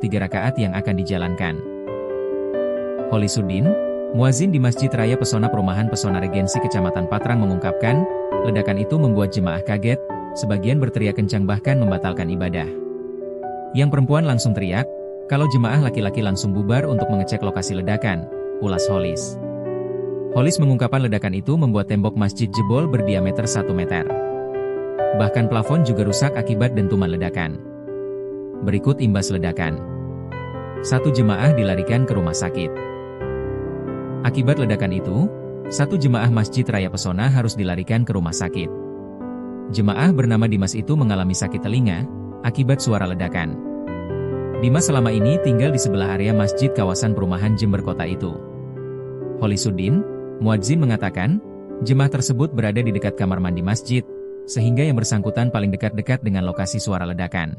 3 rakaat yang akan dijalankan. Holisuddin, muazin di Masjid Raya Pesona Perumahan Pesona Regensi Kecamatan Patrang mengungkapkan, ledakan itu membuat jemaah kaget, sebagian berteriak kencang bahkan membatalkan ibadah. Yang perempuan langsung teriak, kalau jemaah laki-laki langsung bubar untuk mengecek lokasi ledakan, ulas Holis. Holis mengungkapkan ledakan itu membuat tembok masjid jebol berdiameter 1 meter. Bahkan plafon juga rusak akibat dentuman ledakan. Berikut imbas ledakan. 1 jemaah dilarikan ke rumah sakit. Akibat ledakan itu, 1 jemaah Masjid Raya Pesona harus dilarikan ke rumah sakit. Jemaah bernama Dimas itu mengalami sakit telinga akibat suara ledakan. Dimas selama ini tinggal di sebelah area masjid kawasan perumahan Jember Kota itu. Holisuddin, muadzin mengatakan, jemaah tersebut berada di dekat kamar mandi masjid, sehingga yang bersangkutan paling dekat-dekat dengan lokasi suara ledakan.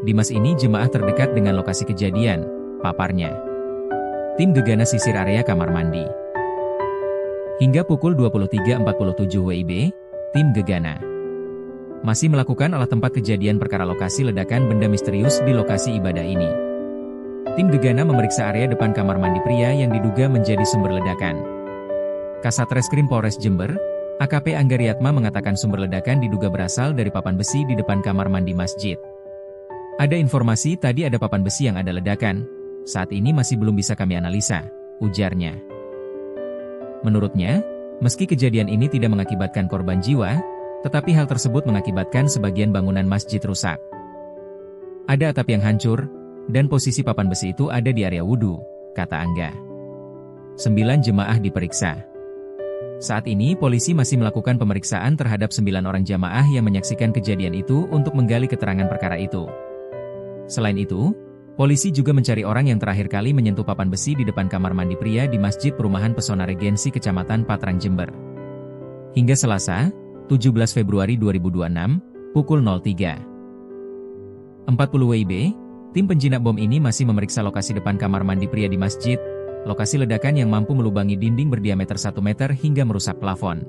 Dimas ini jemaah terdekat dengan lokasi kejadian, paparnya. Tim Gegana sisir area kamar mandi. Hingga pukul 23.47 WIB, tim Gegana masih melakukan olah tempat kejadian perkara lokasi ledakan benda misterius di lokasi ibadah ini. Tim Gegana memeriksa area depan kamar mandi pria yang diduga menjadi sumber ledakan. Kasat Reskrim Polres Jember, AKP Anggariatma mengatakan sumber ledakan diduga berasal dari papan besi di depan kamar mandi masjid. Ada informasi tadi ada papan besi yang ada ledakan, saat ini masih belum bisa kami analisa, ujarnya. Menurutnya, meski kejadian ini tidak mengakibatkan korban jiwa, tetapi hal tersebut mengakibatkan sebagian bangunan masjid rusak. Ada atap yang hancur, dan posisi papan besi itu ada di area wudhu, kata Angga. 9 jemaah diperiksa. Saat ini polisi masih melakukan pemeriksaan terhadap 9 orang jamaah yang menyaksikan kejadian itu untuk menggali keterangan perkara itu. Selain itu, polisi juga mencari orang yang terakhir kali menyentuh papan besi di depan kamar mandi pria di Masjid Perumahan Pesona Regensi Kecamatan Patrang Jember. Hingga Selasa, 17 Februari 2026, pukul 03.40 WIB, tim penjinak bom ini masih memeriksa lokasi depan kamar mandi pria di masjid, lokasi ledakan yang mampu melubangi dinding berdiameter 1 meter hingga merusak plafon.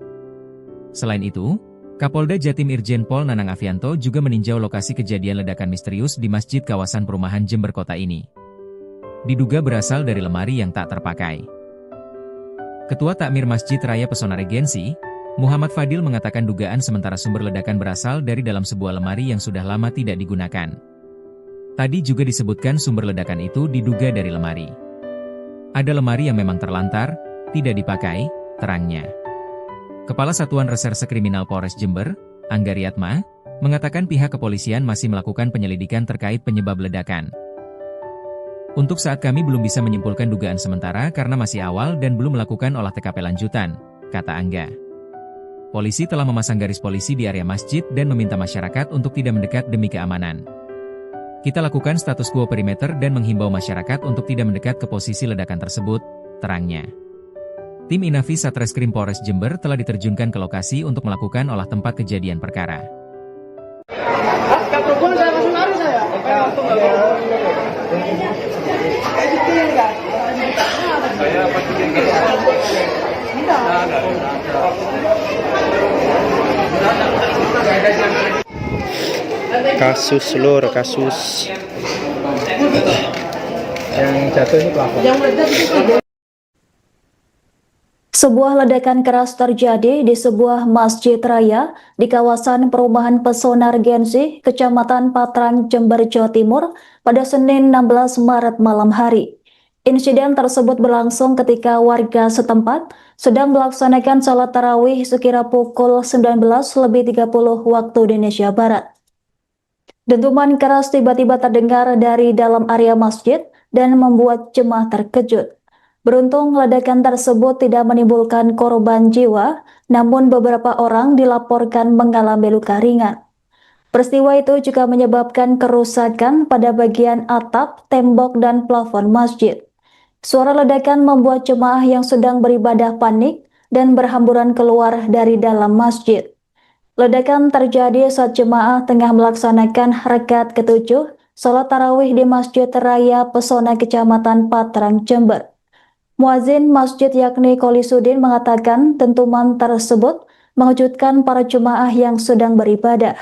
Selain itu, Kapolda Jatim Irjen Pol Nanang Afianto juga meninjau lokasi kejadian ledakan misterius di masjid kawasan perumahan Jember Kota ini. Diduga berasal dari lemari yang tak terpakai. Ketua Takmir Masjid Raya Pesona Regensi, Muhammad Fadil mengatakan dugaan sementara sumber ledakan berasal dari dalam sebuah lemari yang sudah lama tidak digunakan. Tadi juga disebutkan sumber ledakan itu diduga dari lemari. Ada lemari yang memang terlantar, tidak dipakai, terangnya. Kepala Satuan Reserse Kriminal Polres Jember, Anggariatma, mengatakan pihak kepolisian masih melakukan penyelidikan terkait penyebab ledakan. Untuk saat kami belum bisa menyimpulkan dugaan sementara karena masih awal dan belum melakukan olah TKP lanjutan, kata Angga. Polisi telah memasang garis polisi di area masjid dan meminta masyarakat untuk tidak mendekat demi keamanan. Kita lakukan status quo perimeter dan menghimbau masyarakat untuk tidak mendekat ke posisi ledakan tersebut, terangnya. Tim Inavi Satreskrim Polres Jember telah diterjunkan ke lokasi untuk melakukan olah tempat kejadian perkara. Kasus lur, kasus yang jatuh ini plafon. Sebuah ledakan keras terjadi di sebuah masjid raya di kawasan perumahan Pesona Regensi, Kecamatan Patrang, Jember, Jawa Timur pada Senin 16 Maret malam hari. Insiden tersebut berlangsung ketika warga setempat sedang melaksanakan salat tarawih sekira pukul 19.30 waktu Indonesia Barat. Dentuman keras tiba-tiba terdengar dari dalam area masjid dan membuat jemaah terkejut. Beruntung ledakan tersebut tidak menimbulkan korban jiwa, namun beberapa orang dilaporkan mengalami luka ringan. Peristiwa itu juga menyebabkan kerusakan pada bagian atap, tembok, dan plafon masjid. Suara ledakan membuat jemaah yang sedang beribadah panik dan berhamburan keluar dari dalam masjid. Ledakan terjadi saat jemaah tengah melaksanakan rakaat ke-7 salat tarawih di Masjid Raya Pesona Kecamatan Patrang, Jember. Muazin masjid yakni Holisuddin mengatakan dentuman tersebut mengejutkan para jemaah yang sedang beribadah.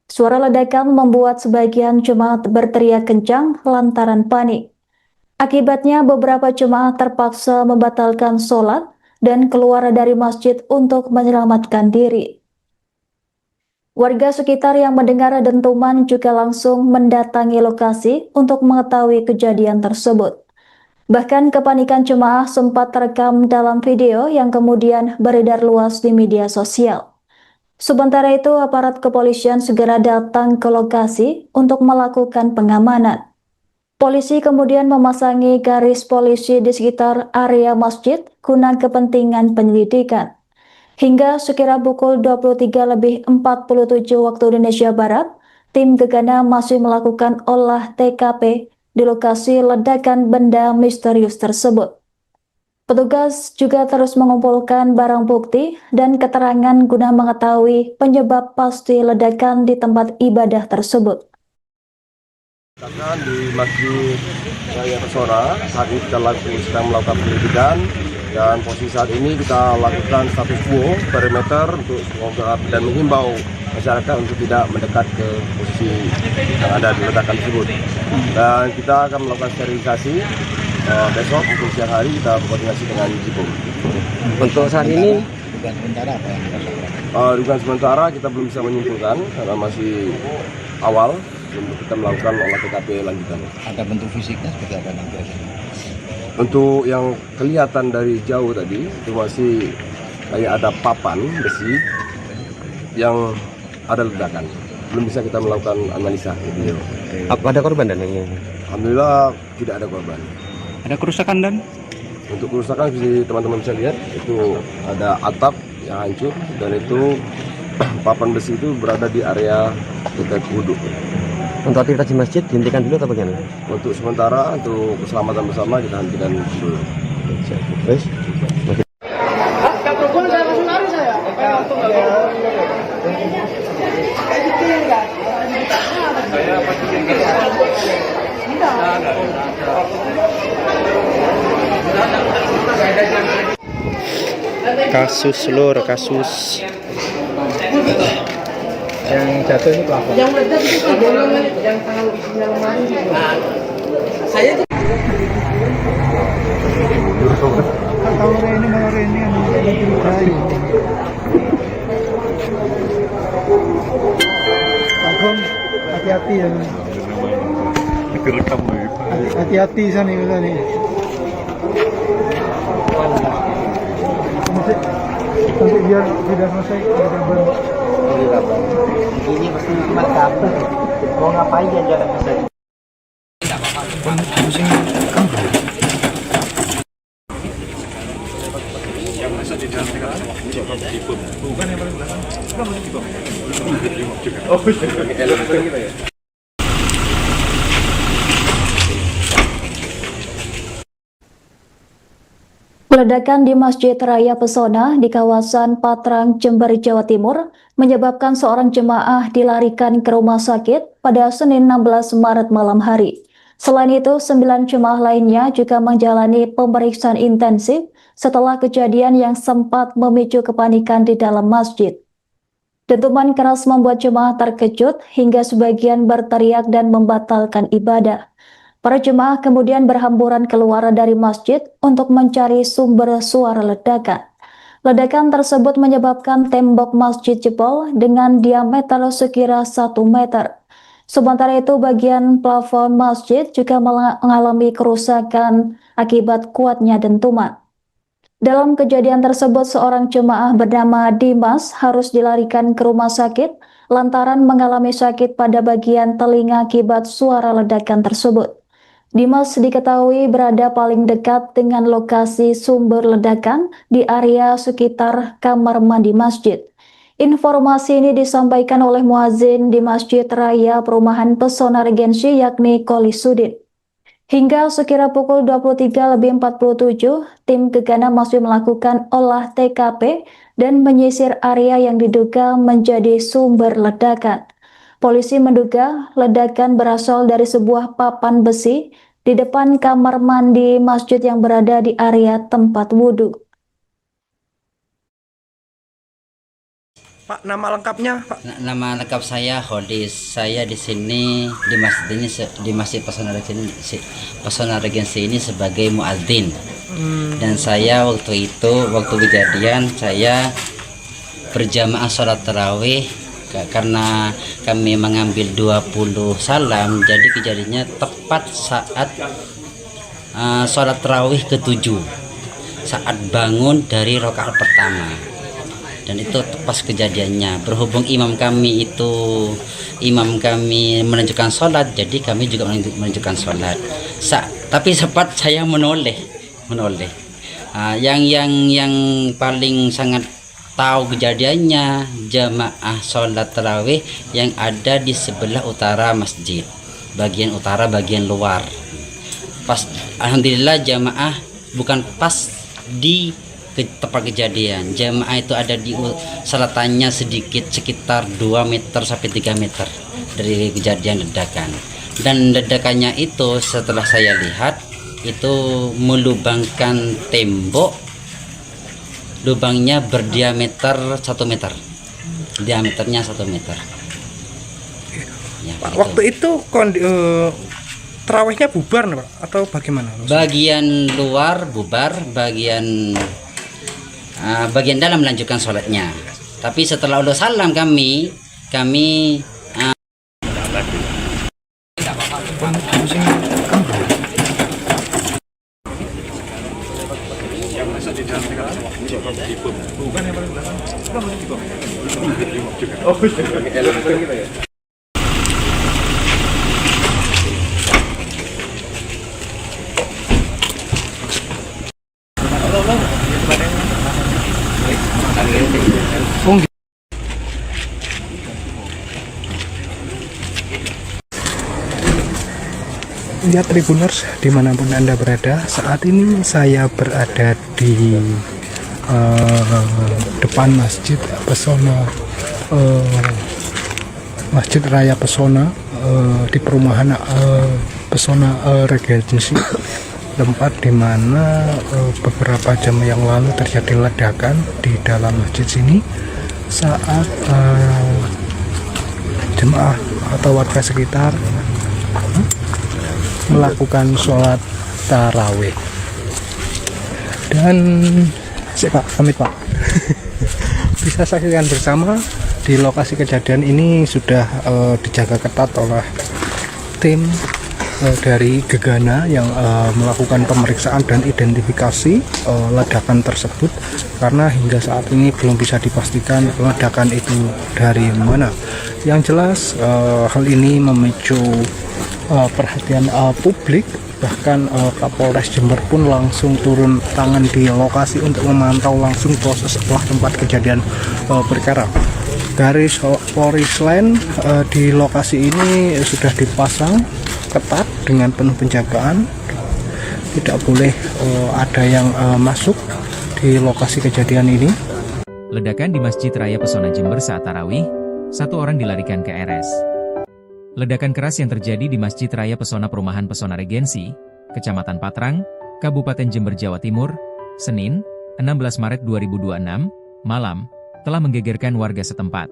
Suara ledakan membuat sebagian jemaat berteriak kencang lantaran panik. Akibatnya beberapa jemaah terpaksa membatalkan sholat dan keluar dari masjid untuk menyelamatkan diri. Warga sekitar yang mendengar dentuman juga langsung mendatangi lokasi untuk mengetahui kejadian tersebut. Bahkan kepanikan jemaah sempat terekam dalam video yang kemudian beredar luas di media sosial. Sementara itu, aparat kepolisian segera datang ke lokasi untuk melakukan pengamanan. Polisi kemudian memasangi garis polisi di sekitar area masjid guna kepentingan penyelidikan. Hingga sekira pukul 23:47 waktu Indonesia Barat, tim Gegana masih melakukan olah TKP di lokasi ledakan benda misterius tersebut. Petugas juga terus mengumpulkan barang bukti dan keterangan guna mengetahui penyebab pasti ledakan di tempat ibadah tersebut. Di Masjid Raya Pesona, saat ini kita sedang melakukan penyelidikan dan posisi saat ini kita lakukan status quo perimeter untuk dan menghimbau masyarakat untuk tidak mendekat ke posisi yang ada di ledakan tersebut. Dan kita akan melakukan sterilisasi besok untuk siang hari kita berkoordinasi dengan Jipom. Untuk saat ini dugaan sementara apa yang dirasakan? Dugaan sementara kita belum bisa menyimpulkan karena masih awal. Untuk kita melakukan olah TKP lanjutan. Ada bentuk fisiknya seperti apa nanti? Untuk yang kelihatan dari jauh tadi itu masih kayak ada papan besi yang ada ledakan. Belum bisa kita melakukan analisa video. ada korban dan yang Alhamdulillah tidak ada korban. ada kerusakan dan Untuk kerusakan teman-teman bisa lihat itu ada atap yang hancur dan itu papan besi itu berada di area dekat wudhu. untuk aktivitas di masjid dihentikan dulu atau bagaimana? Untuk sementara untuk keselamatan bersama kita hentikan dulu. Terus Kasus lur, kasus. Yang jatuh ini plafon. Yang meledak itu golongan yang tahu yang kemarin gitu. Saya tuh kalau ini yang dicurigai. Agung, hati-hati ya. Hati-hati sana nih. Nanti biar tidak selesai ada kabar. ini pasti cuma kabur. Mau ngapain dia jalan ke sana? Ledakan di Masjid Raya Pesona di kawasan Patrang, Jember, Jawa Timur menyebabkan seorang jemaah dilarikan ke rumah sakit pada Senin 16 Maret malam hari. Selain itu, 9 jemaah lainnya juga menjalani pemeriksaan intensif setelah kejadian yang sempat memicu kepanikan di dalam masjid. Dentuman keras membuat jemaah terkejut hingga sebagian berteriak dan membatalkan ibadah. Para jemaah kemudian berhamburan keluar dari masjid untuk mencari sumber suara ledakan. Ledakan tersebut menyebabkan tembok masjid jebol dengan diameter sekira 1 meter. Sementara itu, bagian plafon masjid juga mengalami kerusakan akibat kuatnya dentuman. Dalam kejadian tersebut, seorang jemaah bernama Dimas harus dilarikan ke rumah sakit lantaran mengalami sakit pada bagian telinga akibat suara ledakan tersebut. Dimas diketahui berada paling dekat dengan lokasi sumber ledakan di area sekitar kamar mandi masjid. Informasi ini disampaikan oleh muazin di Masjid Raya Perumahan Pesona Regensi yakni Kolisudin. Hingga sekira pukul 23:47, tim Gegana masih melakukan olah TKP dan menyisir area yang diduga menjadi sumber ledakan. Polisi menduga ledakan berasal dari sebuah papan besi di depan kamar mandi masjid yang berada di area tempat wudhu. Pak, nama lengkapnya, Pak? Nama lengkap saya Hodis. Saya di sini di masjid ini di Masjid Pesona Regensi ini sebagai muadzin. Dan saya waktu kejadian saya berjamaah sholat tarawih karena kami mengambil 20 salam, jadi kejadiannya tepat saat sholat tarawih ke-7 saat bangun dari rakaat pertama. Dan itu pas kejadiannya, berhubung imam kami menunjukkan sholat, jadi kami juga menunjukkan sholat. Tapi sempat saya menoleh. Yang paling sangat tahu kejadiannya jamaah sholat tarawih yang ada di sebelah utara masjid, bagian utara, bagian luar. Pas alhamdulillah jamaah bukan pas di tempat kejadian, jamaah itu ada di selatannya sedikit, sekitar 2 meter sampai 3 meter dari kejadian ledakan. Dan ledakannya itu setelah saya lihat itu melubangkan tembok, lubangnya berdiameter 1 meter, diameternya 1 meter ya, Pak, waktu itu terawihnya bubar Pak, atau bagaimana? Bagian luar bubar, bagian dalam melanjutkan sholatnya. Tapi setelah udah salam kami Ya Tribuners, dimanapun Anda berada, saat ini saya berada di depan Masjid Pesona, Masjid Raya Pesona, di perumahan Pesona Regensi, tempat di mana beberapa jam yang lalu terjadi ledakan di dalam masjid sini saat jemaah atau warga sekitar melakukan sholat tarawih. Dan Pak, pamit Pak. Bisa saksikan bersama di lokasi kejadian ini sudah dijaga ketat oleh tim dari Gegana yang melakukan pemeriksaan dan identifikasi ledakan tersebut, karena hingga saat ini belum bisa dipastikan ledakan itu dari mana. Yang jelas hal ini memicu perhatian publik, bahkan Kapolres Jember pun langsung turun tangan di lokasi untuk memantau langsung proses setelah tempat kejadian perkara. Garis polis line di lokasi ini sudah dipasang ketat dengan penuh penjagaan, tidak boleh ada yang masuk di lokasi kejadian ini. Ledakan di Masjid Raya Pesona Jember saat tarawih, 1 orang dilarikan ke RS. Ledakan keras yang terjadi di Masjid Raya Pesona Perumahan Pesona Regensi, Kecamatan Patrang, Kabupaten Jember, Jawa Timur, Senin, 16 Maret 2026, malam, telah menggegerkan warga setempat.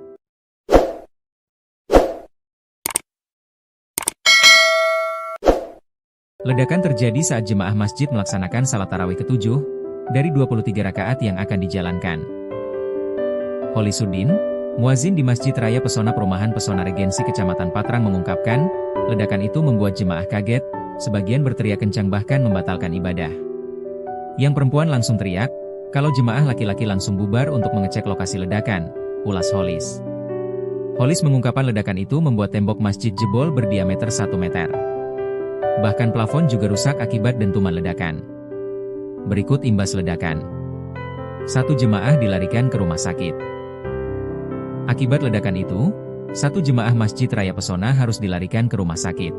Ledakan terjadi saat jemaah masjid melaksanakan salat tarawih ke-7 dari 23 rakaat yang akan dijalankan. Holisuddin, muazin di Masjid Raya Pesona Perumahan Pesona Regensi Kecamatan Patrang mengungkapkan, ledakan itu membuat jemaah kaget, sebagian berteriak kencang bahkan membatalkan ibadah. Yang perempuan langsung teriak, kalau jemaah laki-laki langsung bubar untuk mengecek lokasi ledakan, ulas Holis. Holis mengungkapkan ledakan itu membuat tembok masjid jebol berdiameter 1 meter. Bahkan plafon juga rusak akibat dentuman ledakan. Berikut imbas ledakan. 1 jemaah dilarikan ke rumah sakit. Akibat ledakan itu, 1 jemaah Masjid Raya Pesona harus dilarikan ke rumah sakit.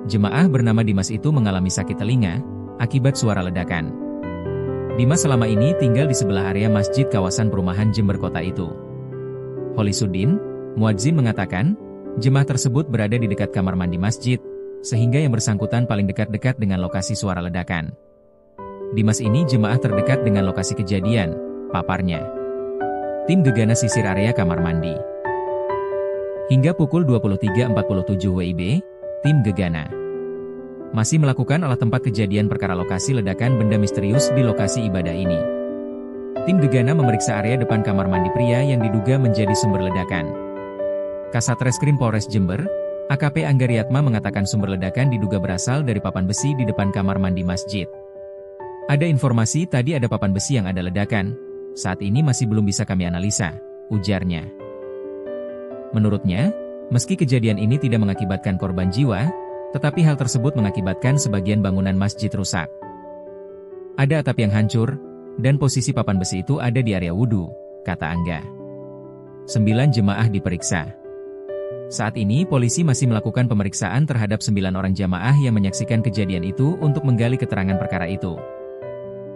Jemaah bernama Dimas itu mengalami sakit telinga akibat suara ledakan. Dimas selama ini tinggal di sebelah area masjid kawasan perumahan Jember Kota itu. Holisuddin, muadzin mengatakan, jemaah tersebut berada di dekat kamar mandi masjid, sehingga yang bersangkutan paling dekat-dekat dengan lokasi suara ledakan. Dimas ini jemaah terdekat dengan lokasi kejadian, paparnya. Tim Gegana sisir area kamar mandi. Hingga pukul 23.47 WIB, tim Gegana masih melakukan olah tempat kejadian perkara lokasi ledakan benda misterius di lokasi ibadah ini. Tim Gegana memeriksa area depan kamar mandi pria yang diduga menjadi sumber ledakan. Kasat Reskrim Polres Jember, AKP Anggariatma mengatakan sumber ledakan diduga berasal dari papan besi di depan kamar mandi masjid. Ada informasi tadi ada papan besi yang ada ledakan, saat ini masih belum bisa kami analisa, ujarnya. Menurutnya, meski kejadian ini tidak mengakibatkan korban jiwa, tetapi hal tersebut mengakibatkan sebagian bangunan masjid rusak. Ada atap yang hancur, dan posisi papan besi itu ada di area wudhu, kata Angga. 9 jemaah diperiksa. Saat ini polisi masih melakukan pemeriksaan terhadap 9 orang jamaah yang menyaksikan kejadian itu untuk menggali keterangan perkara itu.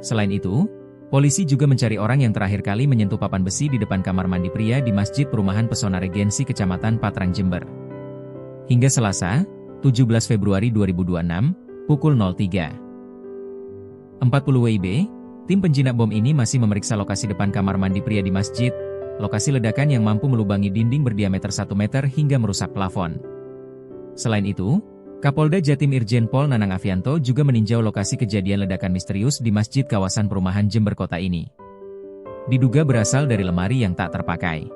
Selain itu, polisi juga mencari orang yang terakhir kali menyentuh papan besi di depan kamar mandi pria di Masjid Perumahan Pesona Regensi Kecamatan Patrang Jember. Hingga Selasa, 17 Februari 2026, pukul 03.40 WIB, tim penjinak bom ini masih memeriksa lokasi depan kamar mandi pria di masjid, lokasi ledakan yang mampu melubangi dinding berdiameter 1 meter hingga merusak plafon. Selain itu, Kapolda Jatim Irjen Pol Nanang Afianto juga meninjau lokasi kejadian ledakan misterius di masjid kawasan perumahan Jember Kota ini. Diduga berasal dari lemari yang tak terpakai.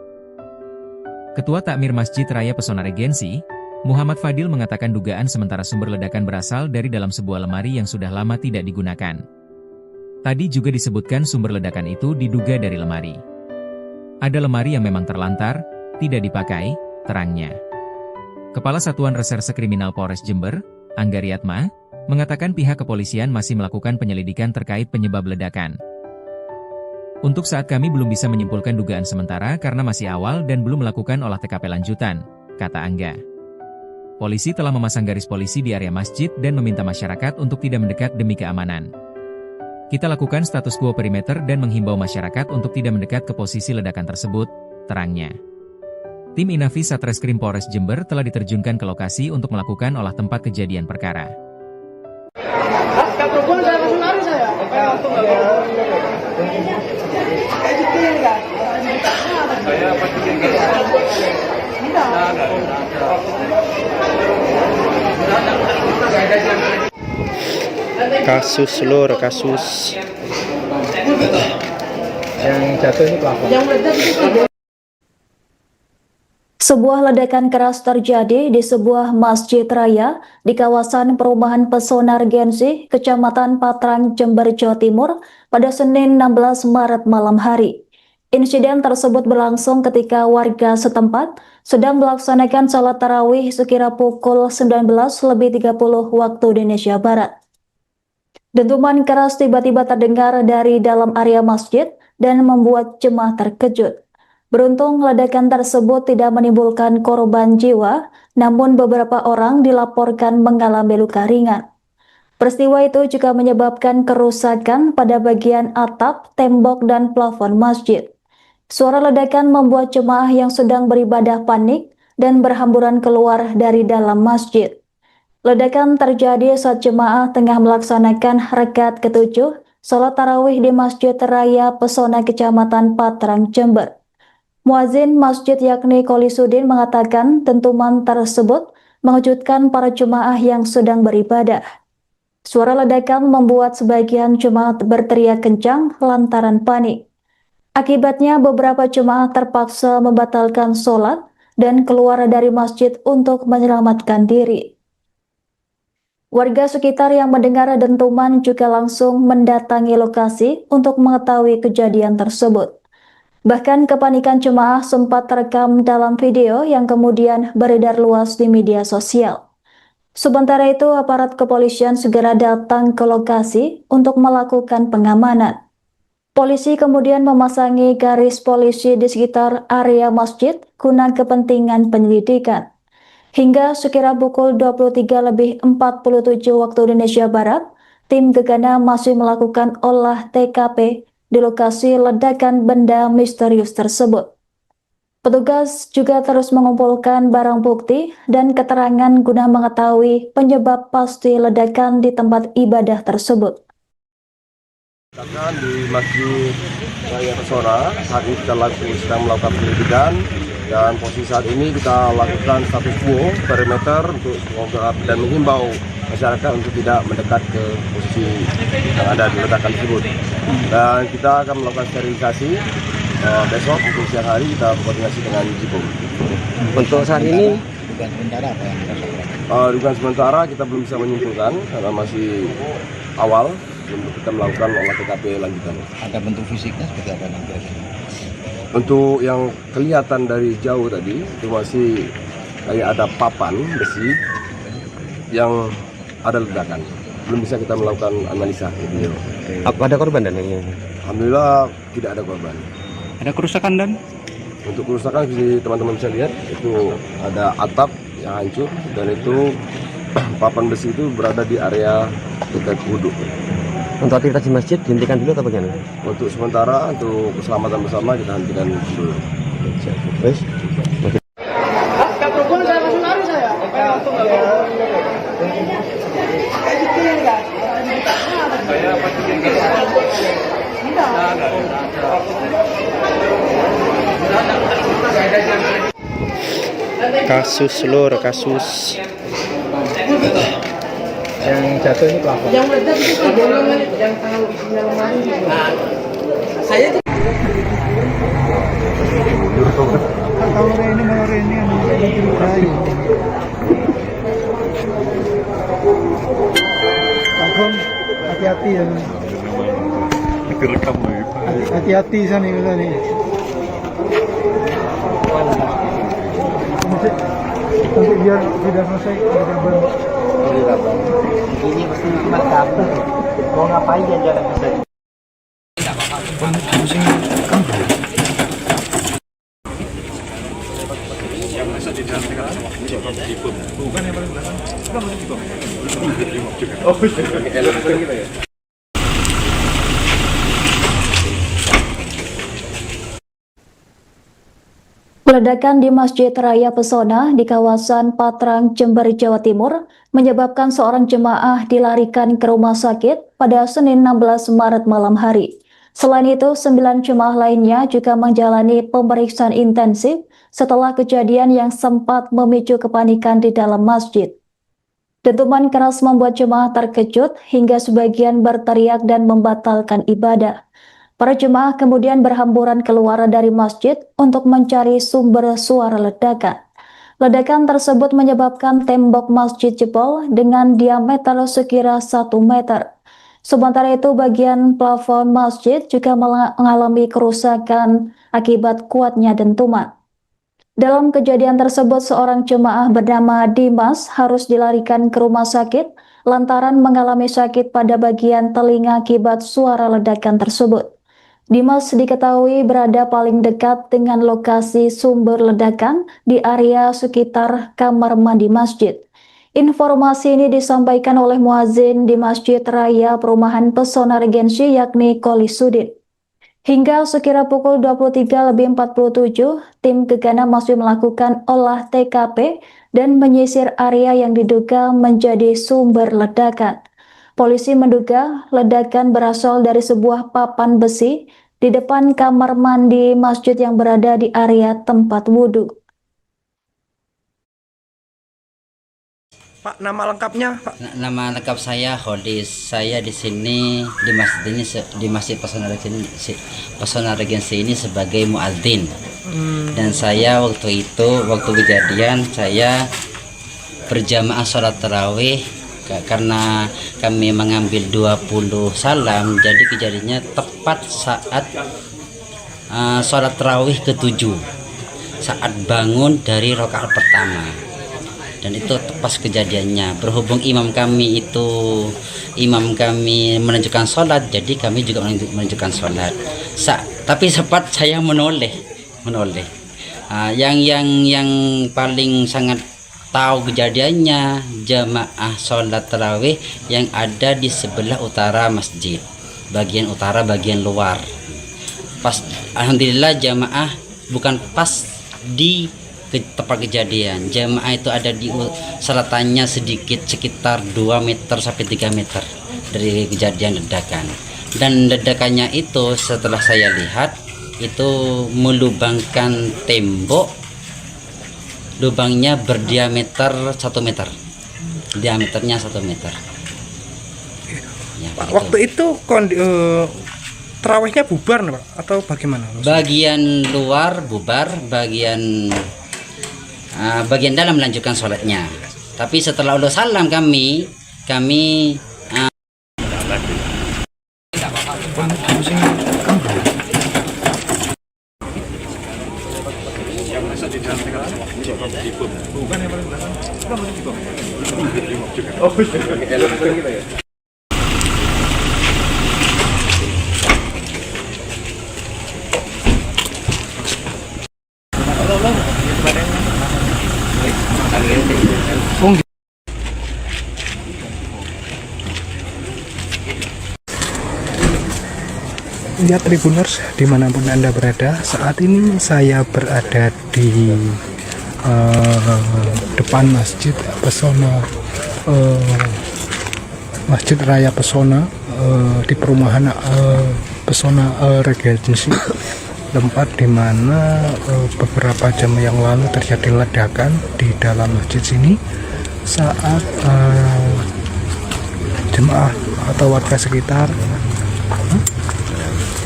Ketua Takmir Masjid Raya Pesona Regensi, Muhammad Fadil mengatakan dugaan sementara sumber ledakan berasal dari dalam sebuah lemari yang sudah lama tidak digunakan. Tadi juga disebutkan sumber ledakan itu diduga dari lemari. Ada lemari yang memang terlantar, tidak dipakai, terangnya. Kepala Satuan Reserse Kriminal Polres Jember, Anggariatma, mengatakan pihak kepolisian masih melakukan penyelidikan terkait penyebab ledakan. Untuk saat kami belum bisa menyimpulkan dugaan sementara karena masih awal dan belum melakukan olah TKP lanjutan, kata Angga. Polisi telah memasang garis polisi di area masjid dan meminta masyarakat untuk tidak mendekat demi keamanan. Kita lakukan status quo perimeter dan menghimbau masyarakat untuk tidak mendekat ke posisi ledakan tersebut, terangnya. Tim Inavi Satreskrim Polres Jember telah diterjunkan ke lokasi untuk melakukan olah tempat kejadian perkara. Kasus lur, kasus yang jatuh ini pelapor. Sebuah ledakan keras terjadi di sebuah masjid raya di kawasan perumahan Pesona Regensi, Kecamatan Patrang, Jember, Jawa Timur pada Senin 16 Maret malam hari. Insiden tersebut berlangsung ketika warga setempat sedang melaksanakan sholat tarawih sekira pukul 19.30 waktu Indonesia Barat. Dentuman keras tiba-tiba terdengar dari dalam area masjid dan membuat jemaah terkejut. Beruntung ledakan tersebut tidak menimbulkan korban jiwa, namun beberapa orang dilaporkan mengalami luka ringan. Peristiwa itu juga menyebabkan kerusakan pada bagian atap, tembok, dan plafon masjid. Suara ledakan membuat jemaah yang sedang beribadah panik dan berhamburan keluar dari dalam masjid. Ledakan terjadi saat jemaah tengah melaksanakan rakaat ke-7 sholat tarawih di Masjid Raya Pesona Kecamatan Patrang, Jember. Muazin masjid yakni Kolisudin mengatakan dentuman tersebut mengejutkan para jemaah yang sedang beribadah. Suara ledakan membuat sebagian jemaah berteriak kencang lantaran panik. Akibatnya beberapa jemaah terpaksa membatalkan sholat dan keluar dari masjid untuk menyelamatkan diri. Warga sekitar yang mendengar dentuman juga langsung mendatangi lokasi untuk mengetahui kejadian tersebut. Bahkan kepanikan jemaah sempat terekam dalam video yang kemudian beredar luas di media sosial. Sementara itu, aparat kepolisian segera datang ke lokasi untuk melakukan pengamanan. Polisi kemudian memasangi garis polisi di sekitar area masjid guna kepentingan penyelidikan. Hingga sekira pukul 23.47 waktu Indonesia Barat, tim Gegana masih melakukan olah TKP di lokasi ledakan benda misterius tersebut. Petugas juga terus mengumpulkan barang bukti dan keterangan guna mengetahui penyebab pasti ledakan di tempat ibadah tersebut. Di Masjid Raya Pesona, saat ini kita sedang melakukan penyelidikan dan posisi saat ini kita lakukan status quo perimeter untuk dan menghimbau masyarakat untuk tidak mendekat ke posisi yang ada di ledakan tersebut. Dan kita akan melakukan sterilisasi besok untuk siang hari kita koordinasi dengan Jipom. Untuk saat ini Dugaan sementara apa yang dirasakan? Dugaan sementara kita belum bisa menyimpulkan karena masih awal. Untuk kita melakukan olah TKP lanjutan. Ada bentuk fisiknya seperti apa nanti? Untuk yang kelihatan dari jauh tadi itu masih kayak ada papan besi yang ada ledakan. Belum bisa kita melakukan analisa. Gitu. Ada korban dan yang Alhamdulillah tidak ada korban. ada kerusakan dan Untuk kerusakan teman-teman bisa lihat itu ada atap yang hancur dan itu papan besi itu berada di area dekat wudhu. untuk aktivitas di masjid dihentikan dulu atau bagaimana? Untuk sementara untuk keselamatan bersama kita hentikan dulu. Terus Kasus lur, kasus yang jatuh ini pelapor. Yang meledak itu kan golongan yang tanggal 9 lemari. Saya tuh Kalau ini yang dicurigai. Pak Gom, hati-hati ya. Hati-hati sana nih. Nanti biar tidak selesai ada kabar. Ini pasti cuma kabel. Mau ngapain dia jalan ke sana? Ledakan di Masjid Raya Pesona di kawasan Patrang, Jember, Jawa Timur menyebabkan seorang jemaah dilarikan ke rumah sakit pada Senin 16 Maret malam hari. Selain itu, 9 jemaah lainnya juga menjalani pemeriksaan intensif setelah kejadian yang sempat memicu kepanikan di dalam masjid. Dentuman keras membuat jemaah terkejut hingga sebagian berteriak dan membatalkan ibadah. Para jemaah kemudian berhamburan keluar dari masjid untuk mencari sumber suara ledakan. Ledakan tersebut menyebabkan tembok masjid jebol dengan diameter sekira 1 meter. Sementara itu bagian plafon masjid juga mengalami kerusakan akibat kuatnya dentuman. Dalam kejadian tersebut seorang jemaah bernama Dimas harus dilarikan ke rumah sakit lantaran mengalami sakit pada bagian telinga akibat suara ledakan tersebut. Dimas diketahui berada paling dekat dengan lokasi sumber ledakan di area sekitar kamar mandi masjid. Informasi ini disampaikan oleh muazin di Masjid Raya Perumahan Pesona Regensi yakni Kolisudin. Hingga sekira pukul 23.47, tim gegana masih melakukan olah TKP dan menyisir area yang diduga menjadi sumber ledakan. Polisi menduga ledakan berasal dari sebuah papan besi di depan kamar mandi masjid yang berada di area tempat wudhu. Pak, nama lengkapnya, Pak? Nama lengkap saya Hodis. Saya di sini di masjid ini di Masjid Pesona Regensi ini sebagai muadzin. Dan saya waktu kejadian saya berjamaah sholat tarawih karena kami mengambil 20 salam, jadi kejadiannya tepat saat sholat tarawih ke-7 saat bangun dari rakaat pertama. Dan itu pas kejadiannya, berhubung imam kami menunjukkan sholat, jadi kami juga menunjukkan sholat. Tapi sempat saya menoleh. Yang paling sangat tahu kejadiannya jamaah sholat tarawih yang ada di sebelah utara masjid, bagian utara bagian luar. Pas alhamdulillah jamaah bukan pas di tempat kejadian. Jamaah itu ada di selatannya sedikit sekitar 2 meter sampai 3 meter dari kejadian ledakan. Dan ledakannya itu setelah saya lihat itu melubangkan tembok, lubangnya berdiameter 1 meter, diameternya 1 meter ya, Waktu itu terawihnya bubar Pak atau bagaimana? bagian luar bubar, bagian dalam melanjutkan sholatnya. Tapi setelah udah salam kami Ya Tribuners, dimanapun Anda berada, saat ini saya berada di depan Masjid Pesona, Masjid Raya Pesona, di perumahan Pesona Regency, tempat di mana beberapa jam yang lalu terjadi ledakan di dalam masjid sini saat jemaah atau warga sekitar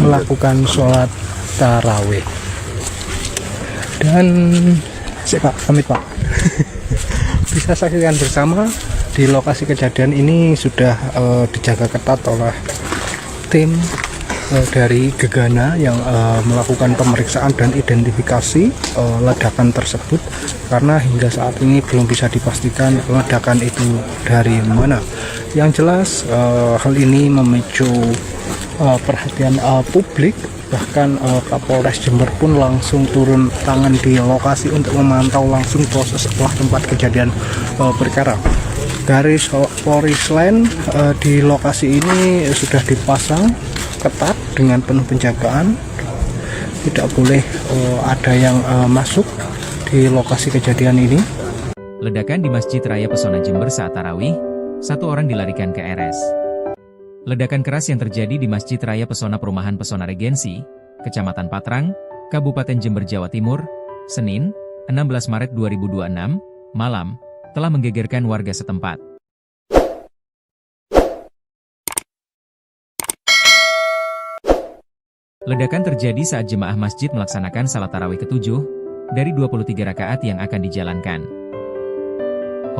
melakukan sholat tarawih. Dan Pak, pamit Pak. Bisa saksikan bersama di lokasi kejadian ini sudah dijaga ketat oleh tim dari Gegana yang melakukan pemeriksaan dan identifikasi ledakan tersebut, karena hingga saat ini belum bisa dipastikan ledakan itu dari mana. Yang jelas hal ini memicu perhatian publik, bahkan Kapolres Jember pun langsung turun tangan di lokasi untuk memantau langsung proses setelah tempat kejadian perkara. Garis polis lain di lokasi ini sudah dipasang ketat dengan penuh penjagaan, tidak boleh ada yang masuk di lokasi kejadian ini. Ledakan di Masjid Raya Pesona Jember saat tarawih, 1 orang dilarikan ke RS. Ledakan keras yang terjadi di Masjid Raya Pesona Perumahan Pesona Regency, Kecamatan Patrang, Kabupaten Jember, Jawa Timur, Senin, 16 Maret 2026, malam, telah menggegerkan warga setempat. Ledakan terjadi saat jemaah masjid melaksanakan salat tarawih ke-7 dari 23 rakaat yang akan dijalankan.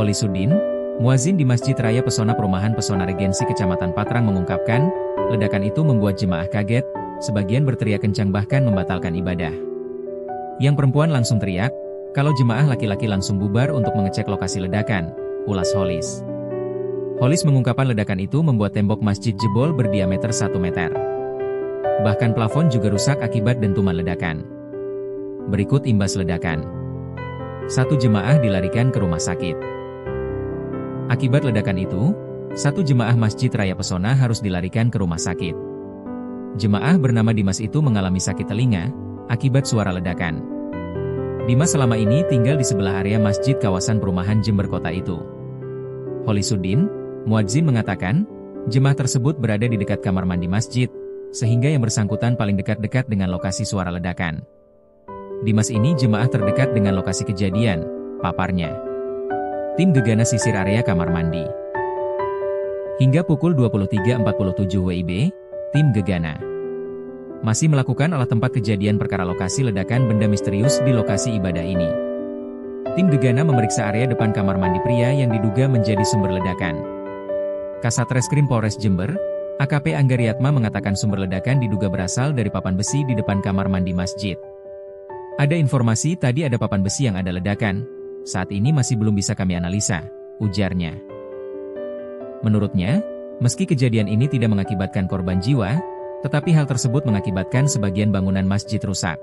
Holisuddin, muazin di Masjid Raya Pesona Perumahan Pesona Regency Kecamatan Patrang mengungkapkan, ledakan itu membuat jemaah kaget, sebagian berteriak kencang bahkan membatalkan ibadah. Yang perempuan langsung teriak, kalau jemaah laki-laki langsung bubar untuk mengecek lokasi ledakan, ulas Holis. Holis mengungkapkan ledakan itu membuat tembok masjid jebol berdiameter 1 meter. Bahkan plafon juga rusak akibat dentuman ledakan. Berikut imbas ledakan. 1 jemaah dilarikan ke rumah sakit. Akibat ledakan itu, 1 jemaah Masjid Raya Pesona harus dilarikan ke rumah sakit. Jemaah bernama Dimas itu mengalami sakit telinga akibat suara ledakan. Dimas selama ini tinggal di sebelah area masjid kawasan perumahan Jember Kota itu. Holisuddin, muadzin mengatakan, jemaah tersebut berada di dekat kamar mandi masjid, sehingga yang bersangkutan paling dekat-dekat dengan lokasi suara ledakan. Dimas ini jemaah terdekat dengan lokasi kejadian, paparnya. Tim Gegana sisir area kamar mandi. Hingga pukul 23.47 WIB, tim Gegana masih melakukan olah tempat kejadian perkara lokasi ledakan benda misterius di lokasi ibadah ini. Tim Gegana memeriksa area depan kamar mandi pria yang diduga menjadi sumber ledakan. Kasat Reskrim Polres Jember, AKP Anggariatma mengatakan sumber ledakan diduga berasal dari papan besi di depan kamar mandi masjid. Ada informasi tadi ada papan besi yang ada ledakan. Saat ini masih belum bisa kami analisa, ujarnya. Menurutnya, meski kejadian ini tidak mengakibatkan korban jiwa, tetapi hal tersebut mengakibatkan sebagian bangunan masjid rusak.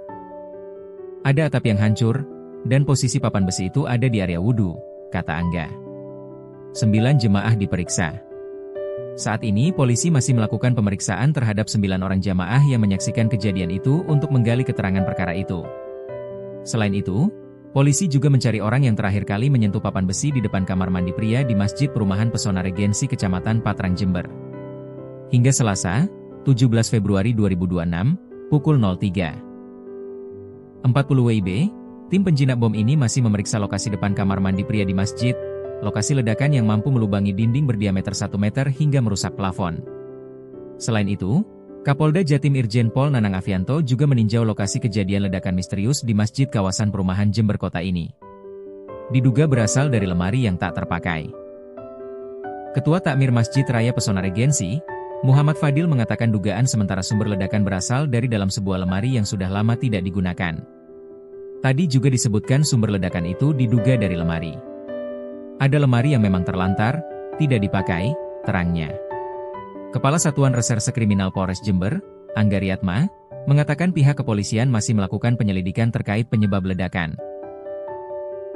Ada atap yang hancur, dan posisi papan besi itu ada di area wudhu, kata Angga. 9 jemaah diperiksa. Saat ini polisi masih melakukan pemeriksaan terhadap 9 orang jamaah yang menyaksikan kejadian itu untuk menggali keterangan perkara itu. Selain itu, polisi juga mencari orang yang terakhir kali menyentuh papan besi di depan kamar mandi pria di Masjid Perumahan Pesona Regency Kecamatan Patrang Jember. Hingga Selasa, 17 Februari 2026, pukul 03.40 WIB, tim penjinak bom ini masih memeriksa lokasi depan kamar mandi pria di masjid, lokasi ledakan yang mampu melubangi dinding berdiameter 1 meter hingga merusak plafon. Selain itu, Kapolda Jatim Irjen Pol Nanang Afianto juga meninjau lokasi kejadian ledakan misterius di masjid kawasan perumahan Jember Kota ini. Diduga berasal dari lemari yang tak terpakai. Ketua Takmir Masjid Raya Pesona Regensi, Muhammad Fadil mengatakan dugaan sementara sumber ledakan berasal dari dalam sebuah lemari yang sudah lama tidak digunakan. Tadi juga disebutkan sumber ledakan itu diduga dari lemari. Ada lemari yang memang terlantar, tidak dipakai, terangnya. Kepala Satuan Reserse Kriminal Polres Jember, Angga Riatma, mengatakan pihak kepolisian masih melakukan penyelidikan terkait penyebab ledakan.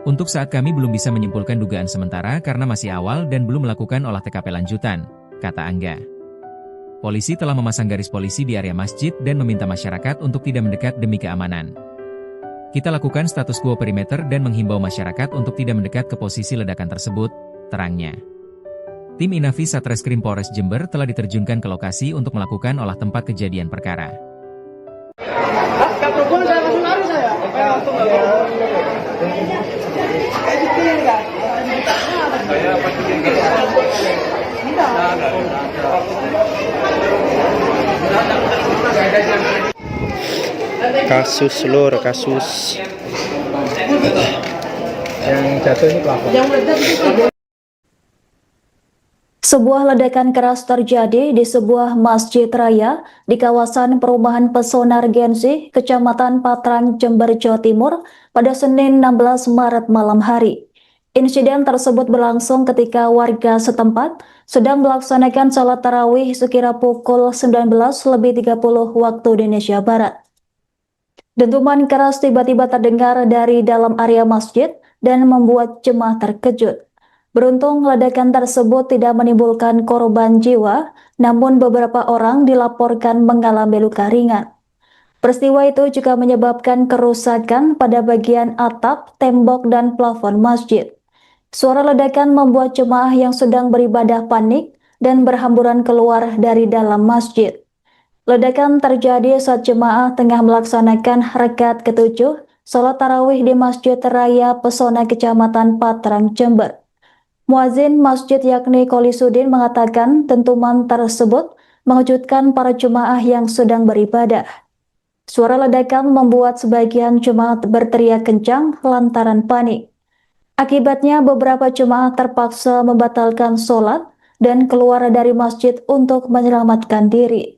Untuk saat kami belum bisa menyimpulkan dugaan sementara karena masih awal dan belum melakukan olah TKP lanjutan, kata Angga. Polisi telah memasang garis polisi di area masjid dan meminta masyarakat untuk tidak mendekat demi keamanan. Kita lakukan status quo perimeter dan menghimbau masyarakat untuk tidak mendekat ke posisi ledakan tersebut, terangnya. Tim Inavi Satreskrim Polres Jember telah diterjunkan ke lokasi untuk melakukan olah tempat kejadian perkara. Kasus lur, kasus yang jatuh ini plafon. Sebuah ledakan keras terjadi di sebuah masjid raya di kawasan perumahan Pesona Regensi, Kecamatan Patrang, Jember, Jawa Timur pada Senin 16 Maret malam hari. Insiden tersebut berlangsung ketika warga setempat sedang melaksanakan sholat tarawih sekira pukul 19.30 waktu Indonesia Barat. Dentuman keras tiba-tiba terdengar dari dalam area masjid dan membuat jemaah terkejut. Beruntung ledakan tersebut tidak menimbulkan korban jiwa, namun beberapa orang dilaporkan mengalami luka ringan. Peristiwa itu juga menyebabkan kerusakan pada bagian atap, tembok, dan plafon masjid. Suara ledakan membuat jemaah yang sedang beribadah panik dan berhamburan keluar dari dalam masjid. Ledakan terjadi saat jemaah tengah melaksanakan rakaat ke-7 sholat tarawih di Masjid Raya Pesona Kecamatan Patrang, Jember. Muazin masjid yakni Kolisudin mengatakan dentuman tersebut mengejutkan para jemaah yang sedang beribadah. Suara ledakan membuat sebagian jemaah berteriak kencang lantaran panik. Akibatnya beberapa jemaah terpaksa membatalkan sholat dan keluar dari masjid untuk menyelamatkan diri.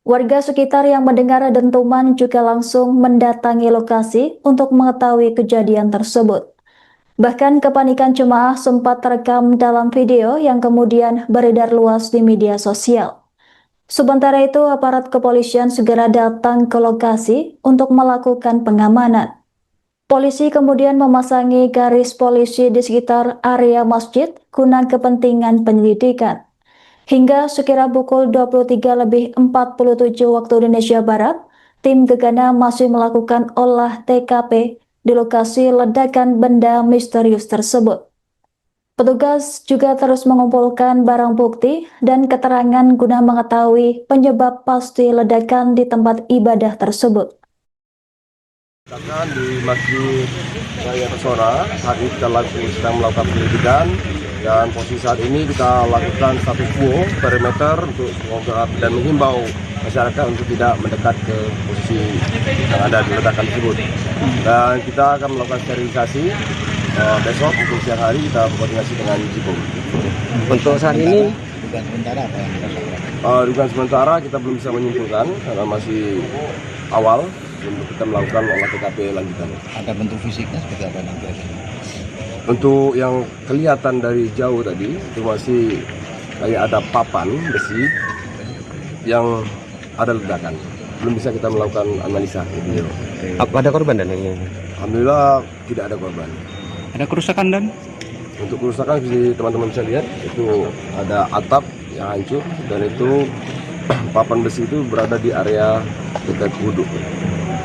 Warga sekitar yang mendengar dentuman juga langsung mendatangi lokasi untuk mengetahui kejadian tersebut. Bahkan kepanikan jemaah sempat terekam dalam video yang kemudian beredar luas di media sosial. Sementara itu, aparat kepolisian segera datang ke lokasi untuk melakukan pengamanan. Polisi kemudian memasangi garis polisi di sekitar area masjid guna kepentingan penyelidikan. Hingga sekira pukul 23.47 waktu Indonesia Barat, tim Gegana masih melakukan olah TKP di lokasi ledakan benda misterius tersebut. Petugas juga terus mengumpulkan barang bukti dan keterangan guna mengetahui penyebab pasti ledakan di tempat ibadah tersebut. Ledakan di Masjid Raya Pesona, saat ini kita sedang melakukan penyelidikan dan posisi saat ini kita lakukan status quo perimeter untuk dan menghimbau masyarakat untuk tidak mendekat ke posisi yang ada di ledakan tersebut. Dan kita akan melakukan sterilisasi besok untuk siang hari kita berkoordinasi dengan Jibom. Untuk saat ini dugaan sementara apa yang dirasakan? Dugaan sementara kita belum bisa menyimpulkan karena masih awal untuk kita melakukan olah TKP lanjutan. Ada bentuk fisiknya seperti apa nanti? Untuk yang kelihatan dari jauh tadi itu masih kayak ada papan besi yang ada ledakan. Belum bisa kita melakukan analisa video. ada korban dan ini? Alhamdulillah tidak ada korban. Ada kerusakan dan? Untuk kerusakan seperti teman-teman bisa lihat itu ada atap yang hancur dan itu papan besi itu berada di area dekat wudhu.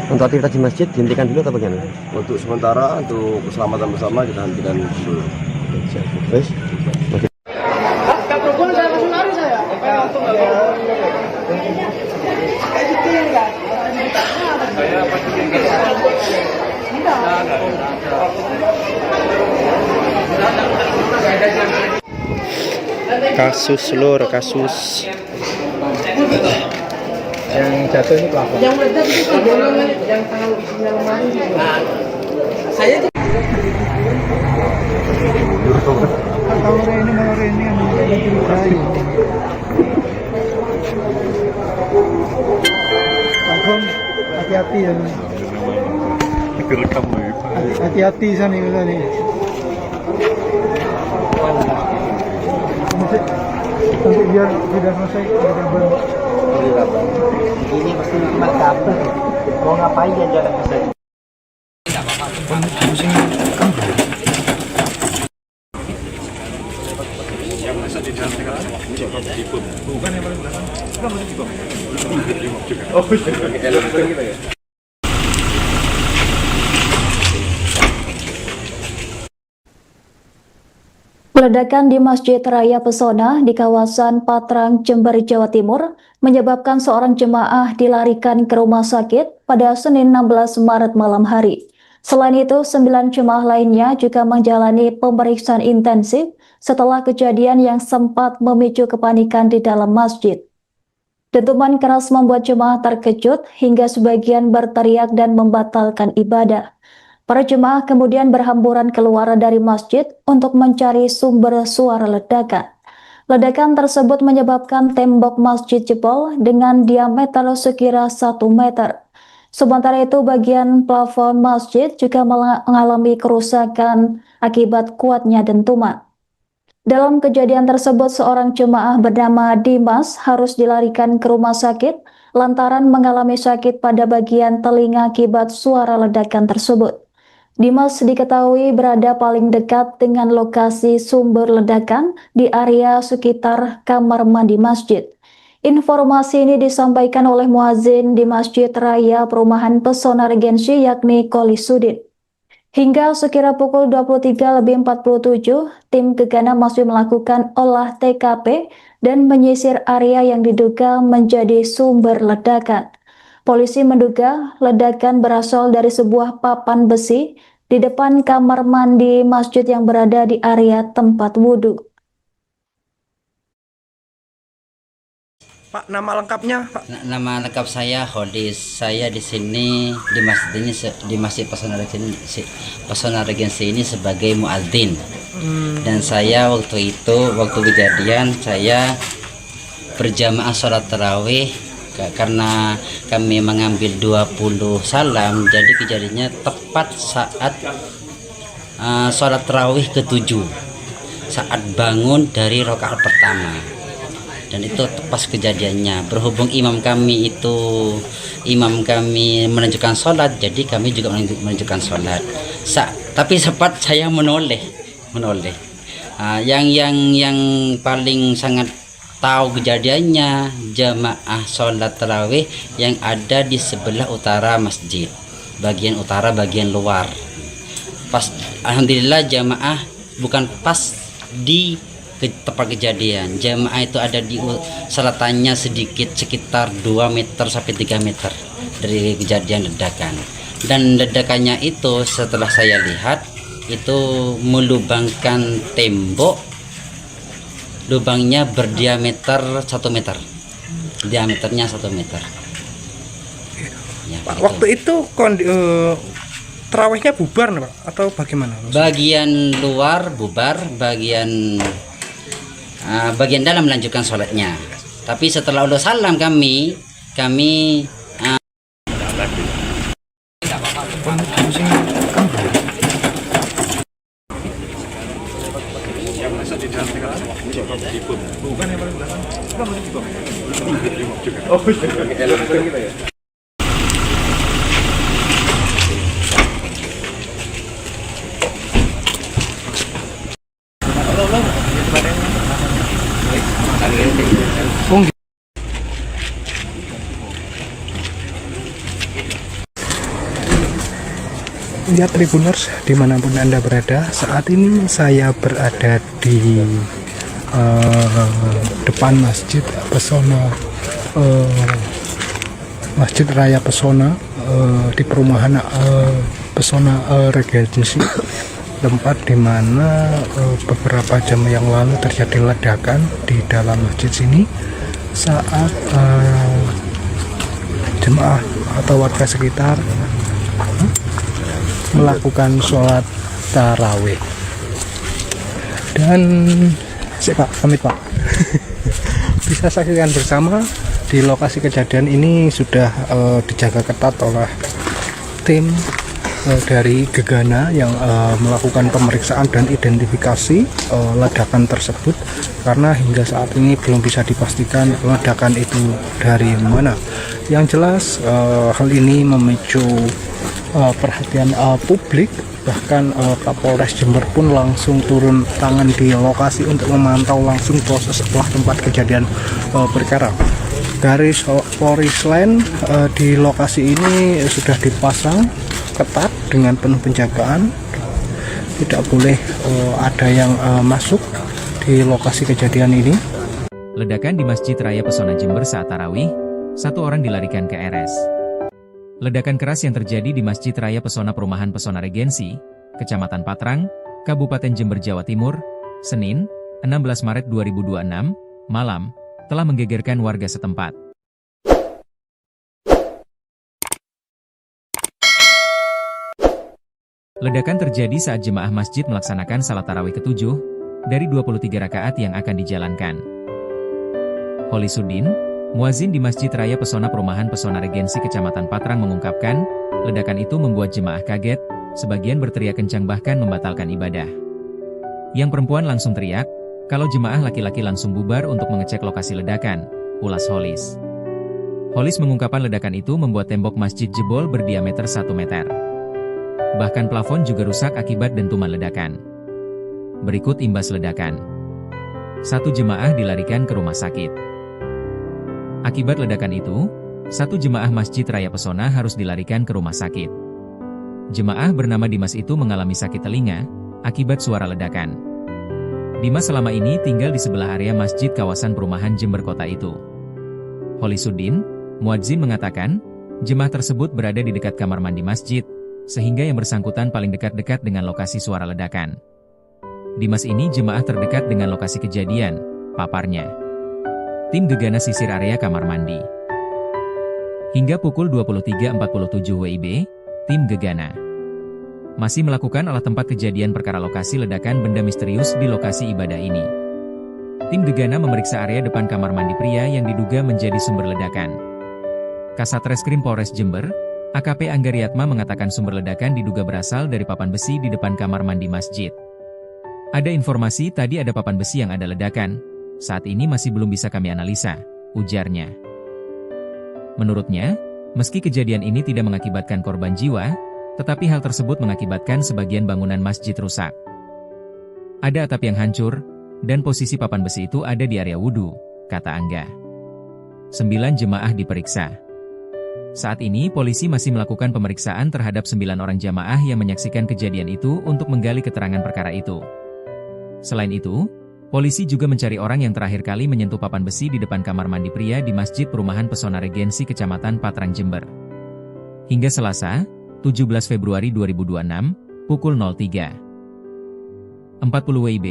Untuk aktivitas di masjid dihentikan dulu atau bagaimana? Untuk sementara untuk keselamatan bersama kita hentikan dulu. Terus? Saya langsung lari saya. Kasus lur, kasus yang jatuh ini pelapor. Yang meledak itu kan bolongan yang tahu isinya lemari gitu. Saya tuh Kalau ini yang mencurigai. Pak Gom, hati-hati ya. Hati-hati sana nih. Nanti biar tidak selesai berkabar. Ini pasti cuma kabar. Mau ngapain ya jalan ke sana? Ledakan di Masjid Raya Pesona di kawasan Patrang, Jember, Jawa Timur menyebabkan seorang jemaah dilarikan ke rumah sakit pada Senin 16 Maret malam hari. Selain itu, 9 jemaah lainnya juga menjalani pemeriksaan intensif setelah kejadian yang sempat memicu kepanikan di dalam masjid. Dentuman keras membuat jemaah terkejut hingga sebagian berteriak dan membatalkan ibadah. Para jemaah kemudian berhamburan keluar dari masjid untuk mencari sumber suara ledakan. Ledakan tersebut menyebabkan tembok masjid jebol dengan diameter sekira 1 meter. Sementara itu, bagian plafon masjid juga mengalami kerusakan akibat kuatnya dentuman. Dalam kejadian tersebut, seorang jemaah bernama Dimas harus dilarikan ke rumah sakit lantaran mengalami sakit pada bagian telinga akibat suara ledakan tersebut. Dimas diketahui berada paling dekat dengan lokasi sumber ledakan di area sekitar kamar mandi masjid. Informasi ini disampaikan oleh muazin di Masjid Raya Perumahan Pesona Regensi yakni Kolisudin. Hingga sekira pukul 23.47, tim Gegana masih melakukan olah TKP dan menyisir area yang diduga menjadi sumber ledakan. Polisi menduga ledakan berasal dari sebuah papan besi di depan kamar mandi masjid yang berada di area tempat wudhu. Pak, nama lengkapnya, Pak? Nama lengkap saya Hodis. Saya di sini di masjid ini di Masjid Pesona Regensi ini sebagai muadzin. Dan saya waktu kejadian saya berjamaah sholat tarawih karena kami mengambil 20 salam, jadi kejadiannya tepat saat sholat tarawih ke-7 saat bangun dari rakaat pertama, dan itu pas kejadiannya. Berhubung imam kami menunjukkan sholat, jadi kami juga menunjukkan sholat. Tapi sempat saya menoleh. Yang paling sangat tahu kejadiannya jamaah sholat tarawih yang ada di sebelah utara masjid, bagian utara bagian luar. Pas alhamdulillah jamaah bukan pas di tempat kejadian. Jamaah itu ada di selatannya sedikit, sekitar 2 meter sampai 3 meter dari kejadian ledakan. Dan ledakannya itu setelah saya lihat itu melubangkan tembok. Lubangnya berdiameter 1 meter, diameternya 1 meter. Ya, Pak, waktu itu tarawihnya bubar, Pak, atau bagaimana? Bagian luar bubar, bagian dalam melanjutkan sholatnya. Tapi setelah udah salam kami Ya, Tribuners, dimanapun Anda berada, saat ini saya berada di depan Masjid Pesona Masjid Raya Pesona di perumahan Pesona Regency, tempat di mana beberapa jam yang lalu terjadi ledakan di dalam masjid sini saat jemaah atau warga sekitar melakukan sholat tarawih. Dan Pak, pamit Pak. Bisa saksikan bersama di lokasi kejadian ini sudah dijaga ketat oleh tim dari Gegana yang melakukan pemeriksaan dan identifikasi ledakan tersebut, karena hingga saat ini belum bisa dipastikan ledakan itu dari mana. Yang jelas hal ini memicu perhatian publik, bahkan Kapolres Jember pun langsung turun tangan di lokasi untuk memantau langsung proses setelah tempat kejadian perkara. Garis polis line di lokasi ini sudah dipasang ketat dengan penuh penjagaan, tidak boleh ada yang masuk di lokasi kejadian ini. Ledakan di Masjid Raya Pesona Jember saat tarawih, 1 orang dilarikan ke RS. Ledakan keras yang terjadi di Masjid Raya Pesona Perumahan Pesona Regency, Kecamatan Patrang, Kabupaten Jember, Jawa Timur, Senin, 16 Maret 2026, malam, telah menggegerkan warga setempat. Ledakan terjadi saat jemaah masjid melaksanakan salat tarawih ke-7 dari 23 rakaat yang akan dijalankan. Holisuddin, muazin di Masjid Raya Pesona Perumahan Pesona Regency Kecamatan Patrang mengungkapkan, ledakan itu membuat jemaah kaget, sebagian berteriak kencang bahkan membatalkan ibadah. Yang perempuan langsung teriak, kalau jemaah laki-laki langsung bubar untuk mengecek lokasi ledakan, ulas Holis. Holis mengungkapkan ledakan itu membuat tembok masjid jebol berdiameter 1 meter. Bahkan plafon juga rusak akibat dentuman ledakan. Berikut imbas ledakan. 1 jemaah dilarikan ke rumah sakit. Akibat ledakan itu, 1 jemaah Masjid Raya Pesona harus dilarikan ke rumah sakit. Jemaah bernama Dimas itu mengalami sakit telinga akibat suara ledakan. Dimas selama ini tinggal di sebelah area masjid kawasan perumahan Jember Kota itu. Holisuddin, muadzin mengatakan, jemaah tersebut berada di dekat kamar mandi masjid, sehingga yang bersangkutan paling dekat-dekat dengan lokasi suara ledakan. Dimas ini jemaah terdekat dengan lokasi kejadian, paparnya. Tim Gegana sisir area kamar mandi. Hingga pukul 23.47 WIB, tim Gegana masih melakukan olah tempat kejadian perkara lokasi ledakan benda misterius di lokasi ibadah ini. Tim Gegana memeriksa area depan kamar mandi pria yang diduga menjadi sumber ledakan. Kasat Reskrim Polres Jember, AKP Anggariatma mengatakan sumber ledakan diduga berasal dari papan besi di depan kamar mandi masjid. Ada informasi tadi ada papan besi yang ada ledakan, saat ini masih belum bisa kami analisa, ujarnya. Menurutnya, meski kejadian ini tidak mengakibatkan korban jiwa, tetapi hal tersebut mengakibatkan sebagian bangunan masjid rusak. Ada atap yang hancur, dan posisi papan besi itu ada di area wudhu, kata Angga. 9 jemaah diperiksa. Saat ini polisi masih melakukan pemeriksaan terhadap 9 orang jamaah yang menyaksikan kejadian itu untuk menggali keterangan perkara itu. Selain itu, polisi juga mencari orang yang terakhir kali menyentuh papan besi di depan kamar mandi pria di Masjid Perumahan Pesona Regency Kecamatan Patrang Jember. Hingga Selasa, 17 Februari 2026, pukul 03.40 WIB,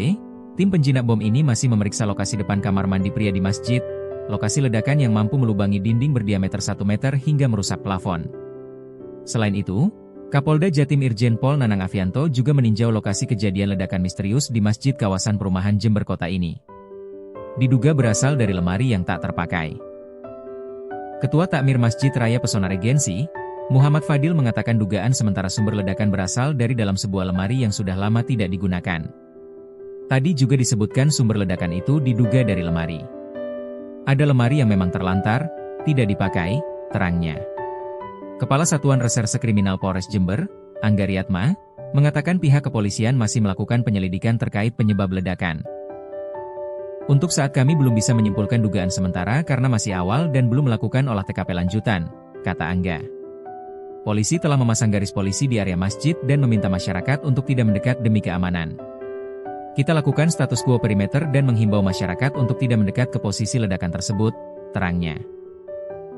tim penjinak bom ini masih memeriksa lokasi depan kamar mandi pria di masjid, lokasi ledakan yang mampu melubangi dinding berdiameter 1 meter hingga merusak plafon. Selain itu, Kapolda Jatim Irjen Pol Nanang Afianto juga meninjau lokasi kejadian ledakan misterius di masjid kawasan perumahan Jember Kota ini. Diduga berasal dari lemari yang tak terpakai. Ketua Takmir Masjid Raya Pesona Regency, Muhammad Fadil mengatakan dugaan sementara sumber ledakan berasal dari dalam sebuah lemari yang sudah lama tidak digunakan. Tadi juga disebutkan sumber ledakan itu diduga dari lemari. Ada lemari yang memang terlantar, tidak dipakai, terangnya. Kepala Satuan Reserse Kriminal Polres Jember, Anggariatma, mengatakan pihak kepolisian masih melakukan penyelidikan terkait penyebab ledakan. Untuk saat kami belum bisa menyimpulkan dugaan sementara karena masih awal dan belum melakukan olah TKP lanjutan, kata Angga. Polisi telah memasang garis polisi di area masjid dan meminta masyarakat untuk tidak mendekat demi keamanan. Kita lakukan status quo perimeter dan menghimbau masyarakat untuk tidak mendekat ke posisi ledakan tersebut, terangnya.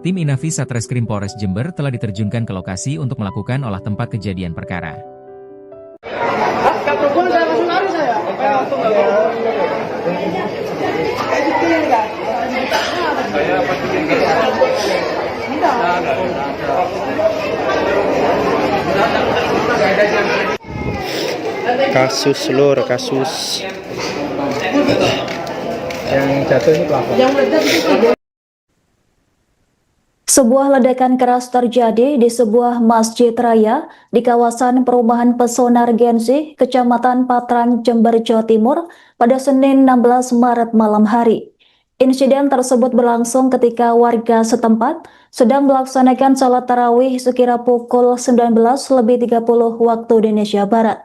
Tim Inavis Satreskrim Polres Jember telah diterjunkan ke lokasi untuk melakukan olah tempat kejadian perkara. Kasus lur, kasus yang jatuh ini pelapor. Sebuah ledakan keras terjadi di sebuah masjid raya di kawasan perumahan Pesona Regensi, Kecamatan Patrang, Jember, Jawa Timur pada Senin 16 Maret malam hari. Insiden tersebut berlangsung ketika warga setempat sedang melaksanakan salat tarawih sekira pukul 19.30 waktu Indonesia Barat.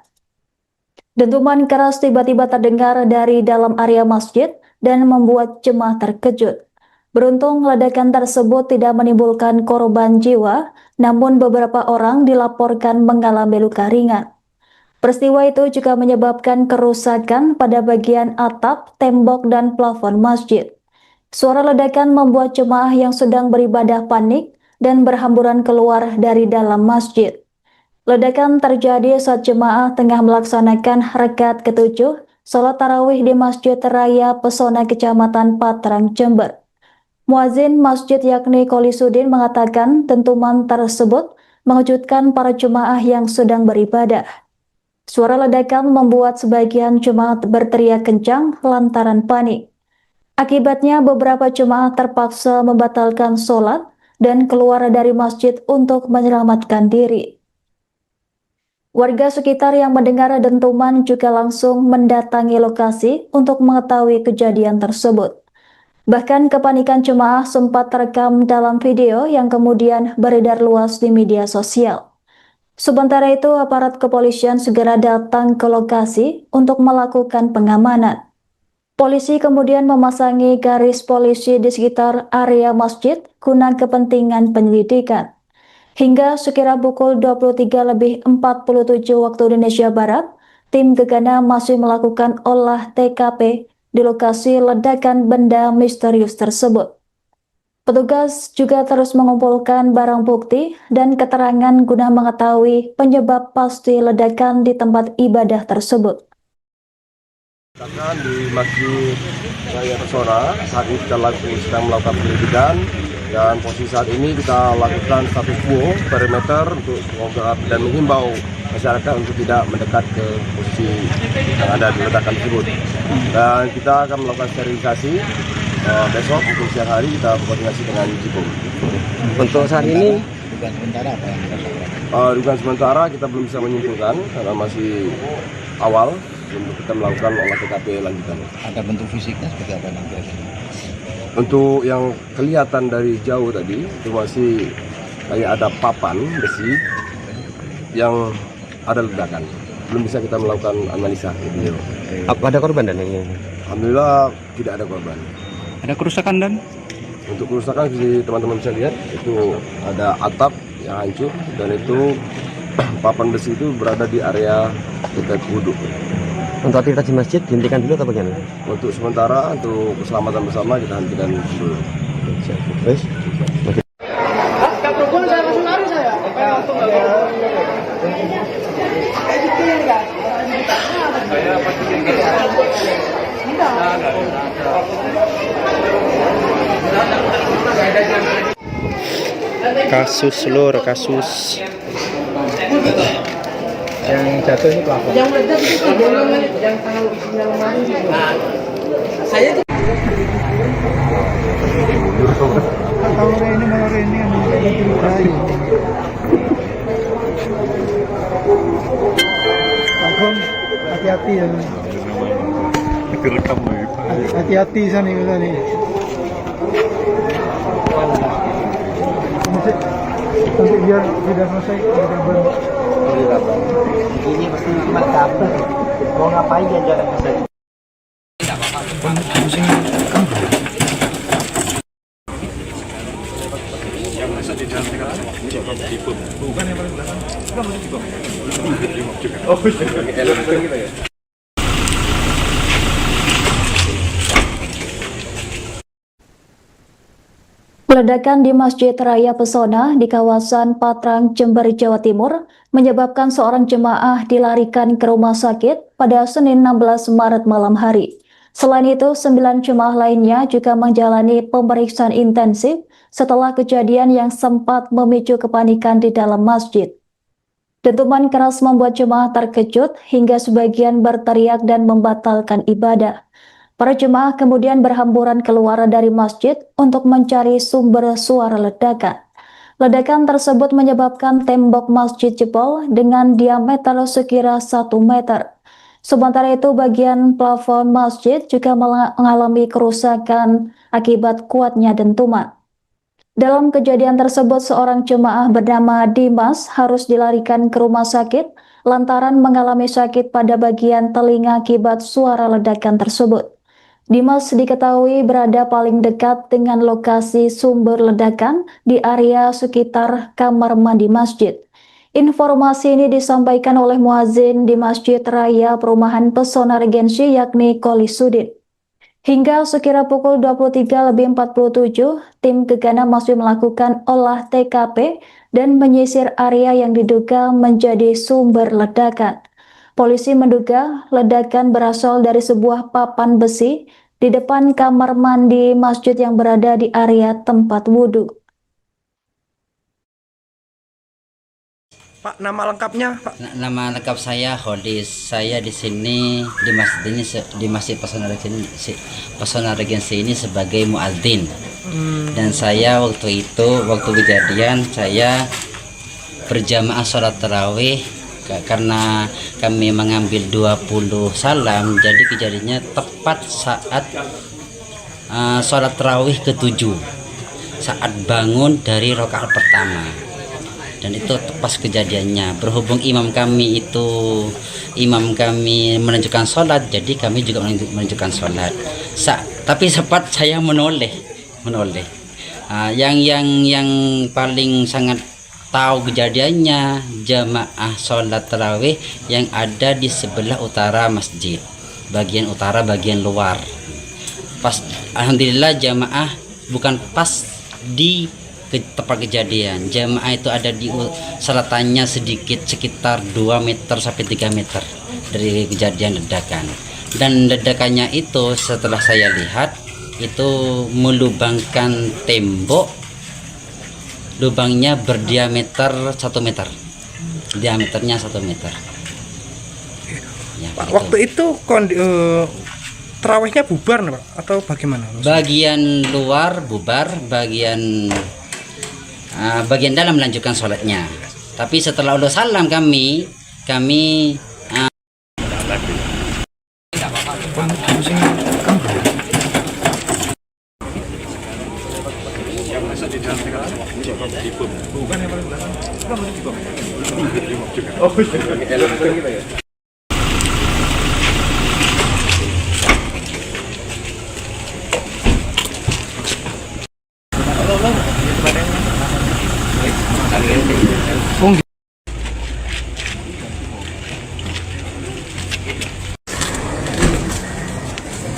Dentuman keras tiba-tiba terdengar dari dalam area masjid dan membuat jemaah terkejut. Beruntung ledakan tersebut tidak menimbulkan korban jiwa, namun beberapa orang dilaporkan mengalami luka ringan. Peristiwa itu juga menyebabkan kerusakan pada bagian atap, tembok, dan plafon masjid. Suara ledakan membuat jemaah yang sedang beribadah panik dan berhamburan keluar dari dalam masjid. Ledakan terjadi saat jemaah tengah melaksanakan rakaat ke-7 salat tarawih di Masjid Raya Pesona Kecamatan Patrang, Jember. Muazin masjid yakni Kolisudin mengatakan dentuman tersebut mengejutkan para jemaah yang sedang beribadah. Suara ledakan membuat sebagian jemaah berteriak kencang lantaran panik. Akibatnya beberapa jemaah terpaksa membatalkan sholat dan keluar dari masjid untuk menyelamatkan diri. Warga sekitar yang mendengar dentuman juga langsung mendatangi lokasi untuk mengetahui kejadian tersebut. Bahkan kepanikan jemaah sempat terekam dalam video yang kemudian beredar luas di media sosial. Sementara itu, aparat kepolisian segera datang ke lokasi untuk melakukan pengamanan. Polisi kemudian memasangi garis polisi di sekitar area masjid guna kepentingan penyelidikan. Hingga sekira pukul 23.47 waktu Indonesia Barat, tim Gegana masih melakukan olah TKP di lokasi ledakan benda misterius tersebut. Petugas juga terus mengumpulkan barang bukti dan keterangan guna mengetahui penyebab pasti ledakan di tempat ibadah tersebut. Di Masjid Raya Pesona, saat ini kita sedang melakukan penyelidikan dan posisi saat ini kita lakukan status quo perimeter untuk dan menghimbau masyarakat untuk tidak mendekat ke posisi yang ada di ledakan tersebut. Dan kita akan melakukan sterilisasi besok untuk siang hari kita berkoordinasi dengan Cikum. Untuk saat ini dugaan sementara apa yang dirasakan? Dugaan sementara kita belum bisa menyimpulkan karena masih awal untuk kita melakukan olah TKP lanjutan. Ada bentuk fisiknya seperti apa nanti? Untuk yang kelihatan dari jauh tadi itu masih kayak ada papan besi yang ada ledakan. Belum bisa kita melakukan analisa video. ada korban dan ini? Alhamdulillah tidak ada korban. Ada kerusakan dan? Untuk kerusakan si teman-teman bisa lihat itu ada atap yang hancur dan itu papan besi itu berada di area dekat wudhu. Untuk aktivitas di masjid dihentikan dulu atau bagaimana? Untuk sementara untuk keselamatan bersama kita hentikan dulu. Terus? Kasus lur, kasus yang jatuh ini pelapor. Yang meledak itu golongan yang tahu isinya lemari gitu. Saya tuh Tahu ini malah ini yang dicurigai. Agung, hati-hati ya. Hati-hati sana nih. Nanti biar tidak selesai kita Ini pasti cuma kabar. Mau ngapain ya jalan ke sana? Ledakan di Masjid Raya Pesona di kawasan Patrang, Jember, Jawa Timur menyebabkan seorang jemaah dilarikan ke rumah sakit pada Senin 16 Maret malam hari. Selain itu, 9 jemaah lainnya juga menjalani pemeriksaan intensif setelah kejadian yang sempat memicu kepanikan di dalam masjid. Dentuman keras membuat jemaah terkejut hingga sebagian berteriak dan membatalkan ibadah. Para jemaah kemudian berhamburan keluar dari masjid untuk mencari sumber suara ledakan. Ledakan tersebut menyebabkan tembok masjid jebol dengan diameter sekira 1 meter. Sementara itu, bagian plafon masjid juga mengalami kerusakan akibat kuatnya dentuman. Dalam kejadian tersebut, seorang jemaah bernama Dimas harus dilarikan ke rumah sakit lantaran mengalami sakit pada bagian telinga akibat suara ledakan tersebut. Dimas diketahui berada paling dekat dengan lokasi sumber ledakan di area sekitar kamar mandi masjid. Informasi ini disampaikan oleh muazin di Masjid Raya Perumahan Pesona Regensi yakni Koli Sudin. Hingga sekira pukul 23.47, tim gegana masih melakukan olah TKP dan menyisir area yang diduga menjadi sumber ledakan. Polisi menduga ledakan berasal dari sebuah papan besi di depan kamar mandi masjid yang berada di area tempat wudhu. Pak, nama lengkapnya, Pak? Nama lengkap saya Hodis. Saya di sini di Masjid Pesona Regensi ini sebagai muadzin. Dan saya waktu kejadian saya berjamaah sholat tarawih karena kami mengambil 20 salam, jadi kejadiannya tepat saat sholat tarawih ke-7 saat bangun dari rakaat pertama, dan itu pas kejadiannya. Berhubung imam kami menunjukkan sholat, jadi kami juga menunjukkan sholat. Tapi sempat saya menoleh. Yang paling sangat tahu kejadiannya jamaah sholat tarawih yang ada di sebelah utara masjid, bagian utara bagian luar. Alhamdulillah jamaah bukan pas di tempat kejadian. Jamaah itu ada di selatannya sedikit, sekitar 2 meter sampai 3 meter dari kejadian ledakan. Dan ledakannya itu setelah saya lihat itu melubangkan tembok. Lubangnya berdiameter 1 meter. Diameternya 1 meter. Ya, Pak, waktu itu terawihnya bubar, Pak, atau bagaimana? Bagian luar bubar, bagian dalam melanjutkan sholatnya. Tapi setelah udah salam kami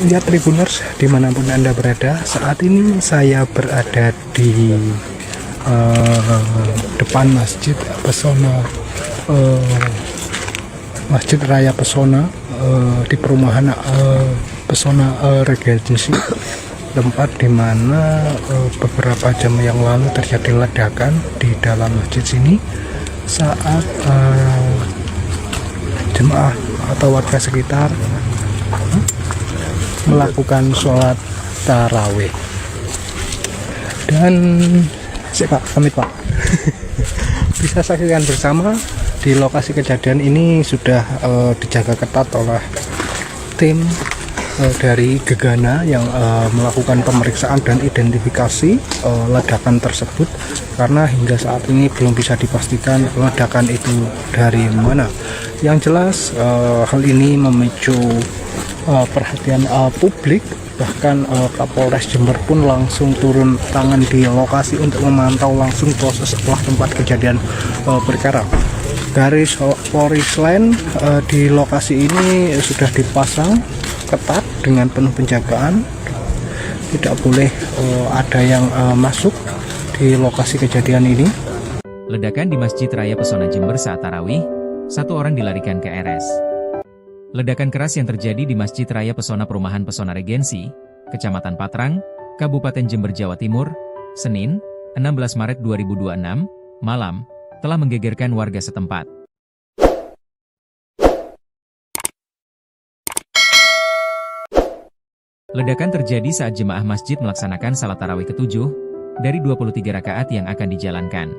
Ya, Tribuners, dimanapun Anda berada, saat ini saya berada di depan Masjid Pesona, Masjid Raya Pesona di perumahan Pesona Regensi, tempat di mana beberapa jam yang lalu terjadi ledakan di dalam masjid sini saat jemaah atau warga sekitar melakukan sholat tarawih. Dan Pak, pamit Pak. Bisa saksikan bersama di lokasi kejadian ini sudah dijaga ketat oleh tim dari gegana yang melakukan pemeriksaan dan identifikasi ledakan tersebut, karena hingga saat ini belum bisa dipastikan ledakan itu dari mana. Yang jelas hal ini memicu perhatian publik, bahkan Kapolres Jember pun langsung turun tangan di lokasi untuk memantau langsung proses setelah tempat kejadian perkara. Garis polis lain di lokasi ini sudah dipasang ketat dengan penuh penjagaan, tidak boleh ada yang masuk di lokasi kejadian ini. Ledakan di Masjid Raya Pesona Jember saat tarawih, 1 orang dilarikan ke RS. Ledakan keras yang terjadi di Masjid Raya Pesona Perumahan Pesona Regensi, Kecamatan Patrang, Kabupaten Jember, Jawa Timur, Senin, 16 Maret 2026, malam, telah menggegerkan warga setempat. Ledakan terjadi saat jemaah masjid melaksanakan salat tarawih ke-7 dari 23 rakaat yang akan dijalankan.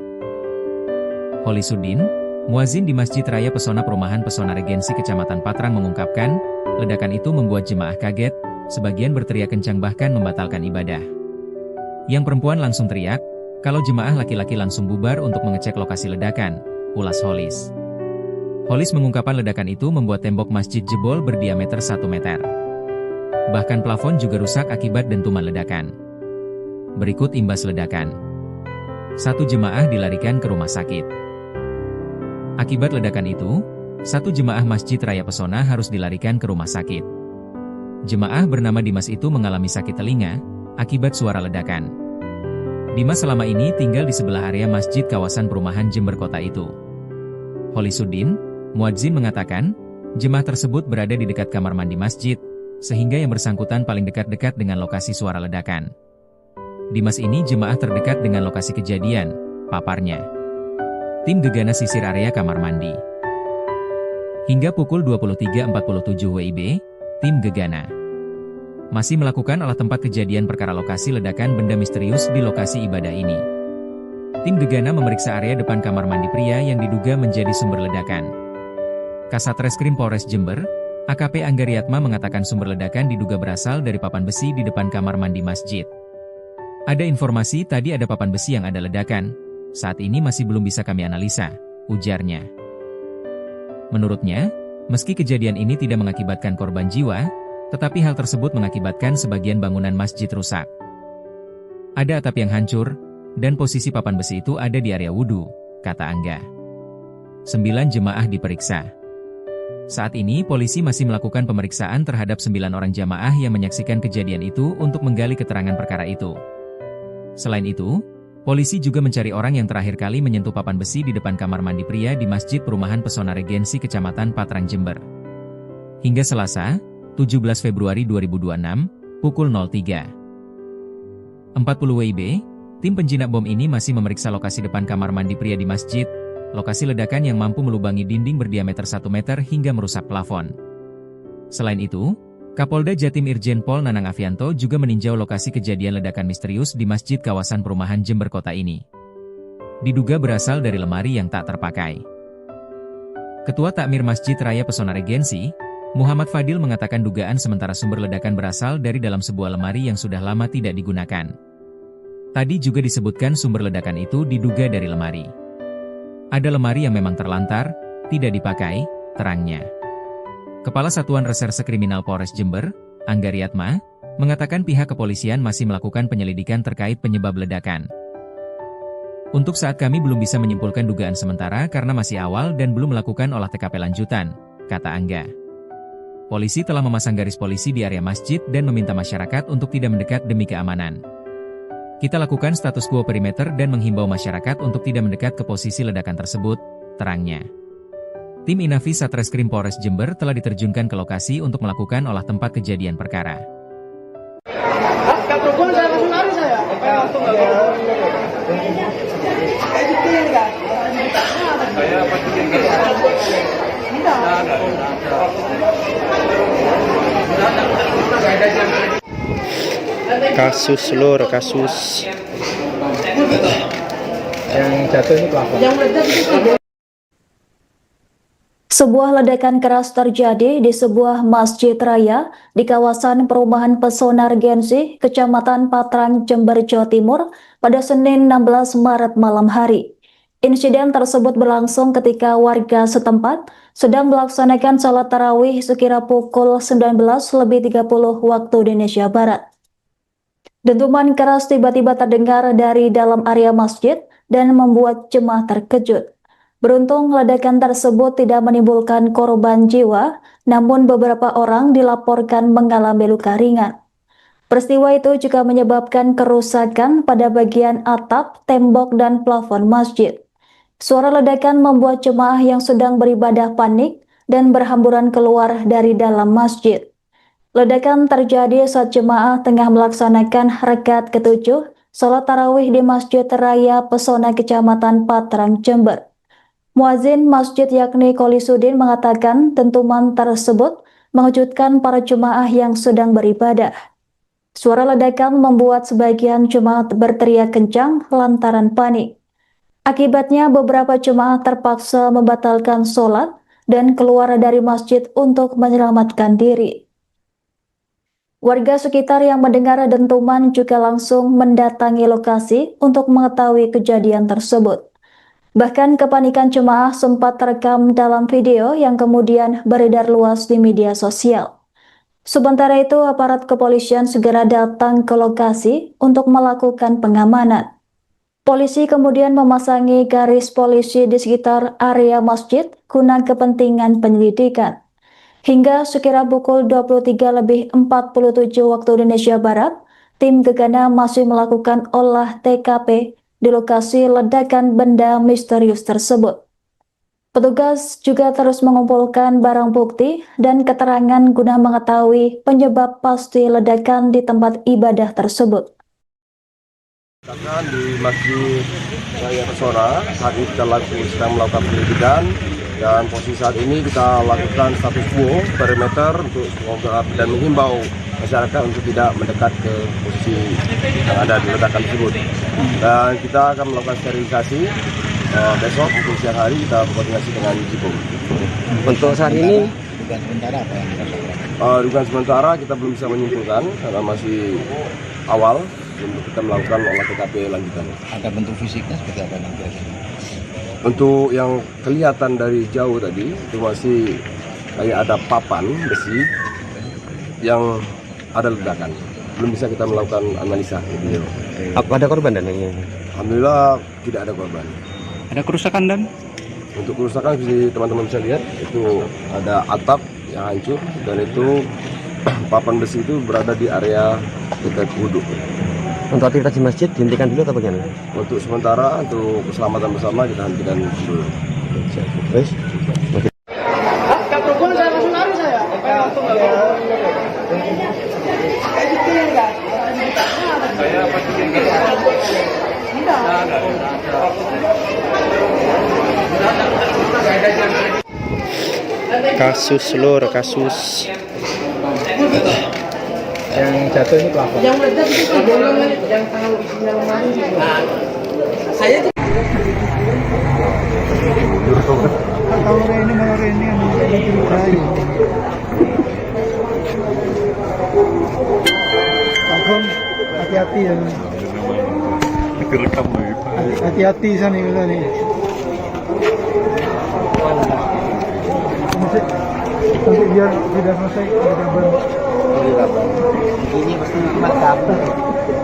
Holisuddin, muazin di Masjid Raya Pesona Perumahan Pesona Regensi Kecamatan Patrang mengungkapkan, ledakan itu membuat jemaah kaget, sebagian berteriak kencang bahkan membatalkan ibadah. Yang perempuan langsung teriak, kalau jemaah laki-laki langsung bubar untuk mengecek lokasi ledakan, ulas Holis. Holis mengungkapkan ledakan itu membuat tembok masjid jebol berdiameter 1 meter. Bahkan plafon juga rusak akibat dentuman ledakan. Berikut imbas ledakan. 1 jemaah dilarikan ke rumah sakit. Akibat ledakan itu, 1 jemaah Masjid Raya Pesona harus dilarikan ke rumah sakit. Jemaah bernama Dimas itu mengalami sakit telinga akibat suara ledakan. Dimas selama ini tinggal di sebelah area masjid kawasan perumahan Jember Kota itu. Holisuddin, muadzin mengatakan, jemaah tersebut berada di dekat kamar mandi masjid, sehingga yang bersangkutan paling dekat-dekat dengan lokasi suara ledakan. Dimas ini jemaah terdekat dengan lokasi kejadian, paparnya. Tim gegana sisir area kamar mandi. Hingga pukul 23.47 WIB, tim gegana masih melakukan olah tempat kejadian perkara lokasi ledakan benda misterius di lokasi ibadah ini. Tim gegana memeriksa area depan kamar mandi pria yang diduga menjadi sumber ledakan. Kasat Reskrim Polres Jember, AKP Anggariatma mengatakan sumber ledakan diduga berasal dari papan besi di depan kamar mandi masjid. Ada informasi tadi ada papan besi yang ada ledakan, saat ini masih belum bisa kami analisa, ujarnya. Menurutnya, meski kejadian ini tidak mengakibatkan korban jiwa, tetapi hal tersebut mengakibatkan sebagian bangunan masjid rusak. Ada atap yang hancur, dan posisi papan besi itu ada di area wudhu, kata Angga. 9 jemaah diperiksa. Saat ini polisi masih melakukan pemeriksaan terhadap 9 orang jamaah yang menyaksikan kejadian itu untuk menggali keterangan perkara itu. Selain itu, polisi juga mencari orang yang terakhir kali menyentuh papan besi di depan kamar mandi pria di Masjid Perumahan Pesona Regensi Kecamatan Patrang Jember. Hingga Selasa, 17 Februari 2026, pukul 03.40 WIB, tim penjinak bom ini masih memeriksa lokasi depan kamar mandi pria di masjid, lokasi ledakan yang mampu melubangi dinding berdiameter 1 meter hingga merusak plafon. Selain itu, Kapolda Jatim Irjen Pol Nanang Afianto juga meninjau lokasi kejadian ledakan misterius di masjid kawasan perumahan Jember Kota ini. Diduga berasal dari lemari yang tak terpakai. Ketua Takmir Masjid Raya Pesona Regensi, Muhammad Fadil mengatakan dugaan sementara sumber ledakan berasal dari dalam sebuah lemari yang sudah lama tidak digunakan. Tadi juga disebutkan sumber ledakan itu diduga dari lemari. Ada lemari yang memang terlantar, tidak dipakai, terangnya. Kepala Satuan Reserse Kriminal Polres Jember, Anggariatma, mengatakan pihak kepolisian masih melakukan penyelidikan terkait penyebab ledakan. Untuk saat kami belum bisa menyimpulkan dugaan sementara karena masih awal dan belum melakukan olah TKP lanjutan, kata Angga. Polisi telah memasang garis polisi di area masjid dan meminta masyarakat untuk tidak mendekat demi keamanan. Kita lakukan status quo perimeter dan menghimbau masyarakat untuk tidak mendekat ke posisi ledakan tersebut, terangnya. Tim Inavi Satreskrim Polres Jember telah diterjunkan ke lokasi untuk melakukan olah tempat kejadian perkara. Kasus lur, kasus yang jatuh ini pelapor. Sebuah ledakan keras terjadi di sebuah masjid raya di kawasan perumahan Pesona Regensi, Kecamatan Patrang, Jember, Jawa Timur pada Senin 16 Maret malam hari. Insiden tersebut berlangsung ketika warga setempat sedang melaksanakan salat tarawih sekira pukul 19.30 waktu Indonesia Barat. Dentuman keras tiba-tiba terdengar dari dalam area masjid dan membuat jemaah terkejut. Beruntung ledakan tersebut tidak menimbulkan korban jiwa, namun beberapa orang dilaporkan mengalami luka ringan. Peristiwa itu juga menyebabkan kerusakan pada bagian atap, tembok, dan plafon masjid. Suara ledakan membuat jemaah yang sedang beribadah panik dan berhamburan keluar dari dalam masjid. Ledakan terjadi saat jemaah tengah melaksanakan rakaat ketujuh sholat tarawih di Masjid Raya Pesona Kecamatan Patrang, Jember. Muazin masjid yakni Kolisudin mengatakan dentuman tersebut mengejutkan para jemaah yang sedang beribadah. Suara ledakan membuat sebagian jemaat berteriak kencang lantaran panik. Akibatnya beberapa jemaah terpaksa membatalkan sholat dan keluar dari masjid untuk menyelamatkan diri. Warga sekitar yang mendengar dentuman juga langsung mendatangi lokasi untuk mengetahui kejadian tersebut. Bahkan kepanikan jemaah sempat terekam dalam video yang kemudian beredar luas di media sosial. Sementara itu, aparat kepolisian segera datang ke lokasi untuk melakukan pengamanan. Polisi kemudian memasangi garis polisi di sekitar area masjid guna kepentingan penyelidikan. Hingga sekira pukul 23.47 waktu Indonesia Barat, tim Gegana masih melakukan olah TKP di lokasi ledakan benda misterius tersebut. Petugas juga terus mengumpulkan barang bukti dan keterangan guna mengetahui penyebab pasti ledakan di tempat ibadah tersebut. Di Masjid Raya Pesona, saat ini kita sedang melakukan penyelidikan dan posisi saat ini kita lakukan status quo perimeter untuk dan menghimbau masyarakat untuk tidak mendekat ke posisi yang ada di ledakan tersebut. Dan kita akan melakukan sterilisasi. Besok untuk siang hari kita berkoordinasi dengan Jipom. Untuk saat ini Dugaan sementara apa yang dirasakan? Dugaan sementara kita belum bisa menyimpulkan karena masih awal untuk kita melakukan olah TKP lanjutan. Ada bentuk fisiknya seperti apa nanti? Untuk yang kelihatan dari jauh tadi itu masih kayak ada papan besi yang ada ledakan. Belum bisa kita melakukan analisa. apa ada korban dan ini? Alhamdulillah tidak ada korban. Ada kerusakan dan? Untuk kerusakan teman-teman bisa lihat itu ada atap yang hancur dan itu papan besi itu berada di area dekat wudhu. Untuk aktivitas di masjid dihentikan dulu atau bagaimana? Untuk sementara untuk keselamatan bersama kita hentikan dulu. Terus? Kasus lur, kasus yang jatuh ini pelafon. Yang meledak itu golongan yang tahu isinya lemari. Saya Kalau ini malah ini yang dicurigai. Pak, hati-hati ya. Hati-hati sana ini nih. Nanti biar tidak selesai ada kabar. Ini pasti cuma kabel.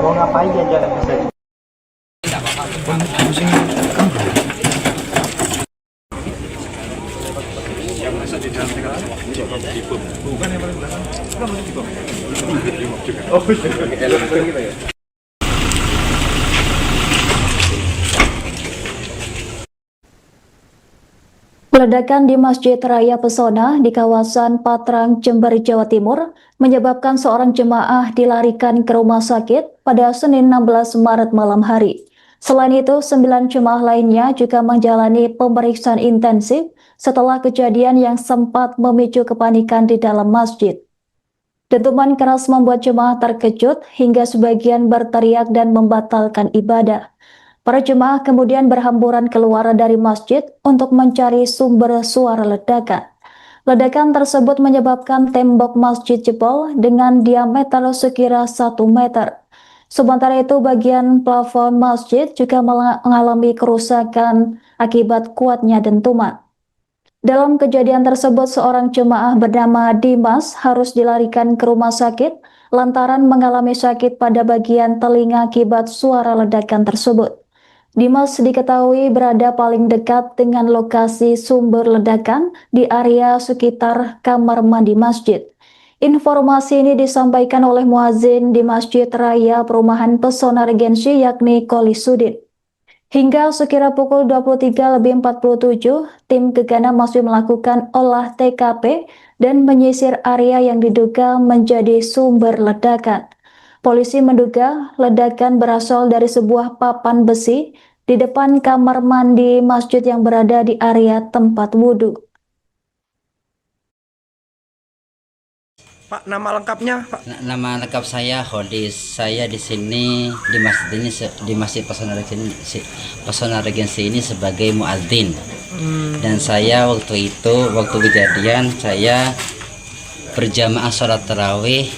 Mau ngapain dia jalan ke sana? Ledakan di Masjid Raya Pesona di kawasan Patrang, Jember, Jawa Timur menyebabkan seorang jemaah dilarikan ke rumah sakit pada Senin 16 Maret malam hari. Selain itu, 9 jemaah lainnya juga menjalani pemeriksaan intensif setelah kejadian yang sempat memicu kepanikan di dalam masjid. Dentuman keras membuat jemaah terkejut hingga sebagian berteriak dan membatalkan ibadah. Para jemaah kemudian berhamburan keluar dari masjid untuk mencari sumber suara ledakan. Ledakan tersebut menyebabkan tembok masjid jebol dengan diameter sekira 1 meter. Sementara itu bagian plafon masjid juga mengalami kerusakan akibat kuatnya dentuman. Dalam kejadian tersebut seorang jemaah bernama Dimas harus dilarikan ke rumah sakit lantaran mengalami sakit pada bagian telinga akibat suara ledakan tersebut. Dimas diketahui berada paling dekat dengan lokasi sumber ledakan di area sekitar kamar mandi masjid. Informasi ini disampaikan oleh muazin di Masjid Raya Perumahan Pesona Regensi yakni Kolisudin. Hingga sekira pukul 23.47, tim Gegana masih melakukan olah TKP dan menyisir area yang diduga menjadi sumber ledakan. Polisi menduga ledakan berasal dari sebuah papan besi di depan kamar mandi masjid yang berada di area tempat wudhu. Pak, nama lengkapnya, Pak? Nama lengkap saya Hodis. Saya di sini di masjid ini di Masjid Pesona Regensi ini sebagai muadzin. Dan saya waktu kejadian saya berjamaah sholat tarawih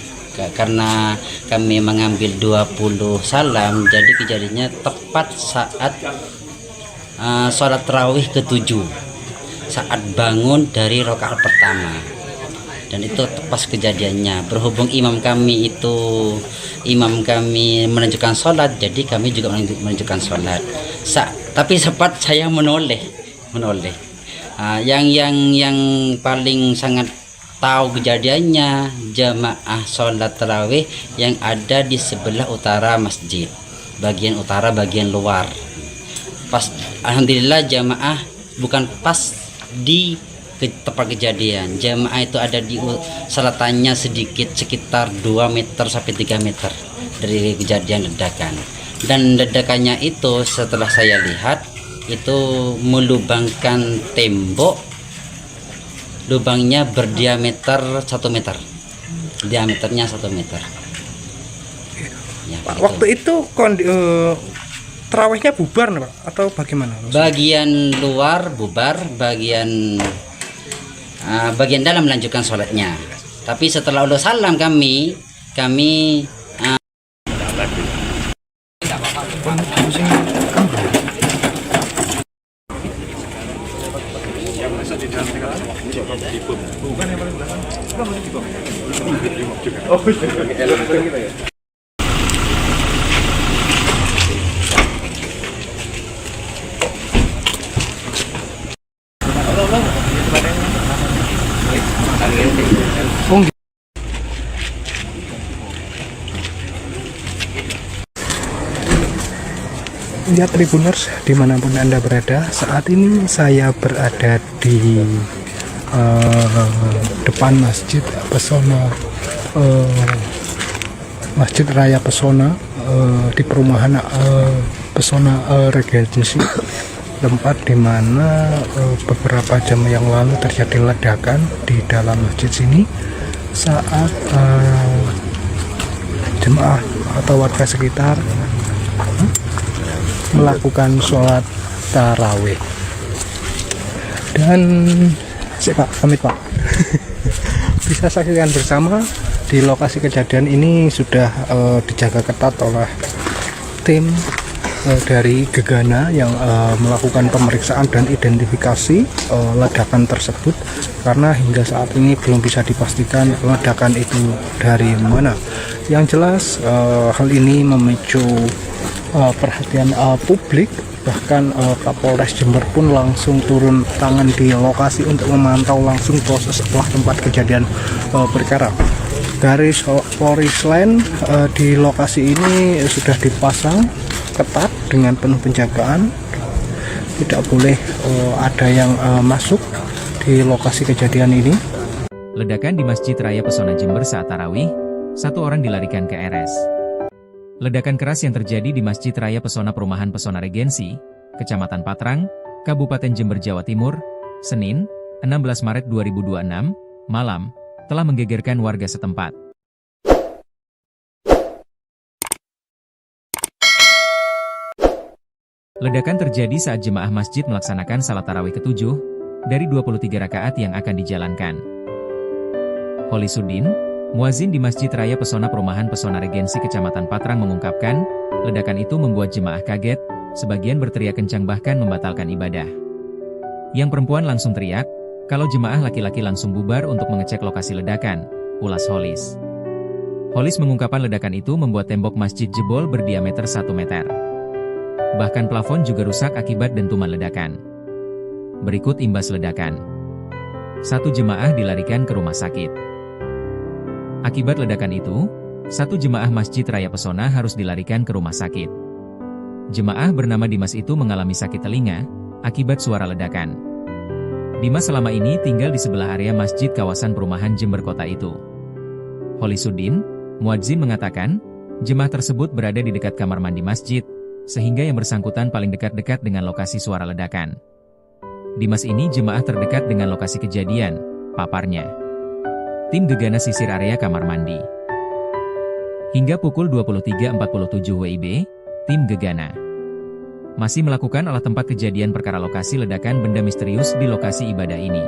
karena kami mengambil 20 salam. Jadi kejadiannya tepat saat sholat tarawih ke-7, saat bangun dari rakaat pertama. Dan itu pas kejadiannya, berhubung imam kami menunjukkan sholat, jadi kami juga menunjukkan sholat. Tapi sempat saya menoleh. Yang paling sangat tahu kejadiannya jamaah sholat tarawih yang ada di sebelah utara masjid, bagian utara bagian luar. Pas alhamdulillah jamaah bukan pas di tempat kejadian, jamaah itu ada di selatannya sedikit sekitar 2 meter sampai 3 meter dari kejadian ledakan. Dan ledakannya itu setelah saya lihat itu melubangkan tembok, lubangnya berdiameter 1 meter, diameternya 1 meter ya, Pak, waktu itu tarawihnya bubar Pak, atau bagaimana? Bagian luar bubar, bagian dalam melanjutkan sholatnya. Tapi setelah udah salam kami Ya Tribuners, dimanapun Anda berada, saat ini saya berada di depan Masjid Pesona, Masjid Raya Pesona di perumahan Pesona Regensi, tempat di mana beberapa jam yang lalu terjadi ledakan di dalam masjid sini saat jemaah atau warga sekitar melakukan sholat tarawih. Dan Pak, pamit Pak. Bisa saksikan bersama di lokasi kejadian ini sudah dijaga ketat oleh tim dari Gegana yang melakukan pemeriksaan dan identifikasi ledakan tersebut, karena hingga saat ini belum bisa dipastikan ledakan itu dari mana. Yang jelas hal ini memicu perhatian publik, bahkan Kapolres Jember pun langsung turun tangan di lokasi untuk memantau langsung proses setelah tempat kejadian perkara. Garis polis lain di lokasi ini sudah dipasang ketat dengan penuh penjagaan, tidak boleh ada yang masuk di lokasi kejadian ini. Ledakan di Masjid Raya Pesona Jember saat tarawih, 1 orang dilarikan ke RS. Ledakan keras yang terjadi di Masjid Raya Pesona Perumahan Pesona Regensi, Kecamatan Patrang, Kabupaten Jember, Jawa Timur, Senin, 16 Maret 2026, malam, telah menggegerkan warga setempat. Ledakan terjadi saat jemaah masjid melaksanakan salat tarawih ke-7 dari 23 rakaat yang akan dijalankan. Kolisudin, muazin di Masjid Raya Pesona Perumahan Pesona Regensi Kecamatan Patrang mengungkapkan, ledakan itu membuat jemaah kaget, sebagian berteriak kencang bahkan membatalkan ibadah. Yang perempuan langsung teriak, kalau jemaah laki-laki langsung bubar untuk mengecek lokasi ledakan, ulas Holis. Holis mengungkapkan ledakan itu membuat tembok masjid jebol berdiameter 1 meter. Bahkan plafon juga rusak akibat dentuman ledakan. Berikut imbas ledakan. 1 jemaah dilarikan ke rumah sakit. Akibat ledakan itu, satu jemaah Masjid Raya Pesona harus dilarikan ke rumah sakit. Jemaah bernama Dimas itu mengalami sakit telinga akibat suara ledakan. Dimas selama ini tinggal di sebelah area masjid kawasan perumahan Jember Kota itu. Holisuddin, muadzin mengatakan, jemaah tersebut berada di dekat kamar mandi masjid, sehingga yang bersangkutan paling dekat-dekat dengan lokasi suara ledakan. Dimas ini jemaah terdekat dengan lokasi kejadian, paparnya. Tim Gegana sisir area kamar mandi. Hingga pukul 23.47 WIB, tim Gegana masih melakukan olah tempat kejadian perkara lokasi ledakan benda misterius di lokasi ibadah ini.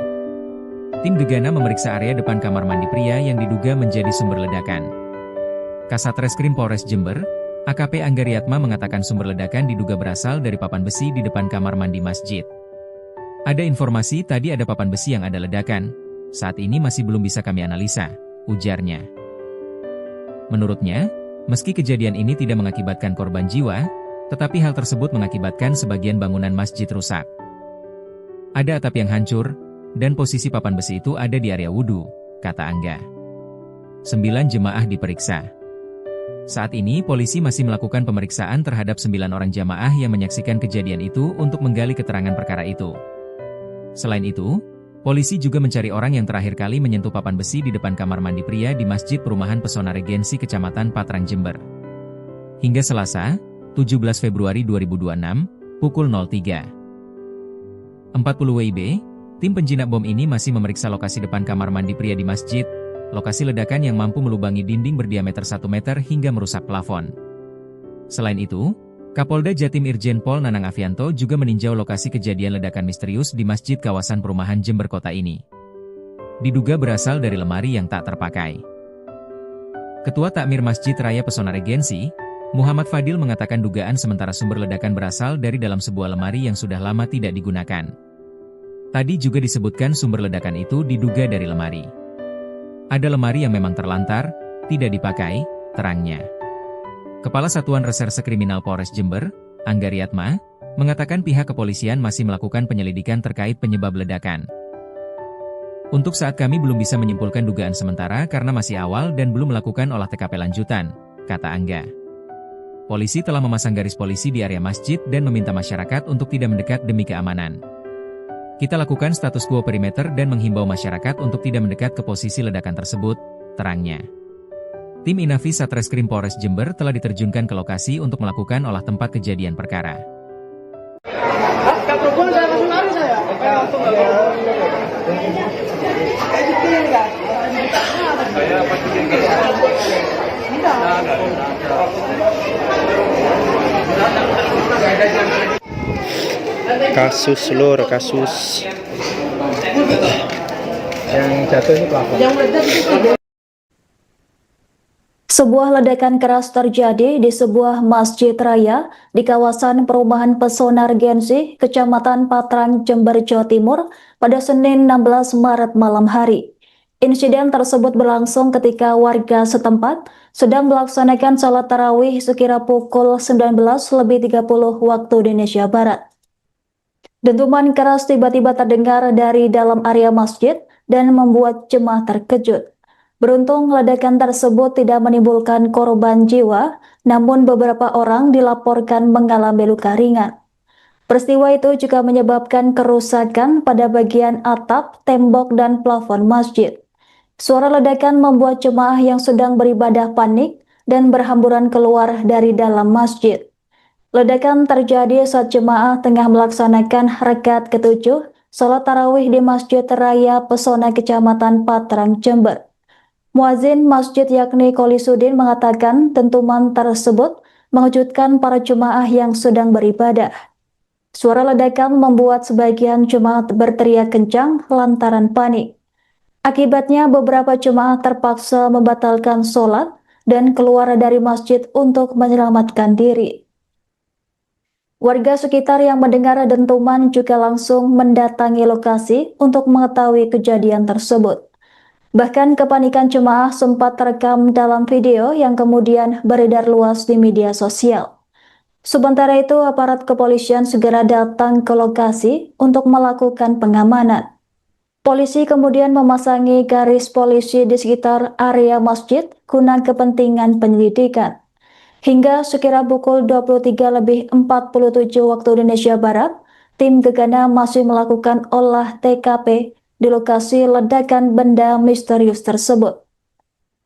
Tim Gegana memeriksa area depan kamar mandi pria yang diduga menjadi sumber ledakan. Kasat Reskrim Polres Jember, AKP Anggariatma mengatakan sumber ledakan diduga berasal dari papan besi di depan kamar mandi masjid. Ada informasi tadi ada papan besi yang ada ledakan, saat ini masih belum bisa kami analisa, ujarnya. Menurutnya, meski kejadian ini tidak mengakibatkan korban jiwa, tetapi hal tersebut mengakibatkan sebagian bangunan masjid rusak. Ada atap yang hancur, dan posisi papan besi itu ada di area wudhu, kata Angga. 9 jemaah diperiksa. Saat ini polisi masih melakukan pemeriksaan terhadap 9 orang jamaah yang menyaksikan kejadian itu untuk menggali keterangan perkara itu. Selain itu, polisi juga mencari orang yang terakhir kali menyentuh papan besi di depan kamar mandi pria di Masjid Perumahan Pesona Regensi Kecamatan Patrang Jember. Hingga Selasa, 17 Februari 2026, pukul 03.40 WIB, tim penjinak bom ini masih memeriksa lokasi depan kamar mandi pria di masjid, lokasi ledakan yang mampu melubangi dinding berdiameter 1 meter hingga merusak plafon. Selain itu, Kapolda Jatim Irjen Pol Nanang Afianto juga meninjau lokasi kejadian ledakan misterius di masjid kawasan perumahan Jember Kota ini. Diduga berasal dari lemari yang tak terpakai. Ketua Takmir Masjid Raya Pesona Regensi, Muhammad Fadil mengatakan dugaan sementara sumber ledakan berasal dari dalam sebuah lemari yang sudah lama tidak digunakan. Tadi juga disebutkan sumber ledakan itu diduga dari lemari. Ada lemari yang memang terlantar, tidak dipakai, terangnya. Kepala Satuan Reserse Kriminal Polres Jember, Anggariatma, mengatakan pihak kepolisian masih melakukan penyelidikan terkait penyebab ledakan. Untuk saat kami belum bisa menyimpulkan dugaan sementara karena masih awal dan belum melakukan olah TKP lanjutan, kata Angga. Polisi telah memasang garis polisi di area masjid dan meminta masyarakat untuk tidak mendekat demi keamanan. Kita lakukan status quo perimeter dan menghimbau masyarakat untuk tidak mendekat ke posisi ledakan tersebut, terangnya. Tim Inavi Satreskrim Polres Jember telah diterjunkan ke lokasi untuk melakukan olah tempat kejadian perkara. Kasus lur, kasus yang jatuh ini plafon. Sebuah ledakan keras terjadi di sebuah masjid raya di kawasan perumahan Pesona Regensi, Kecamatan Patrang, Jember, Jawa Timur pada Senin 16 Maret malam hari. Insiden tersebut berlangsung ketika warga setempat sedang melaksanakan salat tarawih sekira pukul 19.30 waktu Indonesia Barat. Dentuman keras tiba-tiba terdengar dari dalam area masjid dan membuat jemaah terkejut. Beruntung ledakan tersebut tidak menimbulkan korban jiwa, namun beberapa orang dilaporkan mengalami luka ringan. Peristiwa itu juga menyebabkan kerusakan pada bagian atap, tembok, dan plafon masjid. Suara ledakan membuat jemaah yang sedang beribadah panik dan berhamburan keluar dari dalam masjid. Ledakan terjadi saat jemaah tengah melaksanakan rakaat ke-7 salat tarawih di Masjid Raya Pesona Kecamatan Patrang, Jember. Muadzin masjid yakni Holisuddin mengatakan dentuman tersebut mengejutkan para jemaah yang sedang beribadah. Suara ledakan membuat sebagian jemaah berteriak kencang lantaran panik. Akibatnya beberapa jemaah terpaksa membatalkan sholat dan keluar dari masjid untuk menyelamatkan diri. Warga sekitar yang mendengar dentuman juga langsung mendatangi lokasi untuk mengetahui kejadian tersebut. Bahkan kepanikan jemaah sempat terekam dalam video yang kemudian beredar luas di media sosial. Sementara itu, aparat kepolisian segera datang ke lokasi untuk melakukan pengamanan. Polisi kemudian memasangi garis polisi di sekitar area masjid guna kepentingan penyelidikan. Hingga sekira pukul 23.47 waktu Indonesia Barat, tim Gegana masih melakukan olah TKP di lokasi ledakan benda misterius tersebut.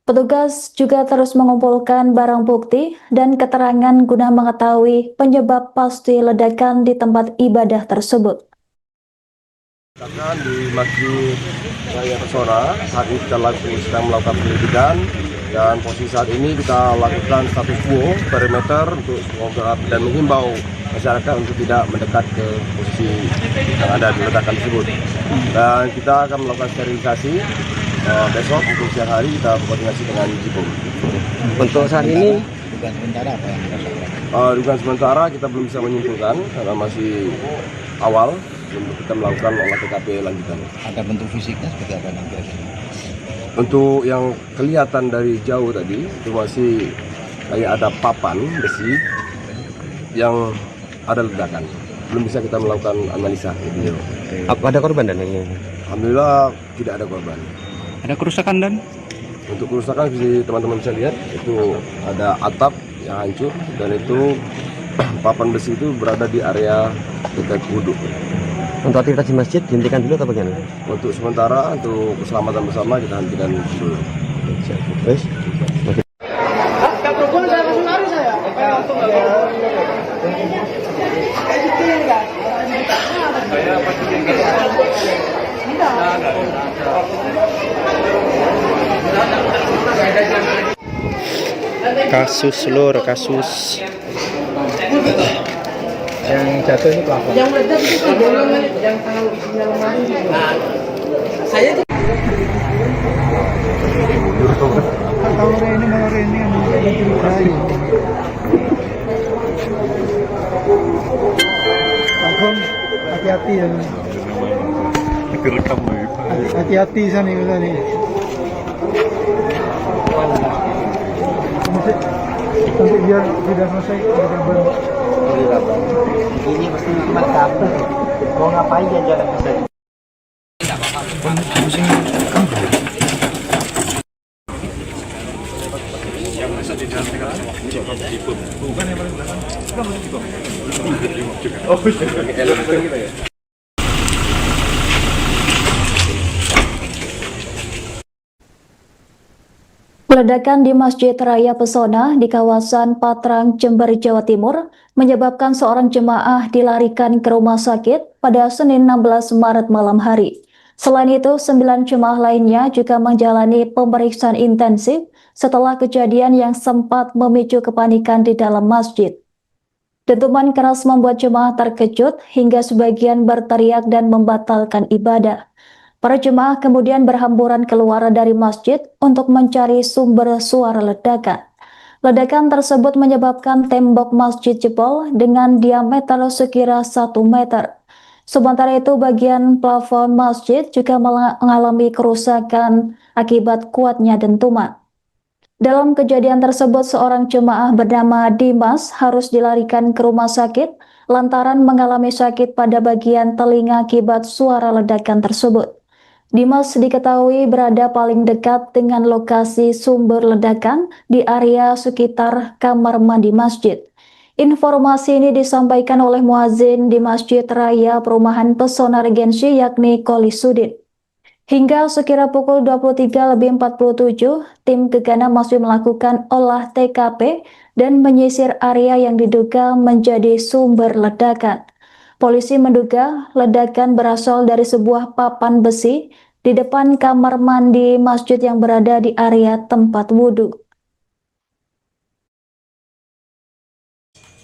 Petugas juga terus mengumpulkan barang bukti dan keterangan guna mengetahui penyebab pasti ledakan di tempat ibadah tersebut. Di Masjid Raya Pesona, saat ini kita sedang melakukan penyelidikan dan posisi saat ini kita lakukan status quo perimeter untuk dan menghimbau masyarakat untuk tidak mendekat ke posisi yang ada di ledakan tersebut. Dan kita akan melakukan sterilisasi besok untuk siang hari kita berkoordinasi dengan Jipom. Untuk saat ini Dugaan sementara apa yang dirasakan? Dugaan sementara kita belum bisa menyimpulkan karena masih awal untuk kita melakukan olah TKP lanjutan. Ada bentuk fisiknya seperti apa nanti? Untuk yang kelihatan dari jauh tadi itu masih kayak ada papan besi yang ada ledakan. Belum bisa kita melakukan analisa video. ada korban dan ini? Alhamdulillah tidak ada korban. Ada kerusakan dan? Untuk kerusakan bisa teman-teman bisa lihat itu ada atap yang hancur dan itu papan besi itu berada di area dekat wudhu. Untuk aktivitas di masjid dihentikan dulu atau bagaimana? Untuk sementara untuk keselamatan bersama kita hentikan dulu. Terus? Kasus lur, kasus yang jatuh ini pelapor. Yang meledak itu golongan yang tahu isinya lemari. Saya tuh Tahu ini malah ini yang dicurigai. Pak Gom, hati-hati ya. Hati-hati sana nih. Nanti biar tidak selesai ada kabar. Ini pasti cuma kabel. Mau ngapain ya jalan bisa. Ledakan di Masjid Raya Pesona di kawasan Patrang, Jember, Jawa Timur menyebabkan seorang jemaah dilarikan ke rumah sakit pada Senin 16 Maret malam hari. Selain itu, 9 jemaah lainnya juga menjalani pemeriksaan intensif setelah kejadian yang sempat memicu kepanikan di dalam masjid. Dentuman keras membuat jemaah terkejut hingga sebagian berteriak dan membatalkan ibadah. Para jemaah kemudian berhamburan keluar dari masjid untuk mencari sumber suara ledakan. Ledakan tersebut menyebabkan tembok masjid jebol dengan diameter sekira 1 meter. Sementara itu, bagian plafon masjid juga mengalami kerusakan akibat kuatnya dentuman. Dalam kejadian tersebut, seorang jemaah bernama Dimas harus dilarikan ke rumah sakit lantaran mengalami sakit pada bagian telinga akibat suara ledakan tersebut. Dimas diketahui berada paling dekat dengan lokasi sumber ledakan di area sekitar kamar mandi masjid. Informasi ini disampaikan oleh muazin di Masjid Raya Perumahan Pesona Regensi yakni Kolisudin. Hingga sekira pukul 23.47, tim Gegana masih melakukan olah TKP dan menyisir area yang diduga menjadi sumber ledakan. Polisi menduga ledakan berasal dari sebuah papan besi di depan kamar mandi masjid yang berada di area tempat wudhu.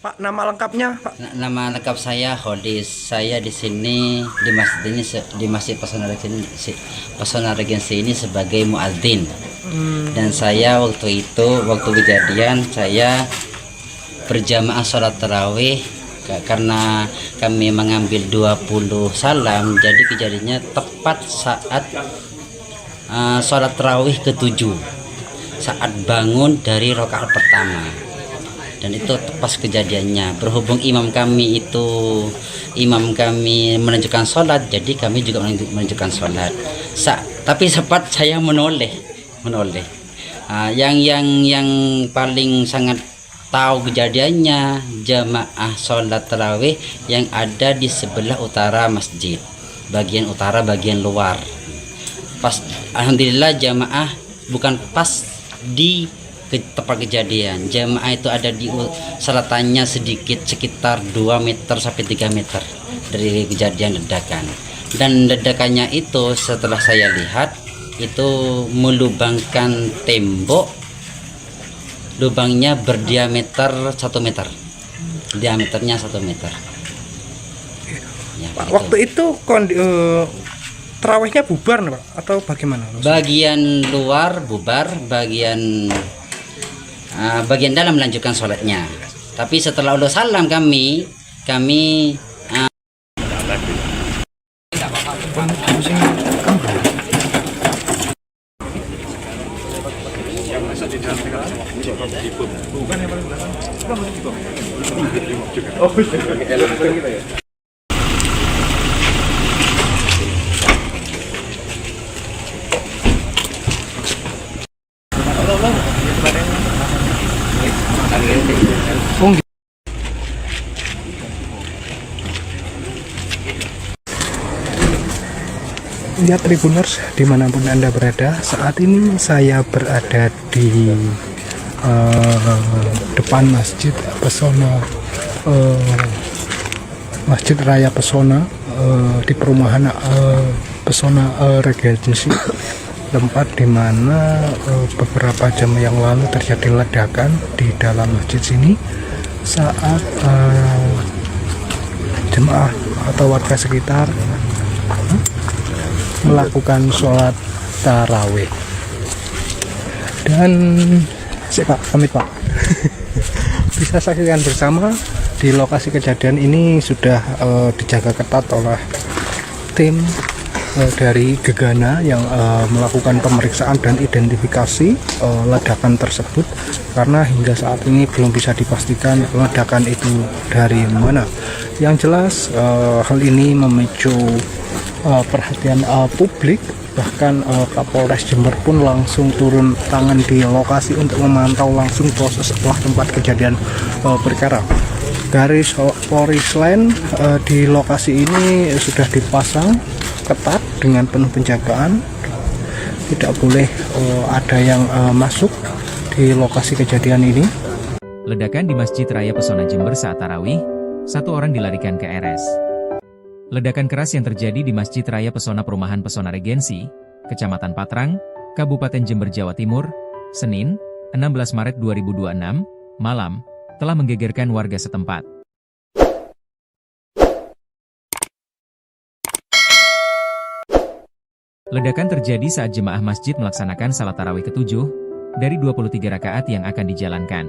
Pak, nama lengkapnya, Pak? Nama lengkap saya Hodis. Saya di sini di masjid ini di Masjid Pesona Regensi ini sebagai muadzin. Dan saya waktu kejadian saya berjamaah sholat tarawih karena kami mengambil 20 salam, jadi kejadiannya tepat saat sholat tarawih ke-7 saat bangun dari rakaat pertama. dan itu pas kejadiannya. Berhubung imam kami menunjukkan sholat, jadi kami juga menunjukkan sholat. Tapi sempat saya menoleh. Yang paling sangat tahu kejadiannya jamaah sholat tarawih yang ada di sebelah utara masjid, bagian utara bagian luar. Pas alhamdulillah jamaah bukan pas di tempat kejadian. Jamaah itu ada di selatannya sedikit, sekitar 2 meter sampai 3 meter dari kejadian ledakan. Dan ledakannya itu setelah saya lihat itu melubangkan tembok, lubangnya berdiameter 1 meter, diameternya 1 meter ya, Pak, waktu itu terawihnya bubar Pak atau bagaimana? Bagian luar bubar, bagian dalam melanjutkan sholatnya. Tapi setelah udah salam kami Ya Tribuners, dimanapun Anda berada, saat ini saya berada di depan Masjid Pesona, Masjid Raya Pesona, di perumahan Pesona Regency, tempat di mana beberapa jam yang lalu terjadi ledakan di dalam masjid sini saat jemaah atau warga sekitar melakukan sholat tarawih. Dan Pak, pamit Pak. Bisa saksikan bersama di lokasi kejadian ini sudah dijaga ketat oleh tim dari Gegana yang melakukan pemeriksaan dan identifikasi ledakan tersebut, karena hingga saat ini belum bisa dipastikan ledakan itu dari mana. Yang jelas hal ini memicu perhatian publik, bahkan Kapolres Jember pun langsung turun tangan di lokasi untuk memantau langsung proses setelah tempat kejadian perkara. Garis polis line di lokasi ini sudah dipasang ketat dengan penuh penjagaan, tidak boleh ada yang masuk di lokasi kejadian ini. Ledakan di Masjid Raya Pesona Jember saat tarawih, 1 orang dilarikan ke RS. Ledakan keras yang terjadi di Masjid Raya Pesona Perumahan Pesona Regency, Kecamatan Patrang, Kabupaten Jember, Jawa Timur, Senin, 16 Maret 2026, malam, telah menggegerkan warga setempat. Ledakan terjadi saat jemaah masjid melaksanakan salat tarawih ke-7 dari 23 rakaat yang akan dijalankan.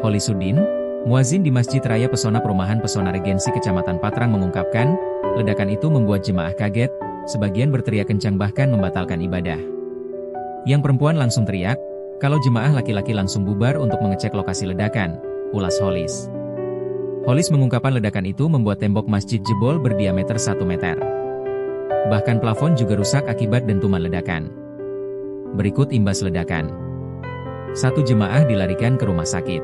Holisuddin, muazin di Masjid Raya Pesona Perumahan Pesona Regency Kecamatan Patrang mengungkapkan, ledakan itu membuat jemaah kaget, sebagian berteriak kencang bahkan membatalkan ibadah. Yang perempuan langsung teriak, kalau jemaah laki-laki langsung bubar untuk mengecek lokasi ledakan, ulas Holis. Holis mengungkapkan ledakan itu membuat tembok masjid jebol berdiameter 1 meter. Bahkan plafon juga rusak akibat dentuman ledakan. Berikut imbas ledakan. 1 jemaah dilarikan ke rumah sakit.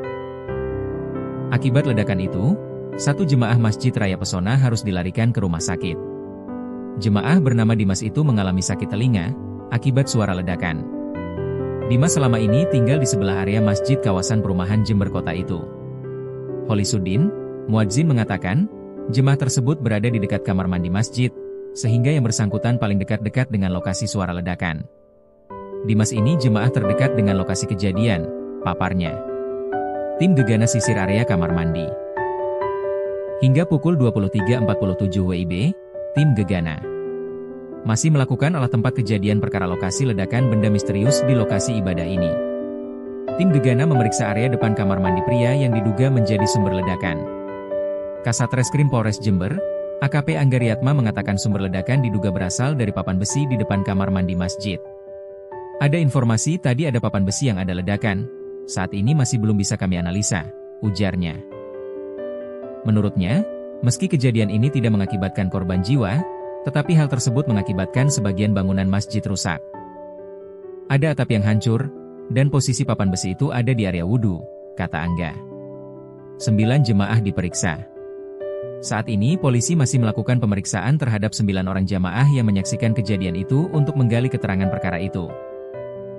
Akibat ledakan itu, 1 jemaah Masjid Raya Pesona harus dilarikan ke rumah sakit. Jemaah bernama Dimas itu mengalami sakit telinga akibat suara ledakan. Dimas selama ini tinggal di sebelah area masjid kawasan perumahan Jember Kota itu. Holisuddin, muadzin mengatakan, jemaah tersebut berada di dekat kamar mandi masjid, sehingga yang bersangkutan paling dekat-dekat dengan lokasi suara ledakan. Dimas ini jemaah terdekat dengan lokasi kejadian, paparnya. Tim Gegana sisir area kamar mandi. Hingga pukul 23.47 WIB, tim Gegana masih melakukan olah tempat kejadian perkara lokasi ledakan benda misterius di lokasi ibadah ini. Tim Gegana memeriksa area depan kamar mandi pria yang diduga menjadi sumber ledakan. Kasat Reskrim Polres Jember, AKP Anggariatma mengatakan sumber ledakan diduga berasal dari papan besi di depan kamar mandi masjid. Ada informasi tadi ada papan besi yang ada ledakan, saat ini masih belum bisa kami analisa, ujarnya. Menurutnya, meski kejadian ini tidak mengakibatkan korban jiwa, tetapi hal tersebut mengakibatkan sebagian bangunan masjid rusak. Ada atap yang hancur, dan posisi papan besi itu ada di area wudhu, kata Angga. 9 jemaah diperiksa. Saat ini polisi masih melakukan pemeriksaan terhadap 9 orang jamaah yang menyaksikan kejadian itu untuk menggali keterangan perkara itu.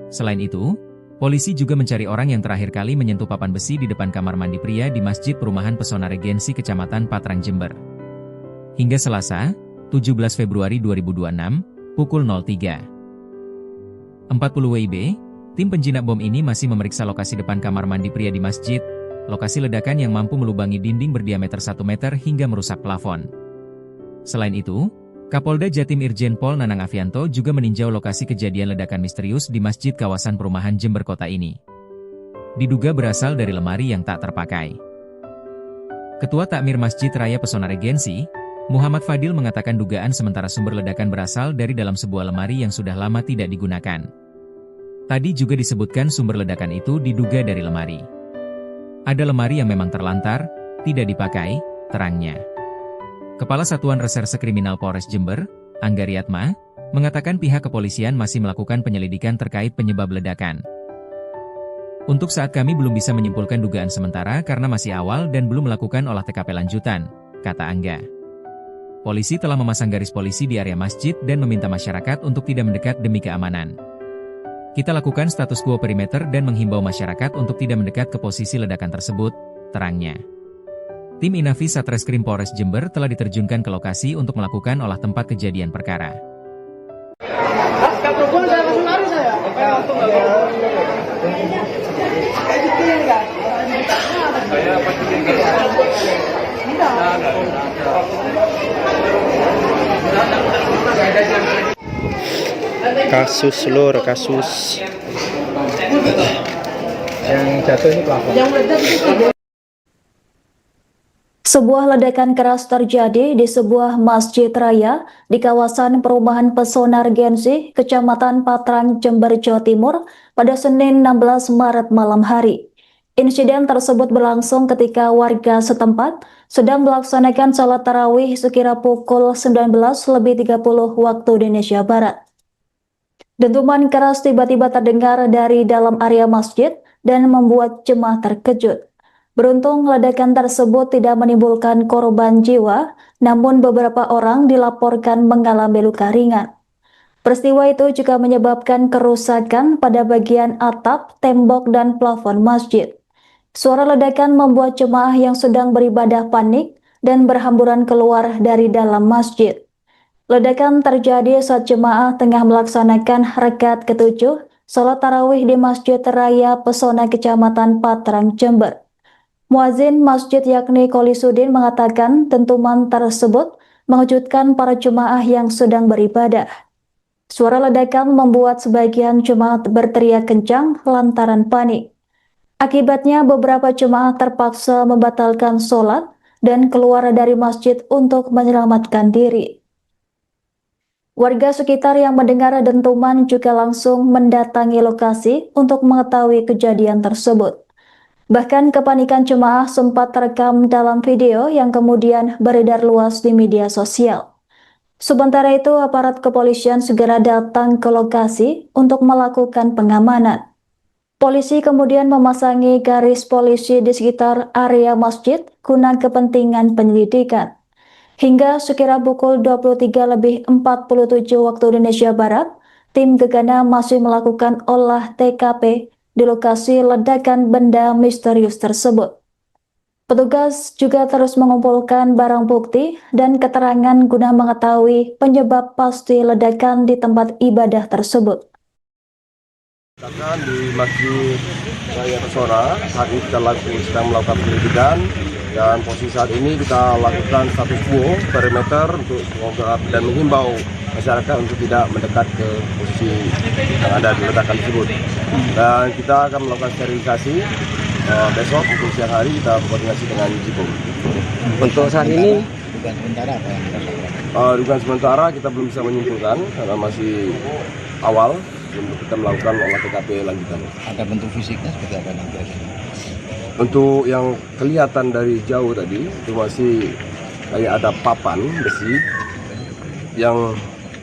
Selain itu, polisi juga mencari orang yang terakhir kali menyentuh papan besi di depan kamar mandi pria di Masjid Perumahan Pesona Regensi Kecamatan Patrang, Jember. Hingga Selasa, 17 Februari 2026, pukul 03.40 WIB, tim penjinak bom ini masih memeriksa lokasi depan kamar mandi pria di masjid, lokasi ledakan yang mampu melubangi dinding berdiameter 1 meter hingga merusak plafon. Selain itu, Kapolda Jatim Irjen Pol Nanang Afianto juga meninjau lokasi kejadian ledakan misterius di masjid kawasan perumahan Jember Kota ini. Diduga berasal dari lemari yang tak terpakai. Ketua Takmir Masjid Raya Pesona Regensi, Muhammad Fadil mengatakan dugaan sementara sumber ledakan berasal dari dalam sebuah lemari yang sudah lama tidak digunakan. Tadi juga disebutkan sumber ledakan itu diduga dari lemari. Ada lemari yang memang terlantar, tidak dipakai, terangnya. Kepala Satuan Reserse Kriminal Polres Jember, Angga Riatma, mengatakan pihak kepolisian masih melakukan penyelidikan terkait penyebab ledakan. Untuk saat kami belum bisa menyimpulkan dugaan sementara karena masih awal dan belum melakukan olah TKP lanjutan, kata Angga. Polisi telah memasang garis polisi di area masjid dan meminta masyarakat untuk tidak mendekat demi keamanan. Kita lakukan status quo perimeter dan menghimbau masyarakat untuk tidak mendekat ke posisi ledakan tersebut, terangnya. Tim Inavi Satreskrim Polres Jember telah diterjunkan ke lokasi untuk melakukan olah tempat kejadian perkara. Kasus lur, kasus yang jatuh ini plafon. Sebuah ledakan keras terjadi di sebuah masjid raya di kawasan perumahan Pesona Regensi, Kecamatan Patrang, Jember, Jawa Timur pada Senin 16 Maret malam hari. Insiden tersebut berlangsung ketika warga setempat sedang melaksanakan sholat tarawih sekira pukul 19.30 waktu Indonesia Barat. Dentuman keras tiba-tiba terdengar dari dalam area masjid dan membuat jemaah terkejut. Beruntung ledakan tersebut tidak menimbulkan korban jiwa, namun beberapa orang dilaporkan mengalami luka ringan. Peristiwa itu juga menyebabkan kerusakan pada bagian atap, tembok, dan plafon masjid. Suara ledakan membuat jemaah yang sedang beribadah panik dan berhamburan keluar dari dalam masjid. Ledakan terjadi saat jemaah tengah melaksanakan rakaat ke-7 sholat tarawih di Masjid Raya Pesona Kecamatan Patrang, Jember. Muazin masjid yakni Kolisudin mengatakan dentuman tersebut mengejutkan para jemaah yang sedang beribadah. Suara ledakan membuat sebagian jemaah berteriak kencang lantaran panik. Akibatnya beberapa jemaah terpaksa membatalkan sholat dan keluar dari masjid untuk menyelamatkan diri. Warga sekitar yang mendengar dentuman juga langsung mendatangi lokasi untuk mengetahui kejadian tersebut. Bahkan kepanikan jemaah sempat terekam dalam video yang kemudian beredar luas di media sosial. Sementara itu, aparat kepolisian segera datang ke lokasi untuk melakukan pengamanan. Polisi kemudian memasangi garis polisi di sekitar area masjid guna kepentingan penyelidikan. Hingga sekira pukul 23.47 waktu Indonesia Barat, tim gegana masih melakukan olah TKP di lokasi ledakan benda misterius tersebut. Petugas juga terus mengumpulkan barang bukti dan keterangan guna mengetahui penyebab pasti ledakan di tempat ibadah tersebut. Di Masjid Raya Pesona, saat ini kita sedang melakukan penyelidikan dan posisi saat ini kita lakukan status quo perimeter untuk dan menghimbau masyarakat untuk tidak mendekat ke posisi yang ada di ledakan tersebut. Dan kita akan melakukan sterilisasi besok untuk siang hari kita berkoordinasi dengan Jipom. Untuk saat ini dugaan sementara apa yang dugaan sementara kita belum bisa menyimpulkan karena masih awal. untuk kita melakukan olah TKP lanjutan. Ada bentuk fisiknya seperti apa nanti? Untuk yang kelihatan dari jauh tadi itu masih kayak ada papan besi yang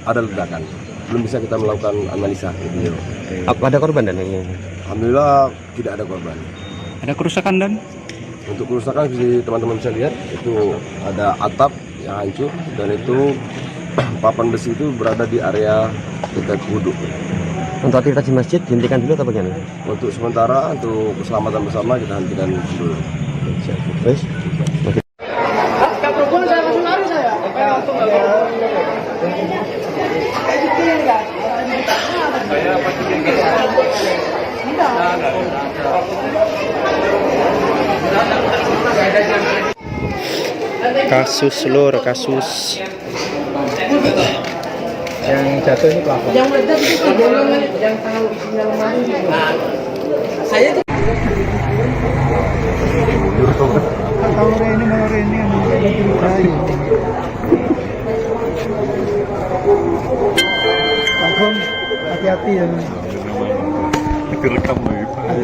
ada ledakan. Belum bisa kita melakukan analisa video. Apa ada korban dan ini? Alhamdulillah tidak ada korban. Ada kerusakan dan? Untuk kerusakan seperti teman-teman bisa lihat itu ada atap yang hancur dan itu papan besi itu berada di area dekat wudhu. Untuk aktivitas di masjid dihentikan dulu atau bagaimana? Untuk sementara untuk keselamatan bersama kita hentikan dulu. Wes. Perempuan saya langsung lari saya. Langsung Kasus lur, kasus yang jatuh ini pelapor. yang meledak itu golongan yang tahu isinya lemari. Saya tuh Tahu ini mau ini yang dicurigai. Agung, hati-hati ya. Direkam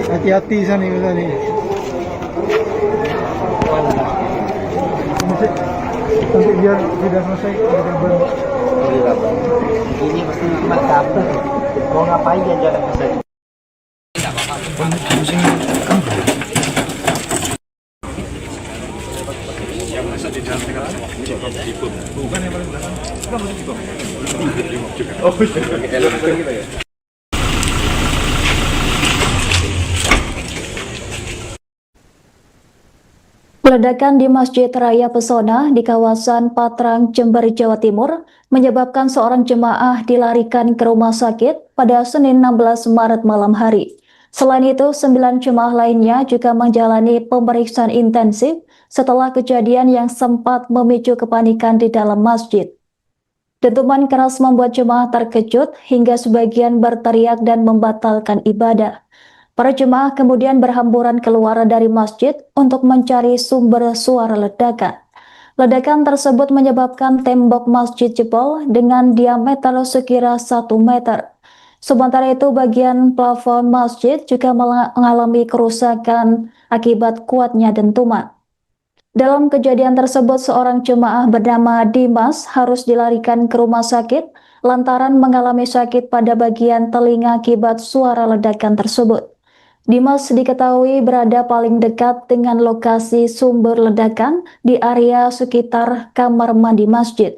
Hati-hati sana nih. Nanti biar tidak selesai ada ban. Ini pasti cuma kabel. Mau ngapain ya jalan ke sana? Ledakan di Masjid Raya Pesona di kawasan Patrang, Jember, Jawa Timur menyebabkan seorang jemaah dilarikan ke rumah sakit pada Senin 16 Maret malam hari. Selain itu, 9 jemaah lainnya juga menjalani pemeriksaan intensif setelah kejadian yang sempat memicu kepanikan di dalam masjid. Dentuman keras membuat jemaah terkejut hingga sebagian berteriak dan membatalkan ibadah. Para jemaah kemudian berhamburan keluar dari masjid untuk mencari sumber suara ledakan. Ledakan tersebut menyebabkan tembok masjid jebol dengan diameter sekira 1 meter. Sementara itu, bagian plafon masjid juga mengalami kerusakan akibat kuatnya dentuman. Dalam kejadian tersebut, seorang jemaah bernama Dimas harus dilarikan ke rumah sakit lantaran mengalami sakit pada bagian telinga akibat suara ledakan tersebut. Dimas diketahui berada paling dekat dengan lokasi sumber ledakan di area sekitar kamar mandi masjid.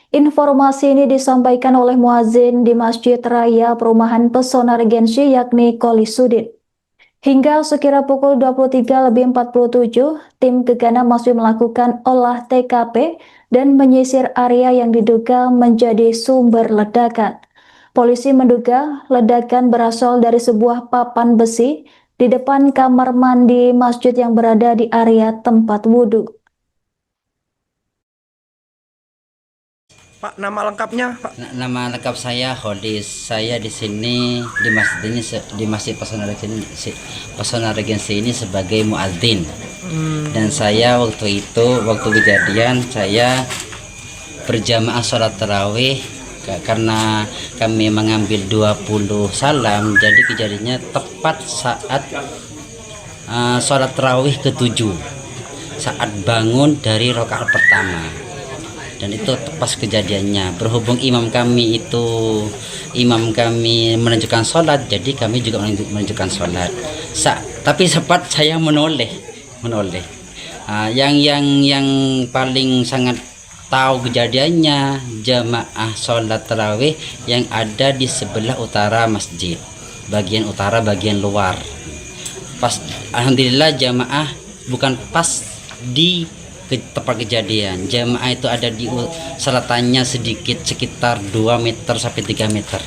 Informasi ini disampaikan oleh muazin di Masjid Raya Perumahan Pesona Regensi yakni Kolisudin. Hingga sekira pukul 23.47, tim Gegana masih melakukan olah TKP dan menyisir area yang diduga menjadi sumber ledakan. Polisi menduga ledakan berasal dari sebuah papan besi di depan kamar mandi masjid yang berada di area tempat wudhu. Pak, nama lengkapnya, Pak? Nama lengkap saya Hodis. Saya di sini di masjid ini di Masjid Pesona Regensi ini sebagai muadzin. Dan saya waktu kejadian saya berjamaah sholat tarawih karena kami mengambil 20 salam, jadi kejadiannya tepat saat sholat tarawih ke-7 saat bangun dari rakaat pertama. Dan itu pas kejadiannya, berhubung imam kami menunjukkan sholat, jadi kami juga menunjukkan sholat. Tapi sempat saya menoleh. Yang paling sangat tahu kejadiannya jamaah sholat tarawih yang ada di sebelah utara masjid, bagian utara bagian luar. Pas alhamdulillah jamaah bukan pas di tempat kejadian. Jamaah itu ada di selatannya sedikit, sekitar 2 meter sampai 3 meter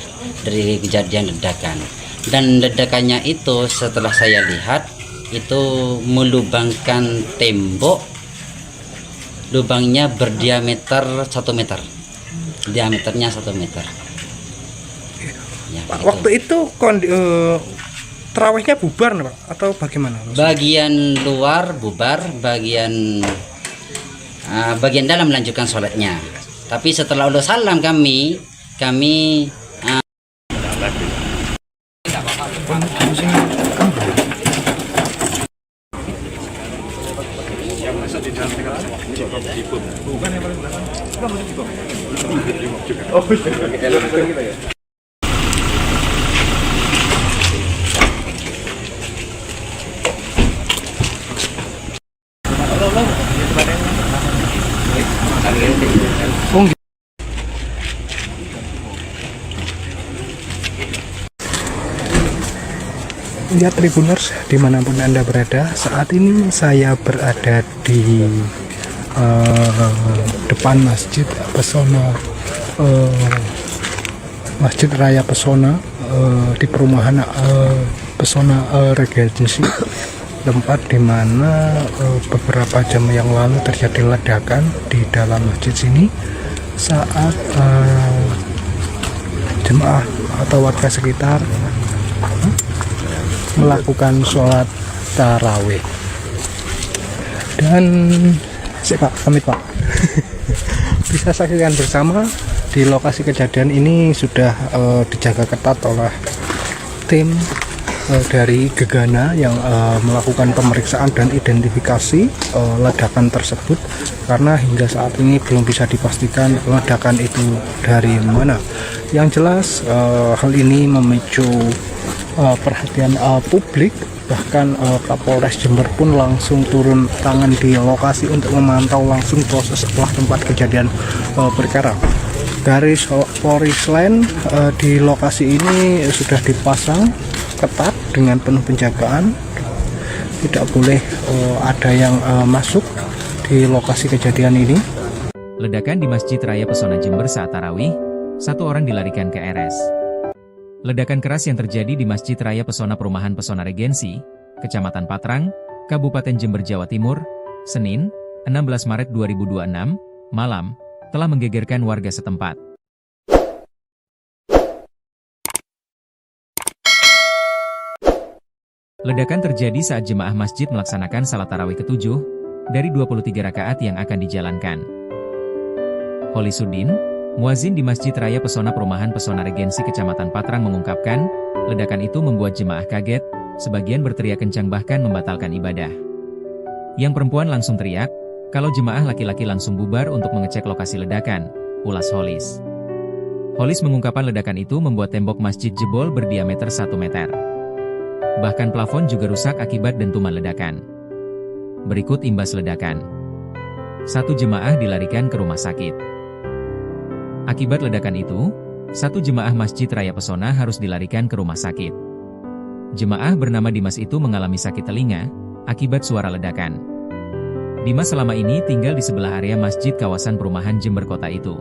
dari kejadian ledakan. Dan ledakannya itu setelah saya lihat itu melubangkan tembok, lubangnya berdiameter 1 meter, diameternya 1 meter. Ya, Pak, waktu itu tarawihnya bubar, Pak, atau bagaimana? Bagian luar bubar, bagian dalam melanjutkan sholatnya. Tapi setelah udah salam kami Ya Tribuners, dimanapun Anda berada, saat ini saya berada di depan Masjid Pesona, Masjid Raya Pesona, di perumahan Pesona Regency, tempat di mana beberapa jam yang lalu terjadi ledakan di dalam masjid sini saat jemaah atau warga sekitar melakukan sholat tarawih. Dan Pak, pamit Pak. Bisa saksikan bersama di lokasi kejadian ini sudah dijaga ketat oleh tim dari Gegana yang melakukan pemeriksaan dan identifikasi ledakan tersebut, karena hingga saat ini belum bisa dipastikan ledakan itu dari mana. Yang jelas hal ini memicu perhatian publik, bahkan Kapolres Jember pun langsung turun tangan di lokasi untuk memantau langsung proses setelah tempat kejadian perkara. Garis polis line di lokasi ini sudah dipasang ketat dengan penuh penjagaan, tidak boleh ada yang masuk di lokasi kejadian ini. Ledakan di Masjid Raya Pesona Jember saat tarawih, 1 orang dilarikan ke RS. Ledakan keras yang terjadi di Masjid Raya Pesona Perumahan Pesona Regency, Kecamatan Patrang, Kabupaten Jember, Jawa Timur, Senin, 16 Maret 2026, malam, telah menggegerkan warga setempat. Ledakan terjadi saat jemaah masjid melaksanakan salat tarawih ke-7 dari 23 rakaat yang akan dijalankan. Holisuddin, muazin di Masjid Raya Pesona Perumahan Pesona Regency Kecamatan Patrang mengungkapkan, ledakan itu membuat jemaah kaget, sebagian berteriak kencang bahkan membatalkan ibadah. Yang perempuan langsung teriak, kalau jemaah laki-laki langsung bubar untuk mengecek lokasi ledakan, ulas Holis. Holis mengungkapkan ledakan itu membuat tembok masjid jebol berdiameter 1 meter. Bahkan plafon juga rusak akibat dentuman ledakan. Berikut imbas ledakan. 1 jemaah dilarikan ke rumah sakit. Akibat ledakan itu, 1 jemaah Masjid Raya Pesona harus dilarikan ke rumah sakit. Jemaah bernama Dimas itu mengalami sakit telinga akibat suara ledakan. Dimas selama ini tinggal di sebelah area masjid kawasan perumahan Jember Kota itu.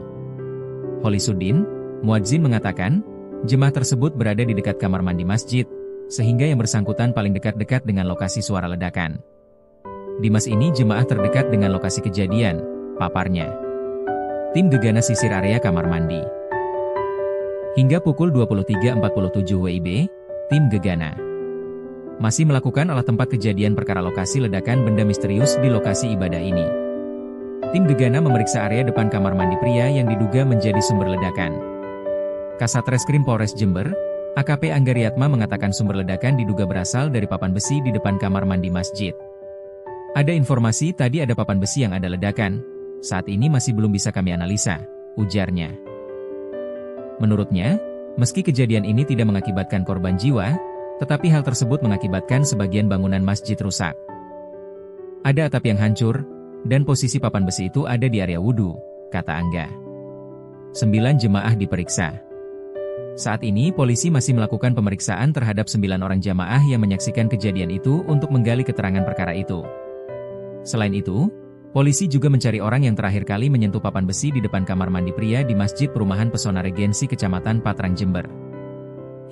Holisuddin, muadzin mengatakan, jemaah tersebut berada di dekat kamar mandi masjid, sehingga yang bersangkutan paling dekat-dekat dengan lokasi suara ledakan. Dimas ini jemaah terdekat dengan lokasi kejadian, paparnya. Tim Gegana sisir area kamar mandi. Hingga pukul 23.47 WIB, tim Gegana masih melakukan olah tempat kejadian perkara lokasi ledakan benda misterius di lokasi ibadah ini. Tim Gegana memeriksa area depan kamar mandi pria yang diduga menjadi sumber ledakan. Kasat Reskrim Polres Jember, AKP Anggariatma mengatakan sumber ledakan diduga berasal dari papan besi di depan kamar mandi masjid. Ada informasi tadi ada papan besi yang ada ledakan, saat ini masih belum bisa kami analisa, ujarnya. Menurutnya, meski kejadian ini tidak mengakibatkan korban jiwa, tetapi hal tersebut mengakibatkan sebagian bangunan masjid rusak. Ada atap yang hancur, dan posisi papan besi itu ada di area wudhu, kata Angga. 9 jemaah diperiksa. Saat ini polisi masih melakukan pemeriksaan terhadap 9 orang jamaah yang menyaksikan kejadian itu untuk menggali keterangan perkara itu. Selain itu, polisi juga mencari orang yang terakhir kali menyentuh papan besi di depan kamar mandi pria di Masjid Perumahan Pesona Regency Kecamatan Patrang Jember.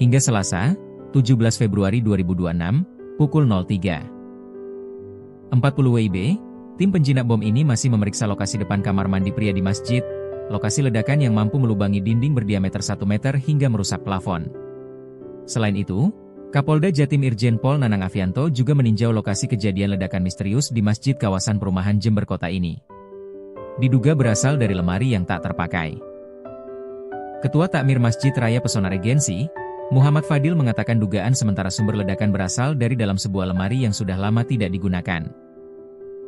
Hingga Selasa, 17 Februari 2026, pukul 03.40 WIB, tim penjinak bom ini masih memeriksa lokasi depan kamar mandi pria di masjid, lokasi ledakan yang mampu melubangi dinding berdiameter 1 meter hingga merusak plafon. Selain itu, Kapolda Jatim Irjen Pol Nanang Afianto juga meninjau lokasi kejadian ledakan misterius di masjid kawasan perumahan Jember Kota ini. Diduga berasal dari lemari yang tak terpakai. Ketua Takmir Masjid Raya Pesona Regency, Muhammad Fadil mengatakan dugaan sementara sumber ledakan berasal dari dalam sebuah lemari yang sudah lama tidak digunakan.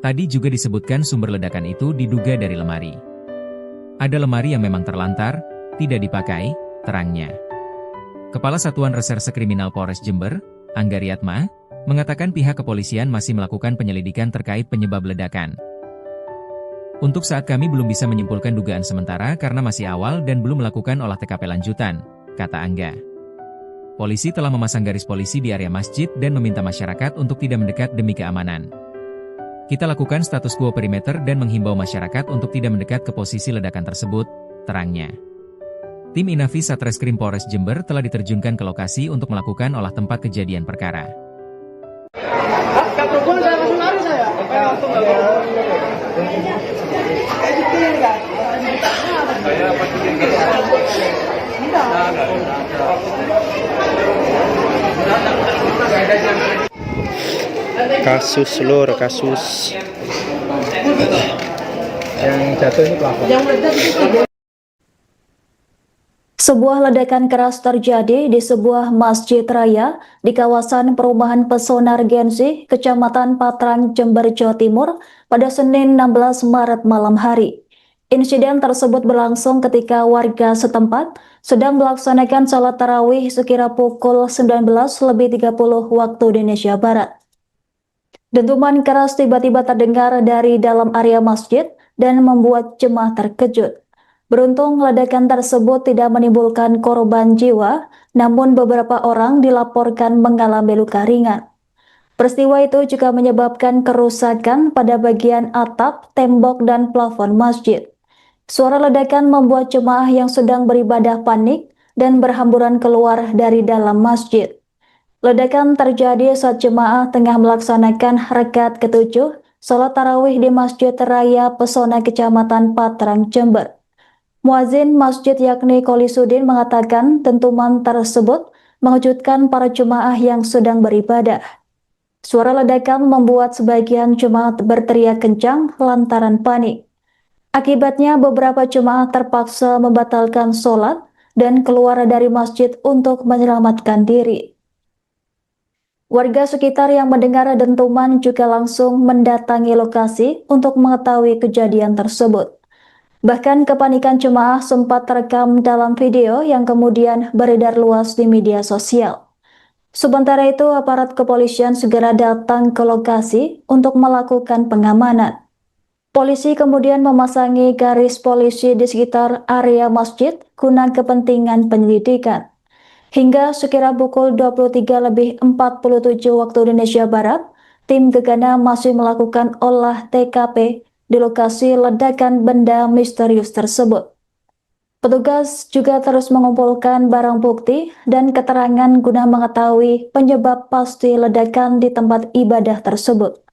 Tadi juga disebutkan sumber ledakan itu diduga dari lemari. Ada lemari yang memang terlantar, tidak dipakai, terangnya. Kepala Satuan Reserse Kriminal Polres Jember, Angga Riatma, mengatakan pihak kepolisian masih melakukan penyelidikan terkait penyebab ledakan. Untuk saat kami belum bisa menyimpulkan dugaan sementara karena masih awal dan belum melakukan olah TKP lanjutan, kata Angga. Polisi telah memasang garis polisi di area masjid dan meminta masyarakat untuk tidak mendekat demi keamanan. Kita lakukan status quo perimeter dan menghimbau masyarakat untuk tidak mendekat ke posisi ledakan tersebut, terangnya. Tim Inafis Satreskrim Polres Jember telah diterjunkan ke lokasi untuk melakukan olah tempat kejadian perkara. Kasus lur, kasus yang jatuh ini pelapor. Sebuah ledakan keras terjadi di sebuah masjid raya di kawasan perumahan Pesona Regensi, Kecamatan Patrang, Jember, Jawa Timur pada Senin 16 Maret malam hari. Insiden tersebut berlangsung ketika warga setempat sedang melaksanakan salat tarawih sekira pukul 19.30 waktu Indonesia Barat. Dentuman keras tiba-tiba terdengar dari dalam area masjid dan membuat jemaah terkejut. Beruntung ledakan tersebut tidak menimbulkan korban jiwa, namun beberapa orang dilaporkan mengalami luka ringan. Peristiwa itu juga menyebabkan kerusakan pada bagian atap, tembok, dan plafon masjid. Suara ledakan membuat jemaah yang sedang beribadah panik dan berhamburan keluar dari dalam masjid. Ledakan terjadi saat jemaah tengah melaksanakan rakaat ke-7 salat tarawih di Masjid Raya Pesona Kecamatan Patrang, Jember. Muazin masjid yakni Kolisudin mengatakan dentuman tersebut mengejutkan para jemaah yang sedang beribadah. Suara ledakan membuat sebagian jemaah berteriak kencang lantaran panik. Akibatnya beberapa jemaah terpaksa membatalkan sholat dan keluar dari masjid untuk menyelamatkan diri. Warga sekitar yang mendengar dentuman juga langsung mendatangi lokasi untuk mengetahui kejadian tersebut. Bahkan kepanikan jemaah sempat terekam dalam video yang kemudian beredar luas di media sosial. Sementara itu, aparat kepolisian segera datang ke lokasi untuk melakukan pengamanan. Polisi kemudian memasangi garis polisi di sekitar area masjid guna kepentingan penyelidikan. Hingga sekira pukul 23.47 waktu Indonesia Barat, tim Gegana masih melakukan olah TKP di lokasi ledakan benda misterius tersebut. Petugas juga terus mengumpulkan barang bukti dan keterangan guna mengetahui penyebab pasti ledakan di tempat ibadah tersebut.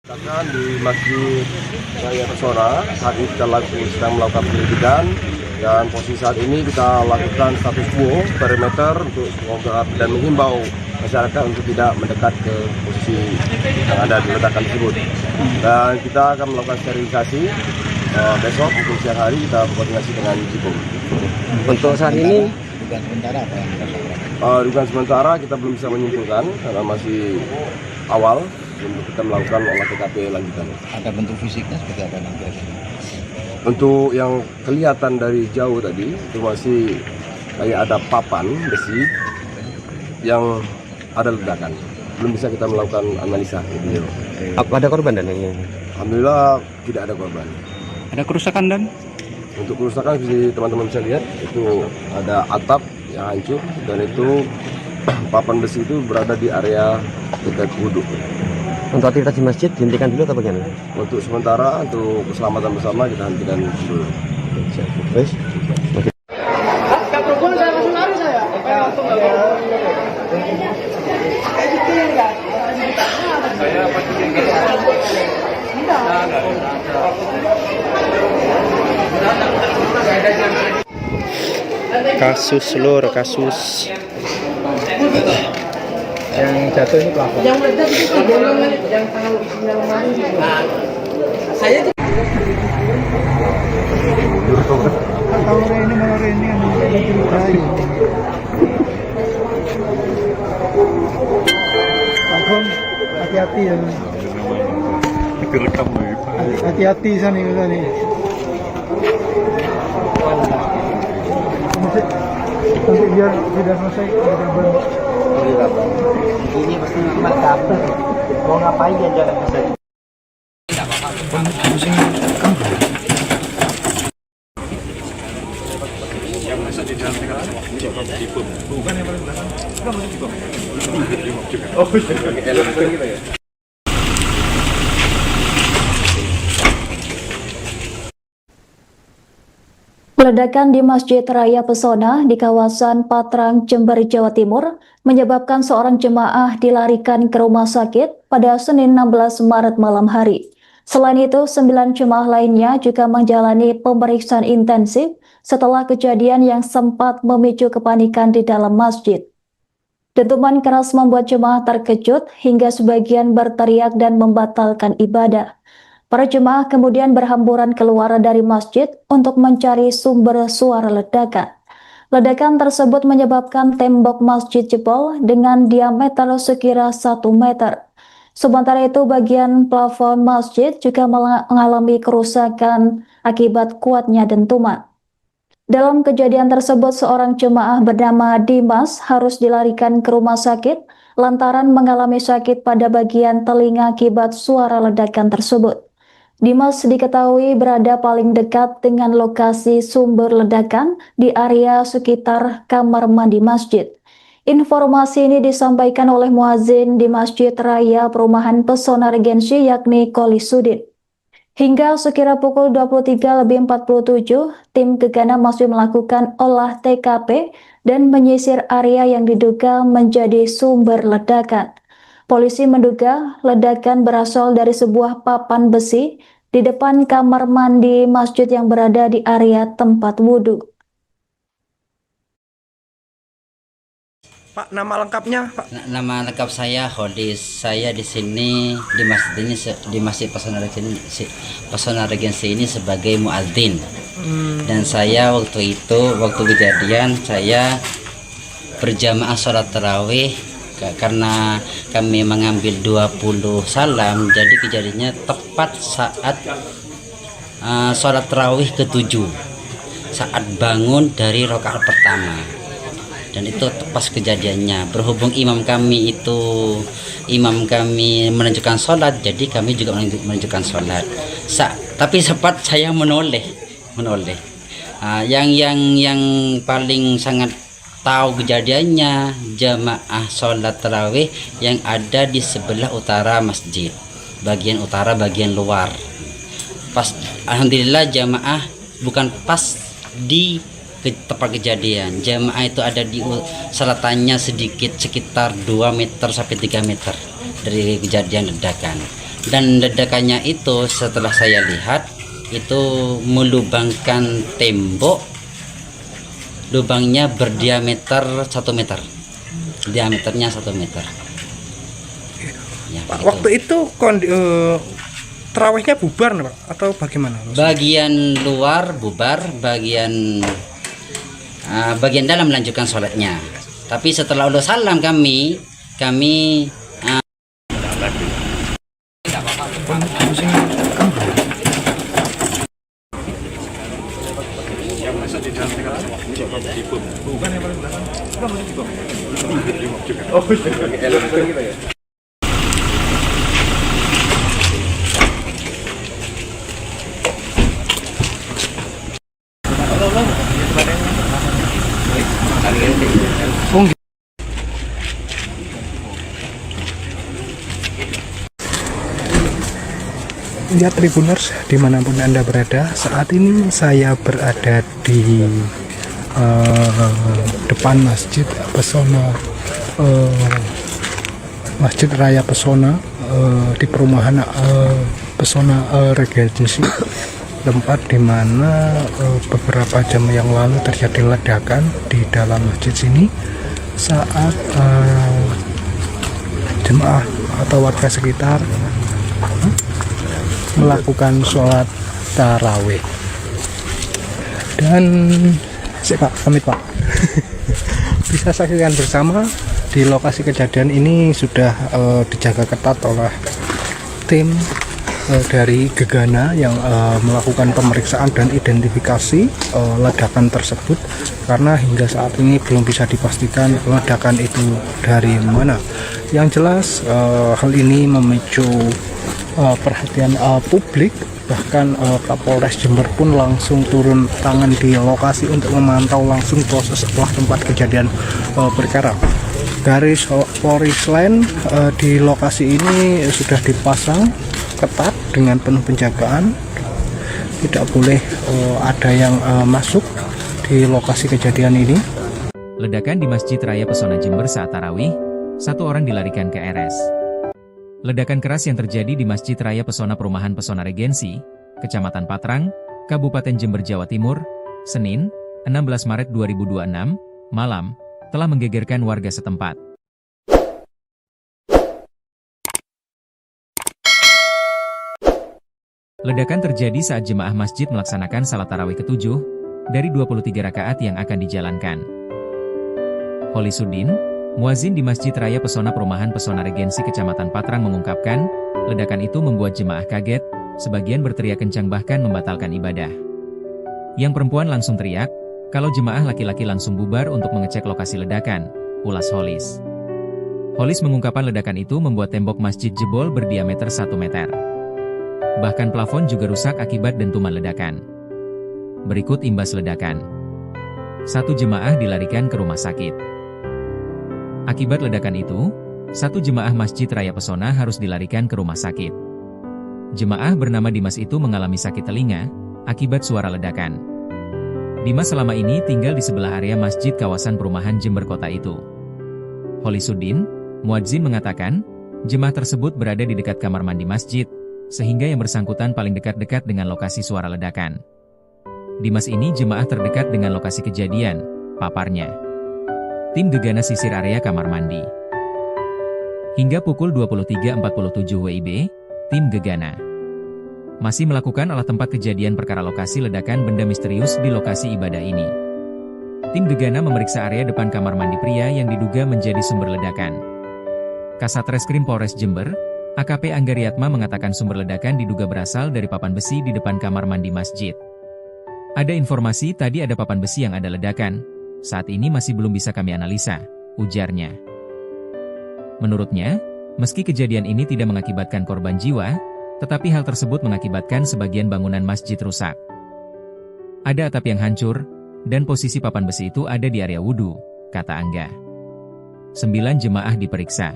Ledakan di Masjid Raya Pesona, saat ini kita sedang melakukan penyelidikan dan posisi saat ini kita lakukan status quo perimeter untuk dan menghimbau masyarakat untuk tidak mendekat ke posisi yang ada di ledakan tersebut. Dan kita akan melakukan sterilisasi besok mungkin siang hari kita koordinasi dengan Jipung. Untuk saat ini dugaan sementara apa yang kita lakukan? Dugaan sementara kita belum bisa menyimpulkan karena masih awal untuk kita melakukan olah TKP lanjutan. Ada bentuk fisiknya seperti apa nanti? Untuk yang kelihatan dari jauh tadi itu masih kayak ada papan besi yang ada ledakan. Belum bisa kita melakukan analisa. ada korban dan yang Alhamdulillah tidak ada korban. Ada kerusakan dan? Untuk kerusakan teman-teman bisa lihat itu ada atap yang hancur dan itu papan besi itu berada di area dekat wudhu. untuk aktivitas di masjid dihentikan dulu atau bagaimana? Untuk sementara untuk keselamatan bersama kita hentikan dulu. Terus? Kasus lur, kasus yang jatuh ini pelapor. Yang meledak itu yang tahu isinya lemari. Saya Tahu ini malah ini yang mencurigai. Agung, hati-hati ya. Hati-hati sana nih. Nanti biar tidak selesai ada kabar. Ini pasti cuma kabel. Mau ngapain ya jalan ke sana? Ledakan di Masjid Raya Pesona di kawasan Patrang, Jember, Jawa Timur menyebabkan seorang jemaah dilarikan ke rumah sakit pada Senin 16 Maret malam hari. Selain itu, 9 jemaah lainnya juga menjalani pemeriksaan intensif setelah kejadian yang sempat memicu kepanikan di dalam masjid. Dentuman keras membuat jemaah terkejut hingga sebagian berteriak dan membatalkan ibadah. Para jemaah kemudian berhamburan keluar dari masjid untuk mencari sumber suara ledakan. Ledakan tersebut menyebabkan tembok masjid jebol dengan diameter sekira 1 meter. Sementara itu, bagian plafon masjid juga mengalami kerusakan akibat kuatnya dentuman. Dalam kejadian tersebut, seorang jemaah bernama Dimas harus dilarikan ke rumah sakit lantaran mengalami sakit pada bagian telinga akibat suara ledakan tersebut. Dimas diketahui berada paling dekat dengan lokasi sumber ledakan di area sekitar kamar mandi masjid. Informasi ini disampaikan oleh muazin di Masjid Raya Perumahan Pesona Regensi yakni Kolisudin. Hingga sekira pukul 23.47, tim gegana masih melakukan olah TKP dan menyisir area yang diduga menjadi sumber ledakan. Polisi menduga ledakan berasal dari sebuah papan besi di depan kamar mandi masjid yang berada di area tempat wudhu. Pak, nama lengkapnya, Pak? Nama lengkap saya Hodis. Saya di sini di Masjid Pesona Regensi ini sebagai muadzin. Dan saya waktu kejadian saya berjamaah sholat tarawih karena kami mengambil 20 salam, jadi kejadiannya tepat saat sholat tarawih ke-7 saat bangun dari rakaat pertama, dan itu tepat kejadiannya. Berhubung imam kami menunjukkan sholat, jadi kami juga menunjukkan sholat. Tapi sempat saya menoleh. Yang paling sangat tahu kejadiannya jamaah sholat tarawih yang ada di sebelah utara masjid, bagian utara bagian luar. Alhamdulillah jamaah bukan pas di tempat kejadian. Jamaah itu ada di selatannya sedikit, sekitar 2 meter sampai 3 meter dari kejadian ledakan. Dan ledakannya itu setelah saya lihat itu melubangkan tembok. Lubangnya berdiameter 1 meter. Diameternya 1 meter. Ya, Pak, waktu itu tarawihnya bubar, Pak, atau bagaimana? Bagian luar bubar, bagian dalam melanjutkan sholatnya. Tapi setelah udah salam kami Ya, Tribuners, dimanapun Anda berada, saat ini saya berada di depan Masjid Pesona, Masjid Raya Pesona di perumahan Pesona Regensi, tempat di mana beberapa jam yang lalu terjadi ledakan di dalam masjid sini saat jemaah atau warga sekitar melakukan sholat tarawih. Dan Pak, pamit Pak. Bisa saksikan bersama di lokasi kejadian ini sudah dijaga ketat oleh tim dari Gegana yang melakukan pemeriksaan dan identifikasi ledakan tersebut, karena hingga saat ini belum bisa dipastikan ledakan itu dari mana. Yang jelas hal ini memicu perhatian publik, bahkan Kapolres Jember pun langsung turun tangan di lokasi untuk memantau langsung proses setelah tempat kejadian perkara. Garis polis lain di lokasi ini sudah dipasang ketat dengan penuh penjagaan, tidak boleh ada yang masuk di lokasi kejadian ini. Ledakan di Masjid Raya Pesona Jember saat tarawih, 1 orang dilarikan ke RS. Ledakan keras yang terjadi di Masjid Raya Pesona Perumahan Pesona Regensi, Kecamatan Patrang, Kabupaten Jember, Jawa Timur, Senin, 16 Maret 2026, malam, telah menggegerkan warga setempat. Ledakan terjadi saat jemaah masjid melaksanakan salat tarawih ke-7 dari 23 rakaat yang akan dijalankan. Holisuddin, muazin di Masjid Raya Pesona Perumahan Pesona Regensi Kecamatan Patrang mengungkapkan, ledakan itu membuat jemaah kaget, sebagian berteriak kencang bahkan membatalkan ibadah. Yang perempuan langsung teriak, kalau jemaah laki-laki langsung bubar untuk mengecek lokasi ledakan, ulas Holis. Holis mengungkapkan ledakan itu membuat tembok masjid jebol berdiameter 1 meter. Bahkan plafon juga rusak akibat dentuman ledakan. Berikut imbas ledakan. 1 jemaah dilarikan ke rumah sakit. Akibat ledakan itu, 1 jemaah Masjid Raya Pesona harus dilarikan ke rumah sakit. Jemaah bernama Dimas itu mengalami sakit telinga akibat suara ledakan. Dimas selama ini tinggal di sebelah area masjid kawasan perumahan Jember Kota itu. Holisuddin, muadzin mengatakan, jemaah tersebut berada di dekat kamar mandi masjid, sehingga yang bersangkutan paling dekat-dekat dengan lokasi suara ledakan. Dimas ini jemaah terdekat dengan lokasi kejadian, paparnya. Tim Gegana sisir area kamar mandi. Hingga pukul 23.47 WIB, tim Gegana masih melakukan olah tempat kejadian perkara lokasi ledakan benda misterius di lokasi ibadah ini. Tim Gegana memeriksa area depan kamar mandi pria yang diduga menjadi sumber ledakan. Kasat Reskrim Polres Jember, AKP Anggariatma mengatakan sumber ledakan diduga berasal dari papan besi di depan kamar mandi masjid. Ada informasi tadi ada papan besi yang ada ledakan, saat ini masih belum bisa kami analisa, ujarnya. Menurutnya, meski kejadian ini tidak mengakibatkan korban jiwa, tetapi hal tersebut mengakibatkan sebagian bangunan masjid rusak. Ada atap yang hancur, dan posisi papan besi itu ada di area wudhu, kata Angga. 9 jemaah diperiksa.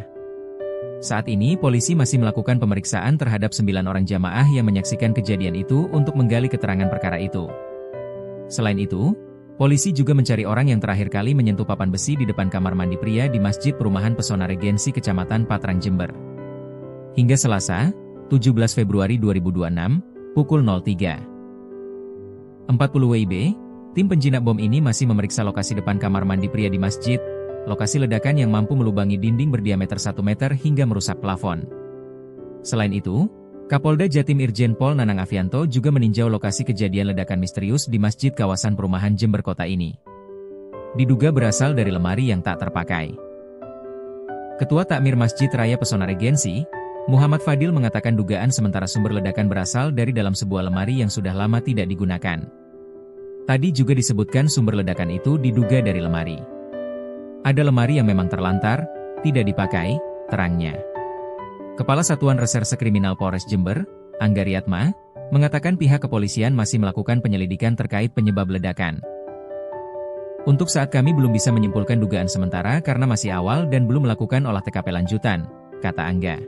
Saat ini polisi masih melakukan pemeriksaan terhadap 9 orang jamaah yang menyaksikan kejadian itu untuk menggali keterangan perkara itu. Selain itu, polisi juga mencari orang yang terakhir kali menyentuh papan besi di depan kamar mandi pria di Masjid Perumahan Pesona Regensi Kecamatan Patrang Jember. Hingga Selasa, 17 Februari 2026, pukul 03.40 WIB, tim penjinak bom ini masih memeriksa lokasi depan kamar mandi pria di masjid, lokasi ledakan yang mampu melubangi dinding berdiameter 1 meter hingga merusak plafon. Selain itu, Kapolda Jatim Irjen Pol Nanang Afianto juga meninjau lokasi kejadian ledakan misterius di masjid kawasan perumahan Jember Kota ini. Diduga berasal dari lemari yang tak terpakai. Ketua Takmir Masjid Raya Pesona Regensi, Muhammad Fadil mengatakan dugaan sementara sumber ledakan berasal dari dalam sebuah lemari yang sudah lama tidak digunakan. Tadi juga disebutkan sumber ledakan itu diduga dari lemari. Ada lemari yang memang terlantar, tidak dipakai, terangnya. Kepala Satuan Reserse Kriminal Polres Jember, Anggariatma, mengatakan pihak kepolisian masih melakukan penyelidikan terkait penyebab ledakan. Untuk saat kami belum bisa menyimpulkan dugaan sementara karena masih awal dan belum melakukan olah TKP lanjutan, kata Angga.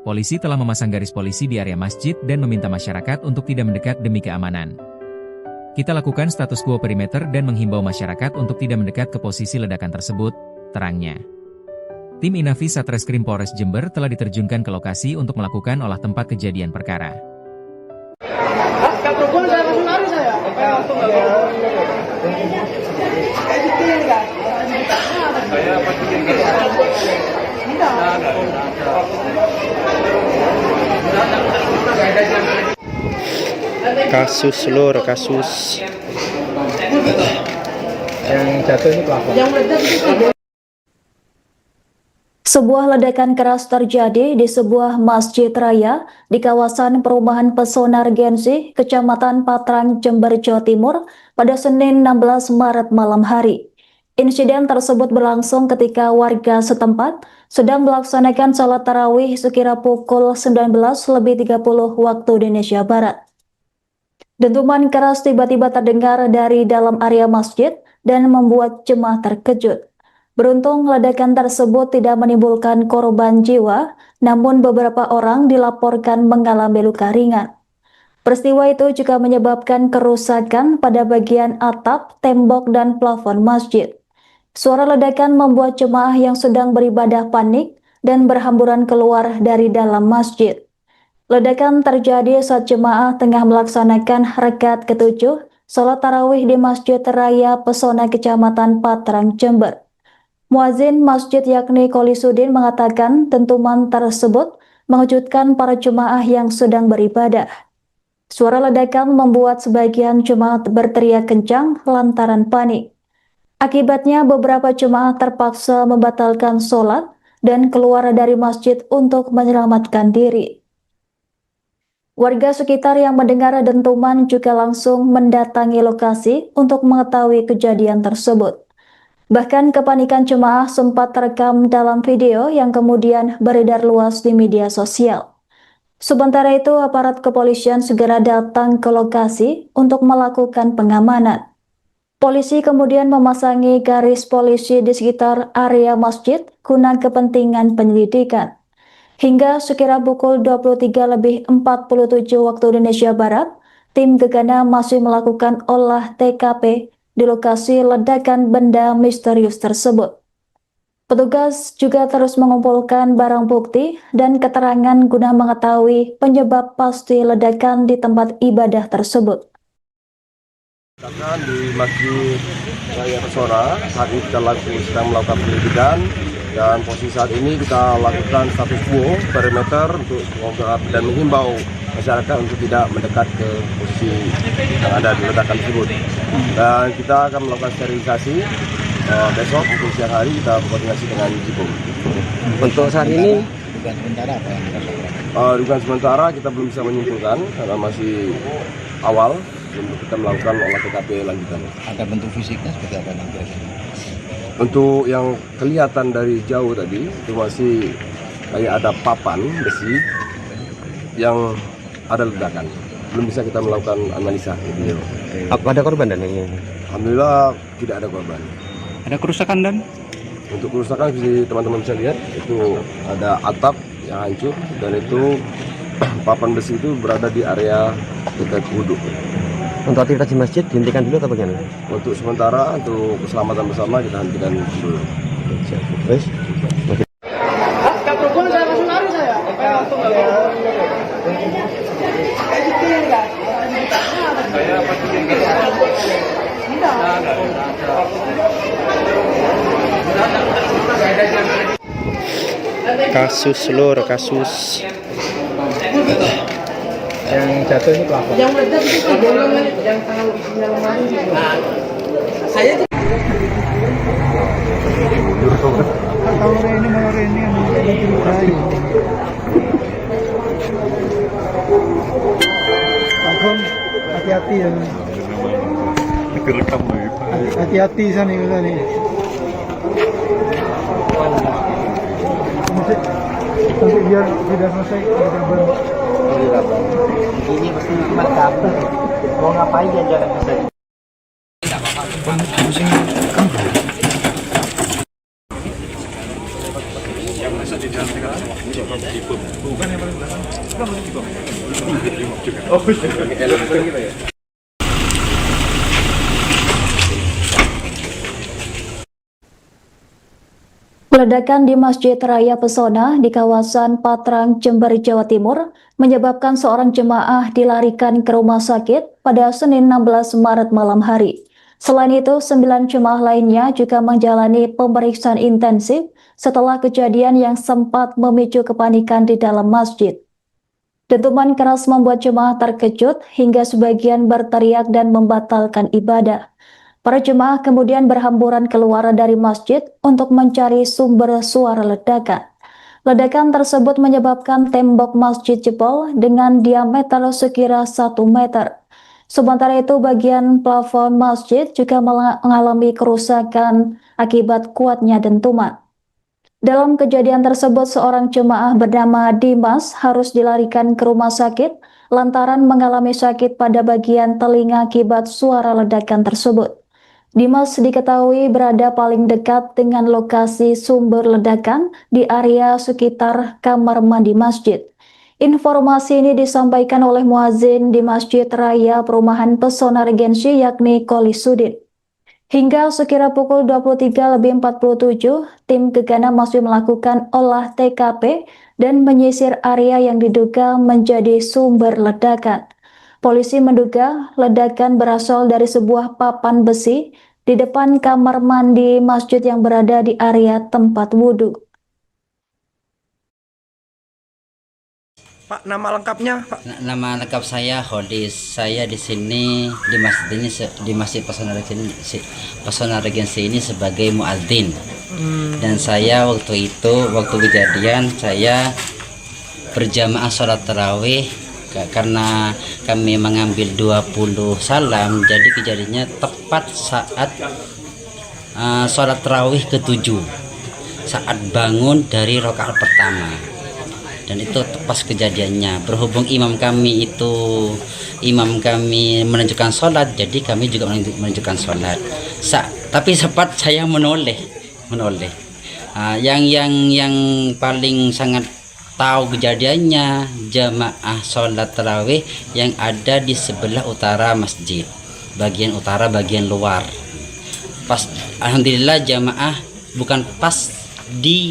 Polisi telah memasang garis polisi di area masjid dan meminta masyarakat untuk tidak mendekat demi keamanan. Kita lakukan status quo perimeter dan menghimbau masyarakat untuk tidak mendekat ke posisi ledakan tersebut, terangnya. Tim Inavi Satreskrim Polres Jember telah diterjunkan ke lokasi untuk melakukan olah tempat kejadian perkara. Kasus lur, kasus yang jatuh ini plafon. Sebuah ledakan keras terjadi di sebuah masjid raya di kawasan perumahan Pesona Regensi, Kecamatan Patrang, Jember, Jawa Timur pada Senin 16 Maret malam hari. Insiden tersebut berlangsung ketika warga setempat sedang melaksanakan salat tarawih sekira pukul 19.30 waktu Indonesia Barat. Dentuman keras tiba-tiba terdengar dari dalam area masjid dan membuat jemaah terkejut. Beruntung ledakan tersebut tidak menimbulkan korban jiwa, namun beberapa orang dilaporkan mengalami luka ringan. Peristiwa itu juga menyebabkan kerusakan pada bagian atap, tembok, dan plafon masjid. Suara ledakan membuat jemaah yang sedang beribadah panik dan berhamburan keluar dari dalam masjid. Ledakan terjadi saat jemaah tengah melaksanakan rakaat ke-7 salat tarawih di Masjid Raya Pesona Kecamatan Patrang, Jember. Muazin masjid yakni Kolisudin mengatakan dentuman tersebut mengejutkan para jemaah yang sedang beribadah. Suara ledakan membuat sebagian jemaah berteriak kencang lantaran panik. Akibatnya beberapa jemaah terpaksa membatalkan sholat dan keluar dari masjid untuk menyelamatkan diri. Warga sekitar yang mendengar dentuman juga langsung mendatangi lokasi untuk mengetahui kejadian tersebut. Bahkan kepanikan jemaah sempat terekam dalam video yang kemudian beredar luas di media sosial. Sementara itu, aparat kepolisian segera datang ke lokasi untuk melakukan pengamanan. Polisi kemudian memasangi garis polisi di sekitar area masjid guna kepentingan penyelidikan. Hingga sekira pukul 23.47 waktu Indonesia Barat, tim Gegana masih melakukan olah TKP di lokasi ledakan benda misterius tersebut. Petugas juga terus mengumpulkan barang bukti dan keterangan guna mengetahui penyebab pasti ledakan di tempat ibadah tersebut. Di Masjid Raya Pesona, saat ini kita sedang melakukan penyelidikan dan posisi saat ini kita lakukan status quo perimeter untuk dan menghimbau masyarakat untuk tidak mendekat ke posisi yang ada di ledakan tersebut. Dan kita akan melakukan sterilisasi besok untuk siang hari kita berkoordinasi dengan Jipum. Untuk saat ini dugaan sementara apa yang dirasakan? Dugaan sementara kita belum bisa menyimpulkan karena masih awal. Kita melakukan olah TKP lanjutan. Ada bentuk fisiknya seperti apa nanti? Untuk yang kelihatan dari jauh tadi itu masih kayak ada papan besi yang ada ledakan. Belum bisa kita melakukan analisa. ada korban dan ini? Alhamdulillah tidak ada korban. Ada kerusakan dan? Untuk kerusakan teman-teman bisa lihat itu ada atap yang hancur dan itu papan besi itu berada di area dekat wudhu. Untuk aktivitas di masjid dihentikan dulu atau bagaimana? Untuk sementara untuk keselamatan bersama kita hentikan dulu. Terus? Kasus lur, kasus yang jatuh ini pelafon. Yang meledak itu golongan yang tahu isinya lemari. Saya Tahu ini malah ini yang mencurigai. Agung, hati-hati ya. Hati-hati sana ini. Nanti biar tidak selesai kita kabar. Ini pasti cuma kabel. Mau ngapain dia jalan ke sana? Ledakan di Masjid Raya Pesona di kawasan Patrang, Jember, Jawa Timur menyebabkan seorang jemaah dilarikan ke rumah sakit pada Senin 16 Maret malam hari. Selain itu, 9 jemaah lainnya juga menjalani pemeriksaan intensif setelah kejadian yang sempat memicu kepanikan di dalam masjid. Dentuman keras membuat jemaah terkejut hingga sebagian berteriak dan membatalkan ibadah. Para jemaah kemudian berhamburan keluar dari masjid untuk mencari sumber suara ledakan. Ledakan tersebut menyebabkan tembok masjid jebol dengan diameter sekira 1 meter. Sementara itu, bagian plafon masjid juga mengalami kerusakan akibat kuatnya dentuman. Dalam kejadian tersebut, seorang jemaah bernama Dimas harus dilarikan ke rumah sakit lantaran mengalami sakit pada bagian telinga akibat suara ledakan tersebut. Dimas diketahui berada paling dekat dengan lokasi sumber ledakan di area sekitar kamar mandi masjid. Informasi ini disampaikan oleh muazin di Masjid Raya Perumahan Pesona Regensi yakni Koli Sudin. Hingga sekira pukul 23.47, tim gegana masih melakukan olah TKP dan menyisir area yang diduga menjadi sumber ledakan. Polisi menduga ledakan berasal dari sebuah papan besi di depan kamar mandi masjid yang berada di area tempat wudhu. Pak, nama lengkapnya, Pak? Nama lengkap saya Hodis. Saya di sini di masjid ini di Masjid Pesona Regensi ini sebagai muadzin. Dan saya waktu kejadian saya berjamaah sholat tarawih karena kami mengambil 20 salam. Jadi kejadiannya tepat saat sholat tarawih ke-7, saat bangun dari rakaat pertama. Dan itu pas kejadiannya, berhubung imam kami menunjukkan sholat, jadi kami juga menunjukkan sholat. Tapi sempat saya menoleh. Yang paling sangat tahu kejadiannya jamaah sholat tarawih yang ada di sebelah utara masjid, bagian utara, bagian luar. Pas alhamdulillah jamaah bukan pas di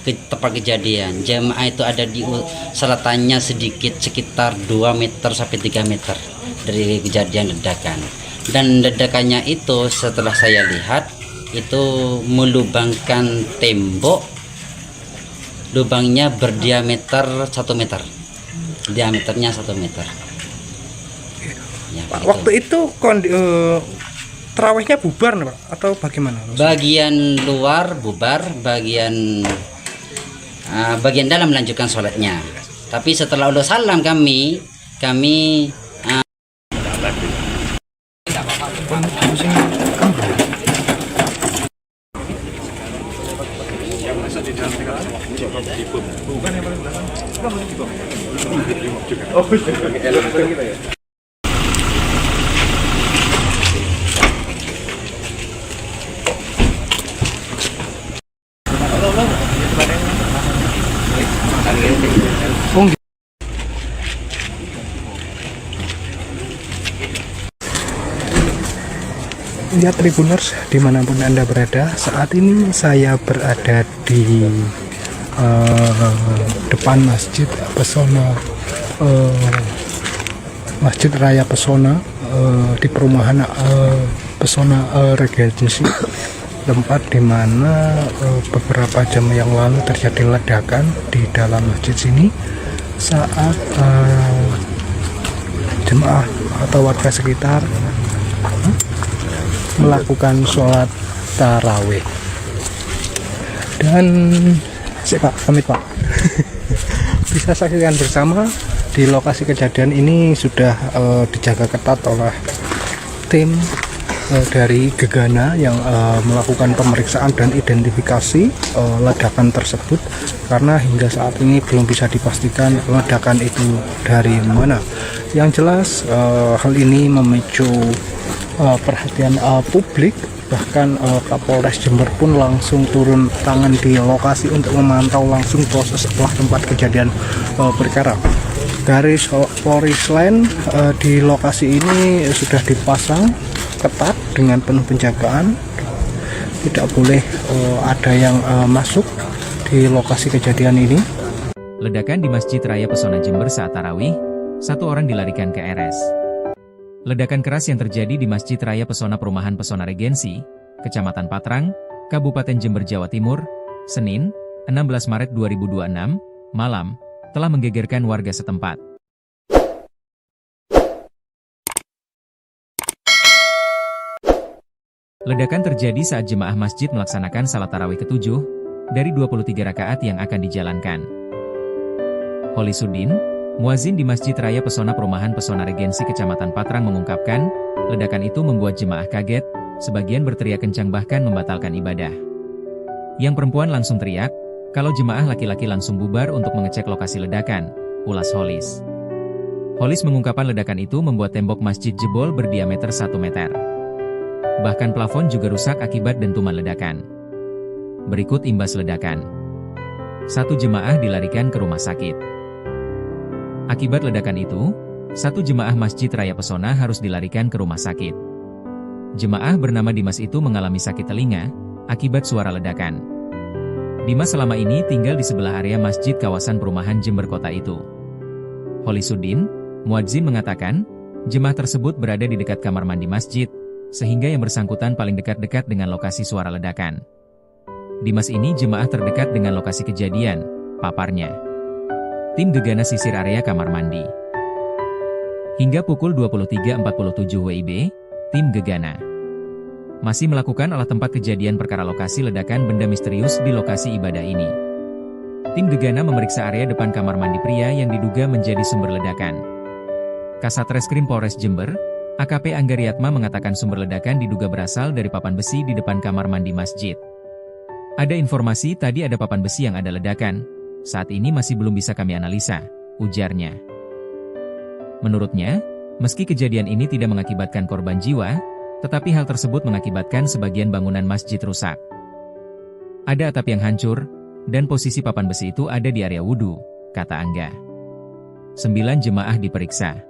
tempat kejadian. Jamaah itu ada di selatannya sedikit, sekitar 2 meter sampai 3 meter dari kejadian ledakan. Dan ledakannya itu setelah saya lihat itu melubangkan tembok, lubangnya berdiameter 1 meter, diameternya 1 meter ya, Pak, waktu itu terawihnya bubar Pak, atau bagaimana? Bagian luar bubar, bagian dalam melanjutkan sholatnya. Tapi setelah udah salam kami Ya, Tribuners, dimanapun Anda berada, saat ini saya berada di depan Masjid Pesona, Masjid Raya Pesona di perumahan Pesona Regensi, tempat di mana beberapa jam yang lalu terjadi ledakan di dalam masjid sini saat jemaah atau warga sekitar melakukan sholat tarawih. Dan Pak, pamit Pak. Bisa saksikan bersama di lokasi kejadian ini sudah dijaga ketat oleh tim dari gegana yang melakukan pemeriksaan dan identifikasi ledakan tersebut, karena hingga saat ini belum bisa dipastikan ledakan itu dari mana. Yang jelas hal ini memicu perhatian publik, bahkan Kapolres Jember pun langsung turun tangan di lokasi untuk memantau langsung proses setelah tempat kejadian perkara. Garis polis lain di lokasi ini sudah dipasang ketat dengan penuh penjagaan, tidak boleh ada yang masuk di lokasi kejadian ini. Ledakan di Masjid Raya Pesona Jember saat tarawih, 1 orang dilarikan ke RS. Ledakan keras yang terjadi di Masjid Raya Pesona Perumahan Pesona Regensi, Kecamatan Patrang, Kabupaten Jember, Jawa Timur, Senin, 16 Maret 2026, malam, telah menggegerkan warga setempat. Ledakan terjadi saat jemaah masjid melaksanakan salat tarawih ke-7 dari 23 rakaat yang akan dijalankan. Holisuddin, muazin di Masjid Raya Pesona Perumahan Pesona Regensi Kecamatan Patrang mengungkapkan, ledakan itu membuat jemaah kaget, sebagian berteriak kencang bahkan membatalkan ibadah. Yang perempuan langsung teriak, kalau jemaah laki-laki langsung bubar untuk mengecek lokasi ledakan, ulas Holis. Holis mengungkapkan ledakan itu membuat tembok masjid jebol berdiameter 1 meter. Bahkan plafon juga rusak akibat dentuman ledakan. Berikut imbas ledakan. 1 jemaah dilarikan ke rumah sakit. Akibat ledakan itu, 1 jemaah Masjid Raya Pesona harus dilarikan ke rumah sakit. Jemaah bernama Dimas itu mengalami sakit telinga akibat suara ledakan. Dimas selama ini tinggal di sebelah area masjid kawasan perumahan Jember Kota itu. Holisuddin, muadzin mengatakan, jemaah tersebut berada di dekat kamar mandi masjid, sehingga yang bersangkutan paling dekat-dekat dengan lokasi suara ledakan. Dimas ini jemaah terdekat dengan lokasi kejadian, paparnya. Tim gegana sisir area kamar mandi. Hingga pukul 23.47 WIB, tim gegana masih melakukan olah tempat kejadian perkara lokasi ledakan benda misterius di lokasi ibadah ini. Tim gegana memeriksa area depan kamar mandi pria yang diduga menjadi sumber ledakan. Kasat Reskrim Polres Jember, AKP Anggariatma mengatakan sumber ledakan diduga berasal dari papan besi di depan kamar mandi masjid. Ada informasi tadi ada papan besi yang ada ledakan, saat ini masih belum bisa kami analisa, ujarnya. Menurutnya, meski kejadian ini tidak mengakibatkan korban jiwa, tetapi hal tersebut mengakibatkan sebagian bangunan masjid rusak. Ada atap yang hancur, dan posisi papan besi itu ada di area wudhu, kata Angga. 9 jemaah diperiksa.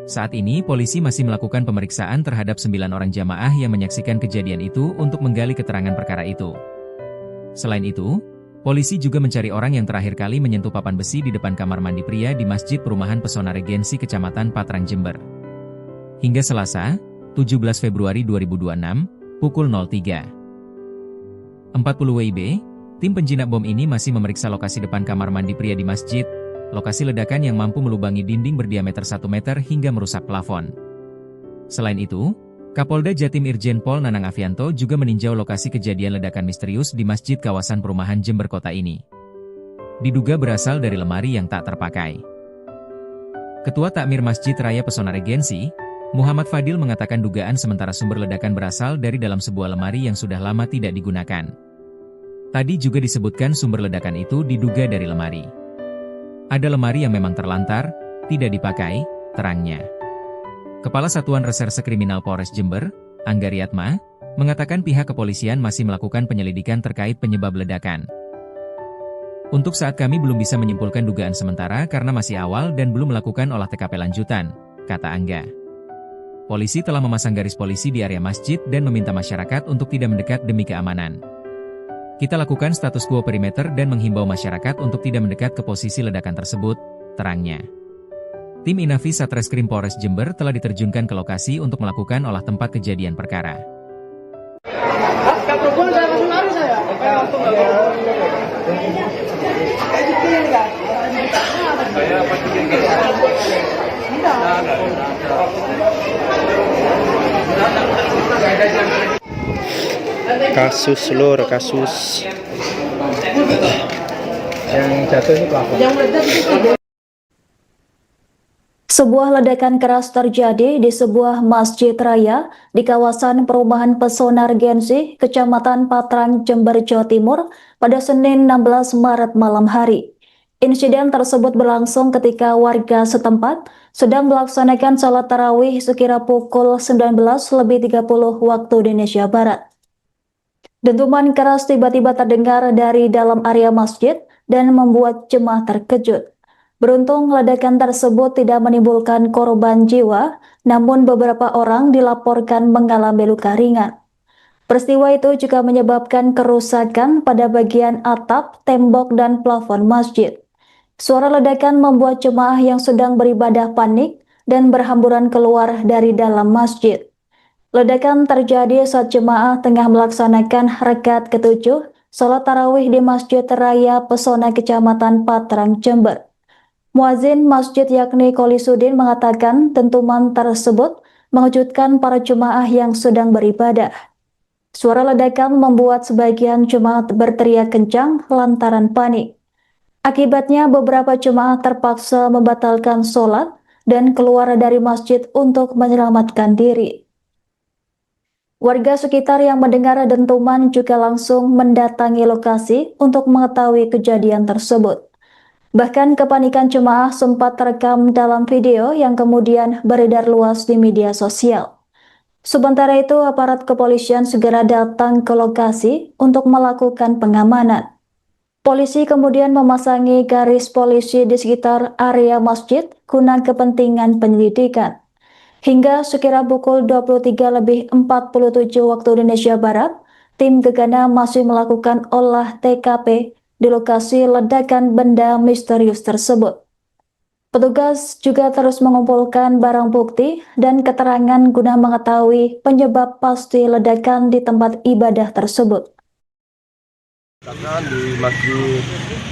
Saat ini polisi masih melakukan pemeriksaan terhadap 9 orang jamaah yang menyaksikan kejadian itu untuk menggali keterangan perkara itu. Selain itu, polisi juga mencari orang yang terakhir kali menyentuh papan besi di depan kamar mandi pria di Masjid Perumahan Pesona Regensi Kecamatan Patrang Jember. Hingga Selasa, 17 Februari 2026, pukul 03.40 WIB, tim penjinak bom ini masih memeriksa lokasi depan kamar mandi pria di masjid, lokasi ledakan yang mampu melubangi dinding berdiameter 1 meter hingga merusak plafon. Selain itu, Kapolda Jatim Irjen Pol Nanang Afianto juga meninjau lokasi kejadian ledakan misterius di masjid kawasan perumahan Jember Kota ini. Diduga berasal dari lemari yang tak terpakai. Ketua Takmir Masjid Raya Pesona Regensi, Muhammad Fadil mengatakan dugaan sementara sumber ledakan berasal dari dalam sebuah lemari yang sudah lama tidak digunakan. Tadi juga disebutkan sumber ledakan itu diduga dari lemari. Ada lemari yang memang terlantar, tidak dipakai, terangnya. Kepala Satuan Reserse Kriminal Polres Jember, Anggariatma, mengatakan pihak kepolisian masih melakukan penyelidikan terkait penyebab ledakan. Untuk saat kami belum bisa menyimpulkan dugaan sementara karena masih awal dan belum melakukan olah TKP lanjutan, kata Angga. Polisi telah memasang garis polisi di area masjid dan meminta masyarakat untuk tidak mendekat demi keamanan. Kita lakukan status quo perimeter dan menghimbau masyarakat untuk tidak mendekat ke posisi ledakan tersebut, terangnya. Tim Inavi Satreskrim Polres Jember telah diterjunkan ke lokasi untuk melakukan olah tempat kejadian perkara. Kasus lur, kasus yang jatuh ini plafon. Sebuah ledakan keras terjadi di sebuah masjid raya di kawasan perumahan Pesona Regensi, Kecamatan Patrang, Jember, Jawa Timur pada Senin 16 Maret malam hari. Insiden tersebut berlangsung ketika warga setempat sedang melaksanakan salat tarawih sekira pukul 19.30 waktu Indonesia Barat. Dentuman keras tiba-tiba terdengar dari dalam area masjid dan membuat jemaah terkejut. Beruntung ledakan tersebut tidak menimbulkan korban jiwa, namun beberapa orang dilaporkan mengalami luka ringan. Peristiwa itu juga menyebabkan kerusakan pada bagian atap, tembok, dan plafon masjid. Suara ledakan membuat jemaah yang sedang beribadah panik dan berhamburan keluar dari dalam masjid. Ledakan terjadi saat jemaah tengah melaksanakan rakaat ke-7 salat tarawih di Masjid Raya Pesona Kecamatan Patrang, Jember. Muazin masjid yakni Holisuddin mengatakan dentuman tersebut mengejutkan para jemaah yang sedang beribadah. Suara ledakan membuat sebagian jemaat berteriak kencang lantaran panik. Akibatnya beberapa jemaah terpaksa membatalkan sholat dan keluar dari masjid untuk menyelamatkan diri. Warga sekitar yang mendengar dentuman juga langsung mendatangi lokasi untuk mengetahui kejadian tersebut. Bahkan kepanikan jemaah sempat terekam dalam video yang kemudian beredar luas di media sosial. Sementara itu, aparat kepolisian segera datang ke lokasi untuk melakukan pengamanan. Polisi kemudian memasangi garis polisi di sekitar area masjid guna kepentingan penyelidikan. Hingga sekira pukul 23.47 waktu Indonesia Barat, tim gegana masih melakukan olah TKP di lokasi ledakan benda misterius tersebut. Petugas juga terus mengumpulkan barang bukti dan keterangan guna mengetahui penyebab pasti ledakan di tempat ibadah tersebut. Di Masjid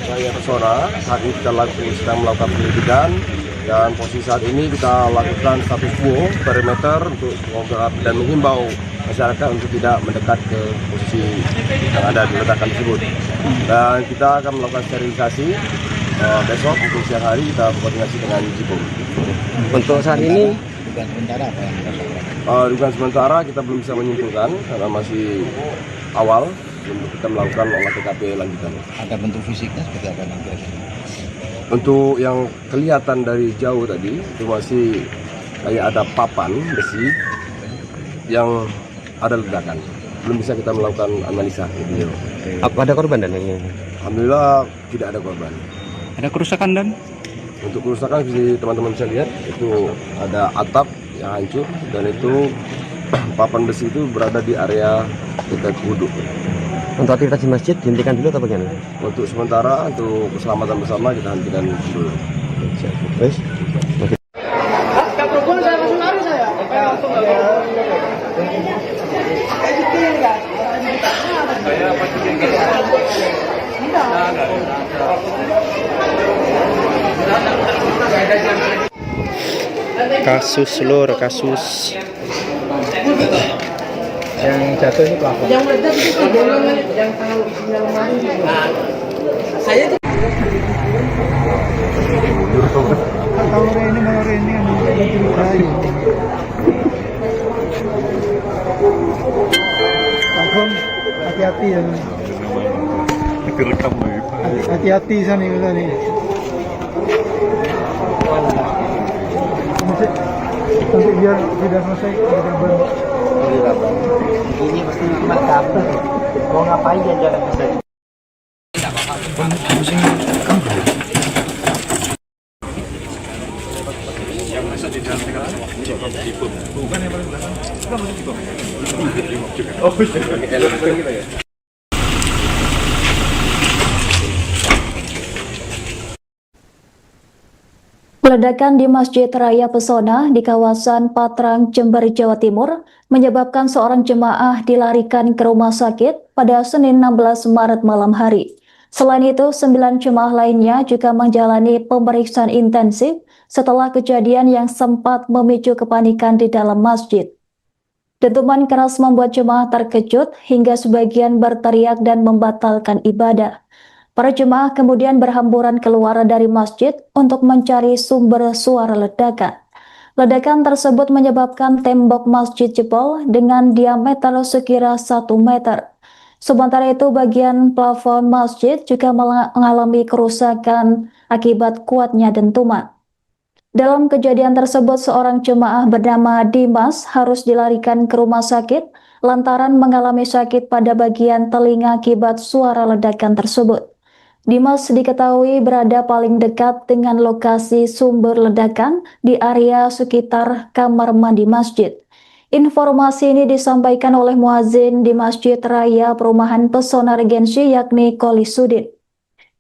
Raya Pesona, saat ini kita sedang melakukan penyelidikan dan posisi saat ini kita lakukan status quo perimeter untuk dan menghimbau masyarakat untuk tidak mendekat ke posisi yang ada di ledakan tersebut. Dan kita akan melakukan sterilisasi besok untuk siang hari kita koordinasi dengan Jibom. Untuk saat ini Dugaan sementara apa yang dirasakan? Dugaan sementara kita belum bisa menyimpulkan karena masih awal. Kita melakukan olah TKP lanjutan. Ada bentuk fisiknya seperti apa nanti? Untuk yang kelihatan dari jauh tadi itu masih kayak ada papan besi yang ada ledakan. Belum bisa kita melakukan analisa video. ada korban dan ini? Alhamdulillah tidak ada korban. Ada kerusakan dan? Untuk kerusakan bisa teman-teman bisa lihat itu ada atap yang hancur dan itu papan besi itu berada di area dekat wudhu. Untuk aktivitas di masjid dihentikan dulu atau bagaimana? Untuk sementara untuk keselamatan bersama kita hentikan dulu. Terus? Kasus lur, kasus yang jatuh ini pelafon. Yang meledak itu bolongan yang taruh isinya lemari. Saya tuh Tahu ini yang mencurigai. Pak Gom, hati-hati ya. Hati-hati sana nih. Nanti biar tidak selesai ada kabar. Ini pasti cuma kabel. Mau ngapain dia jalan ke sana? Ledakan di Masjid Raya Pesona di kawasan Patrang, Jember, Jawa Timur menyebabkan seorang jemaah dilarikan ke rumah sakit pada Senin 16 Maret malam hari. Selain itu, 9 jemaah lainnya juga menjalani pemeriksaan intensif setelah kejadian yang sempat memicu kepanikan di dalam masjid. Dentuman keras membuat jemaah terkejut hingga sebagian berteriak dan membatalkan ibadah. Para jemaah kemudian berhamburan keluar dari masjid untuk mencari sumber suara ledakan. Ledakan tersebut menyebabkan tembok masjid jebol dengan diameter sekira 1 meter. Sementara itu bagian plafon masjid juga mengalami kerusakan akibat kuatnya dentuman. Dalam kejadian tersebut seorang jemaah bernama Dimas harus dilarikan ke rumah sakit lantaran mengalami sakit pada bagian telinga akibat suara ledakan tersebut. Dimas diketahui berada paling dekat dengan lokasi sumber ledakan di area sekitar kamar mandi masjid. Informasi ini disampaikan oleh muazin di Masjid Raya Perumahan Pesona Regensi yakni Kolisudin.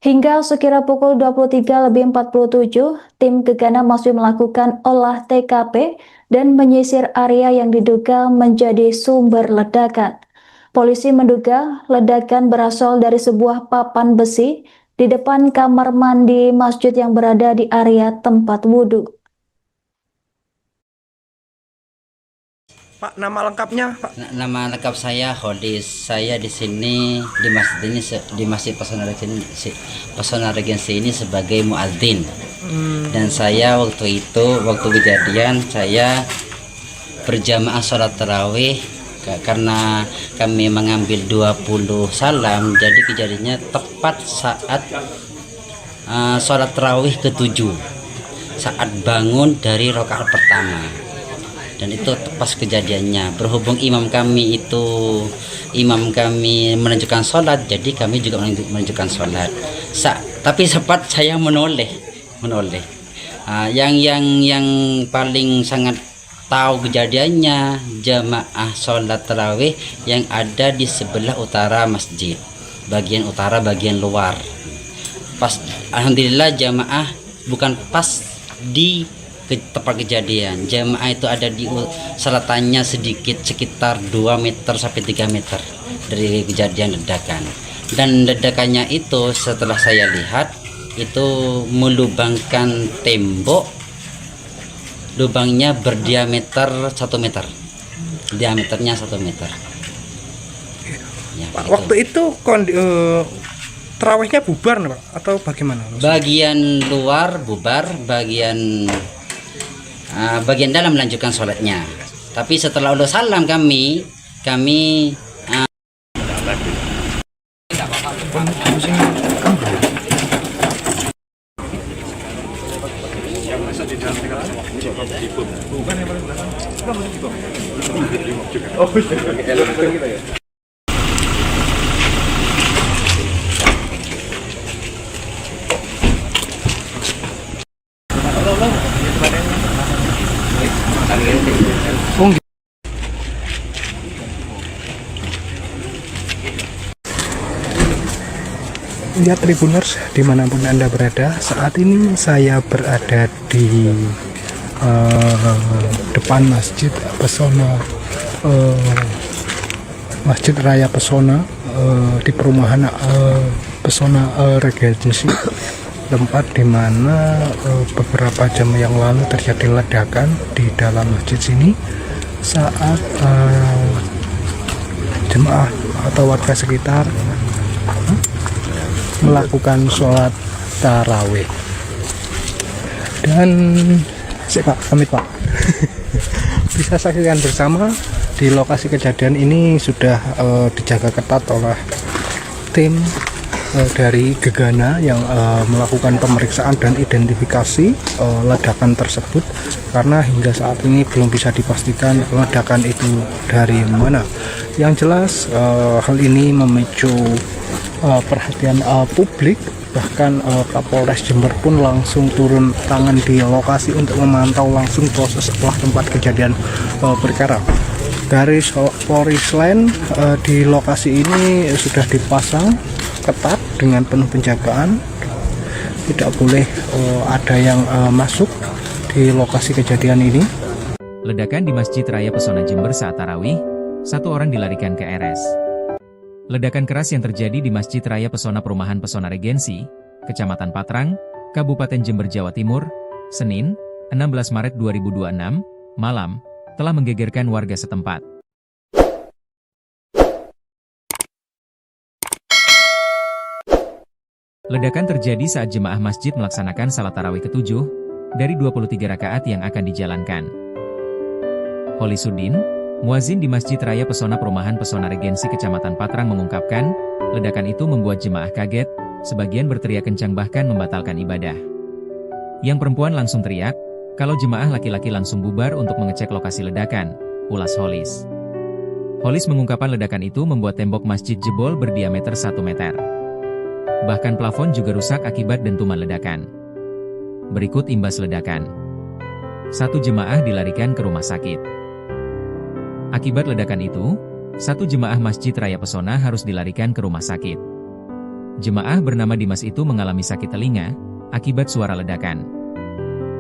Hingga sekira pukul 23.47, tim gegana masih melakukan olah TKP dan menyisir area yang diduga menjadi sumber ledakan. Polisi menduga ledakan berasal dari sebuah papan besi di depan kamar mandi masjid yang berada di area tempat wudhu. Pak, nama lengkapnya, Pak? Nama lengkap saya Hodis. Saya di sini di masjid ini di Masjid Pesona Regensi ini sebagai muadzin. Dan saya waktu kejadian saya berjamaah sholat tarawih karena kami mengambil 20 salam. Jadi kejadiannya tepat saat sholat tarawih ke-7, saat bangun dari rakaat pertama. Dan itu pas kejadiannya, berhubung imam kami menunjukkan sholat, jadi kami juga menunjukkan sholat. Tapi sempat saya menoleh. Yang paling sangat tahu kejadiannya jamaah sholat tarawih yang ada di sebelah utara masjid, bagian utara bagian luar. Pas alhamdulillah jamaah bukan pas di tempat kejadian, jamaah itu ada di selatannya sedikit sekitar 2 meter sampai 3 meter dari kejadian ledakan. Dan ledakannya itu setelah saya lihat itu melubangkan tembok, lubangnya berdiameter 1 meter, diameternya 1 meter ya, Pak, waktu itu tarawihnya bubar Pak atau bagaimana? Bagian luar bubar, bagian dalam melanjutkan sholatnya. Tapi setelah udah salam kami Ya Tribuners, dimanapun Anda berada, saat ini saya berada di depan Masjid Pesona, Masjid Raya Pesona, di perumahan Pesona Regensi, tempat di mana beberapa jam yang lalu terjadi ledakan di dalam masjid sini saat jemaah atau warga sekitar melakukan sholat tarawih. Dan Pak, pamit Pak. Bisa saksikan bersama di lokasi kejadian ini sudah dijaga ketat oleh tim dari Gegana yang melakukan pemeriksaan dan identifikasi ledakan tersebut, karena hingga saat ini belum bisa dipastikan ledakan itu dari mana. Yang jelas hal ini memicu perhatian publik, bahkan Kapolres Jember pun langsung turun tangan di lokasi untuk memantau langsung proses setelah tempat kejadian perkara. Garis polis lain di lokasi ini sudah dipasang ketat dengan penuh penjagaan, tidak boleh ada yang masuk di lokasi kejadian ini. Ledakan di Masjid Raya Pesona Jember saat tarawih, 1 orang dilarikan ke RS. Ledakan keras yang terjadi di Masjid Raya Pesona Perumahan Pesona Regensi, Kecamatan Patrang, Kabupaten Jember, Jawa Timur, Senin, 16 Maret 2026, malam, telah menggegerkan warga setempat. Ledakan terjadi saat jemaah masjid melaksanakan salat tarawih ke-7 dari 23 rakaat yang akan dijalankan. Holisuddin, muazin di Masjid Raya Pesona Perumahan Pesona Regensi Kecamatan Patrang mengungkapkan, ledakan itu membuat jemaah kaget, sebagian berteriak kencang bahkan membatalkan ibadah. Yang perempuan langsung teriak, kalau jemaah laki-laki langsung bubar untuk mengecek lokasi ledakan, ulas Holis. Holis mengungkapkan ledakan itu membuat tembok masjid jebol berdiameter 1 meter. Bahkan plafon juga rusak akibat dentuman ledakan. Berikut imbas ledakan. 1 jemaah dilarikan ke rumah sakit. Akibat ledakan itu, 1 jemaah Masjid Raya Pesona harus dilarikan ke rumah sakit. Jemaah bernama Dimas itu mengalami sakit telinga akibat suara ledakan.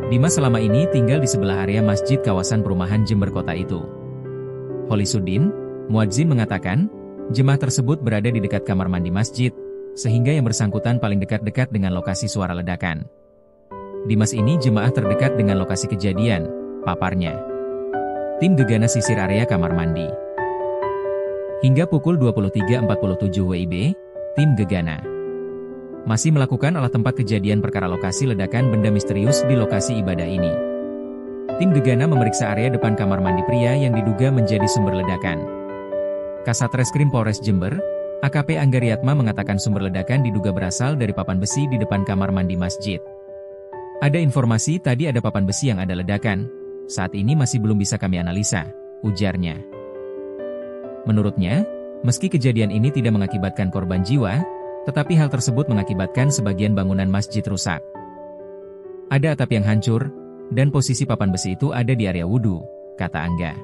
Dimas selama ini tinggal di sebelah area masjid kawasan perumahan Jember Kota itu. Holisuddin, muadzin mengatakan, jemaah tersebut berada di dekat kamar mandi masjid, sehingga yang bersangkutan paling dekat-dekat dengan lokasi suara ledakan. Dimas ini jemaah terdekat dengan lokasi kejadian, paparnya. Tim Gegana sisir area kamar mandi. Hingga pukul 23.47 WIB, tim Gegana masih melakukan olah tempat kejadian perkara lokasi ledakan benda misterius di lokasi ibadah ini. Tim Gegana memeriksa area depan kamar mandi pria yang diduga menjadi sumber ledakan. Kasat Reskrim Polres Jember, AKP Anggariatma mengatakan sumber ledakan diduga berasal dari papan besi di depan kamar mandi masjid. Ada informasi tadi ada papan besi yang ada ledakan, saat ini masih belum bisa kami analisa, ujarnya. Menurutnya, meski kejadian ini tidak mengakibatkan korban jiwa, tetapi hal tersebut mengakibatkan sebagian bangunan masjid rusak. Ada atap yang hancur, dan posisi papan besi itu ada di area wudhu, kata Angga.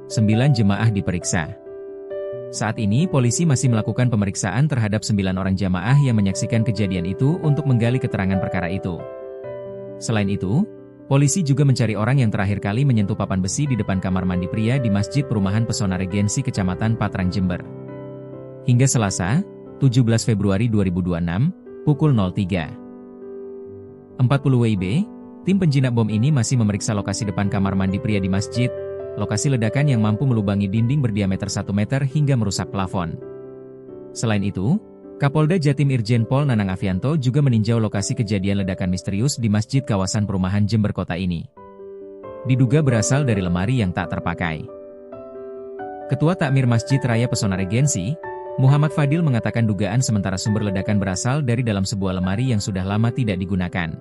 9 jemaah diperiksa. Saat ini polisi masih melakukan pemeriksaan terhadap 9 orang jamaah yang menyaksikan kejadian itu untuk menggali keterangan perkara itu. Selain itu, polisi juga mencari orang yang terakhir kali menyentuh papan besi di depan kamar mandi pria di Masjid Perumahan Pesona Regensi Kecamatan Patrang Jember. Hingga Selasa, 17 Februari 2026, pukul 03.40 WIB, tim penjinak bom ini masih memeriksa lokasi depan kamar mandi pria di masjid, lokasi ledakan yang mampu melubangi dinding berdiameter 1 meter hingga merusak plafon. Selain itu, Kapolda Jatim Irjen Pol Nanang Afianto juga meninjau lokasi kejadian ledakan misterius di masjid kawasan perumahan Jember Kota ini. Diduga berasal dari lemari yang tak terpakai. Ketua Takmir Masjid Raya Pesona Regensi, Muhammad Fadil mengatakan dugaan sementara sumber ledakan berasal dari dalam sebuah lemari yang sudah lama tidak digunakan.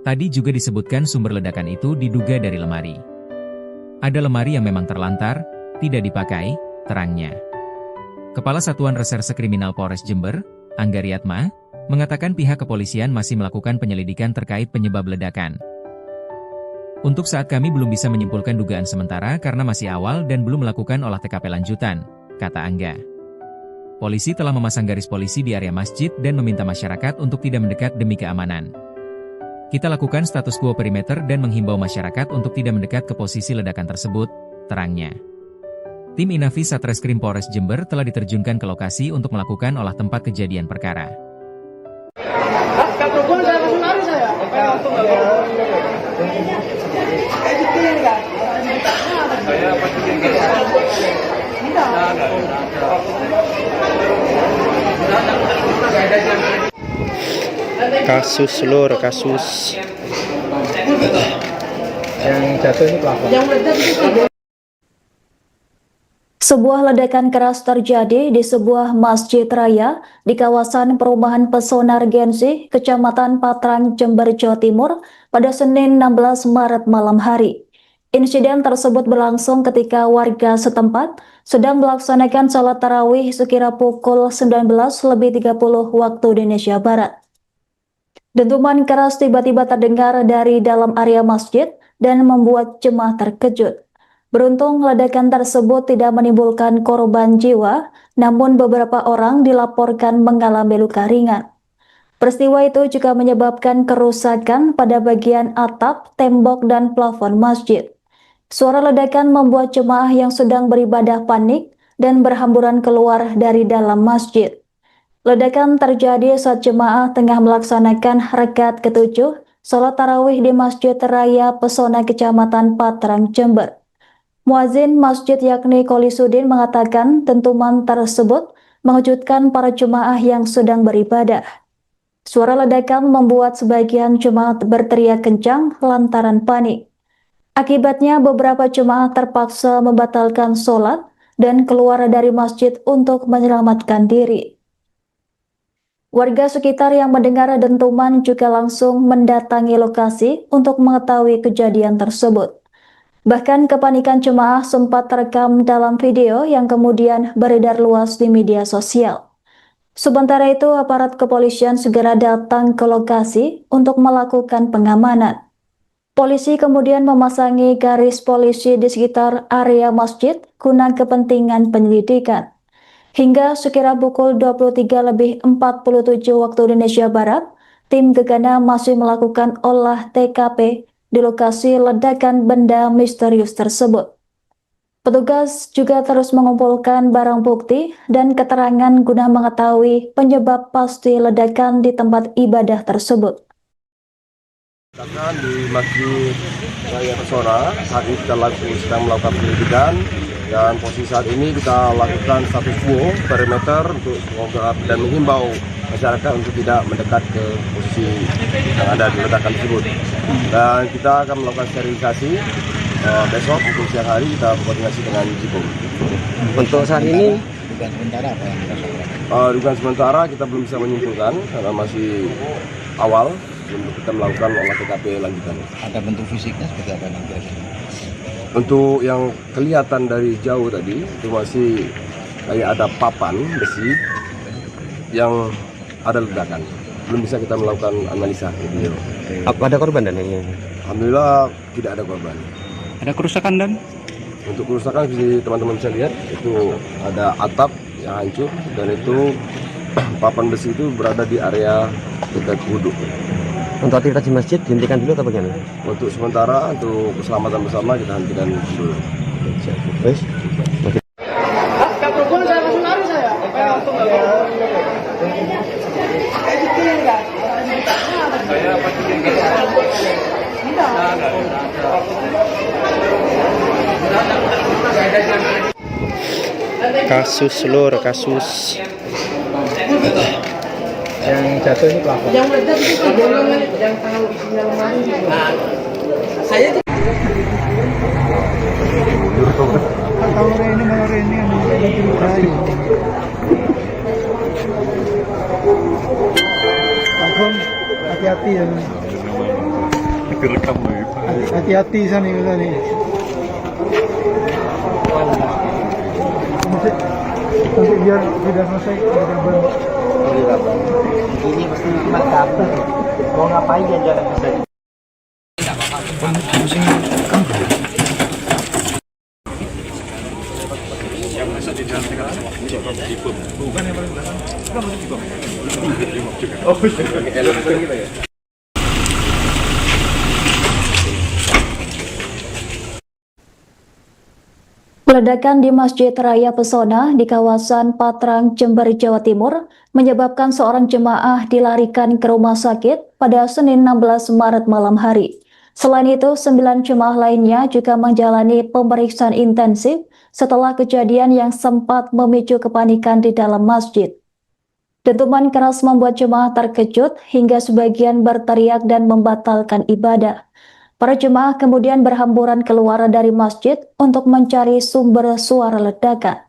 Tadi juga disebutkan sumber ledakan itu diduga dari lemari. Ada lemari yang memang terlantar, tidak dipakai, terangnya. Kepala Satuan Reserse Kriminal Polres Jember, Anggariatma, mengatakan pihak kepolisian masih melakukan penyelidikan terkait penyebab ledakan. Untuk saat kami belum bisa menyimpulkan dugaan sementara karena masih awal dan belum melakukan olah TKP lanjutan, kata Angga. Polisi telah memasang garis polisi di area masjid dan meminta masyarakat untuk tidak mendekat demi keamanan. Kita lakukan status quo perimeter dan menghimbau masyarakat untuk tidak mendekat ke posisi ledakan tersebut, terangnya. Tim Inavi Satreskrim Polres Jember telah diterjunkan ke lokasi untuk melakukan olah tempat kejadian perkara. Kasus lur, kasus yang jatuh ini plafon. Sebuah ledakan keras terjadi di sebuah masjid raya di kawasan perumahan Pesona Regensi, Kecamatan Patrang, Jember, Jawa Timur pada Senin 16 Maret malam hari. Insiden tersebut berlangsung ketika warga setempat sedang melaksanakan sholat tarawih sekira pukul 19.30 waktu Indonesia Barat. Dentuman keras tiba-tiba terdengar dari dalam area masjid dan membuat jemaah terkejut. Beruntung ledakan tersebut tidak menimbulkan korban jiwa, namun beberapa orang dilaporkan mengalami luka ringan. Peristiwa itu juga menyebabkan kerusakan pada bagian atap, tembok, dan plafon masjid. Suara ledakan membuat jemaah yang sedang beribadah panik dan berhamburan keluar dari dalam masjid. Ledakan terjadi saat jemaah tengah melaksanakan rakaat ke-7 sholat tarawih di Masjid Raya Pesona Kecamatan Patrang, Jember. Muazin masjid yakni Kolisudin mengatakan dentuman tersebut mengejutkan para jemaah yang sedang beribadah. Suara ledakan membuat sebagian jemaah berteriak kencang lantaran panik. Akibatnya beberapa jemaah terpaksa membatalkan sholat dan keluar dari masjid untuk menyelamatkan diri. Warga sekitar yang mendengar dentuman juga langsung mendatangi lokasi untuk mengetahui kejadian tersebut. Bahkan kepanikan jemaah sempat terekam dalam video yang kemudian beredar luas di media sosial. Sementara itu, aparat kepolisian segera datang ke lokasi untuk melakukan pengamanan. Polisi kemudian memasangi garis polisi di sekitar area masjid guna kepentingan penyelidikan. Hingga sekira pukul 23.47 waktu Indonesia Barat, tim Gegana masih melakukan olah TKP di lokasi ledakan benda misterius tersebut. Petugas juga terus mengumpulkan barang bukti dan keterangan guna mengetahui penyebab pasti ledakan di tempat ibadah tersebut. Di Masjid Raya Pesona, saat ini kita sedang melakukan penyelidikan dan posisi saat ini kita lakukan status quo perimeter untuk dan menghimbau masyarakat untuk tidak mendekat ke posisi yang ada di ledakan tersebut. Dan kita akan melakukan sterilisasi besok untuk siang hari kita koordinasi dengan Jipom. Untuk saat ini Dugaan sementara apa yang dirasakan? Dugaan sementara kita belum bisa menyimpulkan karena masih awal. Untuk kita melakukan olah TKP lanjutan. Ada bentuk fisiknya seperti apa nanti? Untuk yang kelihatan dari jauh tadi itu masih kayak ada papan besi yang ada ledakan. Belum bisa kita melakukan analisa video. ada korban dan ini? Alhamdulillah tidak ada korban. Ada kerusakan dan? Untuk kerusakan teman-teman bisa lihat itu ada atap yang hancur dan itu papan besi itu berada di area dekat wudhu. Untuk aktivitas di masjid dihentikan dulu atau bagaimana? Untuk sementara untuk keselamatan bersama kita hentikan dulu. Wes. Kapal saya langsung lari saya. Langsung Kasus lur, kasus yang jatuh ini pelaku. yang meledak itu golongan yang tahu isinya lemari. Saya tuh Tahu ini malah ini yang dicurigai. Agung, hati-hati ya. Hati-hati sana nih. Nanti biar tidak selesai kita Ini pasti cuma kabel. Mau ngapain ya jalan ke sana? Ledakan di Masjid Raya Pesona di kawasan Patrang, Jember, Jawa Timur menyebabkan seorang jemaah dilarikan ke rumah sakit pada Senin 16 Maret malam hari. Selain itu, 9 jemaah lainnya juga menjalani pemeriksaan intensif setelah kejadian yang sempat memicu kepanikan di dalam masjid. Dentuman keras membuat jemaah terkejut hingga sebagian berteriak dan membatalkan ibadah. Para jemaah kemudian berhamburan keluar dari masjid untuk mencari sumber suara ledakan.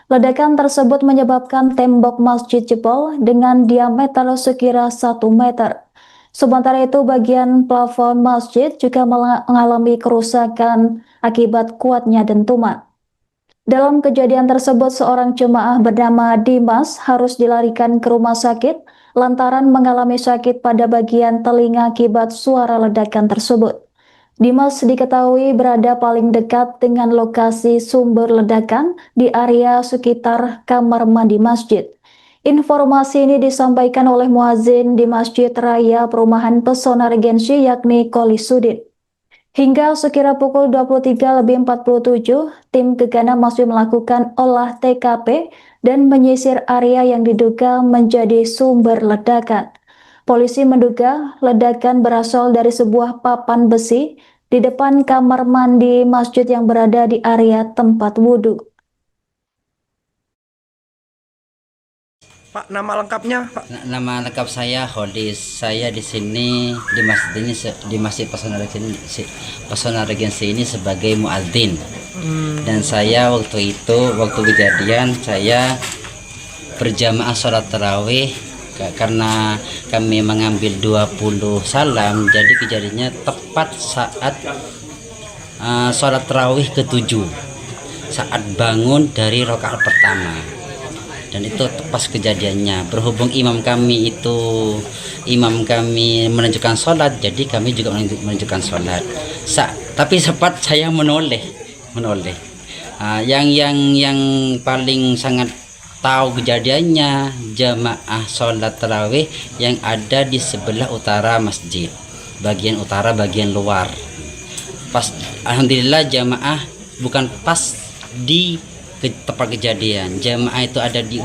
Ledakan tersebut menyebabkan tembok masjid jebol dengan diameter sekira 1 meter. Sementara itu, bagian plafon masjid juga mengalami kerusakan akibat kuatnya dentuman. Dalam kejadian tersebut, seorang jemaah bernama Dimas harus dilarikan ke rumah sakit lantaran mengalami sakit pada bagian telinga akibat suara ledakan tersebut. Dimas diketahui berada paling dekat dengan lokasi sumber ledakan di area sekitar kamar mandi masjid. Informasi ini disampaikan oleh muazin di Masjid Raya Perumahan Pesona Regensi yakni Koli Sudin. Hingga sekira pukul 23.47, tim Gegana masih melakukan olah TKP dan menyisir area yang diduga menjadi sumber ledakan. Polisi menduga ledakan berasal dari sebuah papan besi di depan kamar mandi masjid yang berada di area tempat wudhu. Pak, nama lengkapnya, Pak? Nama lengkap saya Hodis. Saya di sini di masjid ini di Masjid Pesona Regensi ini sebagai muadzin. Dan saya waktu kejadian saya berjamaah sholat tarawih karena kami mengambil 20 salam, jadi kejadiannya tepat saat sholat tarawih ke-7 saat bangun dari rakaat pertama. Dan itu pas kejadiannya, berhubung imam kami menunjukkan sholat, jadi kami juga menunjukkan sholat. Tapi sempat saya menoleh. Yang paling sangat tahu kejadiannya jamaah sholat tarawih yang ada di sebelah utara masjid, bagian utara bagian luar. Pas alhamdulillah jamaah bukan pas di tempat kejadian, jamaah itu ada di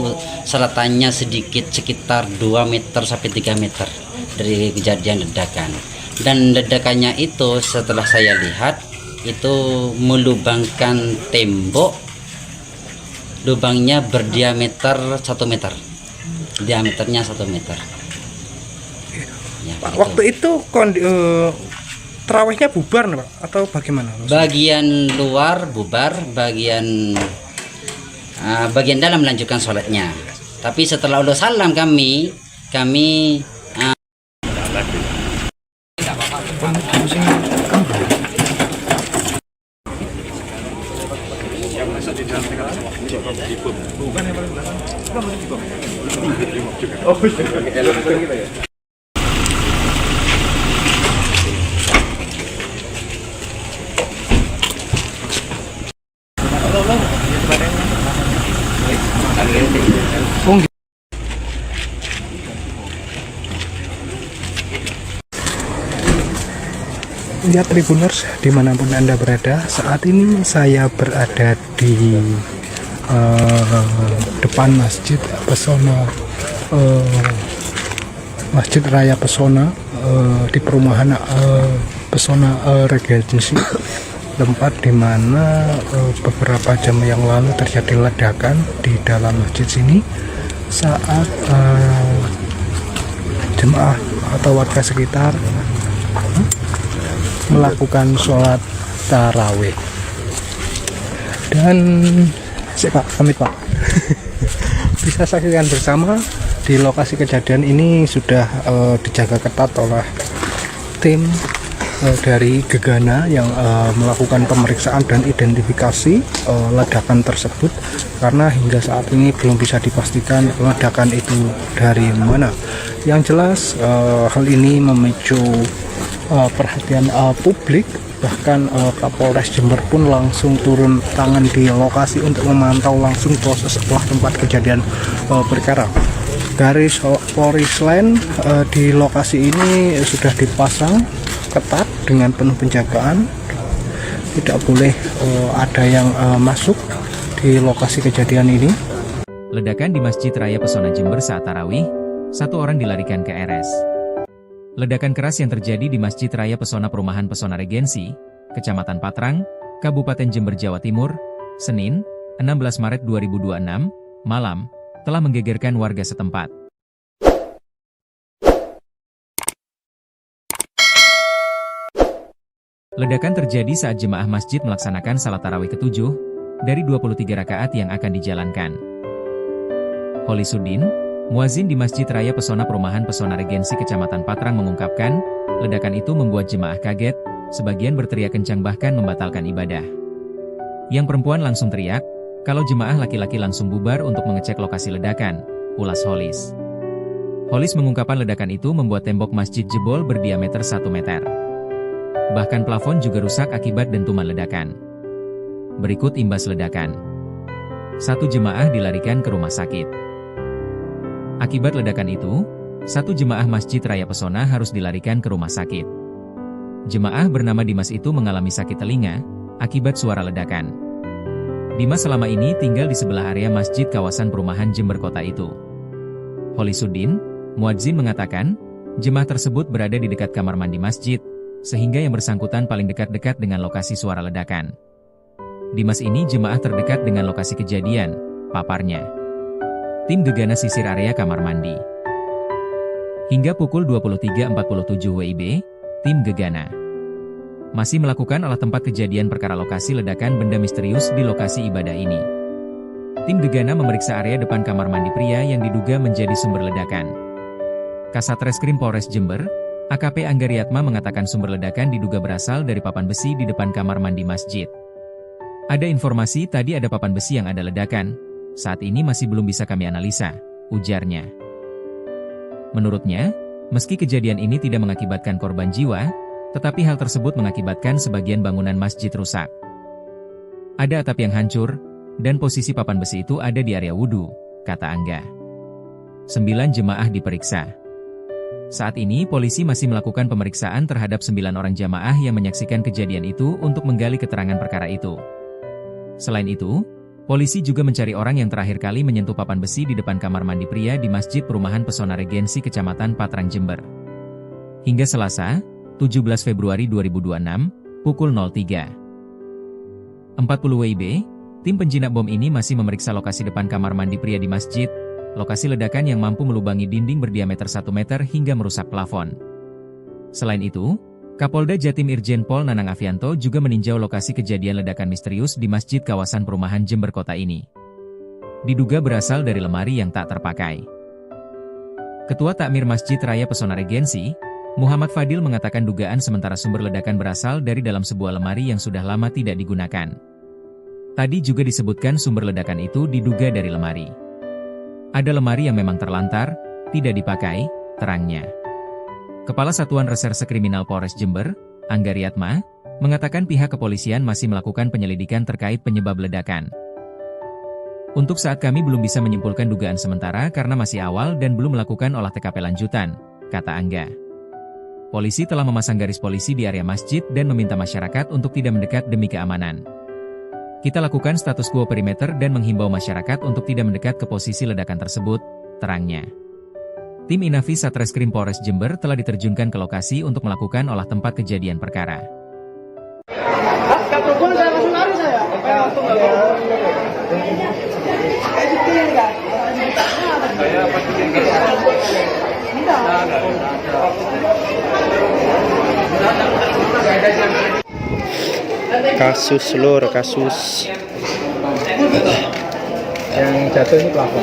selatannya sedikit sekitar 2 meter sampai 3 meter dari kejadian ledakan. Dan ledakannya itu setelah saya lihat itu melubangkan tembok, lubangnya berdiameter 1 meter, diameternya 1 meter ya, Pak, waktu itu terawihnya bubar Pak atau bagaimana? Bagian luar bubar, bagian dalam melanjutkan sholatnya. Tapi setelah udah salam kami Ya Tribuners, dimanapun Anda berada, saat ini saya berada di depan Masjid Pesona, Masjid Raya Pesona, di perumahan Pesona Regency, tempat di mana beberapa jam yang lalu terjadi ledakan di dalam masjid sini saat jemaah atau warga sekitar melakukan sholat tarawih. Dan Pak, pamit Pak. Bisa saksikan bersama di lokasi kejadian ini sudah dijaga ketat oleh tim dari Gegana yang melakukan pemeriksaan dan identifikasi ledakan tersebut, karena hingga saat ini belum bisa dipastikan ledakan itu dari mana. Yang jelas hal ini memicu perhatian publik, bahkan Kapolres Jember pun langsung turun tangan di lokasi untuk memantau langsung proses setelah tempat kejadian perkara. Garis polis line di lokasi ini sudah dipasang ketat dengan penuh penjagaan, tidak boleh ada yang masuk di lokasi kejadian ini. Ledakan di Masjid Raya Pesona Jember saat tarawih, 1 orang dilarikan ke RS. Ledakan keras yang terjadi di Masjid Raya Pesona Perumahan Pesona Regency, Kecamatan Patrang, Kabupaten Jember, Jawa Timur, Senin, 16 Maret 2026, malam, telah menggegerkan warga setempat. Ledakan terjadi saat jemaah masjid melaksanakan salat tarawih ke-7 dari 23 rakaat yang akan dijalankan. Holisuddin, muazin di Masjid Raya Pesona Perumahan Pesona Regency Kecamatan Patrang mengungkapkan, ledakan itu membuat jemaah kaget, sebagian berteriak kencang bahkan membatalkan ibadah. Yang perempuan langsung teriak, kalau jemaah laki-laki langsung bubar untuk mengecek lokasi ledakan, ulas Holis. Holis mengungkapkan ledakan itu membuat tembok masjid jebol berdiameter 1 meter. Bahkan plafon juga rusak akibat dentuman ledakan. Berikut imbas ledakan. 1 jemaah dilarikan ke rumah sakit. Akibat ledakan itu, 1 jemaah Masjid Raya Pesona harus dilarikan ke rumah sakit. Jemaah bernama Dimas itu mengalami sakit telinga akibat suara ledakan. Dimas selama ini tinggal di sebelah area masjid kawasan perumahan Jember Kota itu. Holisuddin, muadzin mengatakan, jemaah tersebut berada di dekat kamar mandi masjid, sehingga yang bersangkutan paling dekat-dekat dengan lokasi suara ledakan. Dimas ini jemaah terdekat dengan lokasi kejadian, paparnya. Tim Gegana sisir area kamar mandi. Hingga pukul 23.47 WIB, tim Gegana masih melakukan olah tempat kejadian perkara lokasi ledakan benda misterius di lokasi ibadah ini. Tim Gegana memeriksa area depan kamar mandi pria yang diduga menjadi sumber ledakan. Kasat Reskrim Polres Jember, AKP Anggariatma mengatakan sumber ledakan diduga berasal dari papan besi di depan kamar mandi masjid. Ada informasi tadi ada papan besi yang ada ledakan. Saat ini masih belum bisa kami analisa, ujarnya. Menurutnya, meski kejadian ini tidak mengakibatkan korban jiwa, tetapi hal tersebut mengakibatkan sebagian bangunan masjid rusak. Ada atap yang hancur, dan posisi papan besi itu ada di area wudhu, kata Angga. 9 jemaah diperiksa. Saat ini polisi masih melakukan pemeriksaan terhadap 9 orang jamaah yang menyaksikan kejadian itu untuk menggali keterangan perkara itu. Selain itu, polisi juga mencari orang yang terakhir kali menyentuh papan besi di depan kamar mandi pria di Masjid Perumahan Pesona Regency Kecamatan Patrang Jember. Hingga Selasa, 17 Februari 2026, pukul 03.40 WIB, tim penjinak bom ini masih memeriksa lokasi depan kamar mandi pria di masjid, lokasi ledakan yang mampu melubangi dinding berdiameter 1 meter hingga merusak plafon. Selain itu, Kapolda Jatim Irjen Pol Nanang Afianto juga meninjau lokasi kejadian ledakan misterius di masjid kawasan perumahan Jember Kota ini. Diduga berasal dari lemari yang tak terpakai. Ketua Takmir Masjid Raya Pesona Regensi, Muhammad Fadil mengatakan dugaan sementara sumber ledakan berasal dari dalam sebuah lemari yang sudah lama tidak digunakan. Tadi juga disebutkan sumber ledakan itu diduga dari lemari. Ada lemari yang memang terlantar, tidak dipakai, terangnya. Kepala Satuan Reserse Kriminal Polres Jember, Angga Riatma, mengatakan pihak kepolisian masih melakukan penyelidikan terkait penyebab ledakan. Untuk saat kami belum bisa menyimpulkan dugaan sementara karena masih awal dan belum melakukan olah TKP lanjutan, kata Angga. Polisi telah memasang garis polisi di area masjid dan meminta masyarakat untuk tidak mendekat demi keamanan. Kita lakukan status quo perimeter dan menghimbau masyarakat untuk tidak mendekat ke posisi ledakan tersebut, terangnya. Tim Inavi Satreskrim Polres Jember telah diterjunkan ke lokasi untuk melakukan olah tempat kejadian perkara. Kasus lur, kasus yang jatuh ini plafon.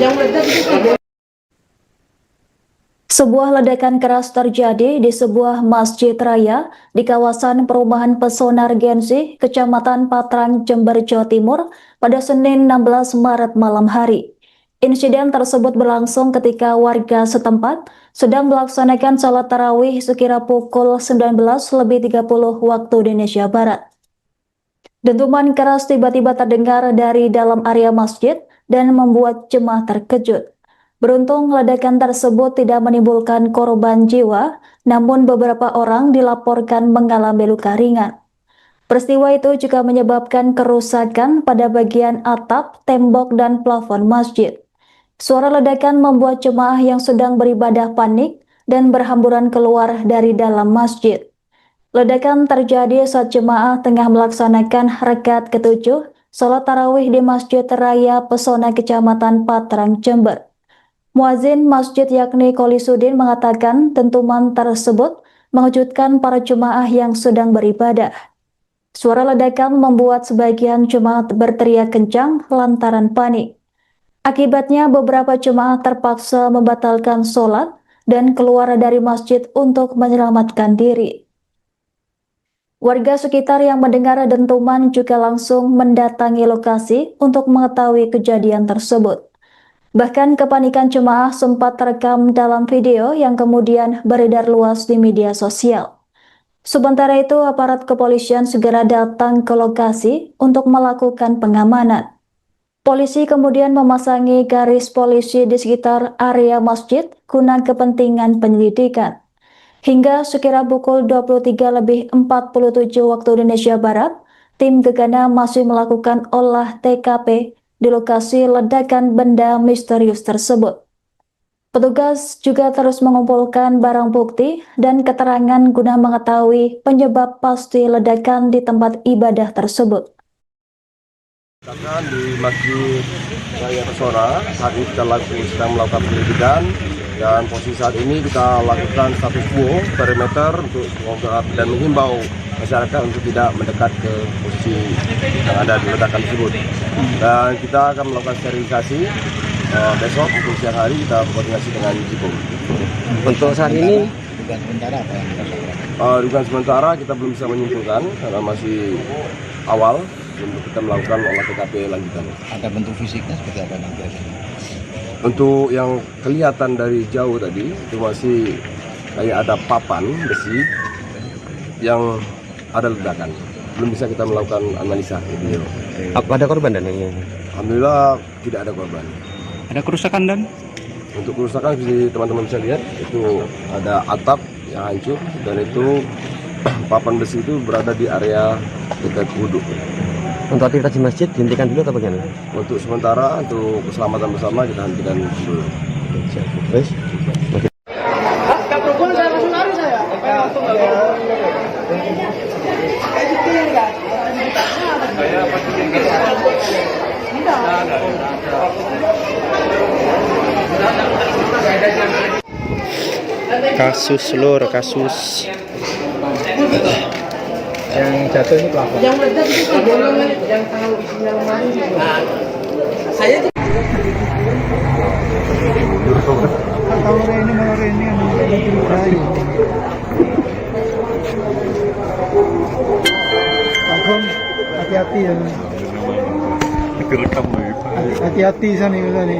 Sebuah ledakan keras terjadi di sebuah masjid raya di kawasan perumahan Pesona Regensi, Kecamatan Patrang, Jember, Jawa Timur pada Senin 16 Maret malam hari. Insiden tersebut berlangsung ketika warga setempat sedang melaksanakan salat tarawih sekira pukul 19.30 waktu Indonesia Barat. Dentuman keras tiba-tiba terdengar dari dalam area masjid dan membuat jemaah terkejut. Beruntung ledakan tersebut tidak menimbulkan korban jiwa, namun beberapa orang dilaporkan mengalami luka ringan. Peristiwa itu juga menyebabkan kerusakan pada bagian atap, tembok, dan plafon masjid. Suara ledakan membuat jemaah yang sedang beribadah panik dan berhamburan keluar dari dalam masjid. Ledakan terjadi saat jemaah tengah melaksanakan rakaat ke-7 salat tarawih di Masjid Raya Pesona Kecamatan Patrang, Jember. Muazin masjid yakni Kolisudin mengatakan dentuman tersebut mengejutkan para jemaah yang sedang beribadah. Suara ledakan membuat sebagian jemaah berteriak kencang lantaran panik. Akibatnya beberapa jemaah terpaksa membatalkan sholat dan keluar dari masjid untuk menyelamatkan diri. Warga sekitar yang mendengar dentuman juga langsung mendatangi lokasi untuk mengetahui kejadian tersebut. Bahkan kepanikan jemaah sempat terekam dalam video yang kemudian beredar luas di media sosial. Sementara itu, aparat kepolisian segera datang ke lokasi untuk melakukan pengamanan. Polisi kemudian memasangi garis polisi di sekitar area masjid guna kepentingan penyelidikan. Hingga sekira pukul 23.47 waktu Indonesia Barat, tim Gegana masih melakukan olah TKP di lokasi ledakan benda misterius tersebut. Petugas juga terus mengumpulkan barang bukti dan keterangan guna mengetahui penyebab pasti ledakan di tempat ibadah tersebut. Di Masjid Raya Pesona, saat ini kita sedang melakukan penyelidikan dan posisi saat ini kita lakukan status quo perimeter untuk dan menghimbau masyarakat untuk tidak mendekat ke posisi yang ada di ledakan tersebut. Dan kita akan melakukan sterilisasi besok untuk siang hari kita koordinasi dengan Jipom. Untuk saat ini dugaan sementara apa yang dirasakan? Dugaan sementara kita belum bisa menyimpulkan karena masih awal untuk kita melakukan olah TKP lanjutan. Ada bentuk fisiknya seperti apa nanti? Untuk yang kelihatan dari jauh tadi itu masih kayak ada papan besi yang ada ledakan. Belum bisa kita melakukan analisa video. ada korban dan yang ini? Alhamdulillah tidak ada korban. Ada kerusakan dan? Untuk kerusakan seperti teman-teman bisa lihat itu ada atap yang hancur dan itu papan besi itu berada di area dekat wudhu. Untuk aktivitas di masjid dihentikan dulu atau bagaimana? Untuk sementara untuk keselamatan bersama kita hentikan dulu. Baik. Gak perempuan saya langsung lari saya. Kasus lur, kasus yang jatuh ini pelapor. Yang meledak itu golongan yang tahu isinya lemari gitu. Saya Tahu ini malah ini yang dicurigai. Agung, hati-hati ya. Hati-hati sana nih.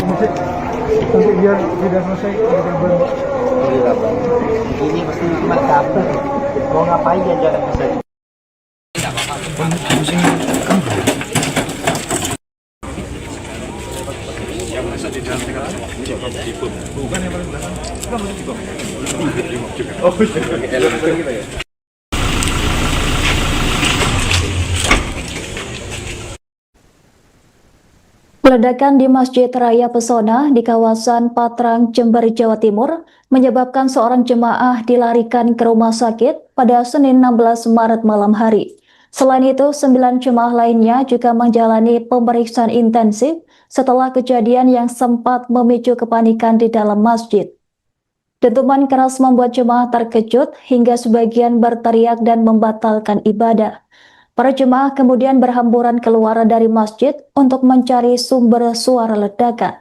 Nanti biar sudah selesai ada kabar. Ini pasti cuma kabar. Mau ngapain ya jalan ke sana? Ledakan di Masjid Raya Pesona di kawasan Patrang, Jember, Jawa Timur menyebabkan seorang jemaah dilarikan ke rumah sakit pada Senin 16 Maret malam hari. Selain itu, 9 jemaah lainnya juga menjalani pemeriksaan intensif setelah kejadian yang sempat memicu kepanikan di dalam masjid. Dentuman keras membuat jemaah terkejut hingga sebagian berteriak dan membatalkan ibadah. Para jemaah kemudian berhamburan keluar dari masjid untuk mencari sumber suara ledakan.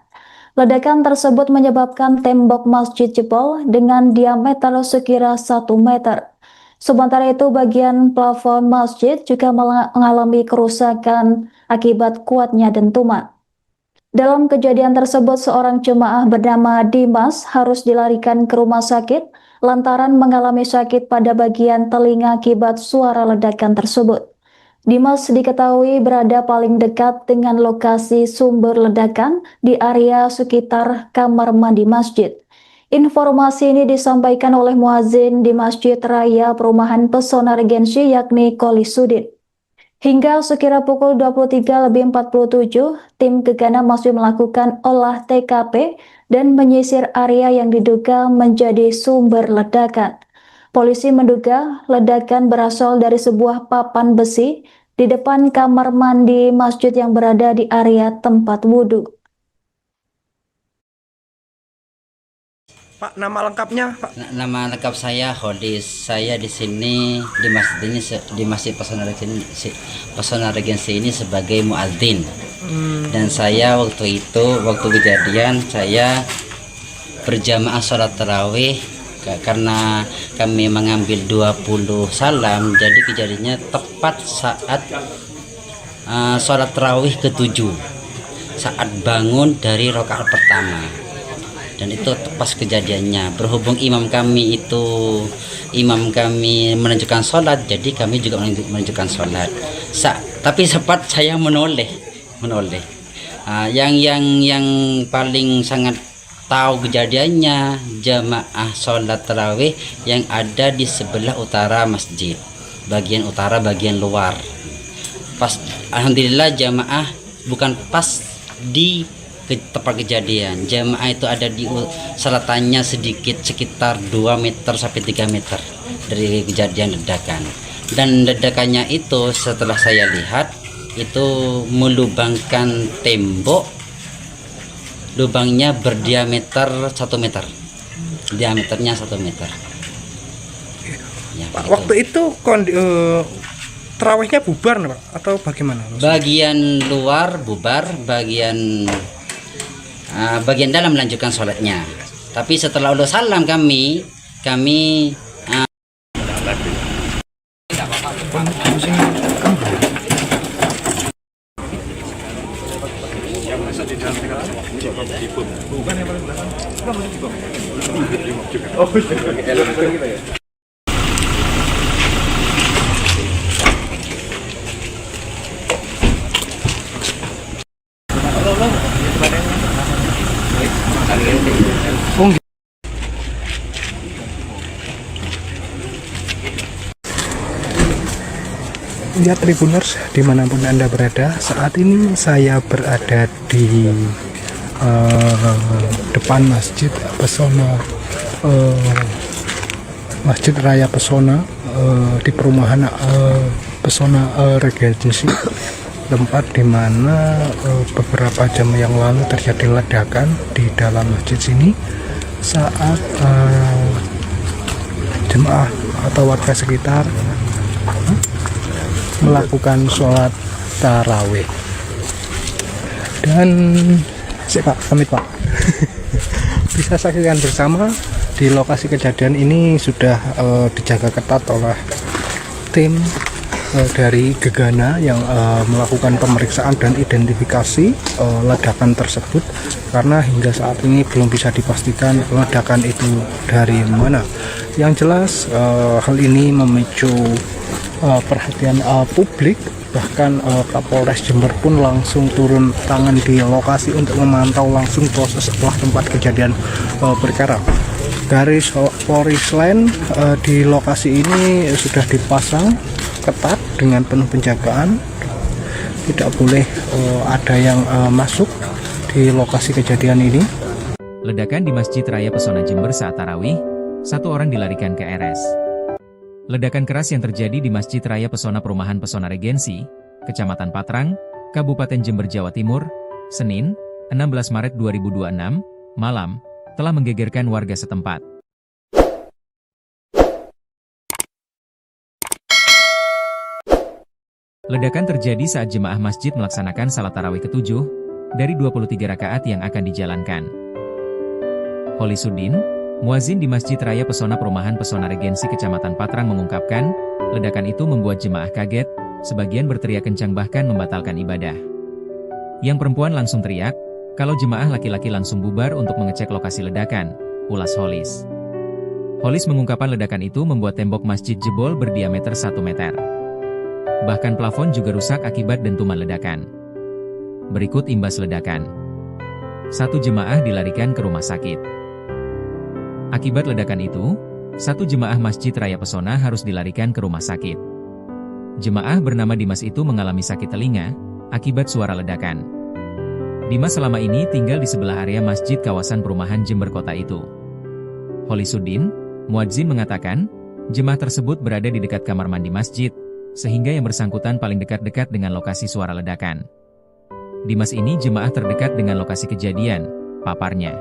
Ledakan tersebut menyebabkan tembok masjid jebol dengan diameter sekira 1 meter. Sementara itu, bagian plafon masjid juga mengalami kerusakan akibat kuatnya dentuman. Dalam kejadian tersebut, seorang jemaah bernama Dimas harus dilarikan ke rumah sakit lantaran mengalami sakit pada bagian telinga akibat suara ledakan tersebut. Dimas diketahui berada paling dekat dengan lokasi sumber ledakan di area sekitar kamar mandi masjid. Informasi ini disampaikan oleh muazin di Masjid Raya Perumahan Pesona Regensi yakni Kolisudin. Hingga sekira pukul 23.47, tim gegana masih melakukan olah TKP dan menyisir area yang diduga menjadi sumber ledakan. Polisi menduga ledakan berasal dari sebuah papan besi di depan kamar mandi masjid yang berada di area tempat wudhu. Pak, nama lengkapnya, Pak? Nama lengkap saya Hodis. Saya di sini di masjid ini di Masjid Pesona Regensi ini sebagai muadzin. Dan saya waktu kejadian saya berjamaah sholat tarawih karena kami mengambil 20 salam, jadi kejadiannya tepat saat sholat tarawih ke-7 saat bangun dari rakaat pertama. Dan itu pas kejadiannya, berhubung imam kami menunjukkan sholat, jadi kami juga menunjukkan sholat. Tapi sempat saya menoleh. Yang paling sangat tahu kejadiannya jamaah sholat tarawih yang ada di sebelah utara masjid, bagian utara bagian luar. Alhamdulillah jamaah bukan pas di tempat kejadian. Jamaah itu ada di selatannya sedikit, sekitar 2 meter sampai 3 meter dari kejadian ledakan. Dan ledakannya itu setelah saya lihat itu melubangkan tembok, lubangnya berdiameter 1 meter, diameternya 1 meter ya, Pak, waktu itu tarawihnya bubar Pak, atau bagaimana? Bagian luar bubar, bagian dalam melanjutkan sholatnya. Tapi setelah udah salam kami Ya Tribuners, dimanapun Anda berada, saat ini saya berada di depan Masjid Pesona, Masjid Raya Pesona di perumahan Pesona Regency, tempat di mana beberapa jam yang lalu terjadi ledakan di dalam masjid sini saat jemaah atau warga sekitar melakukan sholat tarawih. Dan Pak, pamit Pak. Bisa saksikan bersama di lokasi kejadian ini sudah dijaga ketat oleh tim dari Gegana yang melakukan pemeriksaan dan identifikasi ledakan tersebut, karena hingga saat ini belum bisa dipastikan ledakan itu dari mana. Yang jelas hal ini memicu perhatian publik, bahkan Kapolres Jember pun langsung turun tangan di lokasi untuk memantau langsung proses setelah tempat kejadian perkara. Garis polis lain di lokasi ini sudah dipasang ketat dengan penuh penjagaan, tidak boleh ada yang masuk di lokasi kejadian ini. Ledakan di Masjid Raya Pesona Jember saat tarawih, 1 orang dilarikan ke RS. Ledakan keras yang terjadi di Masjid Raya Pesona Perumahan Pesona Regency, Kecamatan Patrang, Kabupaten Jember, Jawa Timur, Senin, 16 Maret 2026, malam, telah menggegerkan warga setempat. Ledakan terjadi saat jemaah masjid melaksanakan salat tarawih ke-7 dari 23 rakaat yang akan dijalankan. Holisuddin, muazin di Masjid Raya Pesona Perumahan Pesona Regency Kecamatan Patrang mengungkapkan, ledakan itu membuat jemaah kaget, sebagian berteriak kencang bahkan membatalkan ibadah. Yang perempuan langsung teriak, kalau jemaah laki-laki langsung bubar untuk mengecek lokasi ledakan, ulas Holis. Holis mengungkapkan ledakan itu membuat tembok masjid jebol berdiameter 1 meter. Bahkan plafon juga rusak akibat dentuman ledakan. Berikut imbas ledakan. 1 jemaah dilarikan ke rumah sakit. Akibat ledakan itu, 1 jemaah Masjid Raya Pesona harus dilarikan ke rumah sakit. Jemaah bernama Dimas itu mengalami sakit telinga akibat suara ledakan. Dimas selama ini tinggal di sebelah area masjid kawasan perumahan Jember Kota itu. Holisuddin, muadzin mengatakan, jemaah tersebut berada di dekat kamar mandi masjid, sehingga yang bersangkutan paling dekat-dekat dengan lokasi suara ledakan. Dimas ini jemaah terdekat dengan lokasi kejadian, paparnya.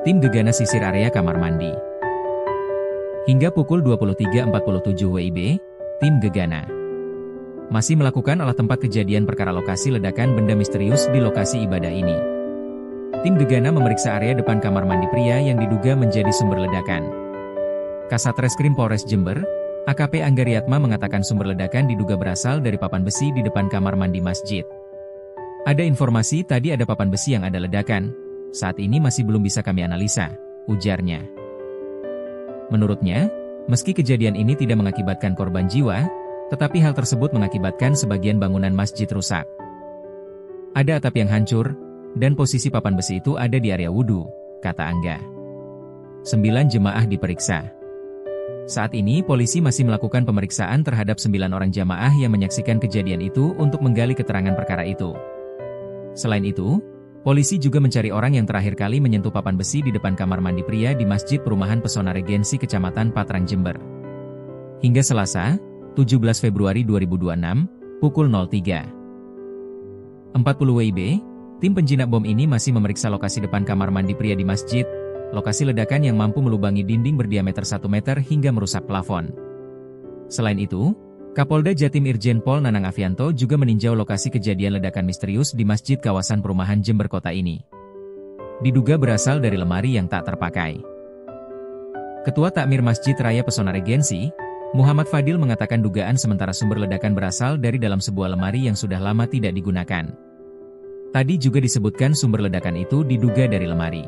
Tim Gegana sisir area kamar mandi. Hingga pukul 23.47 WIB, tim Gegana masih melakukan olah tempat kejadian perkara lokasi ledakan benda misterius di lokasi ibadah ini. Tim Gegana memeriksa area depan kamar mandi pria yang diduga menjadi sumber ledakan. Kasat Reskrim Polres Jember, AKP Anggariatma mengatakan sumber ledakan diduga berasal dari papan besi di depan kamar mandi masjid. Ada informasi tadi ada papan besi yang ada ledakan, saat ini masih belum bisa kami analisa, ujarnya. Menurutnya, meski kejadian ini tidak mengakibatkan korban jiwa, tetapi hal tersebut mengakibatkan sebagian bangunan masjid rusak. Ada atap yang hancur, dan posisi papan besi itu ada di area wudhu, kata Angga. 9 jemaah diperiksa. Saat ini polisi masih melakukan pemeriksaan terhadap 9 orang jamaah yang menyaksikan kejadian itu untuk menggali keterangan perkara itu. Selain itu, polisi juga mencari orang yang terakhir kali menyentuh papan besi di depan kamar mandi pria di Masjid Perumahan Pesona Regency Kecamatan Patrang Jember. Hingga Selasa, 17 Februari 2026, pukul 03.40 WIB, tim penjinak bom ini masih memeriksa lokasi depan kamar mandi pria di masjid, lokasi ledakan yang mampu melubangi dinding berdiameter 1 meter hingga merusak plafon. Selain itu, Kapolda Jatim Irjen Pol Nanang Afianto juga meninjau lokasi kejadian ledakan misterius di masjid kawasan perumahan Jember Kota ini. Diduga berasal dari lemari yang tak terpakai. Ketua Takmir Masjid Raya Pesona Regency, Muhammad Fadil mengatakan dugaan sementara sumber ledakan berasal dari dalam sebuah lemari yang sudah lama tidak digunakan. Tadi juga disebutkan sumber ledakan itu diduga dari lemari.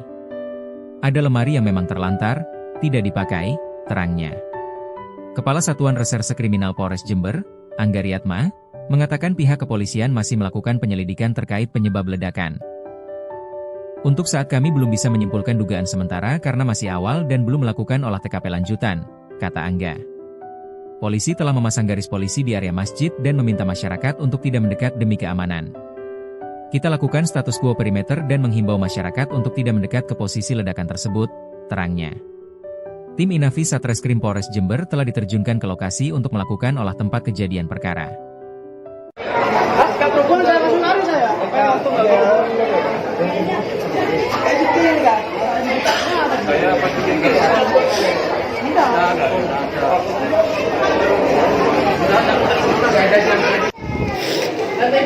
Ada lemari yang memang terlantar, tidak dipakai, terangnya. Kepala Satuan Reserse Kriminal Polres Jember, Anggariatma, mengatakan pihak kepolisian masih melakukan penyelidikan terkait penyebab ledakan. Untuk saat kami belum bisa menyimpulkan dugaan sementara karena masih awal dan belum melakukan olah TKP lanjutan, kata Angga. Polisi telah memasang garis polisi di area masjid dan meminta masyarakat untuk tidak mendekat demi keamanan. Kita lakukan status quo perimeter dan menghimbau masyarakat untuk tidak mendekat ke posisi ledakan tersebut, terangnya. Tim Inavis Satreskrim Polres Jember telah diterjunkan ke lokasi untuk melakukan olah tempat kejadian perkara.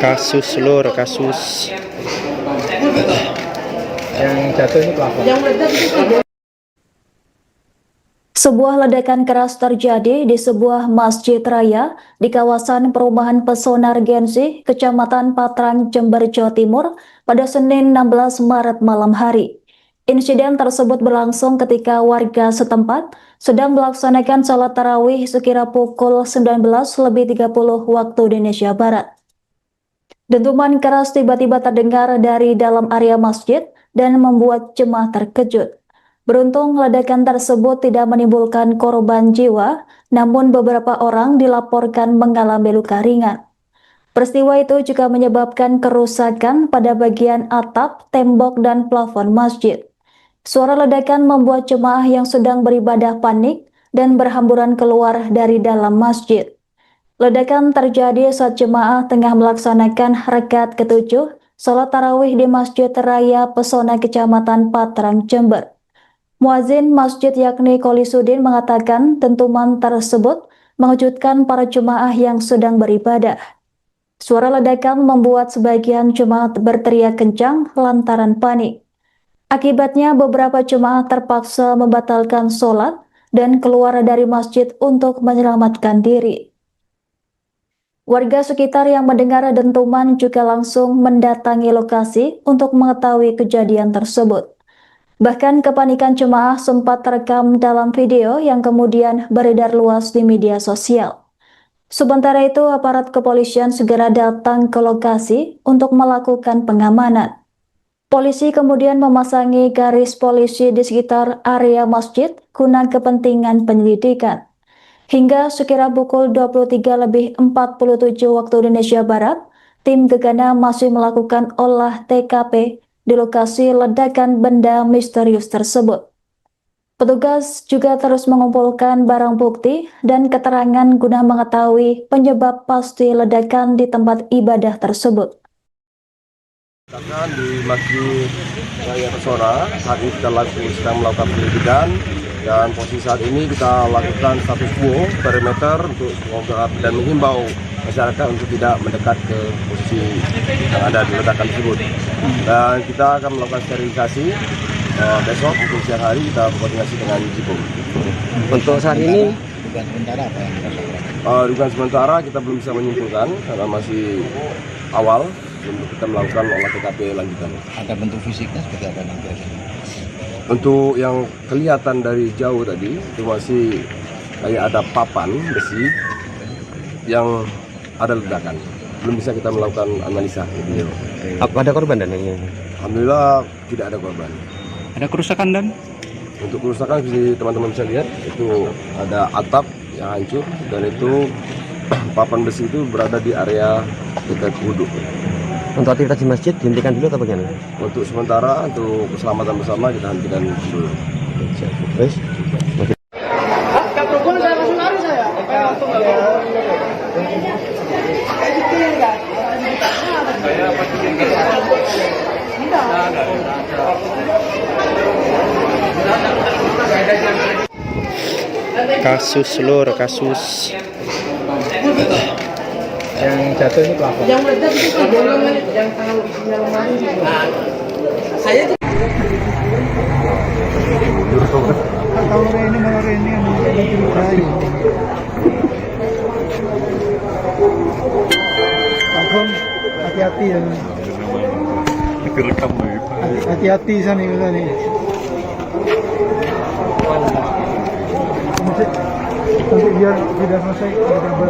Kasus lur, kasus yang jatuh ini pelapor. Sebuah ledakan keras terjadi di sebuah masjid raya di kawasan perumahan Pesona Regensi, Kecamatan Patrang, Jember, Jawa Timur pada Senin 16 Maret malam hari. Insiden tersebut berlangsung ketika warga setempat sedang melaksanakan salat tarawih sekira pukul 19.30 waktu Indonesia Barat. Dentuman keras tiba-tiba terdengar dari dalam area masjid dan membuat jemaah terkejut. Beruntung ledakan tersebut tidak menimbulkan korban jiwa, namun beberapa orang dilaporkan mengalami luka ringan. Peristiwa itu juga menyebabkan kerusakan pada bagian atap, tembok, dan plafon masjid. Suara ledakan membuat jemaah yang sedang beribadah panik dan berhamburan keluar dari dalam masjid. Ledakan terjadi saat jemaah tengah melaksanakan rakaat ke-7 salat tarawih di Masjid Raya Pesona Kecamatan Patrang, Jember. Muazin masjid yakni Kolisudin mengatakan dentuman tersebut mengejutkan para jemaah yang sedang beribadah. Suara ledakan membuat sebagian jemaah berteriak kencang lantaran panik. Akibatnya beberapa jemaah terpaksa membatalkan sholat dan keluar dari masjid untuk menyelamatkan diri. Warga sekitar yang mendengar dentuman juga langsung mendatangi lokasi untuk mengetahui kejadian tersebut. Bahkan kepanikan jemaah sempat terekam dalam video yang kemudian beredar luas di media sosial. Sementara itu, aparat kepolisian segera datang ke lokasi untuk melakukan pengamanan. Polisi kemudian memasangi garis polisi di sekitar area masjid guna kepentingan penyelidikan. Hingga sekira pukul 23.47 waktu Indonesia Barat, tim Gegana masih melakukan olah TKP di lokasi ledakan benda misterius tersebut. Petugas juga terus mengumpulkan barang bukti dan keterangan guna mengetahui penyebab pasti ledakan di tempat ibadah tersebut. Di Masjid Raya Pesona, saat ini kita sedang melakukan penyelidikan dan posisi saat ini kita lakukan status quo perimeter untuk dan menghimbau masyarakat untuk tidak mendekat ke posisi yang ada di ledakan tersebut. Dan kita akan melakukan sterilisasi besok untuk siang hari kita berkoordinasi dengan Jipom. Untuk saat ini dugaan sementara apa yang dirasakan? Dugaan sementara kita belum bisa menyimpulkan karena masih awal untuk kita melakukan olah TKP lanjutan. Ada bentuk fisiknya seperti apa nanti? Untuk yang kelihatan dari jauh tadi itu masih kayak ada papan besi yang ada ledakan. Belum bisa kita melakukan analisa. Gitu. Ada korban dan ini? Alhamdulillah tidak ada korban. Ada kerusakan dan? Untuk kerusakan teman-teman bisa lihat itu ada atap yang hancur dan itu papan besi itu berada di area dekat wudhu. Untuk aktivitas di masjid dihentikan dulu atau bagaimana? Untuk sementara untuk keselamatan bersama kita hentikan dulu. Terus? Kasus lur, kasus yang jatuh ini pelapor. Yang meledak itu golongan yang tahu sinyal maling. Saya Tahu ini malah ini yang kayu. Agung, hati-hati ya. Direkam Hati-hati sana nih. Nanti biar tidak selesai ada kabar.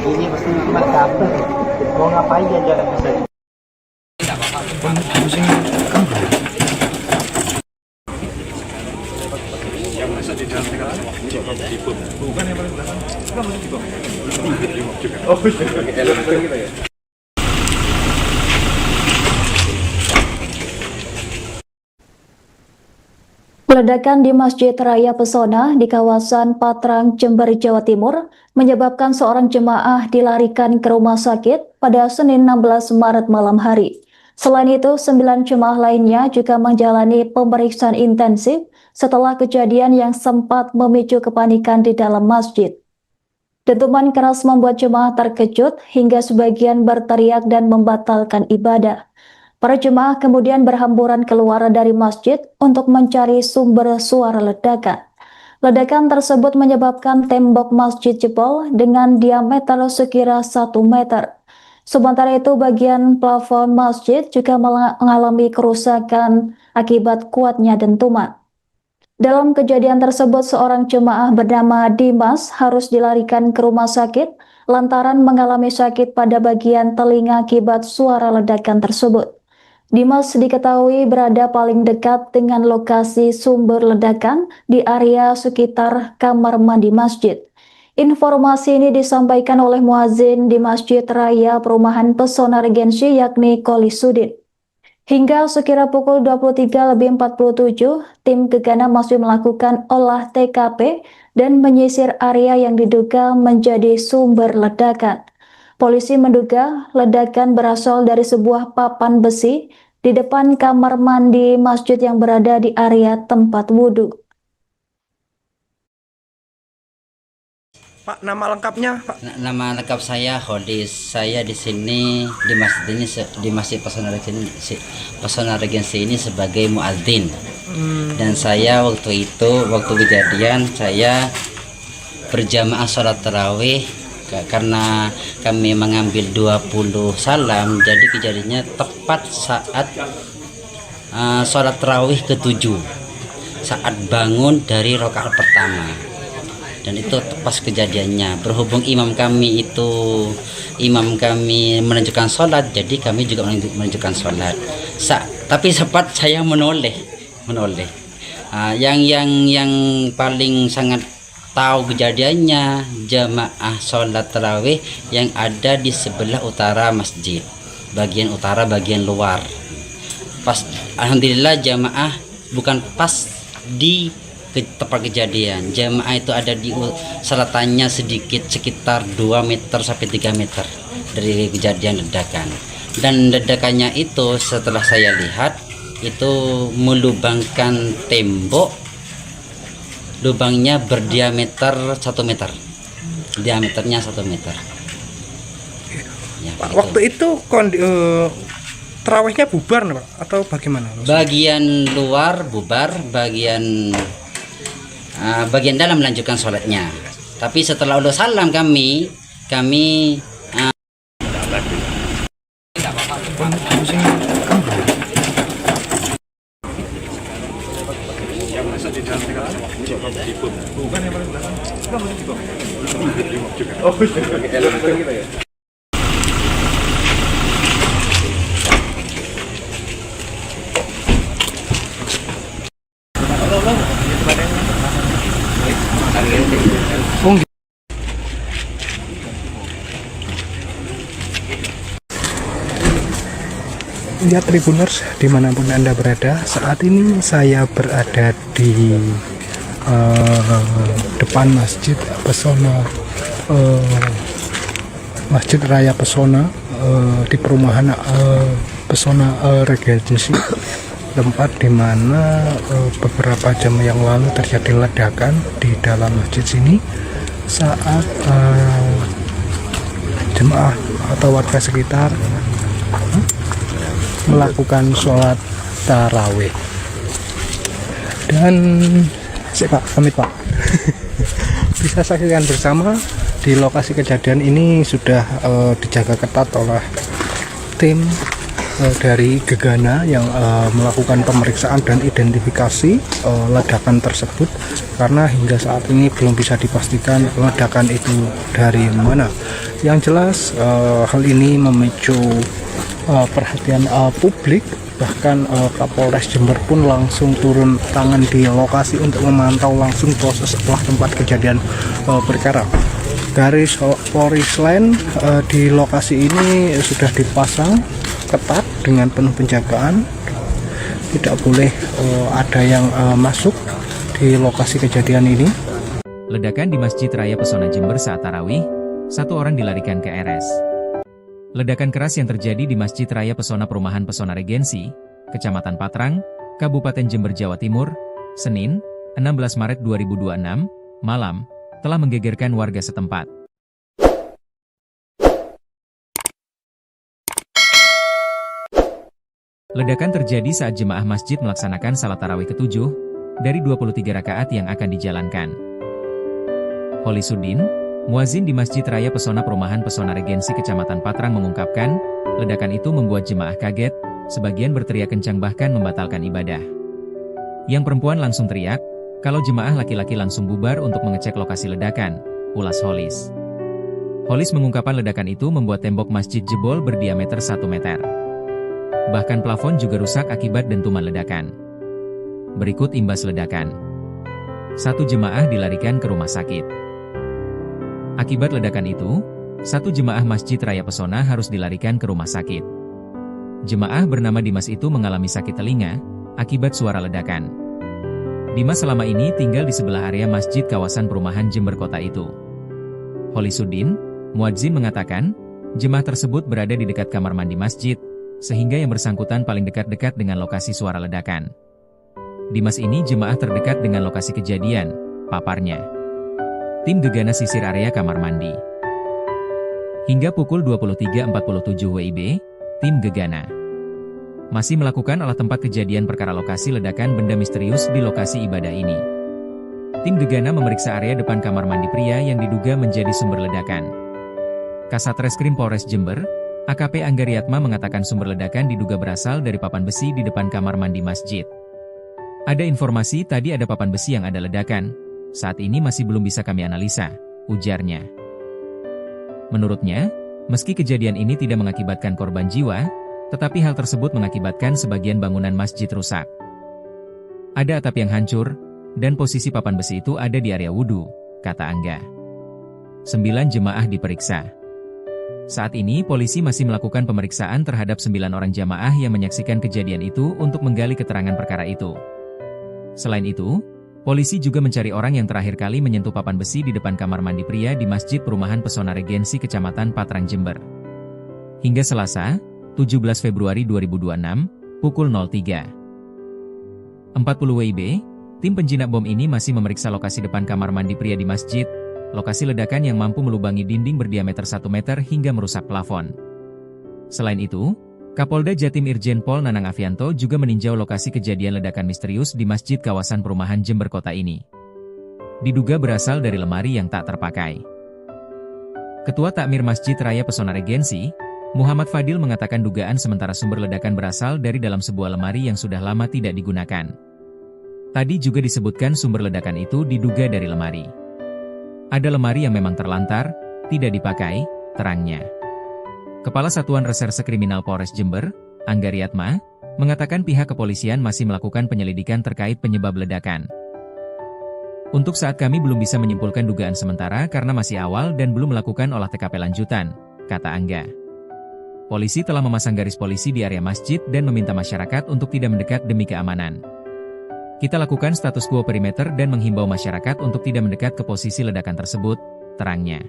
Ini pasti cuma kabel. Mau ngapain ya jalan ke sana? Ledakan di Masjid Raya Pesona di kawasan Patrang, Jember, Jawa Timur menyebabkan seorang jemaah dilarikan ke rumah sakit pada Senin 16 Maret malam hari. Selain itu, 9 jemaah lainnya juga menjalani pemeriksaan intensif setelah kejadian yang sempat memicu kepanikan di dalam masjid. Dentuman keras membuat jemaah terkejut hingga sebagian berteriak dan membatalkan ibadah. Para jemaah kemudian berhamburan keluar dari masjid untuk mencari sumber suara ledakan. Ledakan tersebut menyebabkan tembok masjid jebol dengan diameter sekira 1 meter. Sementara itu, bagian plafon masjid juga mengalami kerusakan akibat kuatnya dentuman. Dalam kejadian tersebut, seorang jemaah bernama Dimas harus dilarikan ke rumah sakit lantaran mengalami sakit pada bagian telinga akibat suara ledakan tersebut. Dimas diketahui berada paling dekat dengan lokasi sumber ledakan di area sekitar kamar mandi masjid. Informasi ini disampaikan oleh muazin di Masjid Raya Perumahan Pesona Regensi yakni Koli Sudin. Hingga sekira pukul 23.47, tim gegana masih melakukan olah TKP dan menyisir area yang diduga menjadi sumber ledakan. Polisi menduga ledakan berasal dari sebuah papan besi di depan kamar mandi masjid yang berada di area tempat wudhu. Pak, nama lengkapnya, Pak? Nama lengkap saya Hodis. Saya di sini di Masjid Pesona Regensi ini sebagai muadzin. Dan saya waktu kejadian saya berjamaah sholat tarawih karena kami mengambil 20 salam, jadi kejadiannya tepat saat sholat tarawih ke-7 saat bangun dari rakaat pertama, dan itu tepat kejadiannya. Berhubung imam kami menunjukkan sholat, jadi kami juga menunjukkan sholat. Tapi sempat saya menoleh. Yang paling sangat tahu kejadiannya jamaah sholat tarawih yang ada di sebelah utara masjid, bagian utara bagian luar. Alhamdulillah jamaah bukan pas di tempat kejadian. Jamaah itu ada di selatannya sedikit, sekitar 2 meter sampai 3 meter dari kejadian ledakan. Dan ledakannya itu setelah saya lihat itu melubangkan tembok. Lubangnya berdiameter 1 meter, diameternya 1 meter. Ya, Pak, waktu itu terawihnya bubar, Pak, atau bagaimana? Bagian luar bubar, bagian dalam melanjutkan sholatnya. Tapi setelah udah salam kami Ya, Tribuners dimanapun Anda berada, saat ini saya berada di depan Masjid Pesona, Masjid Raya Pesona di perumahan Pesona Regensi, tempat di mana beberapa jam yang lalu terjadi ledakan di dalam masjid sini saat jemaah atau warga sekitar melakukan sholat tarawih. Dan Pak, pamit Pak. Bisa saksikan bersama di lokasi kejadian ini sudah dijaga ketat oleh tim dari gegana yang melakukan pemeriksaan dan identifikasi ledakan tersebut, karena hingga saat ini belum bisa dipastikan ledakan itu dari mana. Yang jelas hal ini memicu perhatian publik, bahkan Kapolres Jember pun langsung turun tangan di lokasi untuk memantau langsung proses setelah tempat kejadian perkara. Garis polis lain di lokasi ini sudah dipasang ketat dengan penuh penjagaan, tidak boleh ada yang masuk di lokasi kejadian ini. Ledakan di Masjid Raya Pesona Jember saat tarawih, 1 orang dilarikan ke RS. Ledakan keras yang terjadi di Masjid Raya Pesona Perumahan Pesona Regensi, Kecamatan Patrang, Kabupaten Jember, Jawa Timur, Senin, 16 Maret 2026, malam, telah menggegerkan warga setempat. Ledakan terjadi saat jemaah masjid melaksanakan salat tarawih ke-7 dari 23 rakaat yang akan dijalankan. Holisuddin, muazin di Masjid Raya Pesona Perumahan Pesona Regensi Kecamatan Patrang mengungkapkan, ledakan itu membuat jemaah kaget, sebagian berteriak kencang bahkan membatalkan ibadah. Yang perempuan langsung teriak, kalau jemaah laki-laki langsung bubar untuk mengecek lokasi ledakan, ulas Holis. Holis mengungkapkan ledakan itu membuat tembok masjid jebol berdiameter 1 meter. Bahkan plafon juga rusak akibat dentuman ledakan. Berikut imbas ledakan. 1 jemaah dilarikan ke rumah sakit. Akibat ledakan itu, 1 jemaah Masjid Raya Pesona harus dilarikan ke rumah sakit. Jemaah bernama Dimas itu mengalami sakit telinga akibat suara ledakan. Dimas selama ini tinggal di sebelah area masjid kawasan perumahan Jember Kota itu. Holisuddin, muadzin mengatakan, jemaah tersebut berada di dekat kamar mandi masjid, sehingga yang bersangkutan paling dekat-dekat dengan lokasi suara ledakan. Dimas ini jemaah terdekat dengan lokasi kejadian, paparnya. Tim gegana sisir area kamar mandi. Hingga pukul 23.47 WIB, tim gegana masih melakukan olah tempat kejadian perkara lokasi ledakan benda misterius di lokasi ibadah ini. Tim gegana memeriksa area depan kamar mandi pria yang diduga menjadi sumber ledakan. Kasat Reskrim Polres Jember, AKP Anggariatma mengatakan sumber ledakan diduga berasal dari papan besi di depan kamar mandi masjid. Ada informasi tadi ada papan besi yang ada ledakan, saat ini masih belum bisa kami analisa, ujarnya. Menurutnya, meski kejadian ini tidak mengakibatkan korban jiwa, tetapi hal tersebut mengakibatkan sebagian bangunan masjid rusak. Ada atap yang hancur, dan posisi papan besi itu ada di area wudhu, kata Angga. 9 jemaah diperiksa. Saat ini polisi masih melakukan pemeriksaan terhadap 9 orang jamaah yang menyaksikan kejadian itu untuk menggali keterangan perkara itu. Selain itu, polisi juga mencari orang yang terakhir kali menyentuh papan besi di depan kamar mandi pria di Masjid Perumahan Pesona Regensi Kecamatan Patrang Jember. Hingga Selasa, 17 Februari 2026, pukul 03.40 WIB, tim penjinak bom ini masih memeriksa lokasi depan kamar mandi pria di masjid, lokasi ledakan yang mampu melubangi dinding berdiameter 1 meter hingga merusak plafon. Selain itu, Kapolda Jatim Irjen Pol Nanang Afianto juga meninjau lokasi kejadian ledakan misterius di masjid kawasan perumahan Jember Kota ini. Diduga berasal dari lemari yang tak terpakai. Ketua Takmir Masjid Raya Pesona Regensi, Muhammad Fadil mengatakan dugaan sementara sumber ledakan berasal dari dalam sebuah lemari yang sudah lama tidak digunakan. Tadi juga disebutkan sumber ledakan itu diduga dari lemari. Ada lemari yang memang terlantar, tidak dipakai, terangnya. Kepala Satuan Reserse Kriminal Polres Jember, Anggariatma, mengatakan pihak kepolisian masih melakukan penyelidikan terkait penyebab ledakan. Untuk saat kami belum bisa menyimpulkan dugaan sementara karena masih awal dan belum melakukan olah TKP lanjutan, kata Angga. Polisi telah memasang garis polisi di area masjid dan meminta masyarakat untuk tidak mendekat demi keamanan. Kita lakukan status quo perimeter dan menghimbau masyarakat untuk tidak mendekat ke posisi ledakan tersebut, terangnya.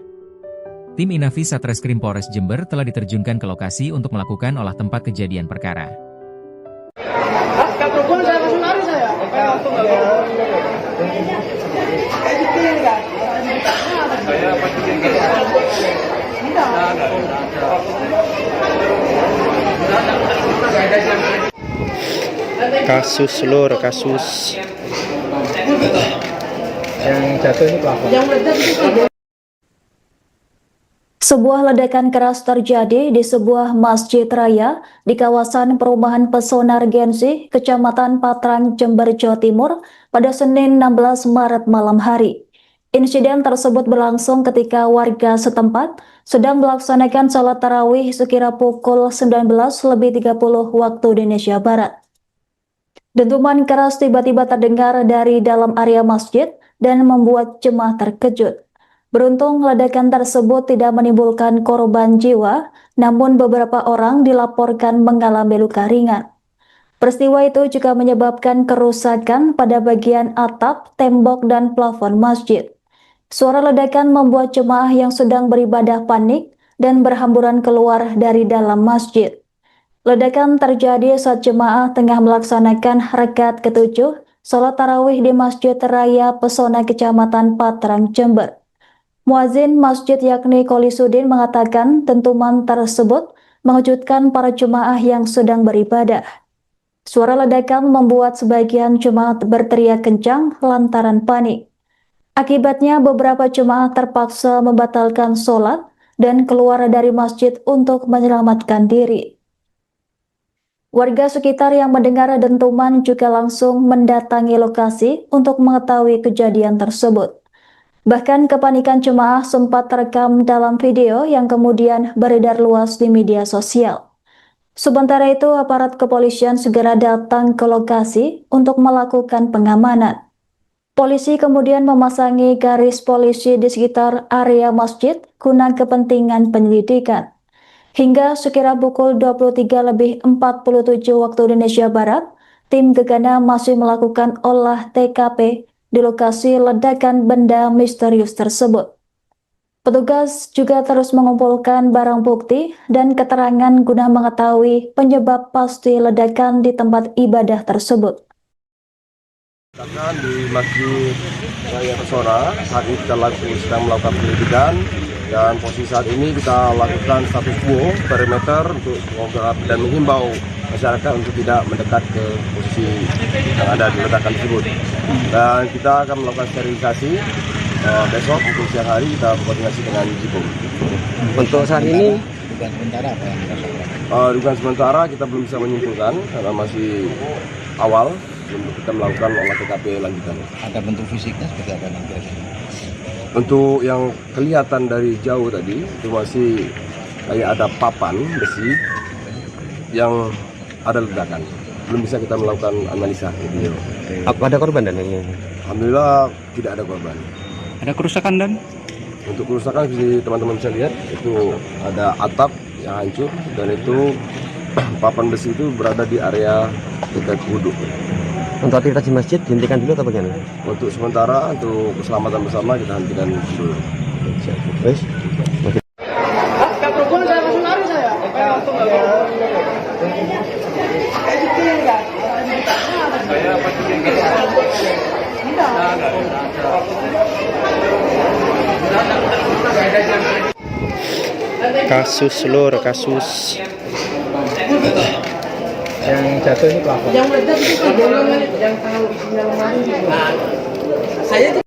Tim Inavi Satreskrim Polres Jember telah diterjunkan ke lokasi untuk melakukan olah tempat kejadian perkara. Kasus lur, kasus yang jatuh ini pelapor. Sebuah ledakan keras terjadi di sebuah masjid raya di kawasan perumahan Pesona Regensi, Kecamatan Patrang, Jember, Jawa Timur pada Senin 16 Maret malam hari. Insiden tersebut berlangsung ketika warga setempat sedang melaksanakan salat tarawih sekira pukul 19.30 waktu Indonesia Barat. Dentuman keras tiba-tiba terdengar dari dalam area masjid dan membuat jemaah terkejut. Beruntung ledakan tersebut tidak menimbulkan korban jiwa, namun beberapa orang dilaporkan mengalami luka ringan. Peristiwa itu juga menyebabkan kerusakan pada bagian atap, tembok, dan plafon masjid. Suara ledakan membuat jemaah yang sedang beribadah panik dan berhamburan keluar dari dalam masjid. Ledakan terjadi saat jemaah tengah melaksanakan rakaat ketujuh sholat tarawih di Masjid Raya Pesona Kecamatan Patrang, Jember. Muazin masjid yakni Kolisudin mengatakan dentuman tersebut mengejutkan para jemaah yang sedang beribadah. Suara ledakan membuat sebagian jemaat berteriak kencang lantaran panik. Akibatnya beberapa jemaah terpaksa membatalkan sholat dan keluar dari masjid untuk menyelamatkan diri. Warga sekitar yang mendengar dentuman juga langsung mendatangi lokasi untuk mengetahui kejadian tersebut. Bahkan kepanikan jemaah sempat terekam dalam video yang kemudian beredar luas di media sosial. Sementara itu, aparat kepolisian segera datang ke lokasi untuk melakukan pengamanan. Polisi kemudian memasangi garis polisi di sekitar area masjid guna kepentingan penyelidikan. Hingga sekira pukul 23.47 waktu Indonesia Barat, tim Gegana masih melakukan olah TKP di lokasi ledakan benda misterius tersebut. Petugas juga terus mengumpulkan barang bukti dan keterangan guna mengetahui penyebab pasti ledakan di tempat ibadah tersebut. Ledakan di Masjid Raya Pesona, saat ini kita sedang melakukan penyelidikan dan posisi saat ini kita lakukan status quo perimeter untuk dan menghimbau masyarakat untuk tidak mendekat ke posisi yang ada di ledakan tersebut. Dan kita akan melakukan sterilisasi. Besok untuk siang hari kita koordinasi dengan Jipom. Untuk saat ini Dugaan sementara apa yang dirasakan? Dugaan sementara kita belum bisa menyimpulkan karena masih awal, belum kita melakukan olah TKP lanjutan. Ada bentuk fisiknya seperti apa nanti? Untuk yang kelihatan dari jauh tadi itu masih kayak ada papan besi yang ada ledakan. Belum bisa kita melakukan analisa video. ada korban dan ini? Alhamdulillah tidak ada korban. Ada kerusakan dan? Untuk kerusakan teman-teman bisa lihat itu ada atap yang hancur dan itu papan besi itu berada di area dekat wudhu. Untuk aktivitas di masjid dihentikan dulu atau bagaimana? Untuk sementara untuk keselamatan bersama kita hentikan dulu. Terus? Kasus yang jatuh ini plafon. Yang meledak itu kan golongan yang tahu isinya lemari. Saya tuh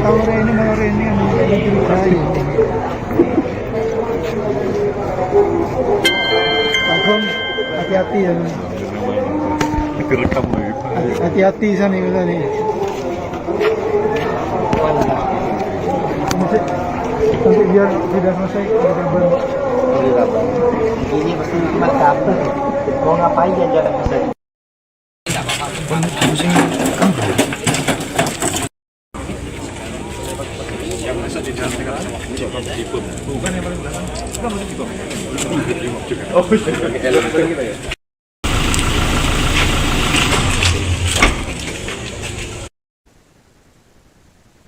Tahu ini yang dicurigai. Abang, hati-hati ya. Hati-hati sana nih. Nanti biar tidak selesai berkabar. Ini pasti cuma kabel. Mau ngapain ya jalan ke sana?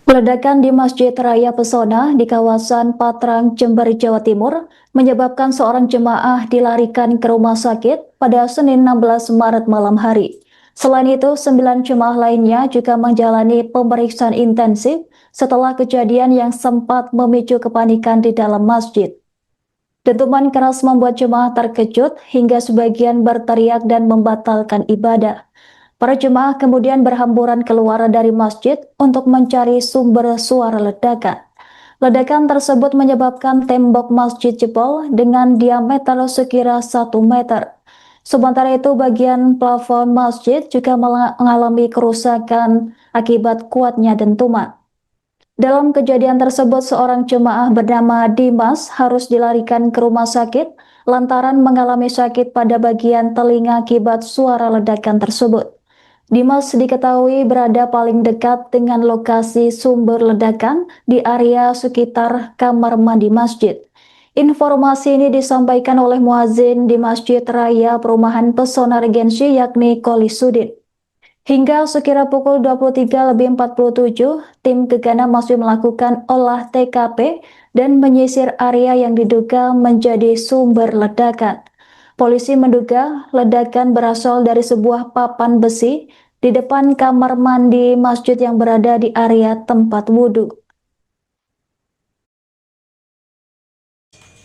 Ledakan di Masjid Raya Pesona di kawasan Patrang, Jember, Jawa Timur menyebabkan seorang jemaah dilarikan ke rumah sakit pada Senin 16 Maret malam hari. Selain itu, 9 jemaah lainnya juga menjalani pemeriksaan intensif setelah kejadian yang sempat memicu kepanikan di dalam masjid. Dentuman keras membuat jemaah terkejut hingga sebagian berteriak dan membatalkan ibadah. Para jemaah kemudian berhamburan keluar dari masjid untuk mencari sumber suara ledakan. Ledakan tersebut menyebabkan tembok masjid jebol dengan diameter sekira 1 meter. Sementara itu bagian plafon masjid juga mengalami kerusakan akibat kuatnya dentuman. Dalam kejadian tersebut seorang jemaah bernama Dimas harus dilarikan ke rumah sakit lantaran mengalami sakit pada bagian telinga akibat suara ledakan tersebut. Dimas diketahui berada paling dekat dengan lokasi sumber ledakan di area sekitar kamar mandi masjid. Informasi ini disampaikan oleh muazin di Masjid Raya Perumahan Pesona Regensi yakni Kolisudin. Hingga sekira pukul 23.47, tim Gegana masih melakukan olah TKP dan menyisir area yang diduga menjadi sumber ledakan. Polisi menduga ledakan berasal dari sebuah papan besi di depan kamar mandi masjid yang berada di area tempat wudhu.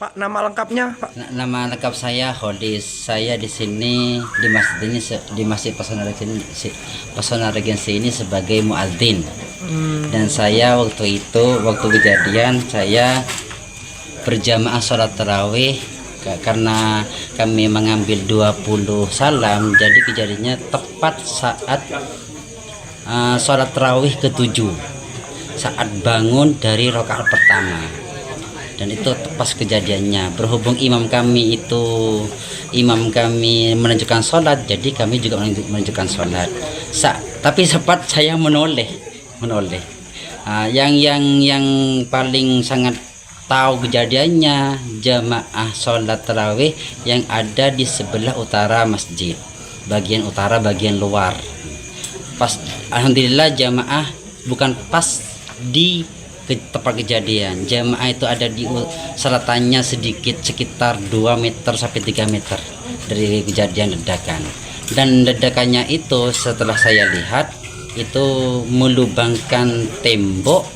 Pak, nama lengkapnya, Pak? Nama lengkap saya Hodis. Saya di sini di masjid ini di Masjid Pesona Regensi ini sebagai muadzin. Dan saya waktu kejadian saya berjamaah sholat tarawih karena kami mengambil 20 salam. Jadi kejadiannya tepat saat sholat tarawih ke-7, saat bangun dari rakaat pertama. Dan itu pas kejadiannya, berhubung imam kami menunjukkan sholat, jadi kami juga menunjukkan sholat. Tapi sempat saya menoleh. Yang paling sangat tahu kejadiannya jamaah sholat tarawih yang ada di sebelah utara masjid, bagian utara bagian luar. Pas alhamdulillah jamaah bukan pas di tempat kejadian. Jamaah itu ada di selatannya sedikit sekitar 2 meter sampai 3 meter dari kejadian ledakan. Dan ledakannya itu setelah saya lihat itu melubangkan tembok,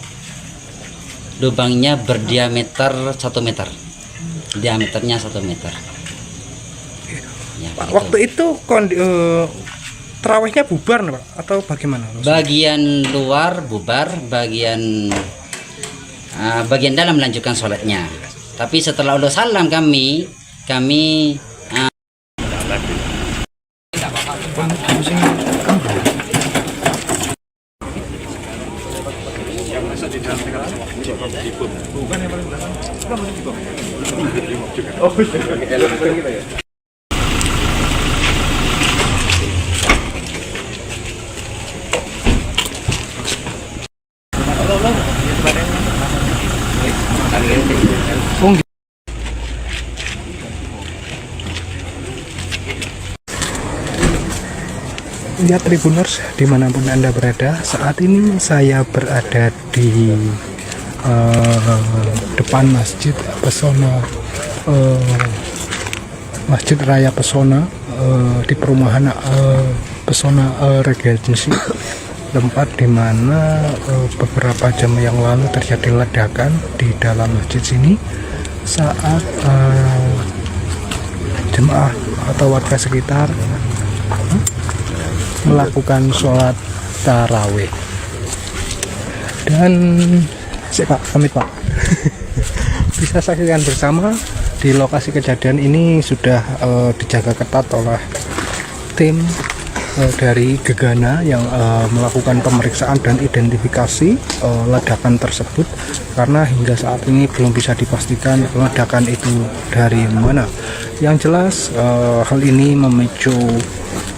lubangnya berdiameter 1 meter, diameternya 1 meter ya, Pak, waktu itu tarawihnya bubar Pak, atau bagaimana? Bagian luar bubar, bagian dalam melanjutkan sholatnya. Tapi setelah udah salam kami Ya Tribuners, dimanapun Anda berada, saat ini saya berada di depan Masjid Pesona, Masjid Raya Pesona di perumahan Pesona Regensi, tempat di mana beberapa jam yang lalu terjadi ledakan di dalam masjid sini saat jemaah atau warga sekitar melakukan sholat tarawih. Dan Pak, pamit Pak. Bisa saksikan bersama di lokasi kejadian ini sudah dijaga ketat oleh tim dari Gegana yang melakukan pemeriksaan dan identifikasi ledakan tersebut, karena hingga saat ini belum bisa dipastikan ledakan itu dari mana. Yang jelas hal ini memicu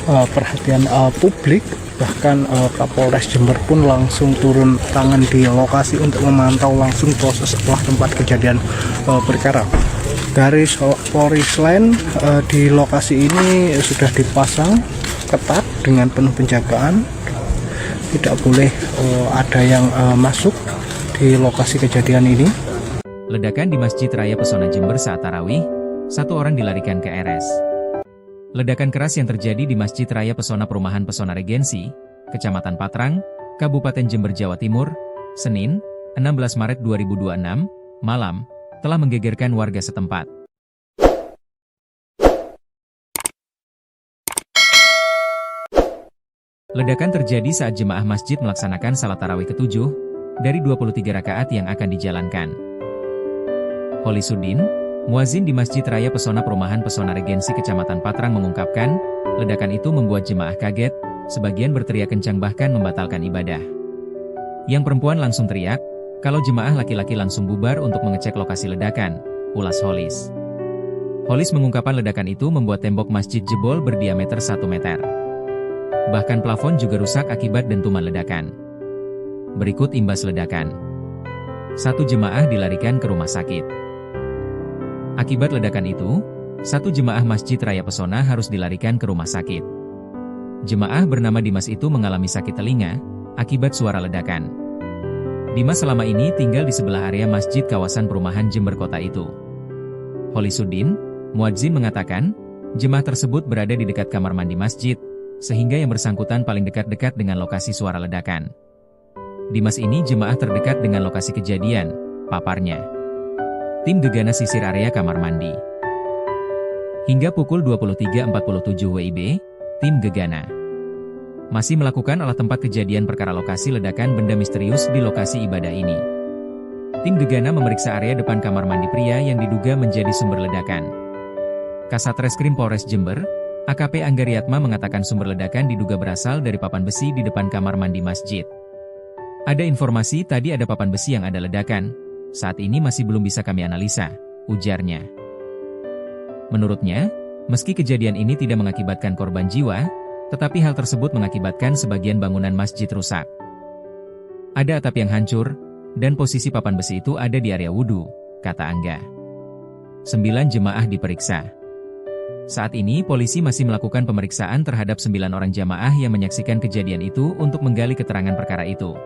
perhatian publik, bahkan Kapolres Jember pun langsung turun tangan di lokasi untuk memantau langsung proses setelah tempat kejadian perkara. Garis polis lain di lokasi ini sudah dipasang ketat dengan penuh penjagaan, tidak boleh ada yang masuk di lokasi kejadian ini. Ledakan di Masjid Raya Pesona Jember saat tarawih, 1 orang dilarikan ke RS. Ledakan keras yang terjadi di Masjid Raya Pesona Perumahan Pesona Regensi, Kecamatan Patrang, Kabupaten Jember, Jawa Timur, Senin, 16 Maret 2026, malam, telah menggegerkan warga setempat. Ledakan terjadi saat jemaah masjid melaksanakan salat tarawih ke-7 dari 23 rakaat yang akan dijalankan. Kolisudin, muazin di Masjid Raya Pesona Perumahan Pesona Regensi Kecamatan Patrang mengungkapkan, ledakan itu membuat jemaah kaget, sebagian berteriak kencang bahkan membatalkan ibadah. Yang perempuan langsung teriak, kalau jemaah laki-laki langsung bubar untuk mengecek lokasi ledakan, ulas Holis. Holis mengungkapkan ledakan itu membuat tembok masjid jebol berdiameter 1 meter. Bahkan plafon juga rusak akibat dentuman ledakan. Berikut imbas ledakan. 1 jemaah dilarikan ke rumah sakit. Akibat ledakan itu, satu jemaah Masjid Raya Pesona harus dilarikan ke rumah sakit. Jemaah bernama Dimas itu mengalami sakit telinga akibat suara ledakan. Dimas selama ini tinggal di sebelah area masjid kawasan perumahan Jember Kota itu. Holisuddin, muadzin mengatakan, jemaah tersebut berada di dekat kamar mandi masjid, sehingga yang bersangkutan paling dekat-dekat dengan lokasi suara ledakan. Dimas ini jemaah terdekat dengan lokasi kejadian, paparnya. Tim Gegana sisir area kamar mandi. Hingga pukul 23.47 WIB, tim Gegana masih melakukan olah tempat kejadian perkara lokasi ledakan benda misterius di lokasi ibadah ini. Tim Gegana memeriksa area depan kamar mandi pria yang diduga menjadi sumber ledakan. Kasat Reskrim Polres Jember, AKP Anggariatma mengatakan sumber ledakan diduga berasal dari papan besi di depan kamar mandi masjid. Ada informasi tadi ada papan besi yang ada ledakan, saat ini masih belum bisa kami analisa, ujarnya. Menurutnya, meski kejadian ini tidak mengakibatkan korban jiwa, tetapi hal tersebut mengakibatkan sebagian bangunan masjid rusak. Ada atap yang hancur, dan posisi papan besi itu ada di area wudhu, kata Angga. 9 jemaah diperiksa. Saat ini polisi masih melakukan pemeriksaan terhadap 9 orang jamaah yang menyaksikan kejadian itu untuk menggali keterangan perkara itu.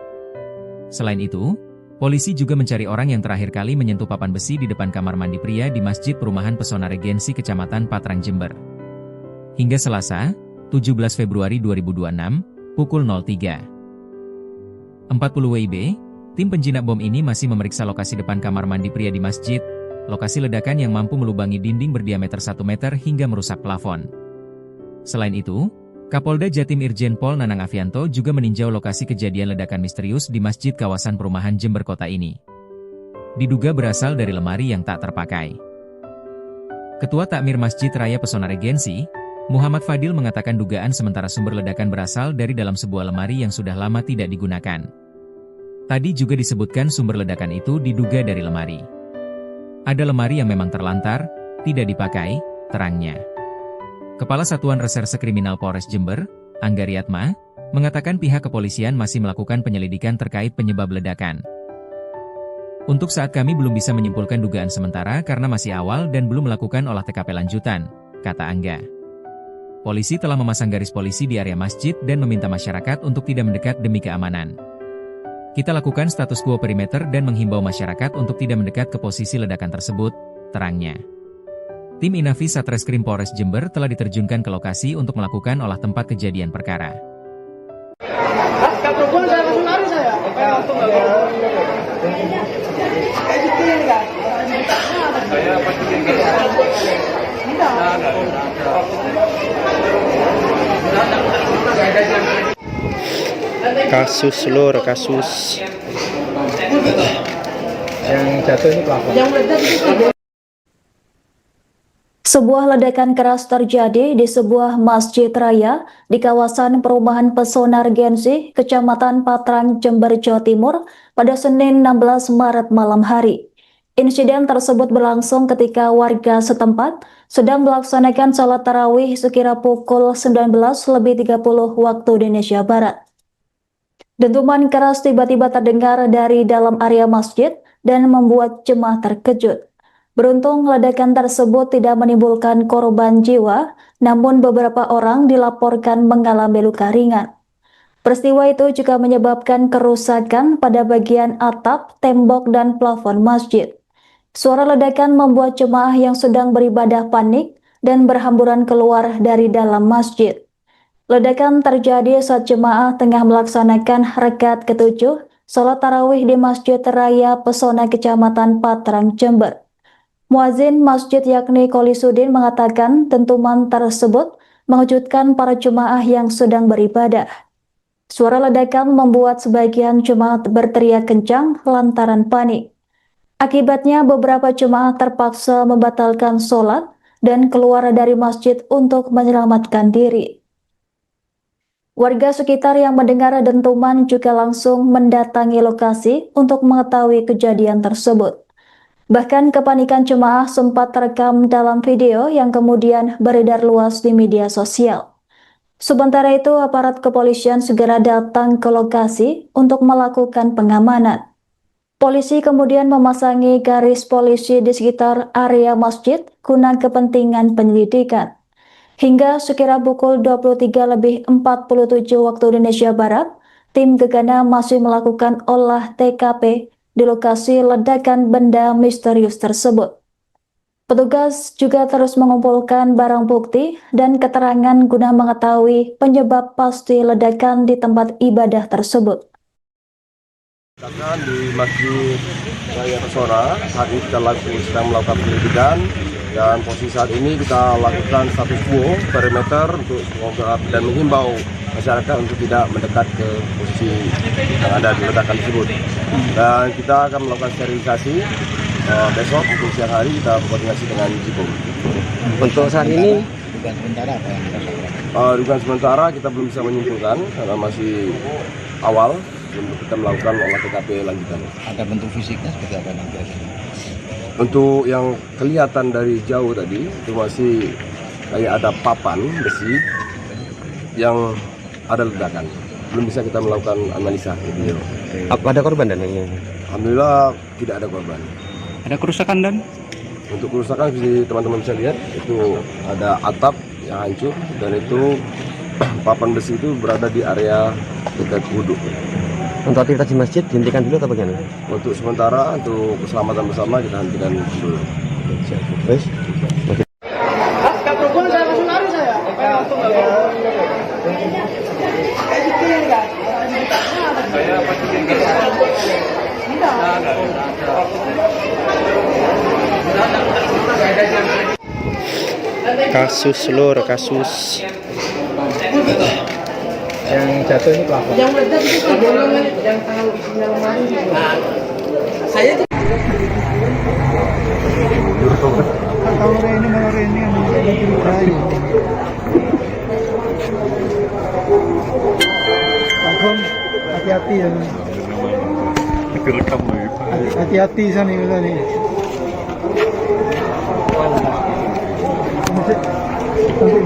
Selain itu, polisi juga mencari orang yang terakhir kali menyentuh papan besi di depan kamar mandi pria di Masjid Perumahan Pesona Regensi Kecamatan Patrang Jember. Hingga Selasa, 17 Februari 2026, pukul 03.40 WIB, tim penjinak bom ini masih memeriksa lokasi depan kamar mandi pria di masjid, lokasi ledakan yang mampu melubangi dinding berdiameter 1 meter hingga merusak plafon. Selain itu, Kapolda Jatim Irjen Pol Nanang Afianto juga meninjau lokasi kejadian ledakan misterius di masjid kawasan perumahan Jember Kota ini. Diduga berasal dari lemari yang tak terpakai. Ketua Takmir Masjid Raya Pesona Regensi, Muhammad Fadil mengatakan dugaan sementara sumber ledakan berasal dari dalam sebuah lemari yang sudah lama tidak digunakan. Tadi juga disebutkan sumber ledakan itu diduga dari lemari. Ada lemari yang memang terlantar, tidak dipakai, terangnya. Kepala Satuan Reserse Kriminal Polres Jember, Anggariatma, mengatakan pihak kepolisian masih melakukan penyelidikan terkait penyebab ledakan. Untuk saat kami belum bisa menyimpulkan dugaan sementara karena masih awal dan belum melakukan olah TKP lanjutan, kata Angga. Polisi telah memasang garis polisi di area masjid dan meminta masyarakat untuk tidak mendekat demi keamanan. Kita lakukan status quo perimeter dan menghimbau masyarakat untuk tidak mendekat ke posisi ledakan tersebut, terangnya. Tim Inavi Satreskrim Polres Jember telah diterjunkan ke lokasi untuk melakukan olah tempat kejadian perkara. Kasus lur, kasus yang jatuh ini plafon. Sebuah ledakan keras terjadi di sebuah masjid raya di kawasan perumahan Pesona Regensi, Kecamatan Patrang, Jember, Jawa Timur pada Senin 16 Maret malam hari. Insiden tersebut berlangsung ketika warga setempat sedang melaksanakan sholat tarawih sekira pukul 19.30 waktu Indonesia Barat. Dentuman keras tiba-tiba terdengar dari dalam area masjid dan membuat jemaah terkejut. Beruntung ledakan tersebut tidak menimbulkan korban jiwa, namun beberapa orang dilaporkan mengalami luka ringan. Peristiwa itu juga menyebabkan kerusakan pada bagian atap, tembok, dan plafon masjid. Suara ledakan membuat jemaah yang sedang beribadah panik dan berhamburan keluar dari dalam masjid. Ledakan terjadi saat jemaah tengah melaksanakan rakaat ke-7 sholat tarawih di Masjid Raya Pesona Kecamatan Patrang, Jember. Muadzin masjid yakni Holisuddin mengatakan dentuman tersebut mengejutkan para jemaah yang sedang beribadah. Suara ledakan membuat sebagian jemaah berteriak kencang lantaran panik. Akibatnya beberapa jemaah terpaksa membatalkan sholat dan keluar dari masjid untuk menyelamatkan diri. Warga sekitar yang mendengar dentuman juga langsung mendatangi lokasi untuk mengetahui kejadian tersebut. Bahkan kepanikan jemaah sempat terekam dalam video yang kemudian beredar luas di media sosial. Sementara itu, aparat kepolisian segera datang ke lokasi untuk melakukan pengamanan. Polisi kemudian memasangi garis polisi di sekitar area masjid guna kepentingan penyelidikan. Hingga sekira pukul 23.47 waktu Indonesia Barat, tim Gegana masih melakukan olah TKP di lokasi ledakan benda misterius tersebut. Petugas juga terus mengumpulkan barang bukti dan keterangan guna mengetahui penyebab pasti ledakan di tempat ibadah tersebut. Ledakan di Masjid Raya Pesona, saat ini kita sedang melakukan penyelidikan dan posisi saat ini kita lakukan status quo perimeter untuk dan menghimbau masyarakat untuk tidak mendekat ke posisi yang ada di ledakan tersebut. Dan kita akan melakukan sterilisasi besok untuk siang hari kita berkoordinasi dengan Jikom. Untuk saat ini Dugaan sementara apa yang dirasakan? Dugaan sementara kita belum bisa menyimpulkan karena masih awal untuk kita melakukan olah TKP lanjutan. Ada bentuk fisiknya seperti apa nanti? Untuk yang kelihatan dari jauh tadi itu masih kayak ada papan besi yang ada ledakan. Belum bisa kita melakukan analisa video. ada korban dan ini? Alhamdulillah tidak ada korban. Ada kerusakan dan? Untuk kerusakan seperti teman-teman bisa lihat itu ada atap yang hancur dan itu papan besi itu berada di area dekat wudhu. Untuk aktivitas di masjid dihentikan dulu atau bagaimana? Untuk sementara untuk keselamatan bersama kita hentikan dulu. Terus? Gak berhubung saya langsung lari saya. Langsung nggak Kasus lur, kasus yang jatuh ini pelapor. Yang meledak itu kan bolongan yang tahu isinya lemari. Saya tuh Kalau ini yang mencurigai. Agung, hati-hati ya. Hati-hati sana nih. Nanti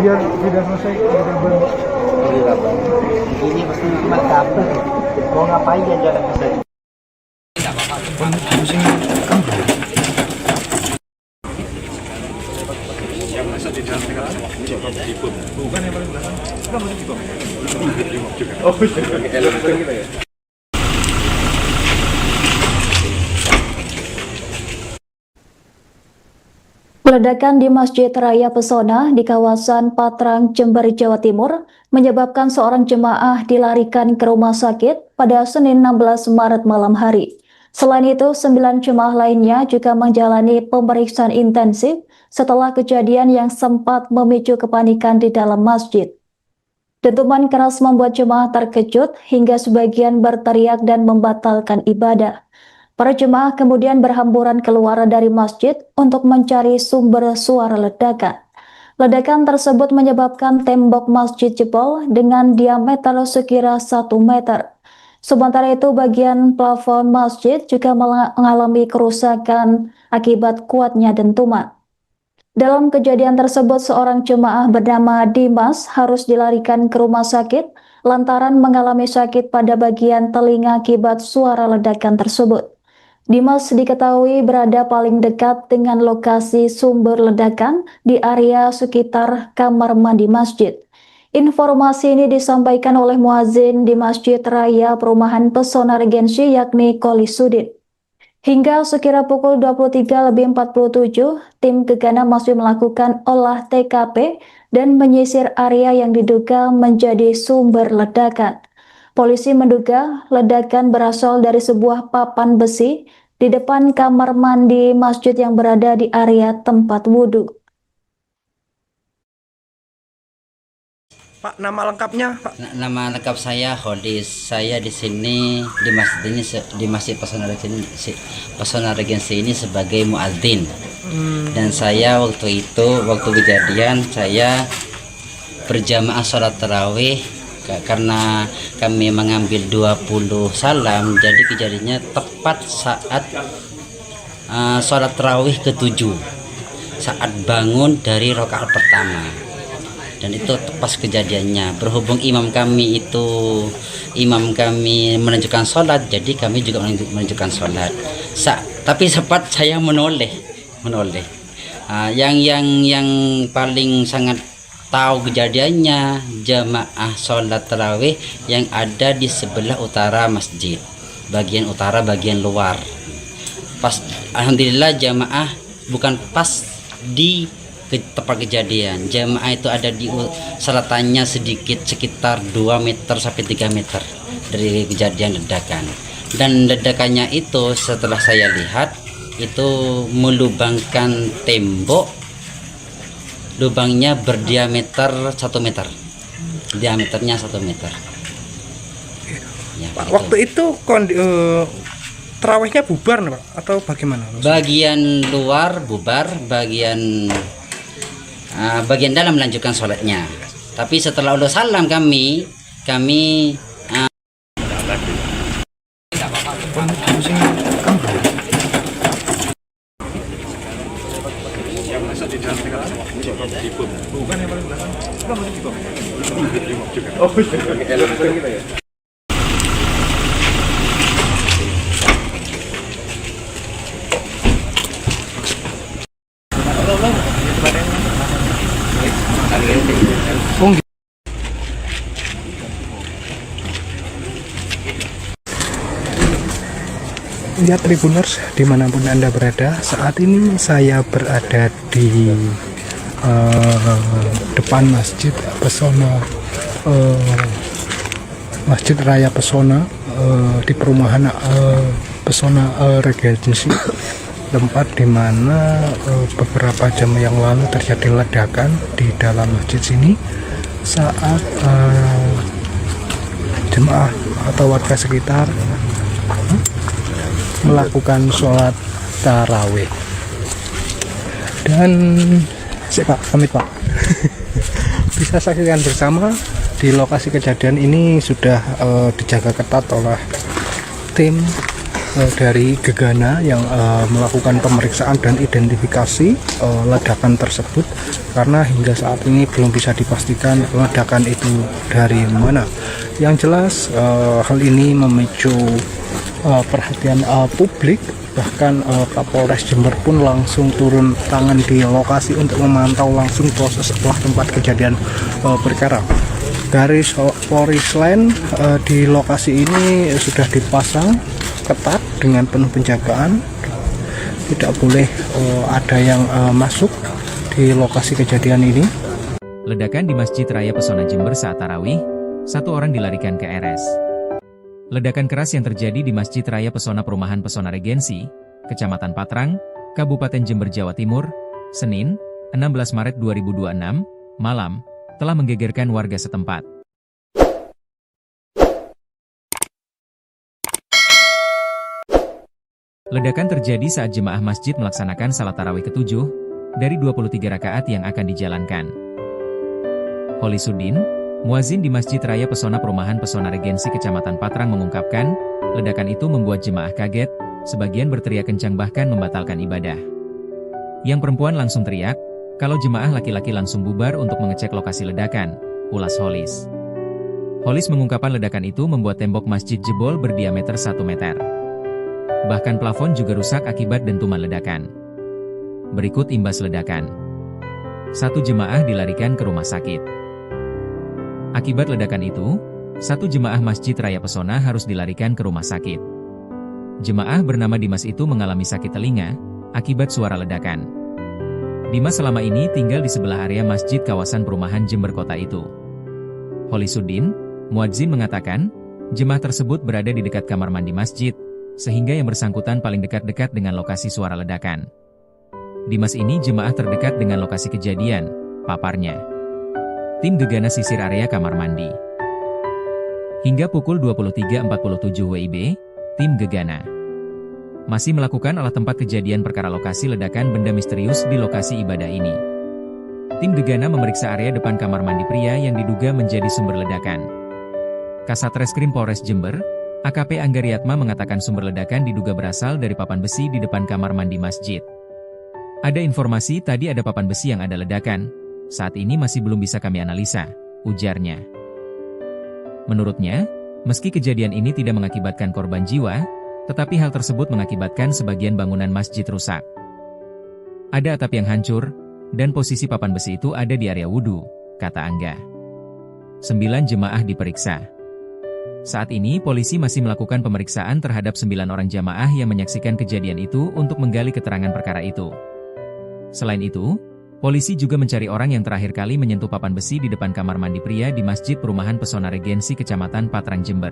biar tidak selesai kita belum. Ini pasti cuma kabel. Mau ngapain ya jalan ke sana? Ledakan di Masjid Raya Pesona di kawasan Patrang, Jember, Jawa Timur menyebabkan seorang jemaah dilarikan ke rumah sakit pada Senin 16 Maret malam hari. Selain itu, 9 jemaah lainnya juga menjalani pemeriksaan intensif setelah kejadian yang sempat memicu kepanikan di dalam masjid. Dentuman keras membuat jemaah terkejut hingga sebagian berteriak dan membatalkan ibadah. Para jemaah kemudian berhamburan keluar dari masjid untuk mencari sumber suara ledakan. Ledakan tersebut menyebabkan tembok masjid jebol dengan diameter sekira 1 meter. Sementara itu, bagian plafon masjid juga mengalami kerusakan akibat kuatnya dentuman. Dalam kejadian tersebut, seorang jemaah bernama Dimas harus dilarikan ke rumah sakit lantaran mengalami sakit pada bagian telinga akibat suara ledakan tersebut. Dimas diketahui berada paling dekat dengan lokasi sumber ledakan di area sekitar kamar mandi masjid. Informasi ini disampaikan oleh muazin di Masjid Raya Perumahan Pesona Regensi yakni Kolisudin. Hingga sekira pukul 23.47, tim Gegana masih melakukan olah TKP dan menyisir area yang diduga menjadi sumber ledakan. Polisi menduga ledakan berasal dari sebuah papan besi di depan kamar mandi masjid yang berada di area tempat wudhu. Pak, nama lengkapnya, Pak? Nama lengkap saya Hodis. Saya di sini di masjid ini di Masjid Pesona Regensi ini sebagai muadzin. Dan saya waktu kejadian saya berjamaah sholat tarawih karena kami mengambil 20 salam, jadi kejadiannya tepat saat sholat tarawih ke-7 saat bangun dari rakaat pertama. dan itu pas kejadiannya. Berhubung imam kami menunjukkan sholat, jadi kami juga menunjukkan sholat. Tapi sempat saya menoleh. Yang paling sangat tahu kejadiannya jamaah sholat tarawih yang ada di sebelah utara masjid, bagian utara bagian luar. Pas alhamdulillah jamaah bukan pas di tempat kejadian. Jamaah itu ada di selatannya sedikit, sekitar 2 meter sampai 3 meter dari kejadian ledakan. Dan ledakannya itu setelah saya lihat itu melubangkan tembok, lubangnya berdiameter 1 meter, diameternya 1 meter ya, Pak, waktu itu terawihnya bubar Pak atau bagaimana? Bagian luar bubar, bagian dalam melanjutkan sholatnya. Tapi setelah udah salam kami Ya Tribuners, dimanapun Anda berada, saat ini saya berada di depan Masjid Pesona, Masjid Raya Pesona, di perumahan Pesona Regency, tempat di mana beberapa jam yang lalu terjadi ledakan di dalam masjid sini saat jemaah atau warga sekitar melakukan sholat tarawih. Dan Pak, pamit Pak. Bisa saksikan bersama di lokasi kejadian ini sudah dijaga ketat oleh tim dari Gegana yang melakukan pemeriksaan dan identifikasi ledakan tersebut, karena hingga saat ini belum bisa dipastikan ledakan itu dari mana. Yang jelas hal ini memicu perhatian publik, bahkan Kapolres Jember pun langsung turun tangan di lokasi untuk memantau langsung proses setelah tempat kejadian perkara. Garis polis line di lokasi ini sudah dipasang ketat dengan penuh penjagaan, tidak boleh ada yang masuk di lokasi kejadian ini. Ledakan di Masjid Raya Pesona Jember saat tarawih, 1 orang dilarikan ke RS. Ledakan keras yang terjadi di Masjid Raya Pesona Perumahan Pesona Regency, Kecamatan Patrang, Kabupaten Jember, Jawa Timur, Senin, 16 Maret 2026, malam, telah menggegerkan warga setempat. Ledakan terjadi saat jemaah masjid melaksanakan salat tarawih ke-7 dari 23 rakaat yang akan dijalankan. Holisuddin, muazin di Masjid Raya Pesona Perumahan Pesona Regency Kecamatan Patrang mengungkapkan, ledakan itu membuat jemaah kaget, sebagian berteriak kencang bahkan membatalkan ibadah. Yang perempuan langsung teriak, kalau jemaah laki-laki langsung bubar untuk mengecek lokasi ledakan, ulas Holis. Holis mengungkapkan ledakan itu membuat tembok masjid jebol berdiameter 1 meter. Bahkan plafon juga rusak akibat dentuman ledakan. Berikut imbas ledakan. 1 jemaah dilarikan ke rumah sakit. Akibat ledakan itu, 1 jemaah Masjid Raya Pesona harus dilarikan ke rumah sakit. Jemaah bernama Dimas itu mengalami sakit telinga akibat suara ledakan. Dimas selama ini tinggal di sebelah area masjid kawasan perumahan Jember Kota itu. Holisuddin, muadzin mengatakan, jemaah tersebut berada di dekat kamar mandi masjid, sehingga yang bersangkutan paling dekat-dekat dengan lokasi suara ledakan. Dimas ini jemaah terdekat dengan lokasi kejadian, paparnya. Tim Gegana sisir area kamar mandi. Hingga pukul 23.47 WIB, tim Gegana masih melakukan olah tempat kejadian perkara lokasi ledakan benda misterius di lokasi ibadah ini. Tim Gegana memeriksa area depan kamar mandi pria yang diduga menjadi sumber ledakan. Kasat Reskrim Polres Jember, AKP Anggariatma mengatakan sumber ledakan diduga berasal dari papan besi di depan kamar mandi masjid. Ada informasi tadi ada papan besi yang ada ledakan, saat ini masih belum bisa kami analisa, ujarnya. Menurutnya, meski kejadian ini tidak mengakibatkan korban jiwa, tetapi hal tersebut mengakibatkan sebagian bangunan masjid rusak. Ada atap yang hancur, dan posisi papan besi itu ada di area wudhu, kata Angga. 9 jemaah diperiksa. Saat ini polisi masih melakukan pemeriksaan terhadap 9 orang jamaah yang menyaksikan kejadian itu untuk menggali keterangan perkara itu. Selain itu, polisi juga mencari orang yang terakhir kali menyentuh papan besi di depan kamar mandi pria di Masjid Perumahan Pesona Regensi Kecamatan Patrang, Jember.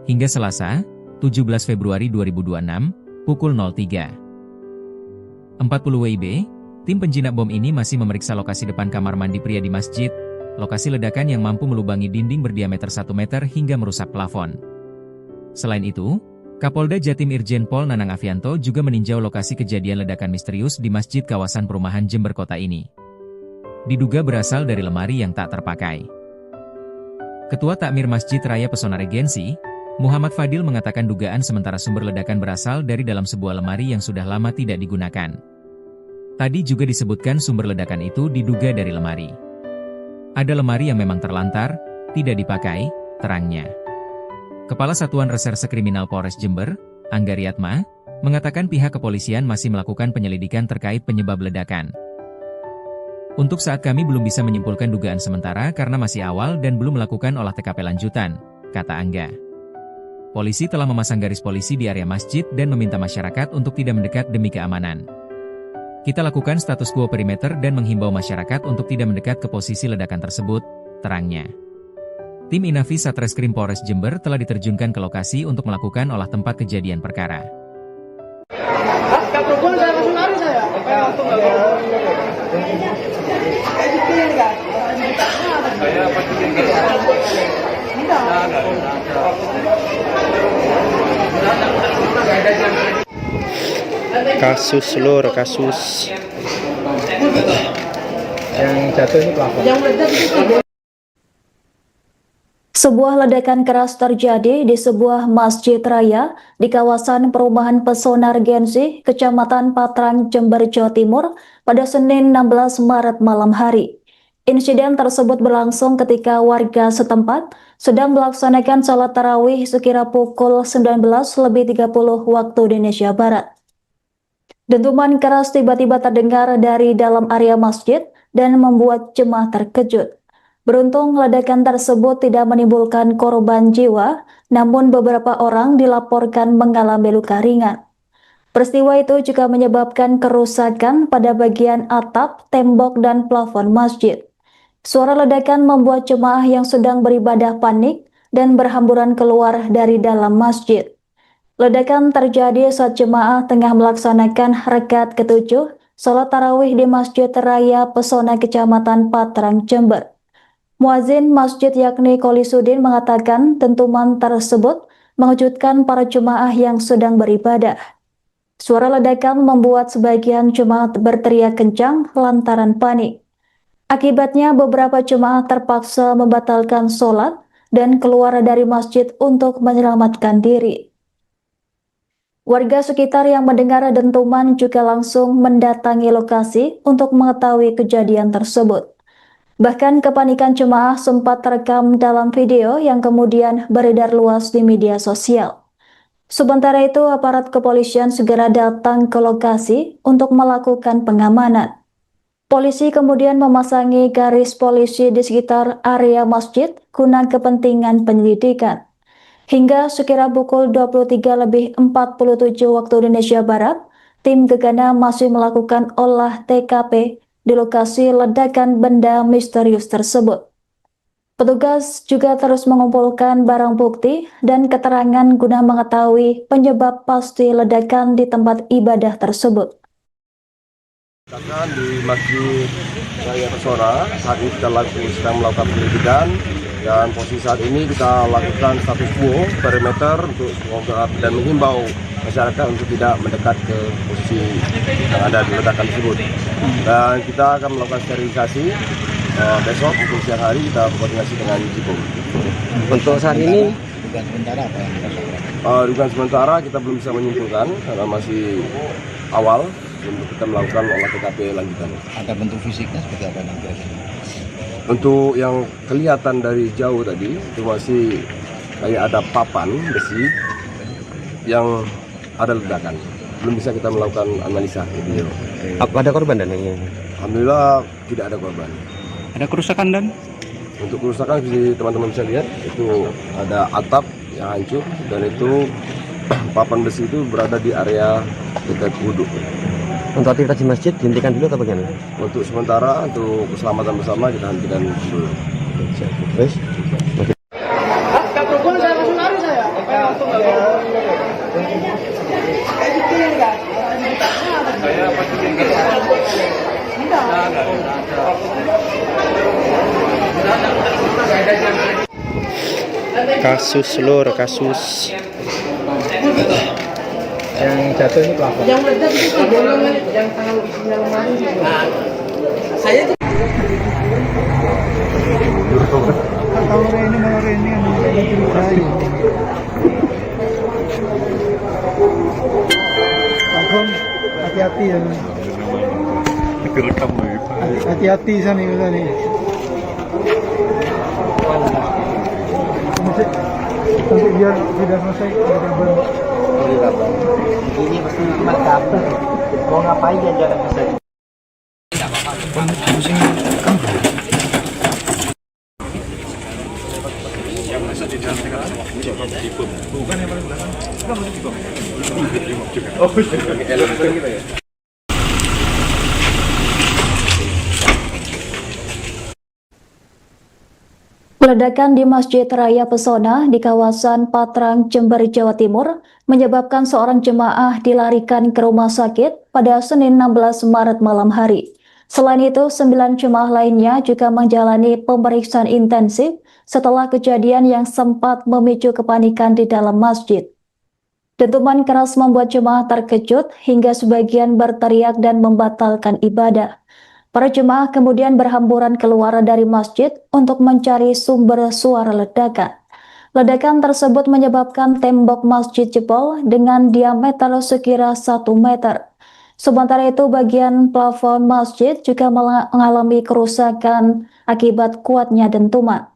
Hingga Selasa, 17 Februari 2026, pukul 03.40 WIB, tim penjinak bom ini masih memeriksa lokasi depan kamar mandi pria di masjid, lokasi ledakan yang mampu melubangi dinding berdiameter 1 meter hingga merusak plafon. Selain itu, Kapolda Jatim Irjen Pol Nanang Afianto juga meninjau lokasi kejadian ledakan misterius di masjid kawasan perumahan Jember Kota ini. Diduga berasal dari lemari yang tak terpakai. Ketua Takmir Masjid Raya Pesona Regensi, Muhammad Fadil mengatakan dugaan sementara sumber ledakan berasal dari dalam sebuah lemari yang sudah lama tidak digunakan. Tadi juga disebutkan sumber ledakan itu diduga dari lemari. Ada lemari yang memang terlantar, tidak dipakai, terangnya. Kepala Satuan Reserse Kriminal Polres Jember, Angga Riatma, mengatakan pihak kepolisian masih melakukan penyelidikan terkait penyebab ledakan. Untuk saat kami belum bisa menyimpulkan dugaan sementara karena masih awal dan belum melakukan olah TKP lanjutan, kata Angga. Polisi telah memasang garis polisi di area masjid dan meminta masyarakat untuk tidak mendekat demi keamanan. Kita lakukan status quo perimeter dan menghimbau masyarakat untuk tidak mendekat ke posisi ledakan tersebut, terangnya. Tim Inavi Satreskrim Polres Jember telah diterjunkan ke lokasi untuk melakukan olah tempat kejadian perkara. Kasus lur, kasus yang jatuh ini plafon. Sebuah ledakan keras terjadi di sebuah masjid raya di kawasan perumahan Pesona Regensi, Kecamatan Patrang, Jember, Jawa Timur pada Senin 16 Maret malam hari. Insiden tersebut berlangsung ketika warga setempat sedang melaksanakan sholat tarawih sekira pukul 19.30 waktu Indonesia Barat. Dentuman keras tiba-tiba terdengar dari dalam area masjid dan membuat jemaah terkejut. Beruntung ledakan tersebut tidak menimbulkan korban jiwa, namun beberapa orang dilaporkan mengalami luka ringan. Peristiwa itu juga menyebabkan kerusakan pada bagian atap, tembok, dan plafon masjid. Suara ledakan membuat jemaah yang sedang beribadah panik dan berhamburan keluar dari dalam masjid. Ledakan terjadi saat jemaah tengah melaksanakan rakaat ke-7 sholat tarawih di Masjid Raya Pesona Kecamatan Patrang, Jember. Muazin masjid yakni Kolisudin mengatakan dentuman tersebut mengejutkan para jemaah yang sedang beribadah. Suara ledakan membuat sebagian jemaah berteriak kencang lantaran panik. Akibatnya beberapa jemaah terpaksa membatalkan sholat dan keluar dari masjid untuk menyelamatkan diri. Warga sekitar yang mendengar dentuman juga langsung mendatangi lokasi untuk mengetahui kejadian tersebut. Bahkan kepanikan jemaah sempat terekam dalam video yang kemudian beredar luas di media sosial. Sementara itu, aparat kepolisian segera datang ke lokasi untuk melakukan pengamanan. Polisi kemudian memasangi garis polisi di sekitar area masjid guna kepentingan penyelidikan. Hingga sekira pukul 23.47 waktu Indonesia Barat, tim gegana masih melakukan olah TKP di lokasi ledakan benda misterius tersebut. Petugas juga terus mengumpulkan barang bukti dan keterangan guna mengetahui penyebab pasti ledakan di tempat ibadah tersebut. Di Masjid Raya Pesona, saat ini kita sedang melakukan penyelidikan dan posisi saat ini kita lakukan status quo perimeter untuk dan menghimbau masyarakat untuk tidak mendekat ke posisi yang ada di ledakan tersebut. Dan kita akan melakukan sterilisasi besok untuk siang hari kita berkoordinasi dengan Cikum. Untuk saat ini dugaan sementara apa yang dugaan sementara kita belum bisa menyimpulkan karena masih awal. untuk kita melakukan olah TKP lanjutan. Ada bentuk fisiknya seperti apa nanti? Untuk yang kelihatan dari jauh tadi itu masih kayak ada papan besi yang ada ledakan. Belum bisa kita melakukan analisa video. Apa ada korban dan ini? Alhamdulillah tidak ada korban. Ada kerusakan dan? Untuk kerusakan teman-teman bisa lihat itu ada atap yang hancur dan itu papan besi itu berada di area dekat wudhu. Untuk aktivitas di masjid dihentikan dulu atau bagaimana? Untuk sementara untuk keselamatan bersama kita hentikan dulu. Wes. Kapal saya langsung lari saya. Langsung Kasus lur, kasus yang jatuh ini pelapor. yang meledak itu bolongan yang tahu isinya lemari. Saya tuh Tahu ini malah ini yang dicurigai. Abang, hati-hati ya. Hati-hati sana nih. Nanti biar tidak selesai ada kabar. Ini pasti cuma kabar. Mau ngapain ya jangan bisa. Ledakan di Masjid Raya Pesona di kawasan Patrang, Jember, Jawa Timur menyebabkan seorang jemaah dilarikan ke rumah sakit pada Senin 16 Maret malam hari. Selain itu, 9 jemaah lainnya juga menjalani pemeriksaan intensif setelah kejadian yang sempat memicu kepanikan di dalam masjid. Dentuman keras membuat jemaah terkejut hingga sebagian berteriak dan membatalkan ibadah. Para jemaah kemudian berhamburan keluar dari masjid untuk mencari sumber suara ledakan. Ledakan tersebut menyebabkan tembok masjid jebol dengan diameter sekira 1 meter. Sementara itu, bagian plafon masjid juga mengalami kerusakan akibat kuatnya dentuman.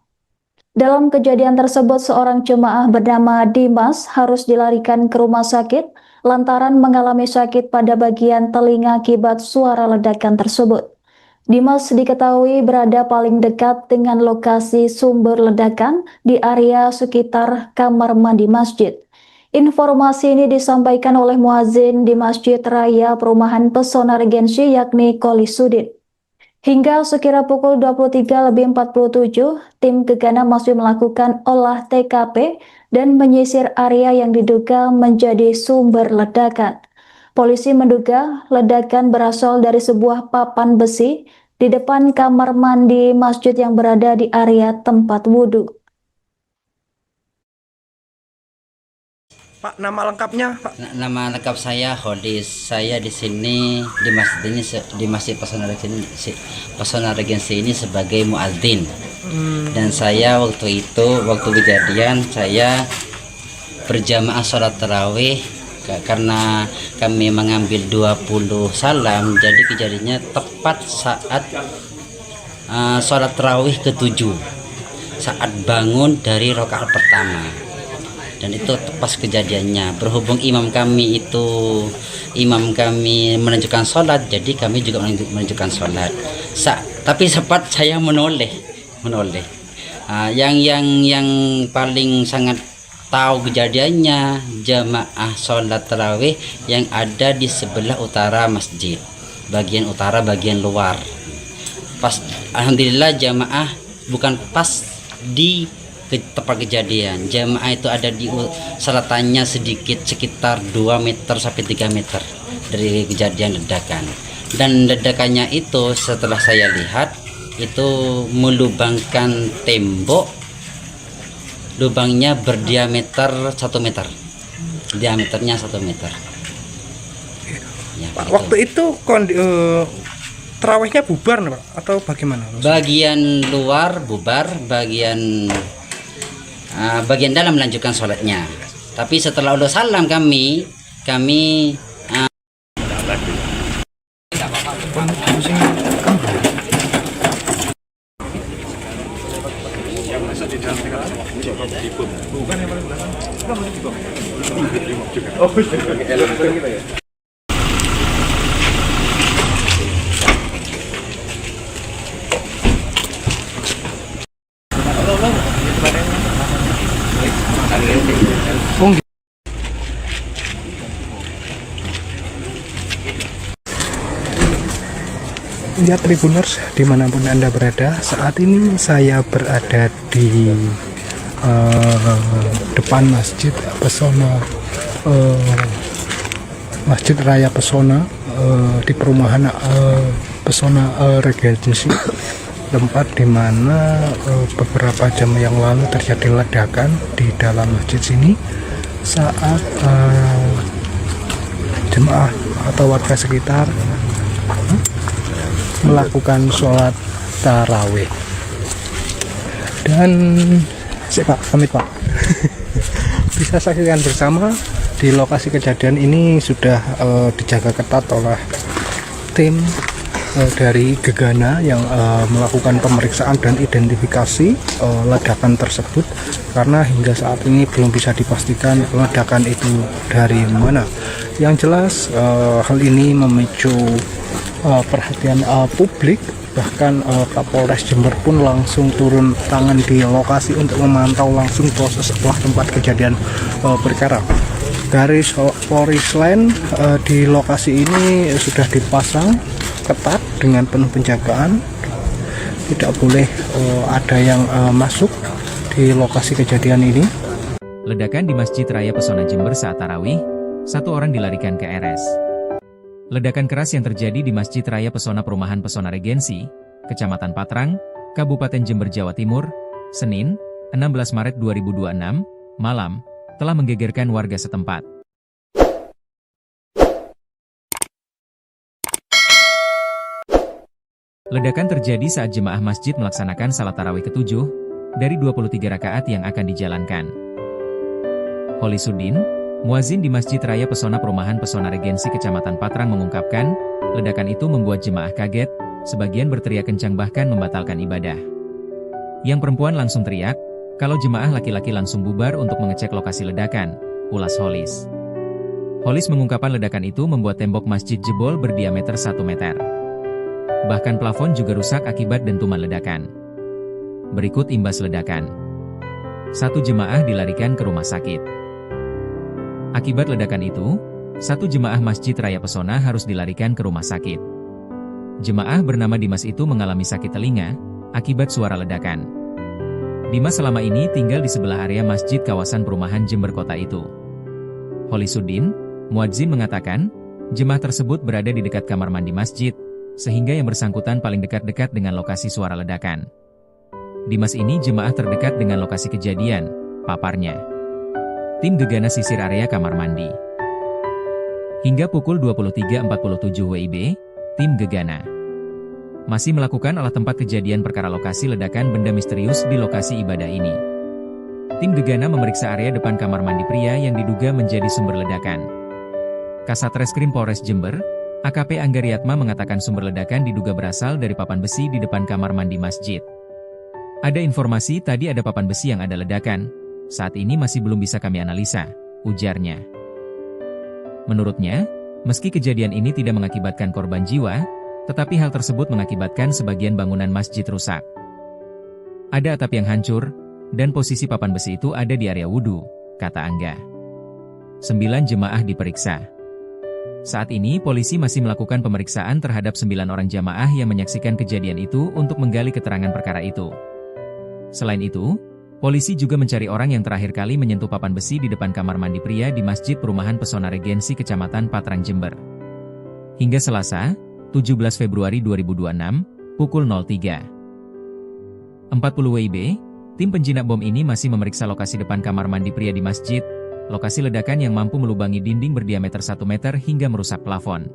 Dalam kejadian tersebut, seorang jemaah bernama Dimas harus dilarikan ke rumah sakit lantaran mengalami sakit pada bagian telinga akibat suara ledakan tersebut. Dimas diketahui berada paling dekat dengan lokasi sumber ledakan di area sekitar kamar mandi masjid. Informasi ini disampaikan oleh muazin di Masjid Raya Perumahan Pesona Regensi yakni Koli Sudin. Hingga sekira pukul 23.47, tim Gegana masih melakukan olah TKP dan menyisir area yang diduga menjadi sumber ledakan. Polisi menduga ledakan berasal dari sebuah papan besi di depan kamar mandi masjid yang berada di area tempat wudhu. Pak, nama lengkapnya, Pak? Nama lengkap saya Hodis. Saya di sini di Masjid Pesona Regensi ini sebagai muadzin. Dan saya waktu kejadian saya berjamaah sholat tarawih karena kami mengambil 20 salam, jadi kejadiannya tepat saat sholat tarawih ke-7, saat bangun dari rakaat pertama. Dan itu pas kejadiannya, berhubung imam kami menunjukkan sholat, jadi kami juga menunjukkan sholat. Tapi sempat saya menoleh. Yang paling sangat tahu kejadiannya jamaah sholat tarawih yang ada di sebelah utara masjid, bagian utara bagian luar. Pas alhamdulillah jamaah bukan pas di tempat kejadian, jamaah itu ada di selatannya sedikit sekitar 2 meter sampai 3 meter dari kejadian ledakan. Dan ledakannya itu setelah saya lihat itu melubangkan tembok, lubangnya berdiameter 1 meter, diameternya 1 meter. Ya, Pak, waktu itu tarawihnya bubar, Pak, atau bagaimana? Bagian luar bubar, bagian dalam melanjutkan sholatnya. Tapi setelah udah salam kami Ya Tribuners, dimanapun Anda berada, saat ini saya berada di depan Masjid Pesona, Masjid Raya Pesona, di perumahan Pesona Regency, tempat di mana beberapa jam yang lalu terjadi ledakan di dalam masjid sini saat jemaah atau warga sekitar melakukan sholat tarawih. Dan Pak, pamit Pak. Bisa saksikan bersama di lokasi kejadian ini sudah dijaga ketat oleh tim dari Gegana yang melakukan pemeriksaan dan identifikasi ledakan tersebut, karena hingga saat ini belum bisa dipastikan ledakan itu dari mana. Yang jelas hal ini memicu perhatian publik, bahkan Kapolres Jember pun langsung turun tangan di lokasi untuk memantau langsung proses setelah tempat kejadian perkara. Garis polis line di lokasi ini sudah dipasang ketat dengan penuh penjagaan, tidak boleh ada yang masuk di lokasi kejadian ini. Ledakan di Masjid Raya Pesona Jember saat tarawih, 1 orang dilarikan ke RS. Ledakan keras yang terjadi di Masjid Raya Pesona Perumahan Pesona Regency, Kecamatan Patrang, Kabupaten Jember, Jawa Timur, Senin, 16 Maret 2026, malam, telah menggegerkan warga setempat. Ledakan terjadi saat jemaah masjid melaksanakan salat tarawih ke-7 dari 23 rakaat yang akan dijalankan. Holisuddin, muazin di Masjid Raya Pesona Perumahan Pesona Regency Kecamatan Patrang mengungkapkan, ledakan itu membuat jemaah kaget, sebagian berteriak kencang bahkan membatalkan ibadah. Yang perempuan langsung teriak, kalau jemaah laki-laki langsung bubar untuk mengecek lokasi ledakan, ulas Holis. Holis mengungkapkan ledakan itu membuat tembok masjid jebol berdiameter 1 meter. Bahkan plafon juga rusak akibat dentuman ledakan. Berikut imbas ledakan. 1 jemaah dilarikan ke rumah sakit. Akibat ledakan itu, 1 jemaah Masjid Raya Pesona harus dilarikan ke rumah sakit. Jemaah bernama Dimas itu mengalami sakit telinga akibat suara ledakan. Dimas selama ini tinggal di sebelah area masjid kawasan perumahan Jember Kota itu. Holisuddin, muadzin mengatakan, jemaah tersebut berada di dekat kamar mandi masjid, sehingga yang bersangkutan paling dekat-dekat dengan lokasi suara ledakan. Dimas ini jemaah terdekat dengan lokasi kejadian, paparnya. Tim Gegana sisir area kamar mandi. Hingga pukul 23.47 WIB, tim Gegana masih melakukan olah tempat kejadian perkara lokasi ledakan benda misterius di lokasi ibadah ini. Tim Gegana memeriksa area depan kamar mandi pria yang diduga menjadi sumber ledakan. Kasat Reskrim Polres Jember, AKP Anggariatma mengatakan sumber ledakan diduga berasal dari papan besi di depan kamar mandi masjid. Ada informasi tadi ada papan besi yang ada ledakan. Saat ini masih belum bisa kami analisa, ujarnya. Menurutnya, meski kejadian ini tidak mengakibatkan korban jiwa, tetapi hal tersebut mengakibatkan sebagian bangunan masjid rusak. Ada atap yang hancur, dan posisi papan besi itu ada di area wudhu, kata Angga. 9 jemaah diperiksa. Saat ini polisi masih melakukan pemeriksaan terhadap 9 orang jamaah yang menyaksikan kejadian itu untuk menggali keterangan perkara itu. Selain itu, polisi juga mencari orang yang terakhir kali menyentuh papan besi di depan kamar mandi pria di Masjid Perumahan Pesona Regency Kecamatan Patrang Jember. Hingga Selasa, 17 Februari 2026, pukul 03.40 WIB, tim penjinak bom ini masih memeriksa lokasi depan kamar mandi pria di masjid, lokasi ledakan yang mampu melubangi dinding berdiameter 1 meter hingga merusak plafon.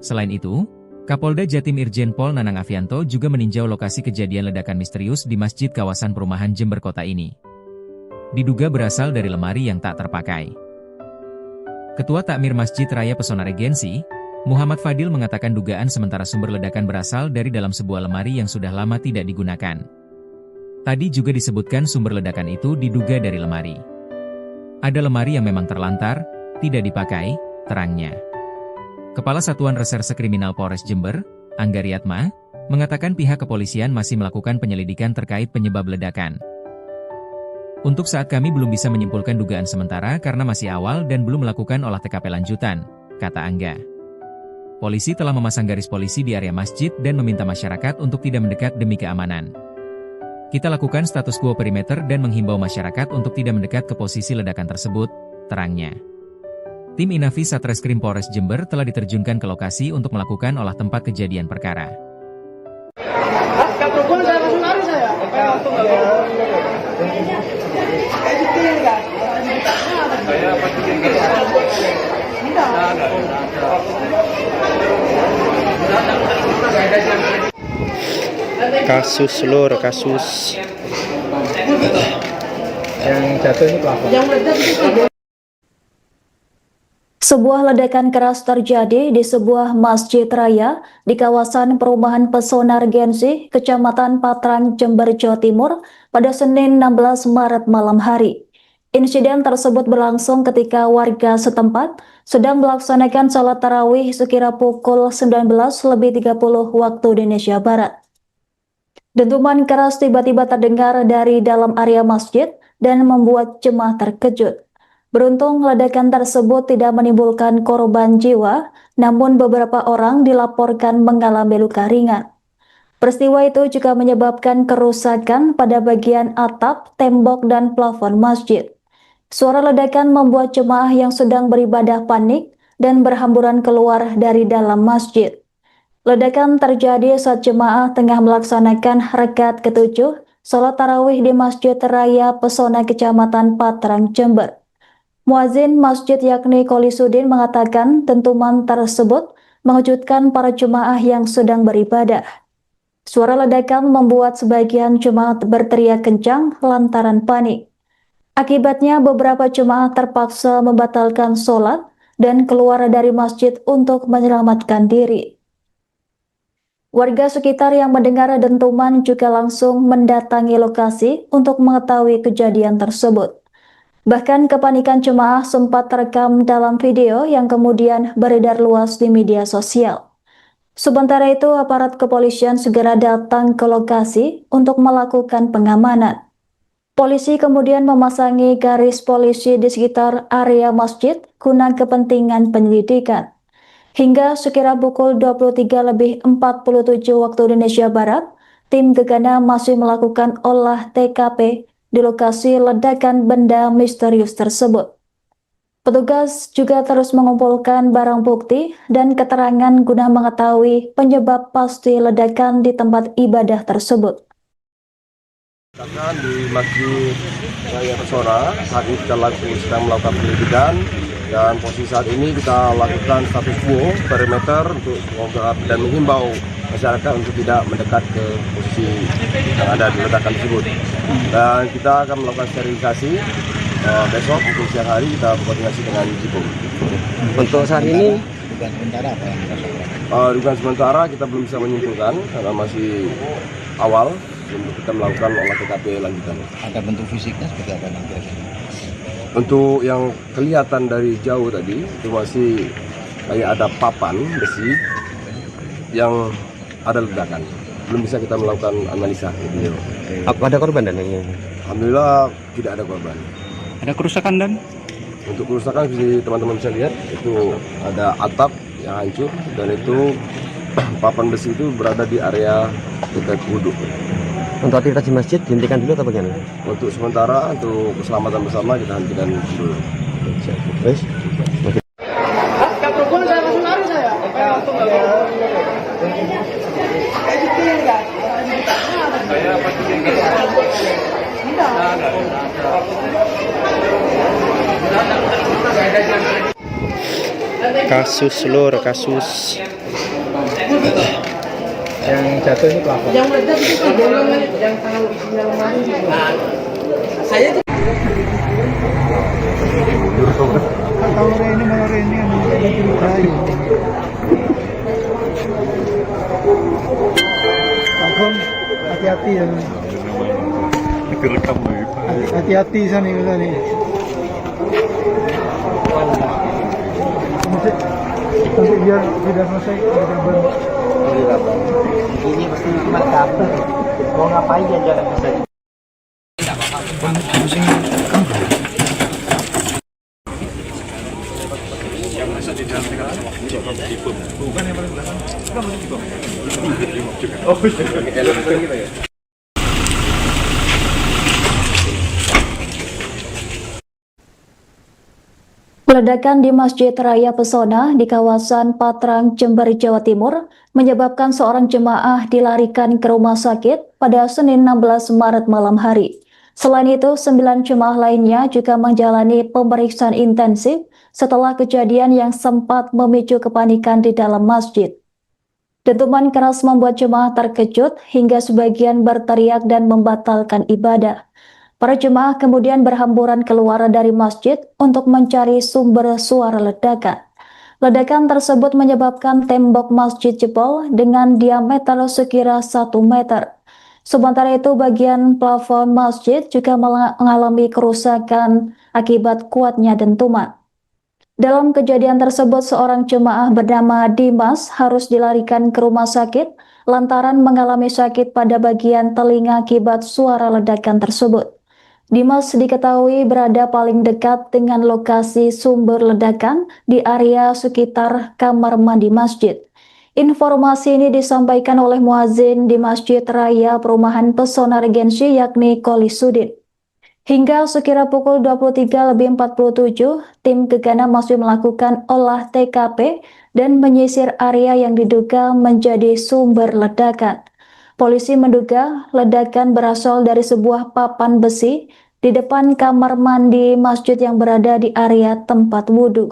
Selain itu, Kapolda Jatim Irjen Pol Nanang Afianto juga meninjau lokasi kejadian ledakan misterius di masjid kawasan perumahan Jember Kota ini. Diduga berasal dari lemari yang tak terpakai. Ketua Takmir Masjid Raya Pesona Regency, Muhammad Fadil mengatakan dugaan sementara sumber ledakan berasal dari dalam sebuah lemari yang sudah lama tidak digunakan. Tadi juga disebutkan sumber ledakan itu diduga dari lemari. Ada lemari yang memang terlantar, tidak dipakai, terangnya. Kepala Satuan Reserse Kriminal Polres Jember, Angga Riatma, mengatakan pihak kepolisian masih melakukan penyelidikan terkait penyebab ledakan. Untuk saat kami belum bisa menyimpulkan dugaan sementara karena masih awal dan belum melakukan olah TKP lanjutan, kata Angga. Polisi telah memasang garis polisi di area masjid dan meminta masyarakat untuk tidak mendekat demi keamanan. Kita lakukan status quo perimeter dan menghimbau masyarakat untuk tidak mendekat ke posisi ledakan tersebut, terangnya. Tim Inavis Satreskrim Polres Jember telah diterjunkan ke lokasi untuk melakukan olah tempat kejadian perkara. Kasus lur, kasus yang jatuh ini pelapor. Sebuah ledakan keras terjadi di sebuah masjid raya di kawasan perumahan Pesona Regensi, Kecamatan Patrang, Jember, Jawa Timur pada Senin 16 Maret malam hari. Insiden tersebut berlangsung ketika warga setempat sedang melaksanakan salat tarawih sekira pukul 19.30 waktu Indonesia Barat. Dentuman keras tiba-tiba terdengar dari dalam area masjid dan membuat jemaah terkejut. Beruntung ledakan tersebut tidak menimbulkan korban jiwa, namun beberapa orang dilaporkan mengalami luka ringan. Peristiwa itu juga menyebabkan kerusakan pada bagian atap, tembok, dan plafon masjid. Suara ledakan membuat jemaah yang sedang beribadah panik dan berhamburan keluar dari dalam masjid. Ledakan terjadi saat jemaah tengah melaksanakan rakaat ke-7 salat tarawih di Masjid Raya Pesona Kecamatan Patrang, Jember. Muazin masjid yakni Kolisudin mengatakan dentuman tersebut mengejutkan para jemaah yang sedang beribadah. Suara ledakan membuat sebagian jemaah berteriak kencang lantaran panik. Akibatnya beberapa jemaah terpaksa membatalkan sholat dan keluar dari masjid untuk menyelamatkan diri. Warga sekitar yang mendengar dentuman juga langsung mendatangi lokasi untuk mengetahui kejadian tersebut. Bahkan kepanikan jemaah sempat terekam dalam video yang kemudian beredar luas di media sosial. Sementara itu, aparat kepolisian segera datang ke lokasi untuk melakukan pengamanan. Polisi kemudian memasangi garis polisi di sekitar area masjid guna kepentingan penyelidikan. Hingga sekira pukul 23.47 waktu Indonesia Barat, tim Gegana masih melakukan olah TKP di lokasi ledakan benda misterius tersebut. Petugas juga terus mengumpulkan barang bukti dan keterangan guna mengetahui penyebab pasti ledakan di tempat ibadah tersebut. Di Masjid Raya Pesona, saat ini kita sedang melakukan penyelidikan dan posisi saat ini kita lakukan status quo perimeter untuk dan menghimbau masyarakat untuk tidak mendekat ke posisi yang ada di ledakan tersebut. Dan kita akan melakukan sterilisasi besok untuk siang hari kita berkoordinasi dengan Jipum. Untuk saat ini dugaan sementara apa yang dirasakan? Dugaan sementara kita belum bisa menyimpulkan karena masih awal untuk kita melakukan olah TKP lanjutan. Ada bentuk fisiknya seperti apa nanti? Untuk yang kelihatan dari jauh tadi itu masih kayak ada papan besi yang ada ledakan. Belum bisa kita melakukan analisa. ada korban dan ini? Alhamdulillah tidak ada korban. Ada kerusakan dan? Untuk kerusakan teman-teman bisa lihat itu ada atap yang hancur dan itu papan besi itu berada di area dekat wudhu. Untuk aktivitas di masjid dihentikan dulu atau bagaimana? Untuk sementara untuk keselamatan bersama kita hentikan dulu. Wes. Kasus lur, kasus yang jatuh ini pelapor. Yang meledak itu yang tahu isinya lemari. Saya tahu ini malah ini yang dicurigai. Agung, hati-hati ya. Hati-hati sana nih. Nanti biar tidak selesai ada kabar. Ini pasti cuma kabar. Mau ngapain ya jalan ke sana? Ledakan di Masjid Raya Pesona di kawasan Patrang, Jember, Jawa Timur menyebabkan seorang jemaah dilarikan ke rumah sakit pada Senin 16 Maret malam hari. Selain itu, 9 jemaah lainnya juga menjalani pemeriksaan intensif setelah kejadian yang sempat memicu kepanikan di dalam masjid. Dentuman keras membuat jemaah terkejut hingga sebagian berteriak dan membatalkan ibadah. Para jemaah kemudian berhamburan keluar dari masjid untuk mencari sumber suara ledakan. Ledakan tersebut menyebabkan tembok masjid jebol dengan diameter sekira 1 meter. Sementara itu, bagian plafon masjid juga mengalami kerusakan akibat kuatnya dentuman. Dalam kejadian tersebut, seorang jemaah bernama Dimas harus dilarikan ke rumah sakit lantaran mengalami sakit pada bagian telinga akibat suara ledakan tersebut. Dimas diketahui berada paling dekat dengan lokasi sumber ledakan di area sekitar kamar mandi masjid. Informasi ini disampaikan oleh muazin di Masjid Raya Perumahan Pesona Regensi yakni Kolisudin. Hingga sekira pukul 23.47, tim gegana masih melakukan olah TKP dan menyisir area yang diduga menjadi sumber ledakan. Polisi menduga ledakan berasal dari sebuah papan besi di depan kamar mandi masjid yang berada di area tempat wudhu.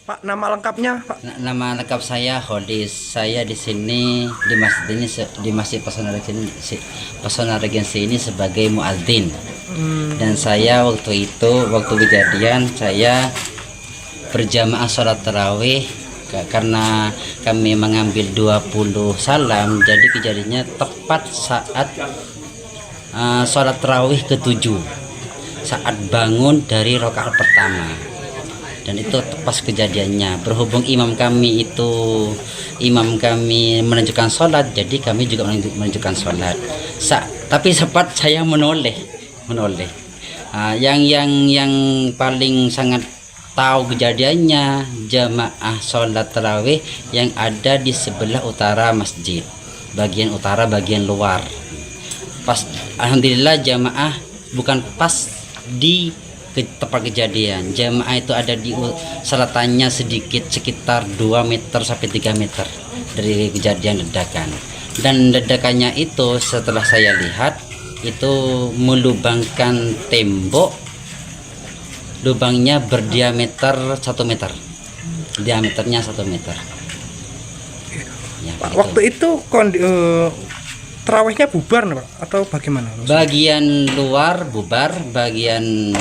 Pak, nama lengkapnya, Pak? Nama lengkap saya Hodis. Saya di sini di Masjid Pesona Regensi ini sebagai muadzin. Dan saya waktu kejadian saya berjamaah sholat tarawih karena kami mengambil 20 salam, jadi kejadiannya tepat saat sholat tarawih ke-7 saat bangun dari rakaat pertama, dan itu pas kejadiannya. Berhubung imam kami menunjukkan sholat, jadi kami juga menunjukkan sholat. Tapi sempat saya menoleh. Yang paling sangat tahu kejadiannya jamaah sholat tarawih yang ada di sebelah utara masjid, bagian utara bagian luar. Alhamdulillah jamaah bukan pas di tempat kejadian. Jamaah itu ada di selatannya sedikit, sekitar 2 meter sampai 3 meter dari kejadian ledakan. Dan ledakannya itu setelah saya lihat itu melubangkan tembok. Lubangnya berdiameter 1 meter. Diameternya 1 meter. Ya, Pak, waktu itu tarawihnya bubar, Pak, atau bagaimana? Bagian luar bubar, bagian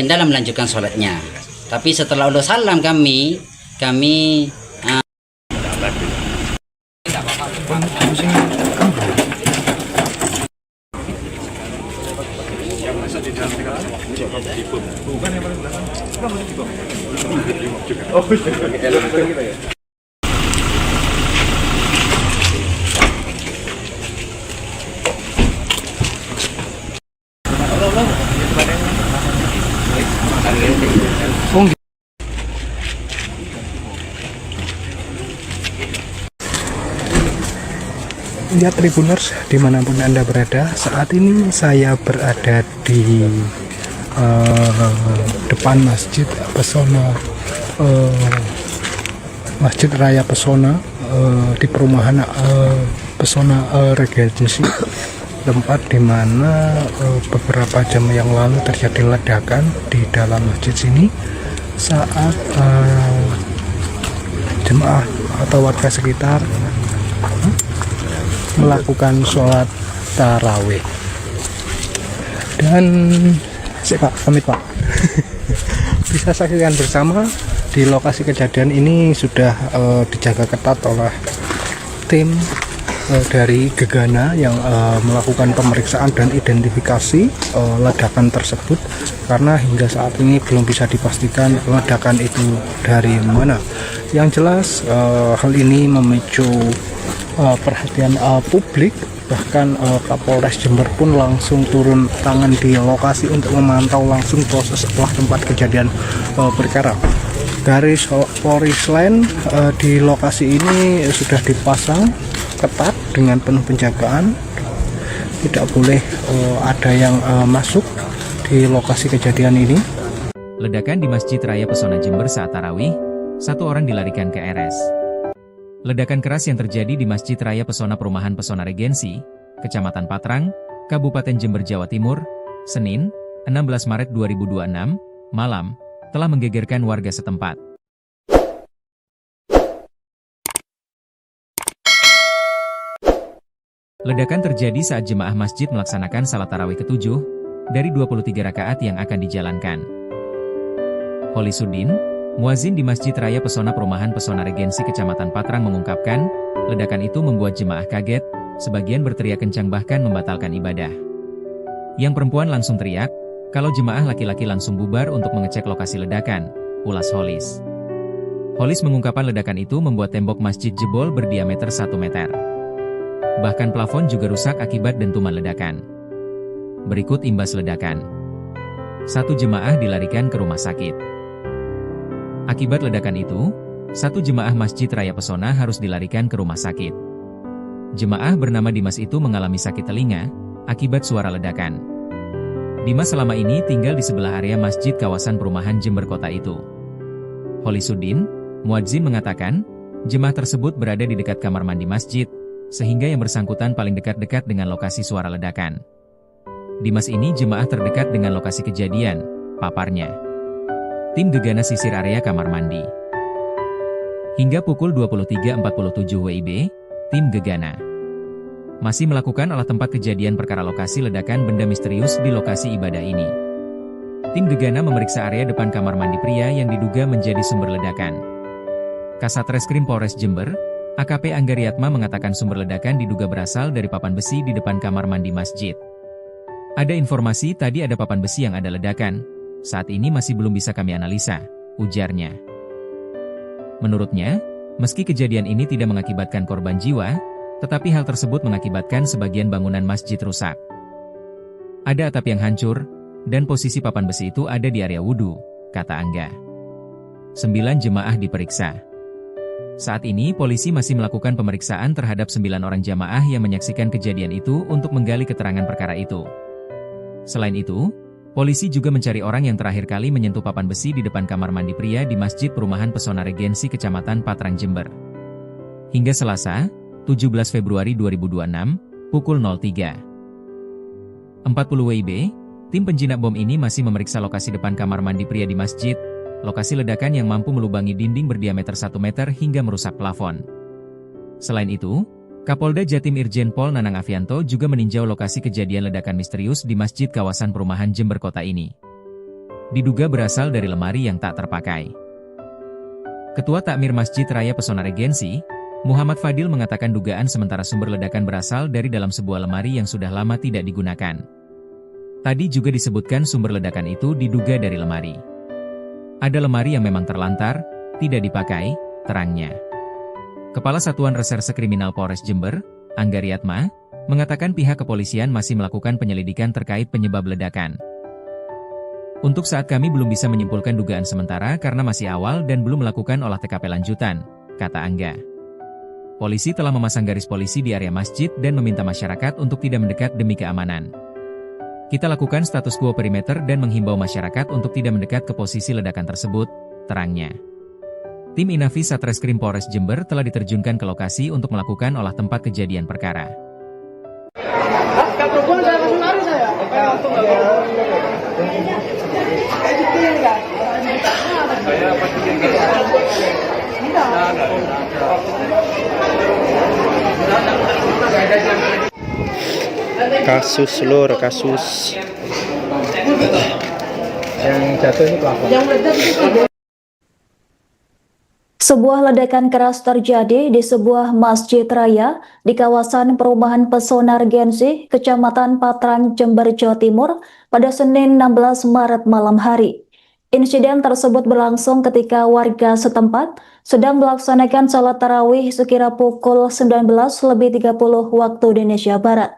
dalam melanjutkan sholatnya. Tapi setelah udah salam kami Ya, Tribuners, dimanapun Anda berada, saat ini saya berada di depan Masjid Pesona, Masjid Raya Pesona di perumahan Pesona Regensi, tempat di mana beberapa jam yang lalu terjadi ledakan di dalam masjid sini saat jemaah atau warga sekitar melakukan sholat tarawih. Dan Pak, pamit Pak. Bisa saksikan bersama di lokasi kejadian ini sudah dijaga ketat oleh tim dari Gegana yang melakukan pemeriksaan dan identifikasi ledakan tersebut, karena hingga saat ini belum bisa dipastikan ledakan itu dari mana. Yang jelas hal ini memicu perhatian publik. Bahkan Kapolres Jember pun langsung turun tangan di lokasi untuk memantau langsung proses setelah tempat kejadian perkara. Garis polis lain di lokasi ini sudah dipasang ketat dengan penuh penjagaan. Tidak boleh ada yang masuk di lokasi kejadian ini. Ledakan di Masjid Raya Pesona Jember saat tarawih, 1 orang dilarikan ke RS. Ledakan keras yang terjadi di Masjid Raya Pesona Perumahan Pesona Regensi, Kecamatan Patrang, Kabupaten Jember, Jawa Timur, Senin, 16 Maret 2026, malam, telah menggegerkan warga setempat. Ledakan terjadi saat jemaah masjid melaksanakan salat tarawih ke-7 dari 23 rakaat yang akan dijalankan. Holisuddin, muazin di Masjid Raya Pesona Perumahan Pesona Regensi Kecamatan Patrang mengungkapkan, ledakan itu membuat jemaah kaget, sebagian berteriak kencang bahkan membatalkan ibadah. Yang perempuan langsung teriak, kalau jemaah laki-laki langsung bubar untuk mengecek lokasi ledakan, ulas Holis. Holis mengungkapkan ledakan itu membuat tembok masjid jebol berdiameter 1 meter. Bahkan plafon juga rusak akibat dentuman ledakan. Berikut imbas ledakan. 1 jemaah dilarikan ke rumah sakit. Akibat ledakan itu, 1 jemaah Masjid Raya Pesona harus dilarikan ke rumah sakit. Jemaah bernama Dimas itu mengalami sakit telinga akibat suara ledakan. Dimas selama ini tinggal di sebelah area masjid kawasan perumahan Jember Kota itu. Holisuddin, muadzin mengatakan, jemaah tersebut berada di dekat kamar mandi masjid, sehingga yang bersangkutan paling dekat-dekat dengan lokasi suara ledakan. Dimas ini jemaah terdekat dengan lokasi kejadian, paparnya. Tim Gegana sisir area kamar mandi. Hingga pukul 23.47 WIB, tim Gegana masih melakukan olah tempat kejadian perkara lokasi ledakan benda misterius di lokasi ibadah ini. Tim Gegana memeriksa area depan kamar mandi pria yang diduga menjadi sumber ledakan. Kasat Reskrim Polres Jember, AKP Anggariatma mengatakan sumber ledakan diduga berasal dari papan besi di depan kamar mandi masjid. Ada informasi tadi ada papan besi yang ada ledakan. Saat ini masih belum bisa kami analisa, ujarnya. Menurutnya, meski kejadian ini tidak mengakibatkan korban jiwa, tetapi hal tersebut mengakibatkan sebagian bangunan masjid rusak. Ada atap yang hancur, dan posisi papan besi itu ada di area wudhu, kata Angga. 9 jemaah diperiksa. Saat ini polisi masih melakukan pemeriksaan terhadap 9 orang jamaah yang menyaksikan kejadian itu untuk menggali keterangan perkara itu. Selain itu, polisi juga mencari orang yang terakhir kali menyentuh papan besi di depan kamar mandi pria di Masjid Perumahan Pesona Regensi Kecamatan Patrang Jember. Hingga Selasa, 17 Februari 2026, pukul 03.40 WIB, tim penjinak bom ini masih memeriksa lokasi depan kamar mandi pria di masjid, lokasi ledakan yang mampu melubangi dinding berdiameter 1 meter hingga merusak plafon. Selain itu, Kapolda Jatim Irjen Pol Nanang Afianto juga meninjau lokasi kejadian ledakan misterius di masjid kawasan perumahan Jember Kota ini. Diduga berasal dari lemari yang tak terpakai. Ketua Takmir Masjid Raya Pesona Regensi, Muhammad Fadil mengatakan dugaan sementara sumber ledakan berasal dari dalam sebuah lemari yang sudah lama tidak digunakan. Tadi juga disebutkan sumber ledakan itu diduga dari lemari. Ada lemari yang memang terlantar, tidak dipakai, terangnya. Kepala Satuan Reserse Kriminal Polres Jember, Anggariatma, mengatakan pihak kepolisian masih melakukan penyelidikan terkait penyebab ledakan. Untuk saat kami belum bisa menyimpulkan dugaan sementara karena masih awal dan belum melakukan olah TKP lanjutan, kata Angga. Polisi telah memasang garis polisi di area masjid dan meminta masyarakat untuk tidak mendekat demi keamanan. Kita lakukan status quo perimeter dan menghimbau masyarakat untuk tidak mendekat ke posisi ledakan tersebut, terangnya. Tim Inafis Satreskrim Polres Jember telah diterjunkan ke lokasi untuk melakukan olah tempat kejadian perkara. Kasus lur, kasus Yang jatuh ini pelafon. Yang meledak itu Sebuah ledakan keras terjadi di sebuah masjid raya di kawasan perumahan Pesona Regensi, Kecamatan Patrang, Jember, Jawa Timur pada Senin 16 Maret malam hari. Insiden tersebut berlangsung ketika warga setempat sedang melaksanakan sholat tarawih sekira pukul 19.30 waktu Indonesia Barat.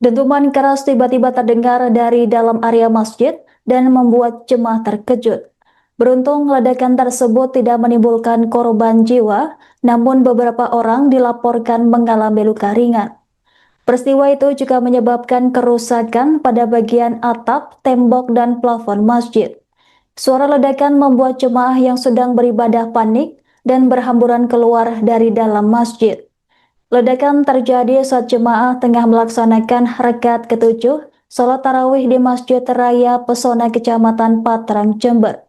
Dentuman keras tiba-tiba terdengar dari dalam area masjid dan membuat jemaah terkejut. Beruntung ledakan tersebut tidak menimbulkan korban jiwa, namun beberapa orang dilaporkan mengalami luka ringan. Peristiwa itu juga menyebabkan kerusakan pada bagian atap, tembok, dan plafon masjid. Suara ledakan membuat jemaah yang sedang beribadah panik dan berhamburan keluar dari dalam masjid. Ledakan terjadi saat jemaah tengah melaksanakan rakaat ketujuh sholat tarawih di Masjid Raya Pesona Kecamatan Patrang, Jember.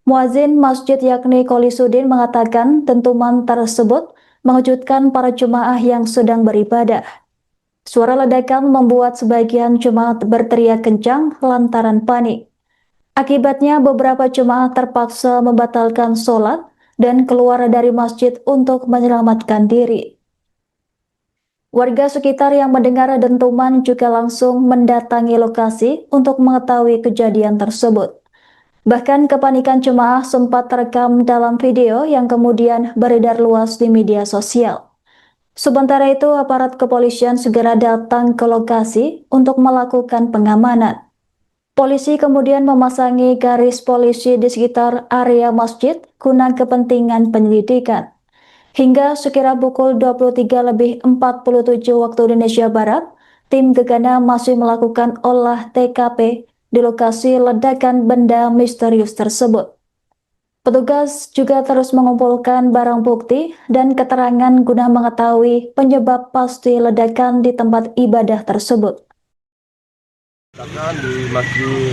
Muazin masjid yakni Kolisudin mengatakan dentuman tersebut mengejutkan para jemaah yang sedang beribadah. Suara ledakan membuat sebagian jemaah berteriak kencang lantaran panik. Akibatnya beberapa jemaah terpaksa membatalkan sholat dan keluar dari masjid untuk menyelamatkan diri. Warga sekitar yang mendengar dentuman juga langsung mendatangi lokasi untuk mengetahui kejadian tersebut. Bahkan kepanikan jemaah sempat terekam dalam video yang kemudian beredar luas di media sosial. Sementara itu, aparat kepolisian segera datang ke lokasi untuk melakukan pengamanan. Polisi kemudian memasangi garis polisi di sekitar area masjid guna kepentingan penyelidikan. Hingga sekira pukul 23.47 waktu Indonesia Barat, tim Gegana masih melakukan olah TKP di lokasi ledakan benda misterius tersebut. Petugas juga terus mengumpulkan barang bukti dan keterangan guna mengetahui penyebab pasti ledakan di tempat ibadah tersebut. Di Masjid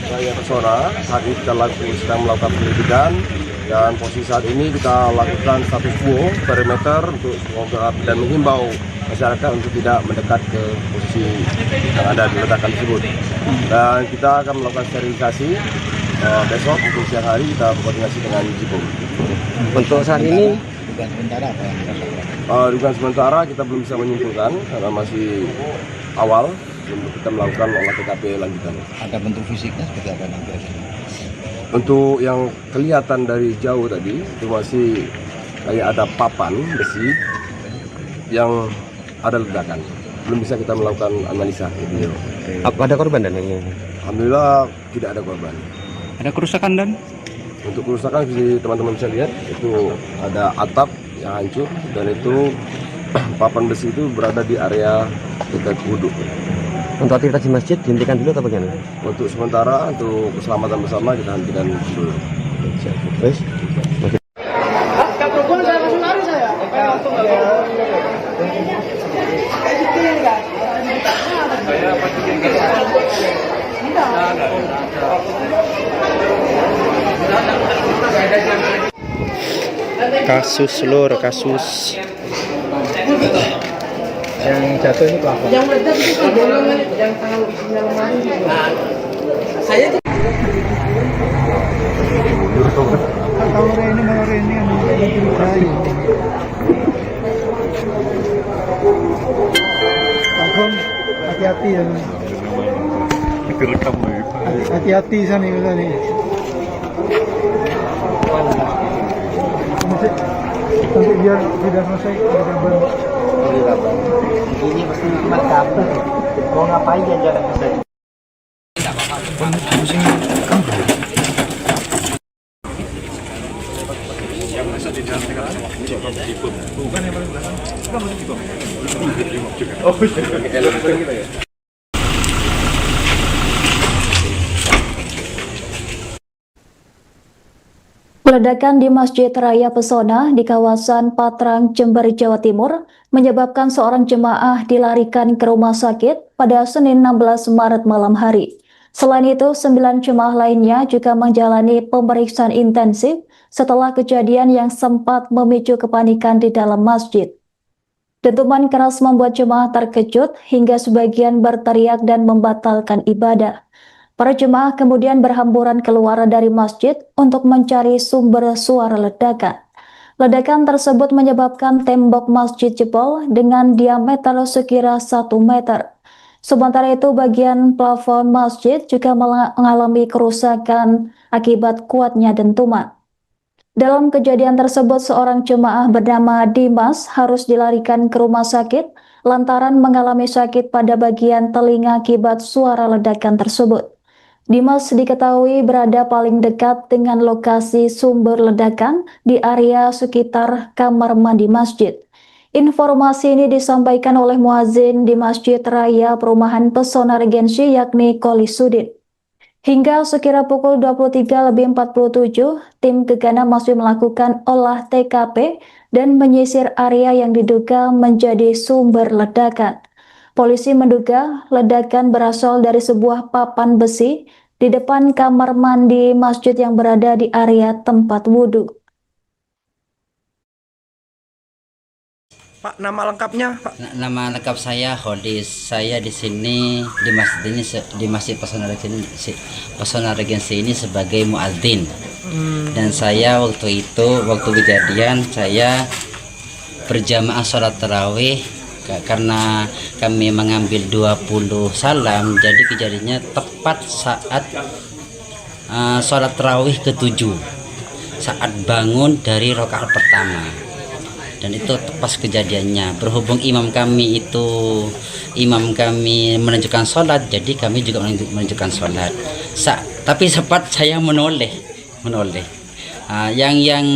Raya Pesona, saat ini kita sedang melakukan penyelidikan dan posisi saat ini kita lakukan status quo perimeter untuk dan menghimbau masyarakat untuk tidak mendekat ke posisi yang ada di ledakan tersebut. Dan kita akan melakukan sterilisasi besok untuk siang hari kita berkoordinasi dengan Jipom. Untuk saat ini dugaan sementara apa yang dirasakan? Dugaan sementara kita belum bisa menyimpulkan karena masih awal. Kita melakukan olah TKP lanjutan. Ada bentuk fisiknya seperti apa nanti? Untuk yang kelihatan dari jauh tadi itu masih kayak ada papan besi yang ada ledakan. Belum bisa kita melakukan analisa. Gitu. Ada korban dan ini? Alhamdulillah tidak ada korban. Ada kerusakan dan? Untuk kerusakan teman-teman bisa lihat itu ada atap yang hancur dan itu papan besi itu berada di area dekat wudhu. Untuk aktivitas di masjid dihentikan dulu atau bagaimana? Untuk sementara untuk keselamatan bersama kita hentikan dulu. Terus? Kasus lur, kasus yang jatuh ini pelafon. yang meledak itu bolongan yang tahu isinya lemari. Saya tuh Kalau ini yang kayu. Agung, hati-hati ya. Hati-hati sana nih. Nanti biar tidak selesai ada kabar. Ini pasti cuma kabel. Mau ngapain dia jalan ke sana? Ledakan di Masjid Raya Pesona di kawasan Patrang, Jember, Jawa Timur menyebabkan seorang jemaah dilarikan ke rumah sakit pada Senin 16 Maret malam hari. Selain itu, 9 jemaah lainnya juga menjalani pemeriksaan intensif setelah kejadian yang sempat memicu kepanikan di dalam masjid. Dentuman keras membuat jemaah terkejut hingga sebagian berteriak dan membatalkan ibadah. Para jemaah kemudian berhamburan keluar dari masjid untuk mencari sumber suara ledakan. Ledakan tersebut menyebabkan tembok masjid jebol dengan diameter sekira 1 meter. Sementara itu bagian plafon masjid juga mengalami kerusakan akibat kuatnya dentuman. Dalam kejadian tersebut, seorang jemaah bernama Dimas harus dilarikan ke rumah sakit lantaran mengalami sakit pada bagian telinga akibat suara ledakan tersebut. Dimas diketahui berada paling dekat dengan lokasi sumber ledakan di area sekitar kamar mandi masjid. Informasi ini disampaikan oleh muazin di Masjid Raya Perumahan Pesona Regensi yakni Koli Sudin. Hingga sekira pukul 23.47, tim gegana masih melakukan olah TKP dan menyisir area yang diduga menjadi sumber ledakan. Polisi menduga ledakan berasal dari sebuah papan besi di depan kamar mandi masjid yang berada di area tempat wudhu. Pak, nama lengkapnya, Pak? Nama lengkap saya Hodis. Saya di sini di masjid ini di Masjid Pesona Regensi ini sebagai muadzin. Dan saya waktu kejadian saya berjamaah sholat tarawih karena kami mengambil 20 salam. Jadi kejadiannya tepat saat sholat tarawih ke-7, saat bangun dari rakaat pertama. Dan itu pas kejadiannya, berhubung imam kami menunjukkan sholat, jadi kami juga menunjukkan sholat. Tapi sempat saya menoleh. Yang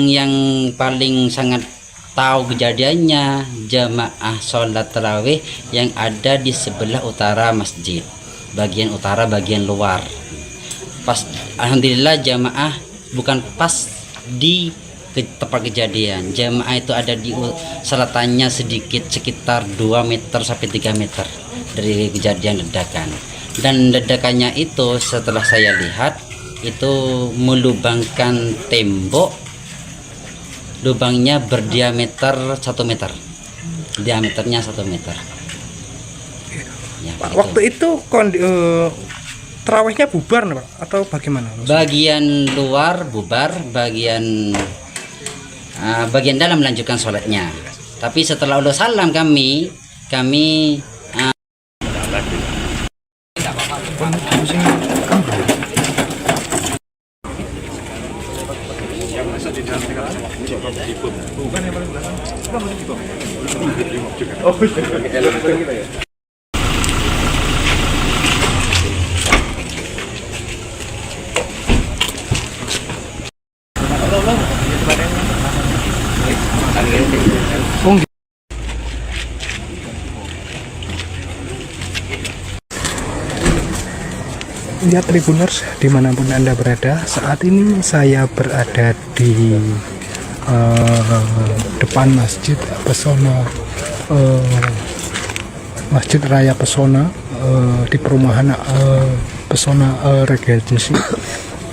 paling sangat tahu kejadiannya jamaah sholat tarawih yang ada di sebelah utara masjid, bagian utara bagian luar. Pas alhamdulillah jamaah bukan pas di tempat kejadian. Jamaah itu ada di selatannya sedikit sekitar 2 meter sampai 3 meter dari kejadian ledakan. Dan ledakannya itu setelah saya lihat itu melubangkan tembok, lubangnya berdiameter 1 meter, diameternya 1 meter ya, Pak, waktu itu tarawihnya bubar Pak atau bagaimana? Bagian luar bubar, bagian dalam melanjutkan sholatnya. Tapi setelah udah salam kami Ya Tribuners, dimanapun Anda berada, saat ini saya berada di depan Masjid Pesona, Masjid Raya Pesona di perumahan Pesona Regensi,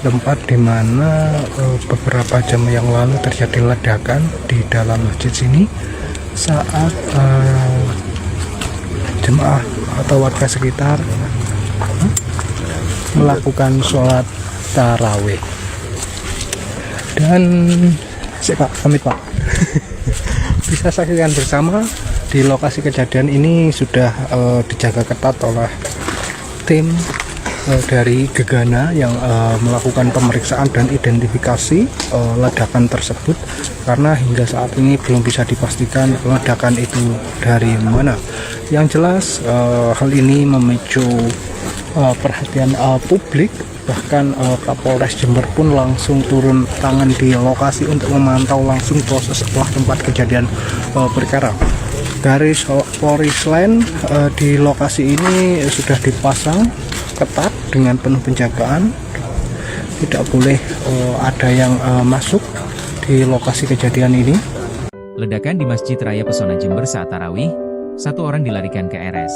tempat di mana beberapa jam yang lalu terjadi ledakan di dalam masjid sini saat jemaah atau warga sekitar melakukan sholat tarawih. Dan Pak, pamit Pak. Bisa saksikan bersama di lokasi kejadian ini sudah dijaga ketat oleh tim dari gegana yang melakukan pemeriksaan dan identifikasi ledakan tersebut, karena hingga saat ini belum bisa dipastikan ledakan itu dari mana. Yang jelas hal ini memicu perhatian publik, bahkan Kapolres Jember pun langsung turun tangan di lokasi untuk memantau langsung proses setelah tempat kejadian perkara. Garis polis lain di lokasi ini sudah dipasang ketat dengan penuh penjagaan, tidak boleh ada yang masuk di lokasi kejadian ini. Ledakan di Masjid Raya Pesona Jember saat tarawih, 1 orang dilarikan ke RS.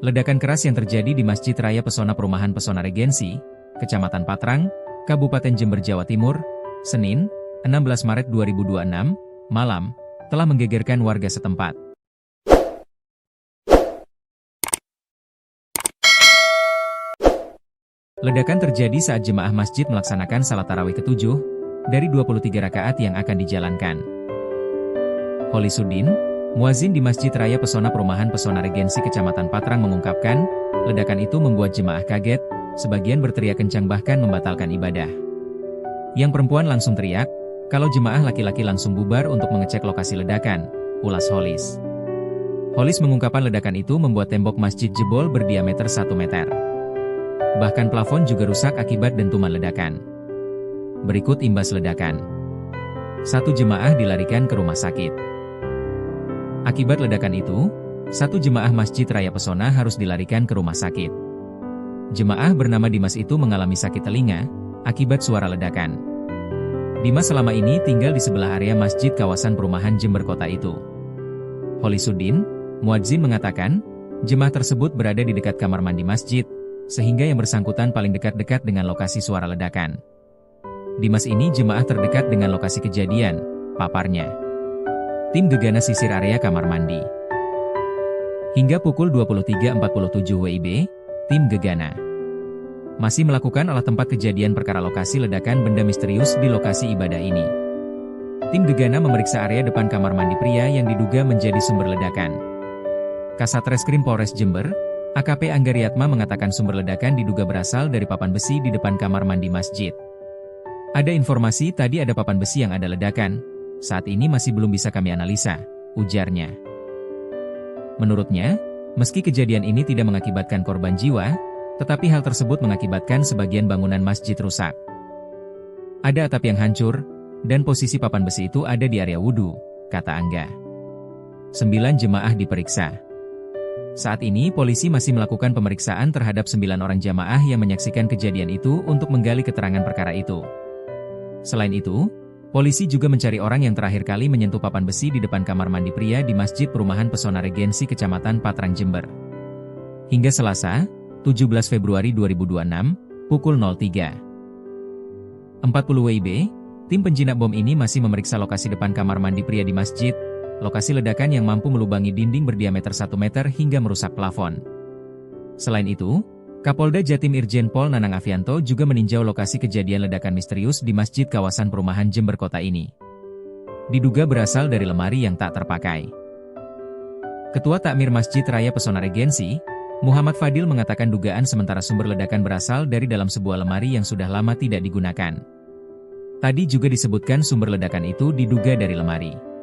Ledakan keras yang terjadi di Masjid Raya Pesona Perumahan Pesona Regensi, Kecamatan Patrang, Kabupaten Jember, Jawa Timur, Senin, 16 Maret 2026, malam, telah menggegerkan warga setempat. Ledakan terjadi saat jemaah masjid melaksanakan salat tarawih ke-7 dari 23 rakaat yang akan dijalankan. Holisuddin, muazin di Masjid Raya Pesona Perumahan Pesona Regensi Kecamatan Patrang mengungkapkan, ledakan itu membuat jemaah kaget, sebagian berteriak kencang bahkan membatalkan ibadah. Yang perempuan langsung teriak, kalau jemaah laki-laki langsung bubar untuk mengecek lokasi ledakan, ulas Holis. Holis mengungkapkan ledakan itu membuat tembok masjid jebol berdiameter 1 meter. Bahkan plafon juga rusak akibat dentuman ledakan. Berikut imbas ledakan. 1 jemaah dilarikan ke rumah sakit. Akibat ledakan itu, 1 jemaah Masjid Raya Pesona harus dilarikan ke rumah sakit. Jemaah bernama Dimas itu mengalami sakit telinga akibat suara ledakan. Dimas selama ini tinggal di sebelah area masjid kawasan perumahan Jember Kota itu. Holisuddin, muadzin mengatakan, jemaah tersebut berada di dekat kamar mandi masjid, sehingga yang bersangkutan paling dekat-dekat dengan lokasi suara ledakan. Dimas ini jemaah terdekat dengan lokasi kejadian, paparnya. Tim gegana sisir area kamar mandi. Hingga pukul 23.47 WIB, tim gegana masih melakukan olah tempat kejadian perkara lokasi ledakan benda misterius di lokasi ibadah ini. Tim gegana memeriksa area depan kamar mandi pria yang diduga menjadi sumber ledakan. Kasat Reskrim Polres Jember, AKP Anggariatma mengatakan sumber ledakan diduga berasal dari papan besi di depan kamar mandi masjid. Ada informasi tadi ada papan besi yang ada ledakan, saat ini masih belum bisa kami analisa, ujarnya. Menurutnya, meski kejadian ini tidak mengakibatkan korban jiwa, tetapi hal tersebut mengakibatkan sebagian bangunan masjid rusak. Ada atap yang hancur, dan posisi papan besi itu ada di area wudhu, kata Angga. 9 jemaah diperiksa. Saat ini polisi masih melakukan pemeriksaan terhadap 9 orang jamaah yang menyaksikan kejadian itu untuk menggali keterangan perkara itu. Selain itu, polisi juga mencari orang yang terakhir kali menyentuh papan besi di depan kamar mandi pria di Masjid Perumahan Pesona Regensi Kecamatan Patrang Jember. Hingga Selasa, 17 Februari 2026, pukul 03.40 WIB, tim penjinak bom ini masih memeriksa lokasi depan kamar mandi pria di masjid, lokasi ledakan yang mampu melubangi dinding berdiameter 1 meter hingga merusak plafon. Selain itu, Kapolda Jatim Irjen Pol Nanang Afianto juga meninjau lokasi kejadian ledakan misterius di masjid kawasan perumahan Jember Kota ini. Diduga berasal dari lemari yang tak terpakai. Ketua Takmir Masjid Raya Pesona Regensi, Muhammad Fadil mengatakan dugaan sementara sumber ledakan berasal dari dalam sebuah lemari yang sudah lama tidak digunakan. Tadi juga disebutkan sumber ledakan itu diduga dari lemari.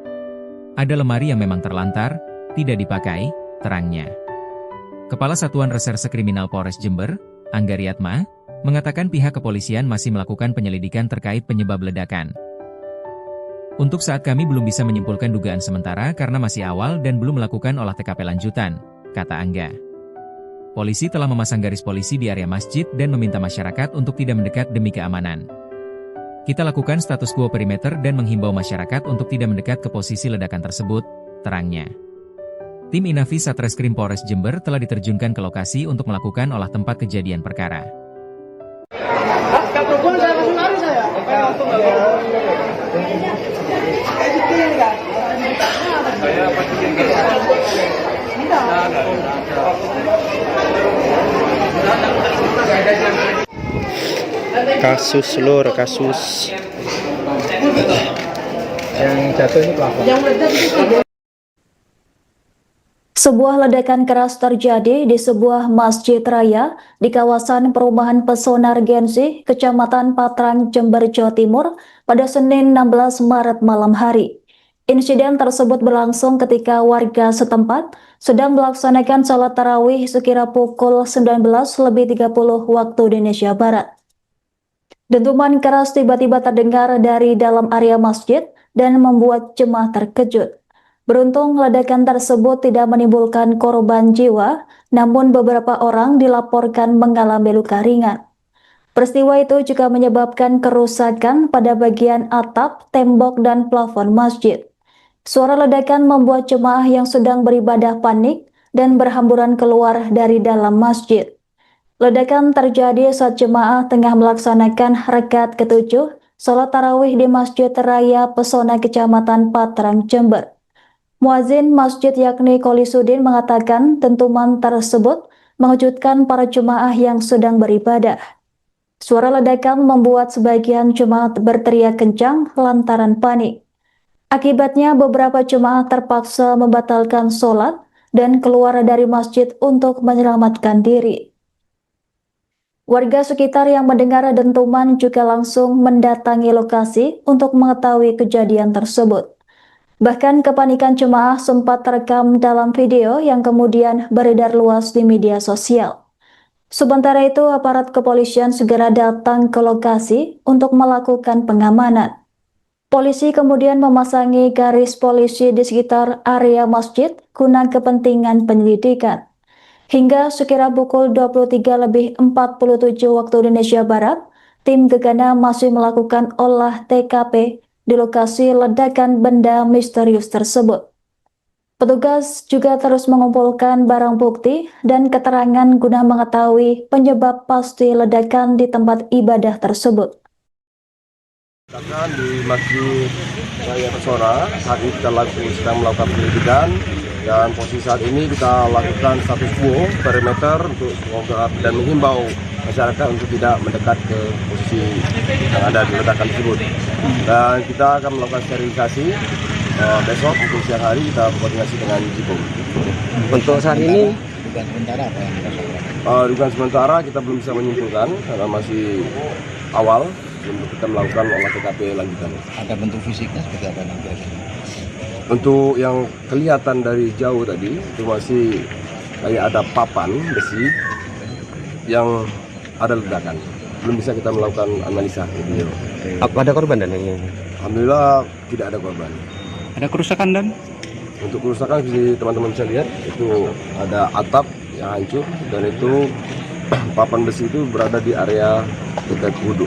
Ada lemari yang memang terlantar, tidak dipakai, terangnya. Kepala Satuan Reserse Kriminal Polres Jember, Anggariatma, mengatakan pihak kepolisian masih melakukan penyelidikan terkait penyebab ledakan. Untuk saat kami belum bisa menyimpulkan dugaan sementara karena masih awal dan belum melakukan olah TKP lanjutan, kata Angga. Polisi telah memasang garis polisi di area masjid dan meminta masyarakat untuk tidak mendekat demi keamanan. Kita lakukan status quo perimeter dan menghimbau masyarakat untuk tidak mendekat ke posisi ledakan tersebut, terangnya. Tim Inavi Satreskrim Polres Jember telah diterjunkan ke lokasi untuk melakukan olah tempat kejadian perkara. Kasus lur, kasus yang jatuh ini plafon. Sebuah ledakan keras terjadi di sebuah masjid raya di kawasan perumahan Pesona Regensi, Kecamatan Patrang, Jember, Jawa Timur pada Senin 16 Maret malam hari. Insiden tersebut berlangsung ketika warga setempat sedang melaksanakan salat tarawih sekira pukul 19.30 waktu Indonesia Barat. Dentuman keras tiba-tiba terdengar dari dalam area masjid dan membuat jemaah terkejut. Beruntung ledakan tersebut tidak menimbulkan korban jiwa, namun beberapa orang dilaporkan mengalami luka ringan. Peristiwa itu juga menyebabkan kerusakan pada bagian atap, tembok, dan plafon masjid. Suara ledakan membuat jemaah yang sedang beribadah panik dan berhamburan keluar dari dalam masjid. Ledakan terjadi saat jemaah tengah melaksanakan rakaat ke-7 salat tarawih di Masjid Raya Pesona Kecamatan Patrang, Jember. Muazin masjid yakni Holisuddin mengatakan dentuman tersebut mengejutkan para jemaah yang sedang beribadah. Suara ledakan membuat sebagian jemaat berteriak kencang lantaran panik. Akibatnya beberapa jemaah terpaksa membatalkan sholat dan keluar dari masjid untuk menyelamatkan diri. Warga sekitar yang mendengar dentuman juga langsung mendatangi lokasi untuk mengetahui kejadian tersebut. Bahkan kepanikan jemaah sempat terekam dalam video yang kemudian beredar luas di media sosial. Sementara itu, aparat kepolisian segera datang ke lokasi untuk melakukan pengamanan. Polisi kemudian memasangi garis polisi di sekitar area masjid guna kepentingan penyelidikan. Hingga sekira pukul 23.47 waktu Indonesia Barat, tim gegana masih melakukan olah TKP di lokasi ledakan benda misterius tersebut. Petugas juga terus mengumpulkan barang bukti dan keterangan guna mengetahui penyebab pasti ledakan di tempat ibadah tersebut. Ledakan di Masjid Raya Pesona, saat ini kita sedang melakukan penyelidikan dan posisi saat ini kita lakukan status quo perimeter untuk dan menghimbau masyarakat untuk tidak mendekat ke posisi yang ada di ledakan tersebut. Dan kita akan melakukan sterilisasi besok untuk siang hari kita koordinasi dengan Jipom. Untuk saat ini Dugaan sementara apa yang dirasakan? Dugaan sementara kita belum bisa menyimpulkan karena masih awal. Untuk kita melakukan olah TKP lanjutan. Ada bentuk fisiknya seperti apa nanti? Untuk yang kelihatan dari jauh tadi itu masih kayak ada papan besi yang ada ledakan. Belum bisa kita melakukan analisa video. ada korban dan ini? Alhamdulillah tidak ada korban. Ada kerusakan dan? Untuk kerusakan bisa teman-teman bisa lihat itu ada atap yang hancur dan itu papan besi itu berada di area dekat wudhu.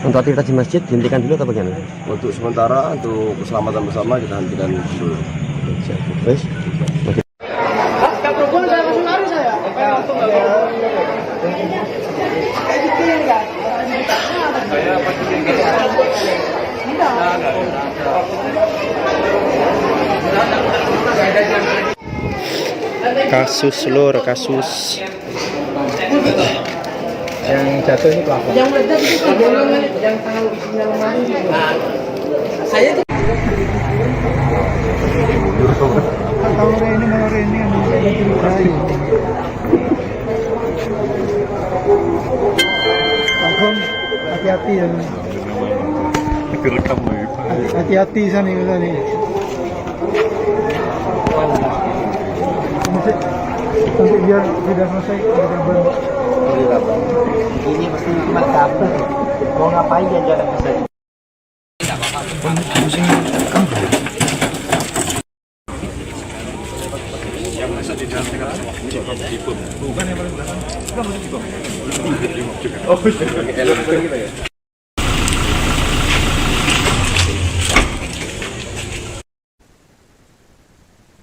Untuk aktivitas di masjid dihentikan dulu atau bagaimana? Untuk sementara untuk keselamatan bersama kita hentikan dulu. Terus? Kasus lur, kasus yang jatuh ini pelapor. Yang meledak itu bolongan yang taruh isinya lemari. Saya tuh Tahu ini yang mencurigai. Agung, hati-hati ya. Hati-hati sana nih. Nanti biar tidak selesai berkabar. Ini pasti cuma kabel. Mau ngapain dia jalan ke sana?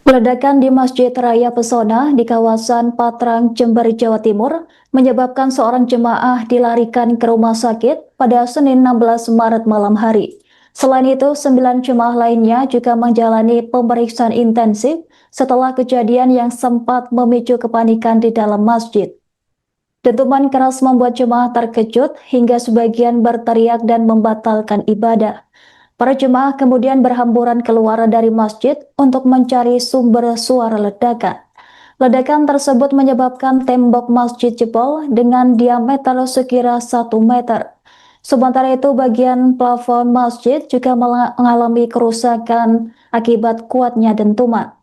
Ledakan di Masjid Raya Pesona di kawasan Patrang, Jember, Jawa Timur menyebabkan seorang jemaah dilarikan ke rumah sakit pada Senin 16 Maret malam hari. Selain itu, 9 jemaah lainnya juga menjalani pemeriksaan intensif setelah kejadian yang sempat memicu kepanikan di dalam masjid. Dentuman keras membuat jemaah terkejut hingga sebagian berteriak dan membatalkan ibadah. Para jemaah kemudian berhamburan keluar dari masjid untuk mencari sumber suara ledakan. Ledakan tersebut menyebabkan tembok masjid jebol dengan diameter sekira 1 meter. Sementara itu bagian plafon masjid juga mengalami kerusakan akibat kuatnya dentuman.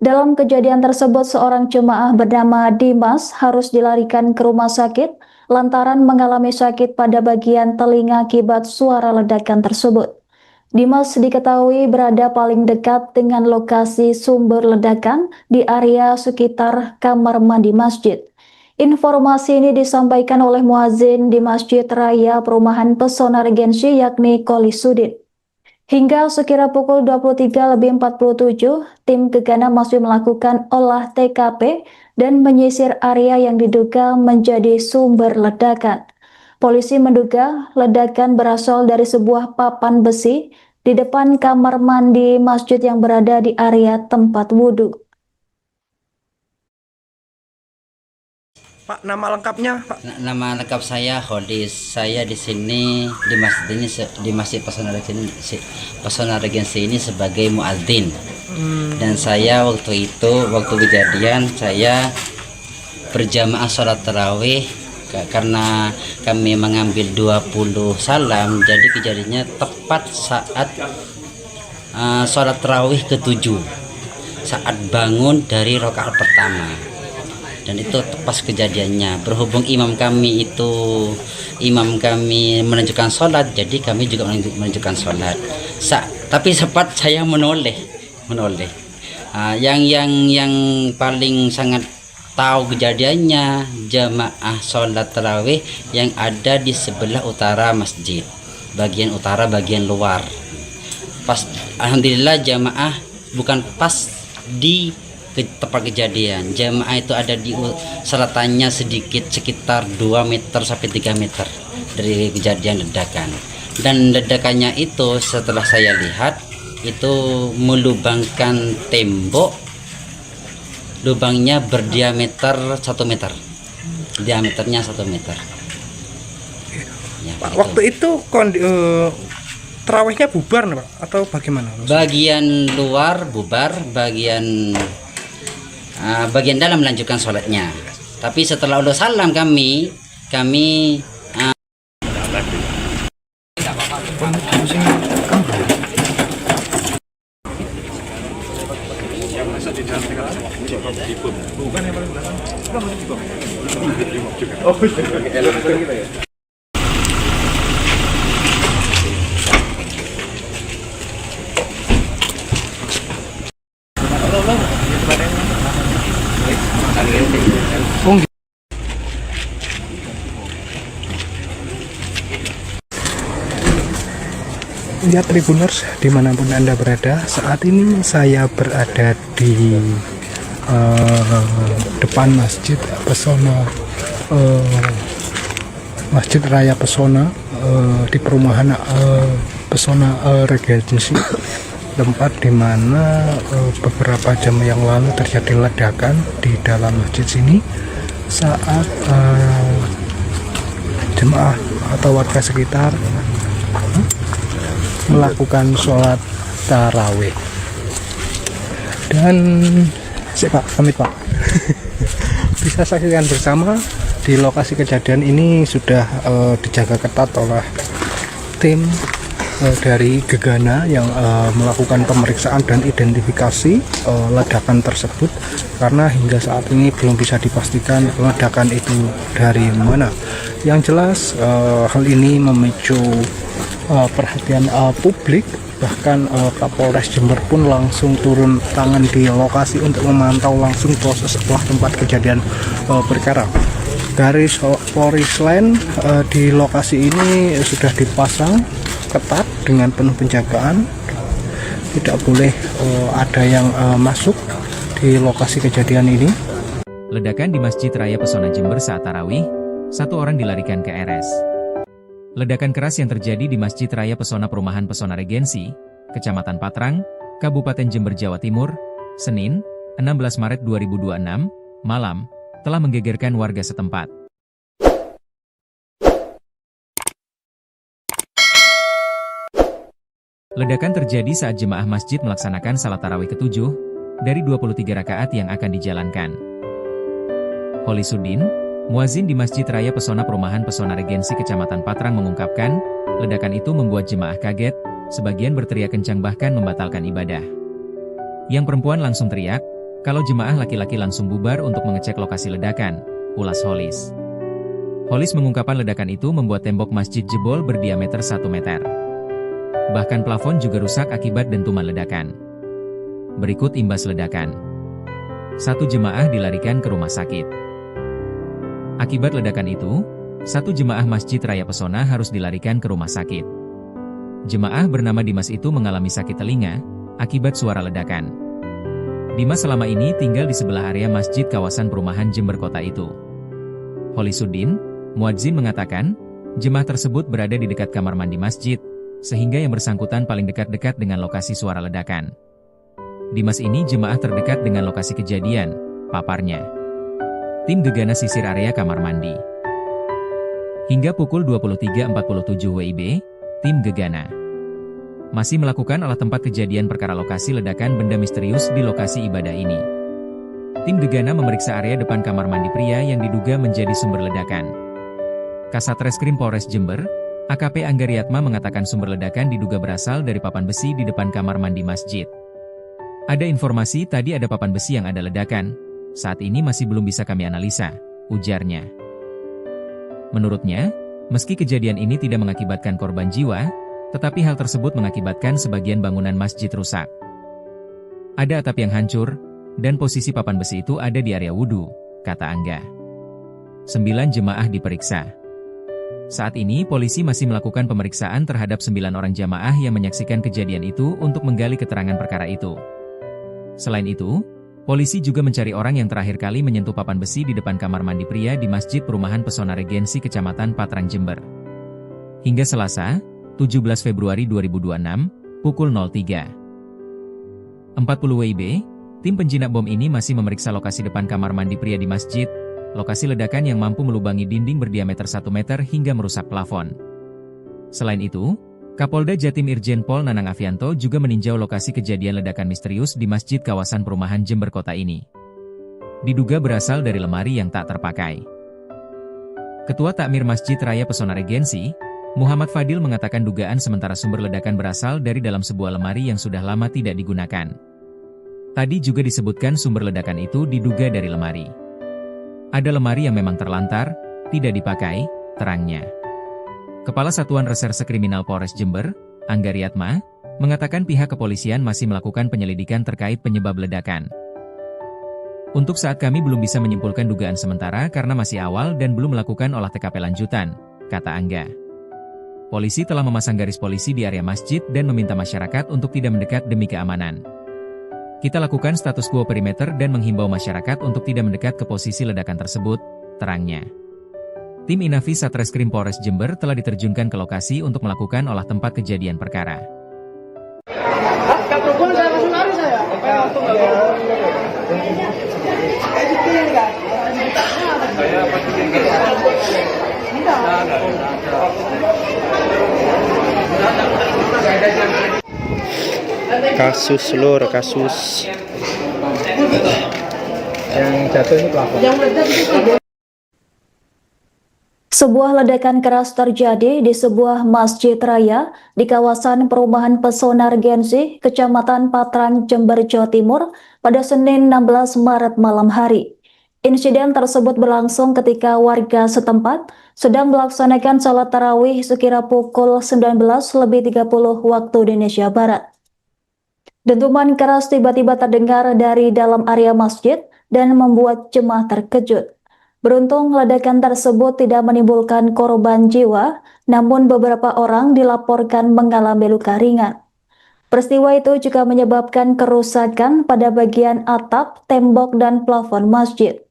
Dalam kejadian tersebut seorang jemaah bernama Dimas harus dilarikan ke rumah sakit lantaran mengalami sakit pada bagian telinga akibat suara ledakan tersebut. Dimas diketahui berada paling dekat dengan lokasi sumber ledakan di area sekitar kamar mandi masjid. Informasi ini disampaikan oleh muazin di Masjid Raya Perumahan Pesona Regensi yakni Kolisudin. Hingga sekira pukul 23.47, tim gegana masih melakukan olah TKP dan menyisir area yang diduga menjadi sumber ledakan. Polisi menduga ledakan berasal dari sebuah papan besi di depan kamar mandi masjid yang berada di area tempat wudhu. Pak, nama lengkapnya, Pak? Nama lengkap saya Hodis. Saya di sini di Masjid Pesona Regensi ini sebagai muadzin. Dan saya waktu kejadian saya berjamaah sholat tarawih karena kami mengambil 20 salam. Jadi kejadiannya tepat saat sholat tarawih ke-7, saat bangun dari rakaat pertama. Dan itu pas kejadiannya, berhubung imam kami menunjukkan sholat, jadi kami juga menunjukkan sholat. Tapi sempat saya menoleh. Yang paling sangat tahu kejadiannya jamaah sholat tarawih yang ada di sebelah utara masjid, bagian utara bagian luar. Pas alhamdulillah jamaah bukan pas di tempat kejadian. Jamaah itu ada di selatannya sedikit, sekitar 2 meter sampai 3 meter dari kejadian ledakan. Dan ledakannya itu setelah saya lihat itu melubangkan tembok, lubangnya berdiameter 1 meter, diameternya 1 meter ya, Pak, waktu itu tarawihnya bubar, Pak, atau bagaimana? Bagian luar bubar, bagian dalam melanjutkan sholatnya. Tapi setelah udah salam kami Ya, Tribuners, dimanapun Anda berada, saat ini saya berada di depan Masjid Pesona, Masjid Raya Pesona, di perumahan Pesona Regensi, tempat di mana beberapa jam yang lalu terjadi ledakan di dalam masjid sini saat jemaah atau warga sekitar melakukan sholat tarawih. Dan Pak, pamit Pak. Bisa saksikan bersama di lokasi kejadian ini sudah dijaga ketat oleh tim dari Gegana yang melakukan pemeriksaan dan identifikasi ledakan tersebut, karena hingga saat ini belum bisa dipastikan ledakan itu dari mana. Yang jelas hal ini memicu perhatian publik, bahkan Kapolres Jember pun langsung turun tangan di lokasi untuk memantau langsung proses setelah tempat kejadian perkara. Garis polis lain di lokasi ini sudah dipasang ketat dengan penuh penjagaan, tidak boleh ada yang masuk di lokasi kejadian ini. Ledakan di Masjid Raya Pesona Jember saat tarawih, 1 orang dilarikan ke RS. Ledakan keras yang terjadi di Masjid Raya Pesona Perumahan Pesona Regensi, Kecamatan Patrang, Kabupaten Jember, Jawa Timur, Senin, 16 Maret 2026, malam, telah menggegerkan warga setempat. Ledakan terjadi saat jemaah masjid melaksanakan salat tarawih ke-7 dari 23 rakaat yang akan dijalankan. Holisuddin, muazin di Masjid Raya Pesona Perumahan Pesona Regensi Kecamatan Patrang mengungkapkan, ledakan itu membuat jemaah kaget, sebagian berteriak kencang bahkan membatalkan ibadah. Yang perempuan langsung teriak, kalau jemaah laki-laki langsung bubar untuk mengecek lokasi ledakan, ulas Holis. Holis mengungkapkan ledakan itu membuat tembok masjid jebol berdiameter 1 meter. Bahkan plafon juga rusak akibat dentuman ledakan. Berikut imbas ledakan. 1 jemaah dilarikan ke rumah sakit. Akibat ledakan itu, 1 jemaah Masjid Raya Pesona harus dilarikan ke rumah sakit. Jemaah bernama Dimas itu mengalami sakit telinga akibat suara ledakan. Dimas selama ini tinggal di sebelah area masjid kawasan perumahan Jember Kota itu. Holisuddin, muadzin mengatakan, jemaah tersebut berada di dekat kamar mandi masjid, sehingga yang bersangkutan paling dekat-dekat dengan lokasi suara ledakan. Dimas ini jemaah terdekat dengan lokasi kejadian, paparnya. Tim Gegana sisir area kamar mandi. Hingga pukul 23.47 WIB, tim Gegana masih melakukan olah tempat kejadian perkara lokasi ledakan benda misterius di lokasi ibadah ini. Tim Gegana memeriksa area depan kamar mandi pria yang diduga menjadi sumber ledakan. Kasat Reskrim Polres Jember, AKP Anggariatma mengatakan sumber ledakan diduga berasal dari papan besi di depan kamar mandi masjid. Ada informasi tadi ada papan besi yang ada ledakan, saat ini masih belum bisa kami analisa, ujarnya. Menurutnya, meski kejadian ini tidak mengakibatkan korban jiwa, tetapi hal tersebut mengakibatkan sebagian bangunan masjid rusak. Ada atap yang hancur, dan posisi papan besi itu ada di area wudhu, kata Angga. 9 jemaah diperiksa. Saat ini polisi masih melakukan pemeriksaan terhadap 9 orang jamaah yang menyaksikan kejadian itu untuk menggali keterangan perkara itu. Selain itu, polisi juga mencari orang yang terakhir kali menyentuh papan besi di depan kamar mandi pria di Masjid Perumahan Pesona Regensi Kecamatan Patrang Jember. Hingga Selasa, 17 Februari 2026, pukul 03.40 WIB, tim penjinak bom ini masih memeriksa lokasi depan kamar mandi pria di masjid, lokasi ledakan yang mampu melubangi dinding berdiameter 1 meter hingga merusak plafon. Selain itu, Kapolda Jatim Irjen Pol Nanang Afianto juga meninjau lokasi kejadian ledakan misterius di masjid kawasan perumahan Jember Kota ini. Diduga berasal dari lemari yang tak terpakai. Ketua Takmir Masjid Raya Pesona Regensi, Muhammad Fadil mengatakan dugaan sementara sumber ledakan berasal dari dalam sebuah lemari yang sudah lama tidak digunakan. Tadi juga disebutkan sumber ledakan itu diduga dari lemari. Ada lemari yang memang terlantar, tidak dipakai, terangnya. Kepala Satuan Reserse Kriminal Polres Jember, Anggariatma, mengatakan pihak kepolisian masih melakukan penyelidikan terkait penyebab ledakan. Untuk saat kami belum bisa menyimpulkan dugaan sementara karena masih awal dan belum melakukan olah TKP lanjutan, kata Angga. Polisi telah memasang garis polisi di area masjid dan meminta masyarakat untuk tidak mendekat demi keamanan. Kita lakukan status quo perimeter dan menghimbau masyarakat untuk tidak mendekat ke posisi ledakan tersebut, terangnya. Tim Inavi Satreskrim Polres Jember telah diterjunkan ke lokasi untuk melakukan olah tempat kejadian perkara. Kasus lur, kasus yang jatuh ini pelapor. Sebuah ledakan keras terjadi di sebuah masjid raya di kawasan perumahan Pesona Regensi, Kecamatan Patrang, Jember, Jawa Timur pada Senin 16 Maret malam hari. Insiden tersebut berlangsung ketika warga setempat sedang melaksanakan sholat tarawih sekira pukul 19.30 waktu Indonesia Barat. Dentuman keras tiba-tiba terdengar dari dalam area masjid dan membuat jemaah terkejut. Beruntung ledakan tersebut tidak menimbulkan korban jiwa, namun beberapa orang dilaporkan mengalami luka ringan. Peristiwa itu juga menyebabkan kerusakan pada bagian atap, tembok, dan plafon masjid.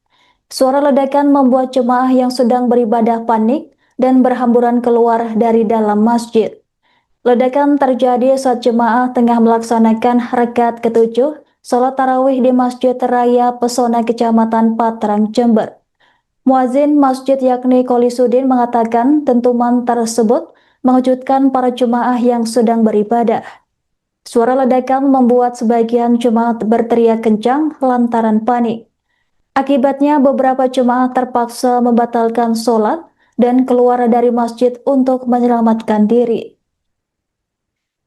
Suara ledakan membuat jemaah yang sedang beribadah panik dan berhamburan keluar dari dalam masjid. Ledakan terjadi saat jemaah tengah melaksanakan rakaat ke-7 sholat tarawih di Masjid Raya Pesona Kecamatan Patrang, Jember. Muazin masjid yakni Kolisudin mengatakan dentuman tersebut mengejutkan para jemaah yang sedang beribadah. Suara ledakan membuat sebagian jemaah berteriak kencang lantaran panik. Akibatnya beberapa jemaah terpaksa membatalkan sholat dan keluar dari masjid untuk menyelamatkan diri.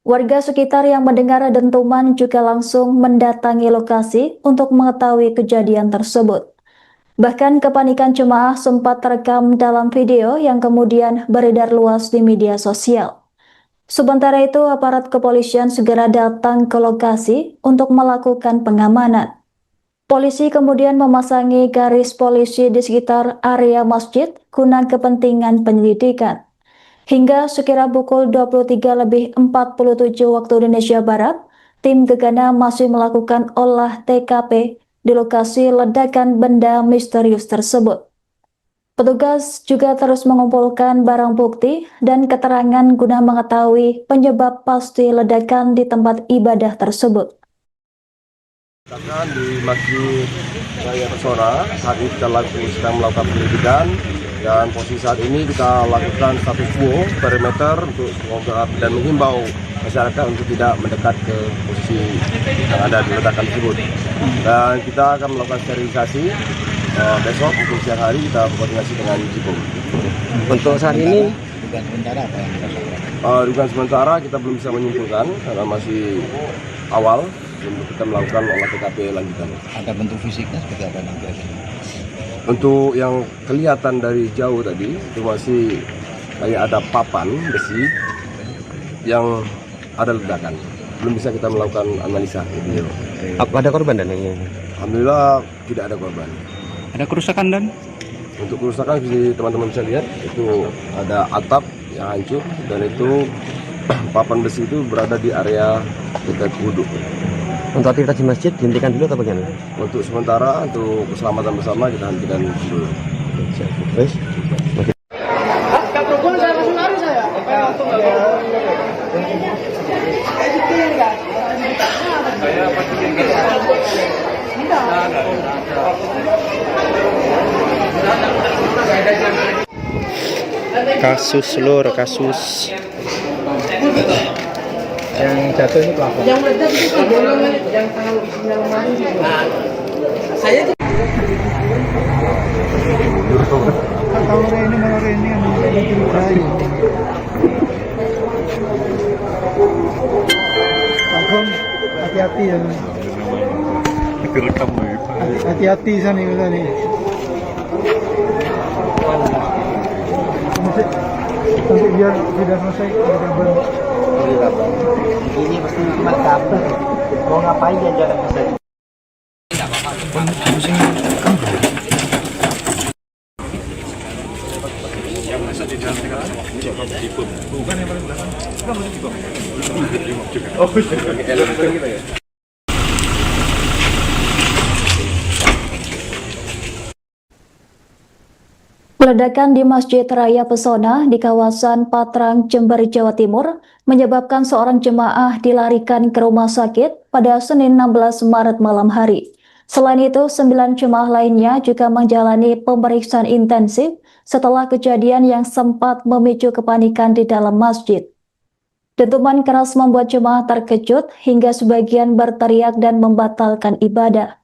Warga sekitar yang mendengar dentuman juga langsung mendatangi lokasi untuk mengetahui kejadian tersebut. Bahkan kepanikan jemaah sempat terekam dalam video yang kemudian beredar luas di media sosial. Sementara itu, aparat kepolisian segera datang ke lokasi untuk melakukan pengamanan. Polisi kemudian memasangi garis polisi di sekitar area masjid guna kepentingan penyelidikan. Hingga sekira pukul 23.47 waktu Indonesia Barat, tim Gegana masih melakukan olah TKP di lokasi ledakan benda misterius tersebut. Petugas juga terus mengumpulkan barang bukti dan keterangan guna mengetahui penyebab pasti ledakan di tempat ibadah tersebut. Di Masjid Raya Pesona, saat ini kita sedang melakukan penyelidikan dan posisi saat ini kita lakukan status quo perimeter untuk dan menghimbau masyarakat untuk tidak mendekat ke posisi yang ada di ledakan tersebut. Dan kita akan melakukan sterilisasi besok untuk siang hari kita koordinasi dengan Jipom. Untuk saat ini dugaan sementara apa yang tersangka? Dugaan sementara kita belum bisa menyimpulkan karena masih awal untuk kita melakukan olah TKP lanjutan. Ada bentuk fisiknya seperti apa nanti? Untuk yang kelihatan dari jauh tadi itu masih kayak ada papan besi yang ada ledakan. Belum bisa kita melakukan analisa video. ada korban dan yang Alhamdulillah tidak ada korban. Ada kerusakan dan? Untuk kerusakan teman-teman bisa lihat itu ada atap yang hancur dan itu papan besi itu berada di area dekat wudhu. Untuk aktivitas di masjid dihentikan dulu atau bagaimana? Untuk sementara untuk keselamatan bersama kita hentikan dulu. Terus? Kapten saya langsung lari saya. Langsung Kasus lur, kasus yang jatuh ini pelaku. yang meledak itu golongan yang tahu isinya lemari. Saya tuh Kalau ini malah ini yang menjadi kayu. Agung, hati-hati ya. Hati-hati sana nih. Nanti biar tidak selesai ada kabar. Ini pasti cuma kabar. Mau ngapain ya jangan bisa. Ledakan di Masjid Raya Pesona di kawasan Patrang, Jember, Jawa Timur menyebabkan seorang jemaah dilarikan ke rumah sakit pada Senin 16 Maret malam hari. Selain itu, 9 jemaah lainnya juga menjalani pemeriksaan intensif setelah kejadian yang sempat memicu kepanikan di dalam masjid. Dentuman keras membuat jemaah terkejut hingga sebagian berteriak dan membatalkan ibadah.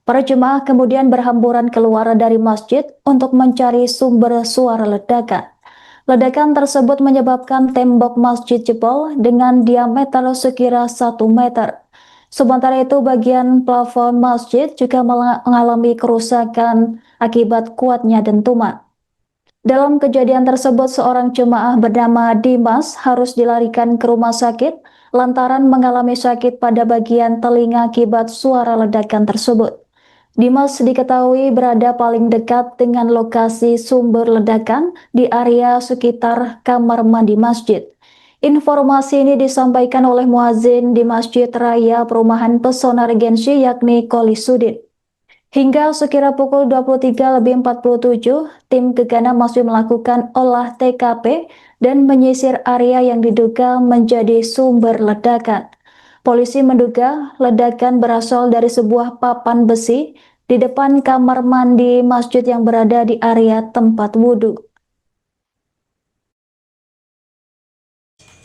Para jemaah kemudian berhamburan keluar dari masjid untuk mencari sumber suara ledakan. Ledakan tersebut menyebabkan tembok masjid jebol dengan diameter sekira 1 meter. Sementara itu, bagian plafon masjid juga mengalami kerusakan akibat kuatnya dentuman. Dalam kejadian tersebut, seorang jemaah bernama Dimas harus dilarikan ke rumah sakit lantaran mengalami sakit pada bagian telinga akibat suara ledakan tersebut. Dimas diketahui berada paling dekat dengan lokasi sumber ledakan di area sekitar kamar mandi masjid. Informasi ini disampaikan oleh muazin di Masjid Raya Perumahan Pesona Regensi yakni Koli Sudin. Hingga sekira pukul 23.47, tim Gegana masih melakukan olah TKP dan menyisir area yang diduga menjadi sumber ledakan. Polisi menduga ledakan berasal dari sebuah papan besi di depan kamar mandi masjid yang berada di area tempat wudhu.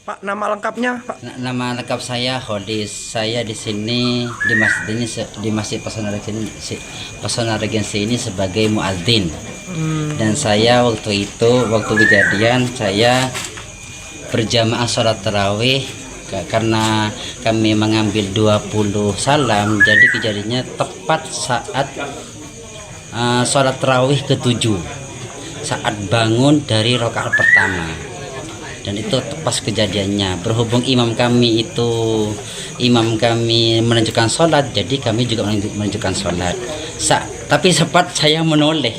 Pak, nama lengkapnya, Pak? Nama lengkap saya Hodis. Saya di sini di masjid ini di Masjid Pesona Regensi ini sebagai muadzin. Dan saya waktu kejadian saya berjamaah sholat tarawih karena kami mengambil 20 salam, jadi kejadiannya tepat saat sholat tarawih ke-7 saat bangun dari rakaat pertama. Dan itu pas kejadiannya, berhubung imam kami menunjukkan sholat, jadi kami juga menunjukkan sholat. Tapi sempat saya menoleh.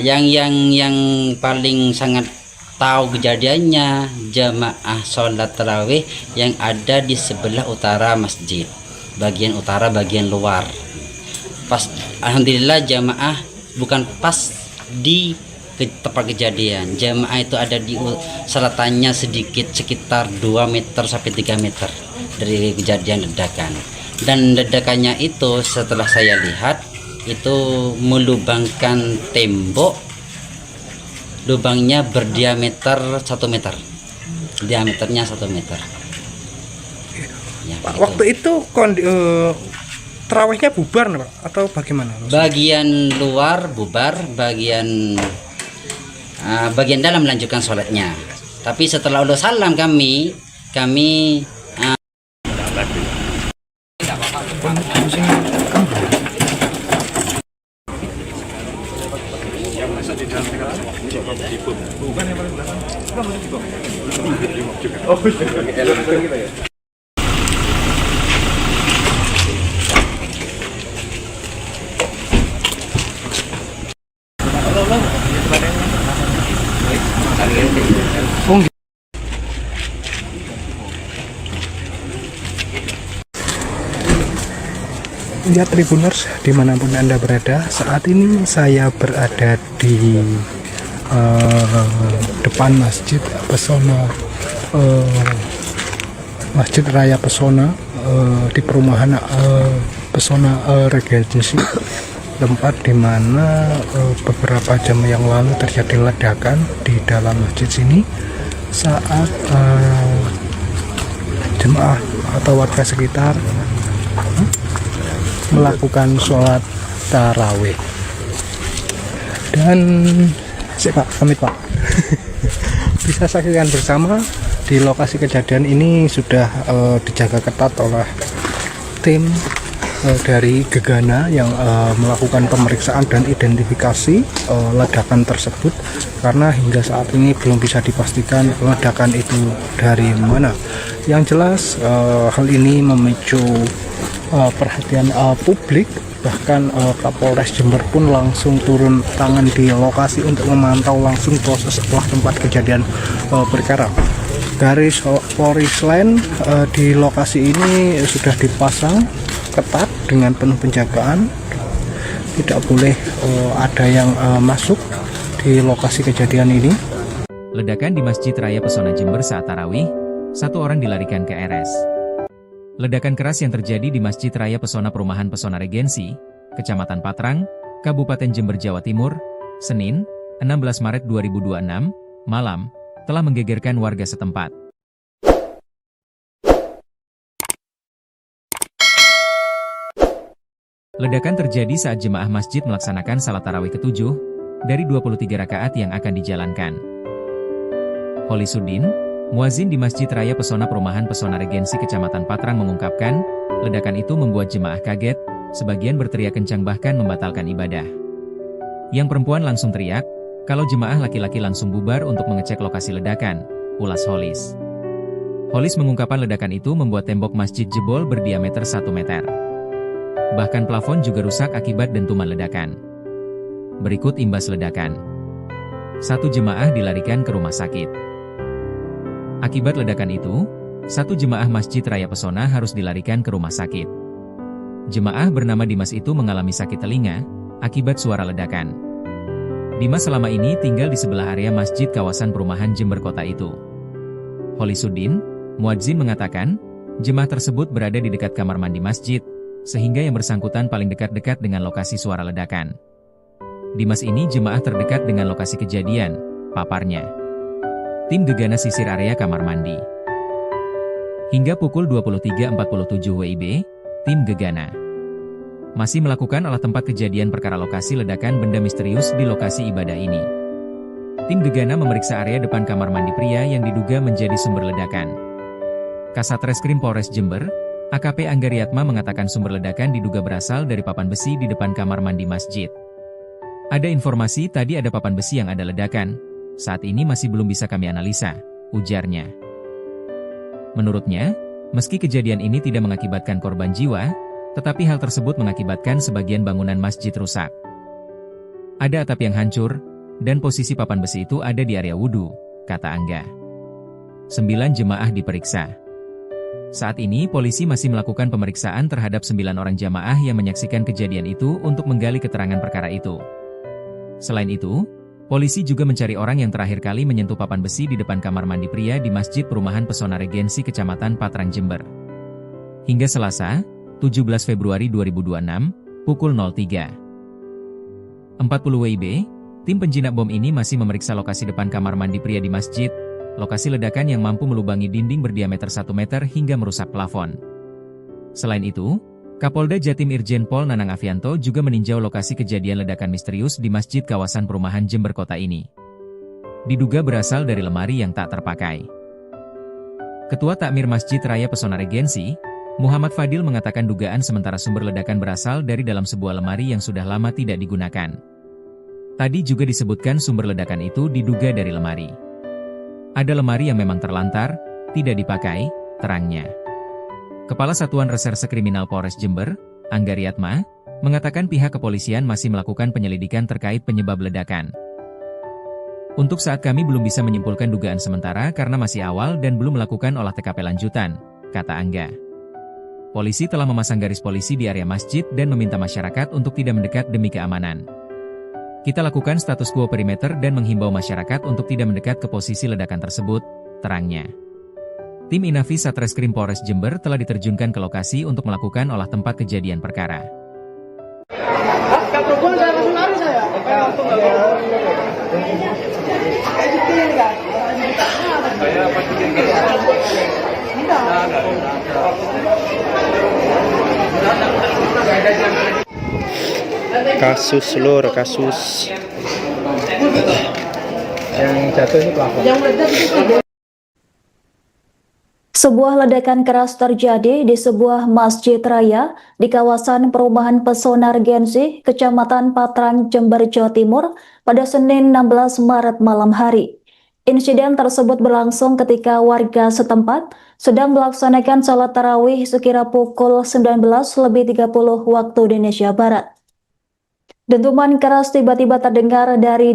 Yang paling sangat tahu kejadiannya jamaah sholat tarawih yang ada di sebelah utara masjid, bagian utara bagian luar. Pas alhamdulillah jamaah bukan pas di tempat kejadian, jamaah itu ada di selatannya sedikit sekitar 2 meter sampai 3 meter dari kejadian ledakan. Dan ledakannya itu setelah saya lihat itu melubangkan tembok, lubangnya berdiameter 1 meter, diameternya 1 meter ya, Pak, waktu itu terawihnya bubar Pak, atau bagaimana? Bagian luar bubar, bagian dalam melanjutkan sholatnya. Tapi setelah udah salam kami Ya Tribuners, dimanapun Anda berada, saat ini saya berada di depan Masjid Pesona, Masjid Raya Pesona, di perumahan Pesona Regency, tempat di mana beberapa jam yang lalu terjadi ledakan di dalam masjid sini saat jemaah atau warga sekitar melakukan sholat tarawih. Dan Pak, pamit Pak. Bisa saksikan bersama di lokasi kejadian ini sudah dijaga ketat oleh tim dari Gegana yang melakukan pemeriksaan dan identifikasi ledakan tersebut, karena hingga saat ini belum bisa dipastikan ledakan itu dari mana. Yang jelas hal ini memicu perhatian publik, bahkan Kapolres Jember pun langsung turun tangan di lokasi untuk memantau langsung proses setelah tempat kejadian perkara. Garis polis line di lokasi ini sudah dipasang ketat dengan penuh penjagaan, tidak boleh ada yang masuk di lokasi kejadian ini. Ledakan di Masjid Raya Pesona Jember saat tarawih, 1 orang dilarikan ke RS. Ledakan keras yang terjadi di Masjid Raya Pesona Perumahan Pesona Regency, Kecamatan Patrang, Kabupaten Jember, Jawa Timur, Senin, 16 Maret 2026, malam, telah menggegerkan warga setempat. Ledakan terjadi saat jemaah masjid melaksanakan salat tarawih ke-7 dari 23 rakaat yang akan dijalankan. Holisuddin, muazin di Masjid Raya Pesona Perumahan Pesona Regency Kecamatan Patrang mengungkapkan, ledakan itu membuat jemaah kaget, sebagian berteriak kencang bahkan membatalkan ibadah. Yang perempuan langsung teriak, kalau jemaah laki-laki langsung bubar untuk mengecek lokasi ledakan, ulas Holis. Holis mengungkapkan ledakan itu membuat tembok masjid jebol berdiameter 1 meter. Bahkan plafon juga rusak akibat dentuman ledakan. Berikut imbas ledakan. 1 jemaah dilarikan ke rumah sakit. Akibat ledakan itu, 1 jemaah Masjid Raya Pesona harus dilarikan ke rumah sakit. Jemaah bernama Dimas itu mengalami sakit telinga akibat suara ledakan. Dimas selama ini tinggal di sebelah area masjid kawasan perumahan Jember Kota itu. Holisuddin, muadzin mengatakan, jemaah tersebut berada di dekat kamar mandi masjid, sehingga yang bersangkutan paling dekat-dekat dengan lokasi suara ledakan. Dimas ini jemaah terdekat dengan lokasi kejadian, paparnya. Tim Gegana sisir area kamar mandi. Hingga pukul 23.47 WIB, tim Gegana masih melakukan olah tempat kejadian perkara lokasi ledakan benda misterius di lokasi ibadah ini. Tim Gegana memeriksa area depan kamar mandi pria yang diduga menjadi sumber ledakan. Kasat Reskrim Polres Jember, AKP Anggariatma mengatakan sumber ledakan diduga berasal dari papan besi di depan kamar mandi masjid. Ada informasi tadi ada papan besi yang ada ledakan, saat ini masih belum bisa kami analisa, ujarnya. Menurutnya, meski kejadian ini tidak mengakibatkan korban jiwa, tetapi hal tersebut mengakibatkan sebagian bangunan masjid rusak. Ada atap yang hancur, dan posisi papan besi itu ada di area wudhu, kata Angga. 9 jemaah diperiksa. Saat ini polisi masih melakukan pemeriksaan terhadap 9 orang jamaah yang menyaksikan kejadian itu untuk menggali keterangan perkara itu. Selain itu, polisi juga mencari orang yang terakhir kali menyentuh papan besi di depan kamar mandi pria di Masjid Perumahan Pesona Regency Kecamatan Patrang Jember. Hingga Selasa, 17 Februari 2026, pukul 03.40 WIB, tim penjinak bom ini masih memeriksa lokasi depan kamar mandi pria di masjid, lokasi ledakan yang mampu melubangi dinding berdiameter 1 meter hingga merusak plafon. Selain itu, Kapolda Jatim Irjen Pol Nanang Afianto juga meninjau lokasi kejadian ledakan misterius di masjid kawasan perumahan Jember Kota ini. Diduga berasal dari lemari yang tak terpakai. Ketua Takmir Masjid Raya Pesona Regensi, Muhammad Fadil mengatakan dugaan sementara sumber ledakan berasal dari dalam sebuah lemari yang sudah lama tidak digunakan. Tadi juga disebutkan sumber ledakan itu diduga dari lemari. Ada lemari yang memang terlantar, tidak dipakai, terangnya. Kepala Satuan Reserse Kriminal Polres Jember, Angga Riatma, mengatakan pihak kepolisian masih melakukan penyelidikan terkait penyebab ledakan. Untuk saat kami belum bisa menyimpulkan dugaan sementara karena masih awal dan belum melakukan olah TKP lanjutan, kata Angga. Polisi telah memasang garis polisi di area masjid dan meminta masyarakat untuk tidak mendekat demi keamanan. Kita lakukan status quo perimeter dan menghimbau masyarakat untuk tidak mendekat ke posisi ledakan tersebut, terangnya. Tim Inavis Satreskrim Polres Jember telah diterjunkan ke lokasi untuk melakukan olah tempat kejadian perkara. Kasus lur, kasus yang jatuh ini plafon. Sebuah ledakan keras terjadi di sebuah masjid raya di kawasan perumahan Pesona Regensi, Kecamatan Patrang, Jember, Jawa Timur pada Senin 16 Maret malam hari. Insiden tersebut berlangsung ketika warga setempat sedang melaksanakan salat tarawih sekira pukul 19.30 waktu Indonesia Barat. Dentuman keras tiba-tiba terdengar dari